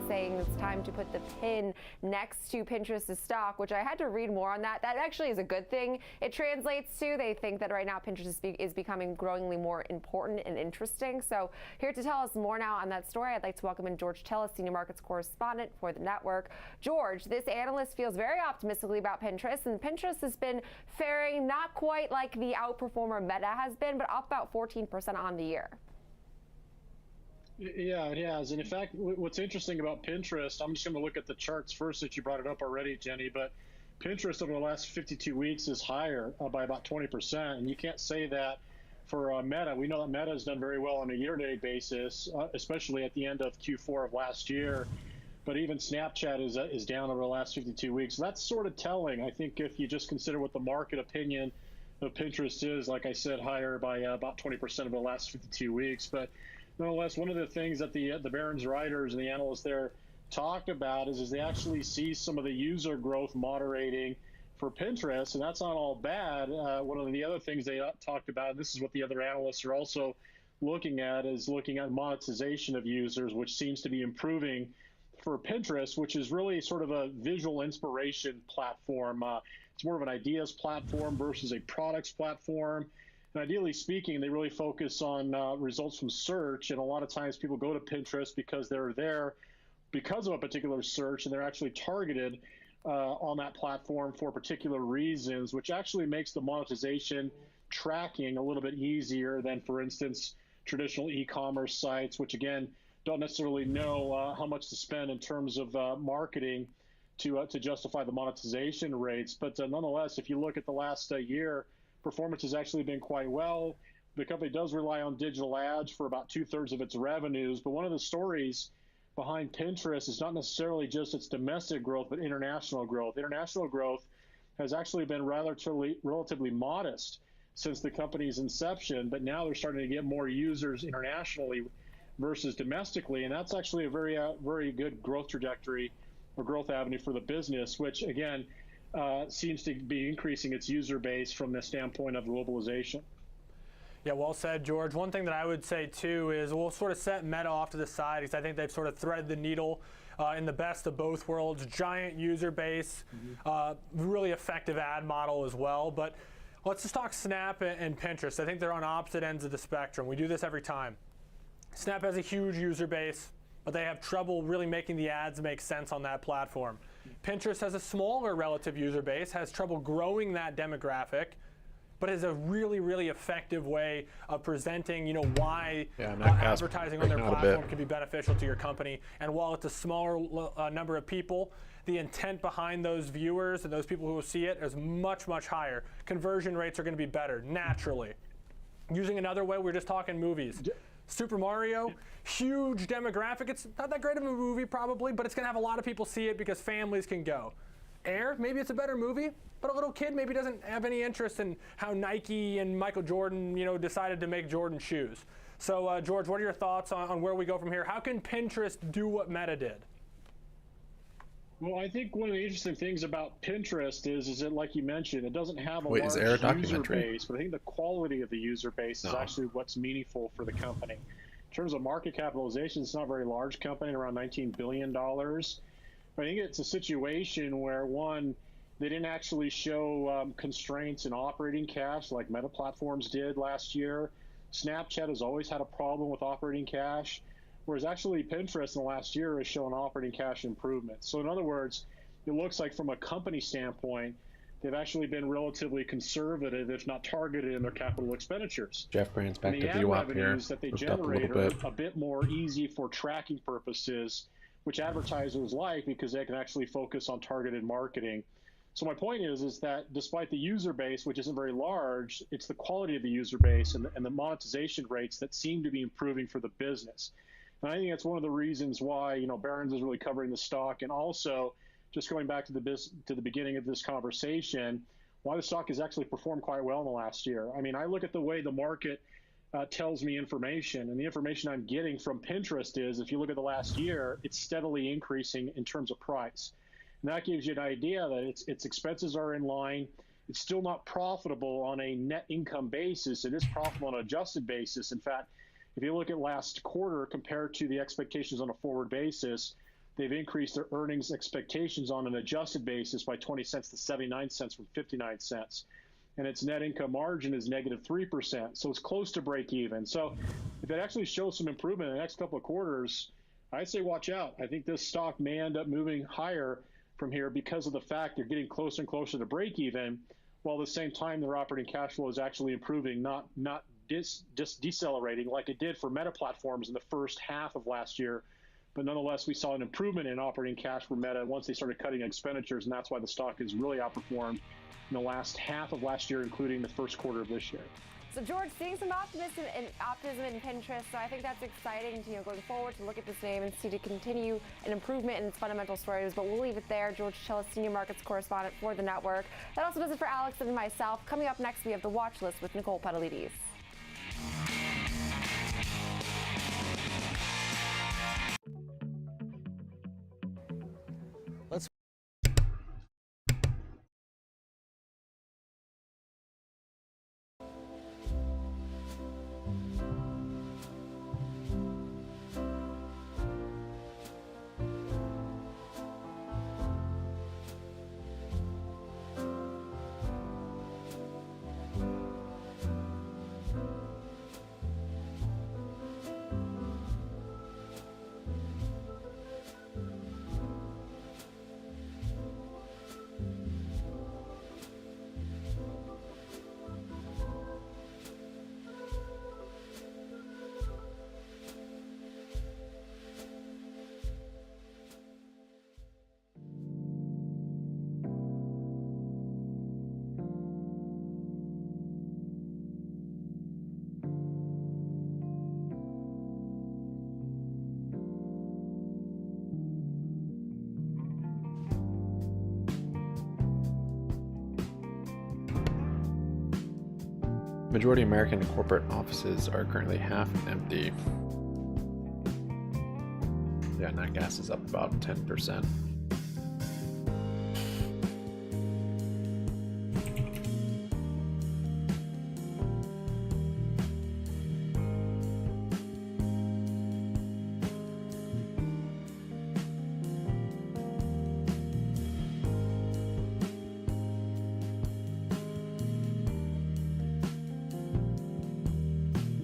Saying it's time to put the pin next to Pinterest's stock, which I had to read more on that. That actually is a good thing. It translates to they think that right now Pinterest is becoming growingly more important and interesting. So here to tell us more now on that story, I'd like to welcome in George Tellis, Senior Markets Correspondent for the network. George, this analyst feels very optimistically about Pinterest, and Pinterest has been faring not quite like the outperformer Meta has been, but up about 14% on the year. Yeah, it has. And in fact, what's interesting about Pinterest, I'm just going to look at the charts first since you brought it up already, Jenny, but Pinterest over the last 52 weeks is higher by about 20%. And you can't say that for Meta. We know that Meta has done very well on a year-to-date basis, especially at the end of Q4 of last year. But even Snapchat is down over the last 52 weeks. So that's sort of telling. I think if you just consider what the market opinion of Pinterest is, like I said, higher by about 20% over the last 52 weeks. But nonetheless, one of the things that the Barron's writers and the analysts there talked about is they actually see some of the user growth moderating for Pinterest, and that's not all bad. One of the other things they talked about, and this is what the other analysts are also looking at is looking at monetization of users, which seems to be improving for Pinterest, which is really sort of a visual inspiration platform. It's more of an ideas platform versus a products platform. And ideally speaking, they really focus on results from search. And a lot of times people go to Pinterest because they're there because of a particular search, and they're actually targeted on that platform for particular reasons, which actually makes the monetization tracking a little bit easier than, for instance, traditional e-commerce sites, which again don't necessarily know how much to spend in terms of marketing to justify the monetization rates. But nonetheless, if you look at the last year, performance has actually been quite well. The company does rely on digital ads for about 2/3 of its revenues. But one of the stories behind Pinterest is not necessarily just its domestic growth, but international growth. International growth has actually been relatively modest since the company's inception, but now they're starting to get more users internationally versus domestically, and that's actually a very good growth trajectory or growth avenue for the business, which again seems to be increasing its user base from the standpoint of globalization. Yeah, well said, George. One thing that I would say too is we'll sort of set Meta off to the side because I think they've sort of threaded the needle in the best of both worlds. Giant user base, really effective ad model as well. But let's just talk Snap and Pinterest. I think they're on opposite ends of the spectrum. We do this every time. Snap has a huge user base, but they have trouble really making the ads make sense on that platform. Pinterest has a smaller relative user base, has trouble growing that demographic, but is a really, really effective way of presenting, why advertising on their platform can be beneficial to your company. And while it's a smaller number of people, the intent behind those viewers and those people who will see it is much, much higher. Conversion rates are going to be better, naturally. Using another way, we're just talking movies. Super Mario, huge demographic. It's not that great of a movie probably, but it's going to have a lot of people see it because families can go. Air, maybe it's a better movie, but a little kid maybe doesn't have any interest in how Nike and Michael Jordan, decided to make Jordan shoes. So, George, what are your thoughts on where we go from here? How can Pinterest do what Meta did? Well, I think one of the interesting things about Pinterest is that, like you mentioned, it doesn't have a large user base, but I think the quality of the user base is actually what's meaningful for the company. In terms of market capitalization, it's not a very large company, around $19 billion. I think it's a situation where, one, they didn't actually show constraints in operating cash like Meta Platforms did last year. Snapchat has always had a problem with operating cash, whereas actually Pinterest in the last year has shown operating cash improvement. So in other words, it looks like from a company standpoint, they've actually been relatively conservative, if not targeted, in their capital expenditures. Jeff Brand's back and to view up here. The ad revenues that they generate are a bit more easy for tracking purposes, which advertisers like because they can actually focus on targeted marketing. So my point is that despite the user base, which isn't very large, it's the quality of the user base and the monetization rates that seem to be improving for the business. And I think that's one of the reasons why Barron's is really covering the stock, and also just going back to the beginning of this conversation, why the stock has actually performed quite well in the last year. I mean, I look at the way the market tells me information, and the information I'm getting from Pinterest is, if you look at the last year, it's steadily increasing in terms of price. And that gives you an idea that its expenses are in line. It's still not profitable on a net income basis. It is profitable on an adjusted basis. In fact, if you look at last quarter compared to the expectations on a forward basis, they've increased their earnings expectations on an adjusted basis by 20 cents to 79 cents from 59 cents. And its net income margin is -3%. So it's close to break even. So if it actually shows some improvement in the next couple of quarters, I'd say watch out. I think this stock may end up moving higher from here because of the fact they're getting closer and closer to break even, while at the same time their operating cash flow is actually improving, not just decelerating like it did for Meta Platforms in the first half of last year. But nonetheless, we saw an improvement in operating cash for Meta once they started cutting expenditures, and that's why the stock has really outperformed in the last half of last year, including the first quarter of this year. So, George, seeing some optimism in Pinterest, so I think that's exciting to, going forward to look at this name and see to continue an improvement in its fundamental stories. But we'll leave it there. George Chillis, Senior Markets Correspondent for the network. That also does it for Alex and myself. Coming up next, we have the Watch List with Nicole Pedalides. Majority American corporate offices are currently half empty. Yeah, nat gas is up about 10%.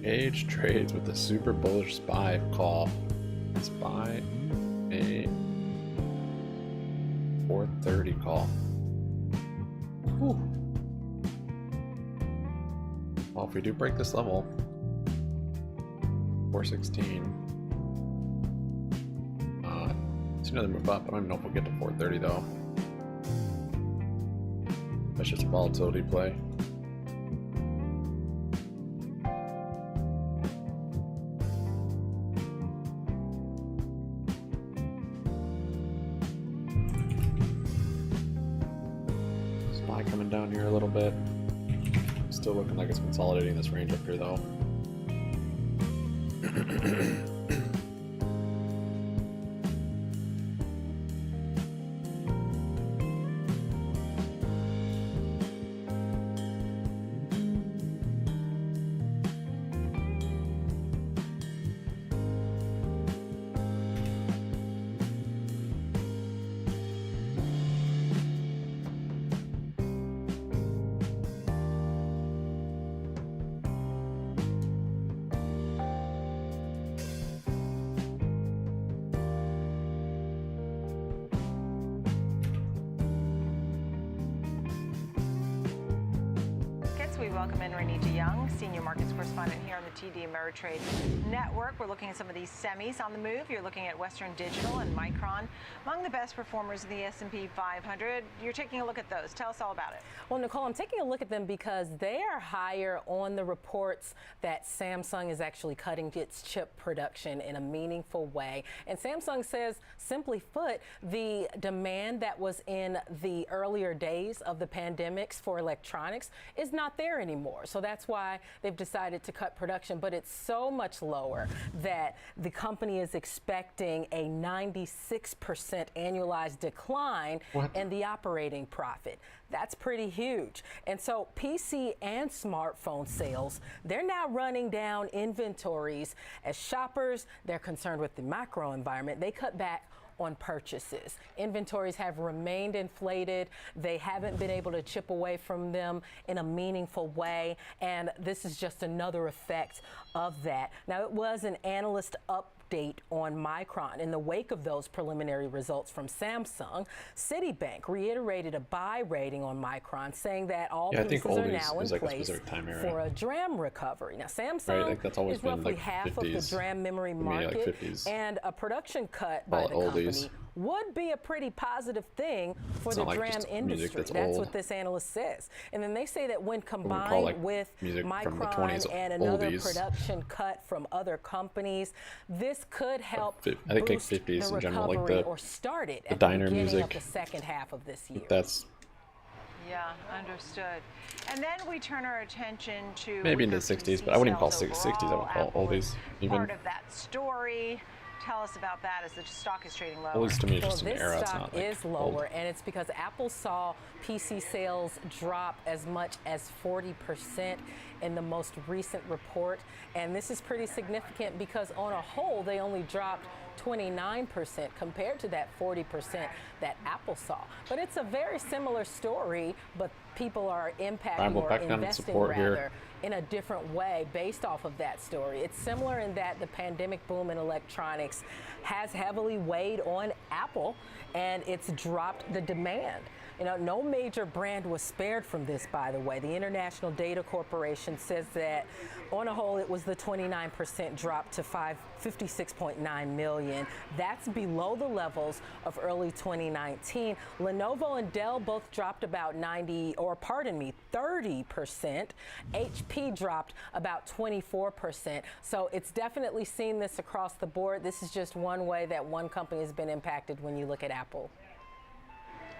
Age trades with the super bullish SPY call. SPY a 430 call. Whew. Well, if we do break this level, 416. It's another move up. I don't even know if we'll get to 430 though. That's just a volatility play. Coming down here a little bit. Still looking like it's consolidating this range up here though. We welcome in Renita Young, Senior Markets Correspondent here on the TD Ameritrade Network. We're looking at some of these semis on the move. You're looking at Western Digital and Micron, among the best performers in the S&P 500. You're taking a look at those. Tell us all about it. Well, Nicole, I'm taking a look at them because they are higher on the reports that Samsung is actually cutting its chip production in a meaningful way. And Samsung says, simply put, the demand that was in the earlier days of the pandemics for electronics is not there anymore. So that's why they've decided to cut production, but it's so much lower that the company is expecting a 96% annualized decline in the operating profit. That's pretty huge. And so PC and smartphone sales, they're now running down inventories as shoppers, they're concerned with the macro environment. They cut back on purchases. Inventories have remained inflated. They haven't been able to chip away from them in a meaningful way, and this is just another effect of that. Now, it was an analyst update on Micron. In the wake of those preliminary results from Samsung, Citibank reiterated a buy rating on Micron, saying that all pieces are now in place for a DRAM recovery. Now, Samsung is roughly half of the DRAM memory market, and a production cut by the company would be a pretty positive thing for the DRAM industry. That's what this analyst says. And then they say that when combined with Micron and another production cut from other companies, this could help boost the recovery or start it at the beginning of the second half of this year. Yeah, understood. And then we turn our attention to maybe into the 60s, but I wouldn't even call 60s. I would call oldies. Even part of that story. Tell us about that as the stock is trading lower. At least to me, it's just an era. This stock is lower, and it's because Apple saw PC sales drop as much as 40% in the most recent report. And this is pretty significant because on a whole, they only dropped 29% compared to that 40% that Apple saw. But it's a very similar story, but people are impacting or investing rather in a different way based off of that story. It's similar in that the pandemic boom in electronics has heavily weighed on Apple, and it's dropped the demand. You know, no major brand was spared from this, by the way. The International Data Corporation says that on a whole, it was the 29% drop to 56.9 million. That's below the levels of early 2019. Lenovo and Dell both dropped about 30%. HP dropped about 24%. So it's definitely seen this across the board. This is just one way that one company has been impacted when you look at Apple.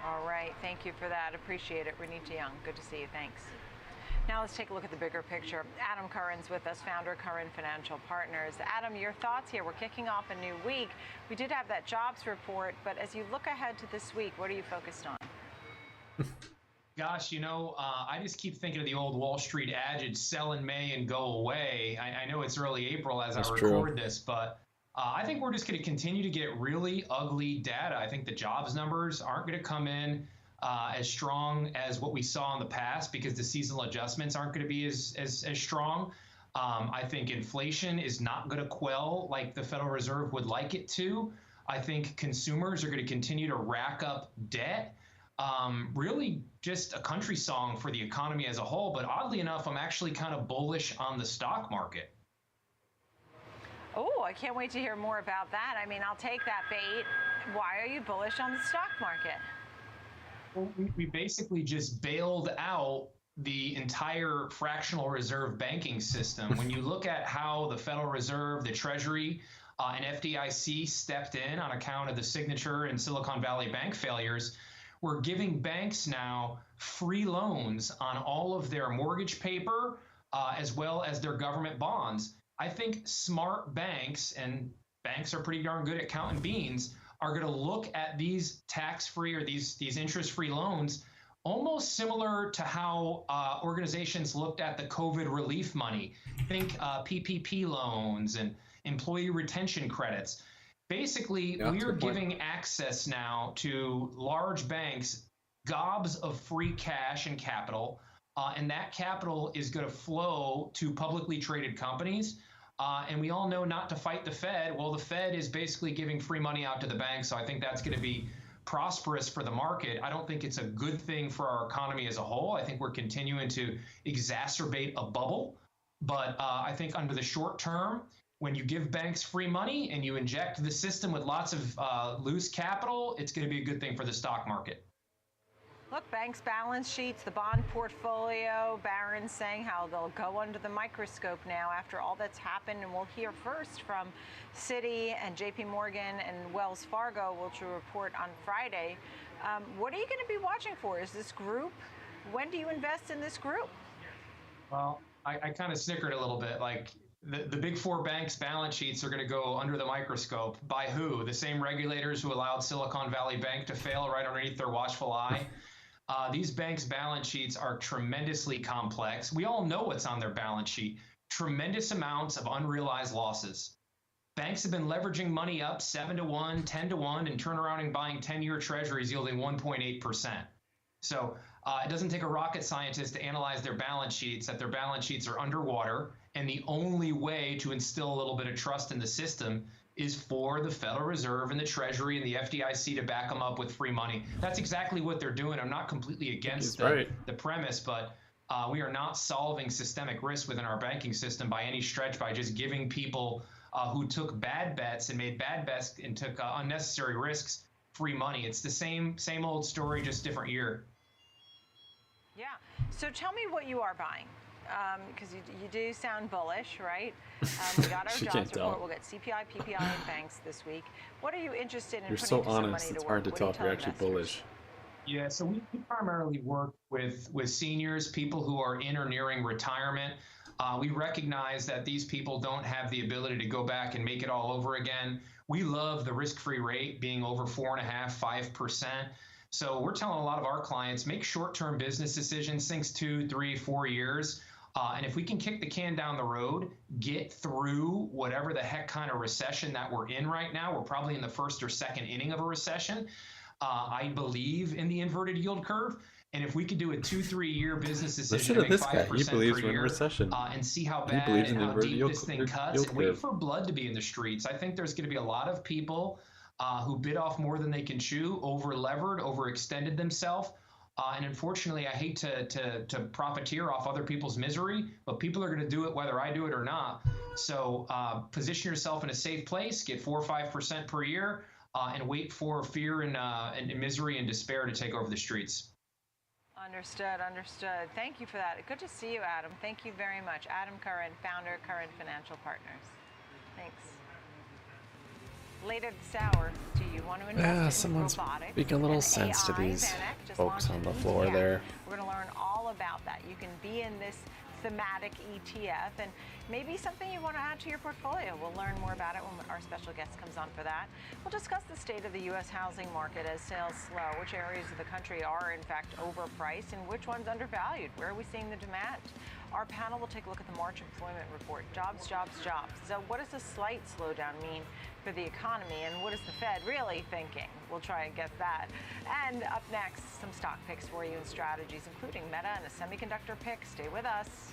All right. Thank you for that. Appreciate it. Renita Young. Good to see you. Thanks. Now let's take a look at the bigger picture. Adam Curran's with us, founder Curran Financial Partners. Adam, your thoughts here. We're kicking off a new week. We did have that jobs report, but as you look ahead to this week, what are you focused on? Gosh, I just keep thinking of the old Wall Street adage, sell in May and go away. I know it's early April as I record this, but I think we're just going to continue to get really ugly data. I think the jobs numbers aren't going to come in as strong as what we saw in the past because the seasonal adjustments aren't going to be as strong. I think inflation is not going to quell like the Federal Reserve would like it to. I think consumers are going to continue to rack up debt. Really just a country song for the economy as a whole, but oddly enough, I'm actually kind of bullish on the stock market. Oh, I can't wait to hear more about that. I mean, I'll take that bait. Why are you bullish on the stock market? Well, we basically just bailed out the entire fractional reserve banking system. When you look at how the Federal Reserve, the Treasury, and FDIC stepped in on account of the Signature and Silicon Valley Bank failures, we're giving banks now free loans on all of their mortgage paper as well as their government bonds. I think smart banks, and banks are pretty darn good at counting beans, are going to look at these tax-free or these interest-free loans almost similar to how organizations looked at the COVID relief money. Think PPP loans and employee retention credits. Basically, we are giving access now to large banks, gobs of free cash and capital, and that capital is going to flow to publicly traded companies. And we all know not to fight the Fed. Well, the Fed is basically giving free money out to the banks, so I think that's going to be prosperous for the market. I don't think it's a good thing for our economy as a whole. I think we're continuing to exacerbate a bubble. But I think under the short term, when you give banks free money and you inject the system with lots of loose capital, it's going to be a good thing for the stock market. Look, banks' balance sheets, the bond portfolio, Barron's saying how they'll go under the microscope now after all that's happened. And we'll hear first from Citi and JP Morgan and Wells Fargo, which will report on Friday. What are you going to be watching for? Is this group? When do you invest in this group? Well, I kind of snickered a little bit. Like, the big four banks' balance sheets are going to go under the microscope. By who? The same regulators who allowed Silicon Valley Bank to fail right underneath their watchful eye. These banks' balance sheets are tremendously complex. We all know what's on their balance sheet. Tremendous amounts of unrealized losses. Banks have been leveraging money up 7-to-1, 10-to-1, and turn around and buying 10-year treasuries yielding 1.8%. So it doesn't take a rocket scientist to analyze their balance sheets, that their balance sheets are underwater, and the only way to instill a little bit of trust in the system is for the Federal Reserve and the Treasury and the FDIC to back them up with free money. That's exactly what they're doing. I'm not completely against the premise, but we are not solving systemic risk within our banking system by any stretch by just giving people who took bad bets and made bad bets and took unnecessary risks free money. It's the same old story, just different year. Yeah. So tell me what you are buying, because you do sound bullish, right? We got our jobs report. We'll get CPI, PPI, and banks this week. What are you interested in? You're putting so honest. It's hard to talk. You're actually bullish. Yeah, so we primarily work with seniors, people who are in or nearing retirement. We recognize that these people don't have the ability to go back and make it all over again. We love the risk-free rate being over 4.5%, 5%. So we're telling a lot of our clients, make short-term business decisions, think 2, 3, 4 years. And if we can kick the can down the road, get through whatever the heck kind of recession that we're in right now, we're probably in the first or second inning of a recession. I believe in the inverted yield curve. And if we could do a 2-3 year business decision to make 5% He believes per we're in year, recession. And see how bad and how deep this thing cuts, and wait for blood to be in the streets. I think there's going to be a lot of people who bit off more than they can chew, over-levered, overextended themselves. And unfortunately, I hate to profiteer off other people's misery, but people are going to do it whether I do it or not. So position yourself in a safe place, get 4 or 5% per year, and wait for fear and misery and despair to take over the streets. Understood, understood. Thank you for that. Good to see you, Adam. Thank you very much. Adam Curran, founder, Curran Financial Partners. Thanks. Later this hour, do you want to invest in someone's robotics speaking a little and sense to AI? these Vanek just folks launched on the an floor ETF. there. We're going to learn all about that. You can be in this thematic ETF and maybe something you want to add to your portfolio. We'll learn more about it when our special guest comes on for that. We'll discuss the state of the U.S. housing market as sales slow, which areas of the country are in fact overpriced and which ones undervalued. Where are we seeing the demand? Our panel will take a look at the March employment report. Jobs, jobs, jobs. So what does a slight slowdown mean for the economy, and what is the Fed really thinking? We'll try and guess that. And up next, some stock picks for you and strategies, including Meta and a semiconductor pick. Stay with us.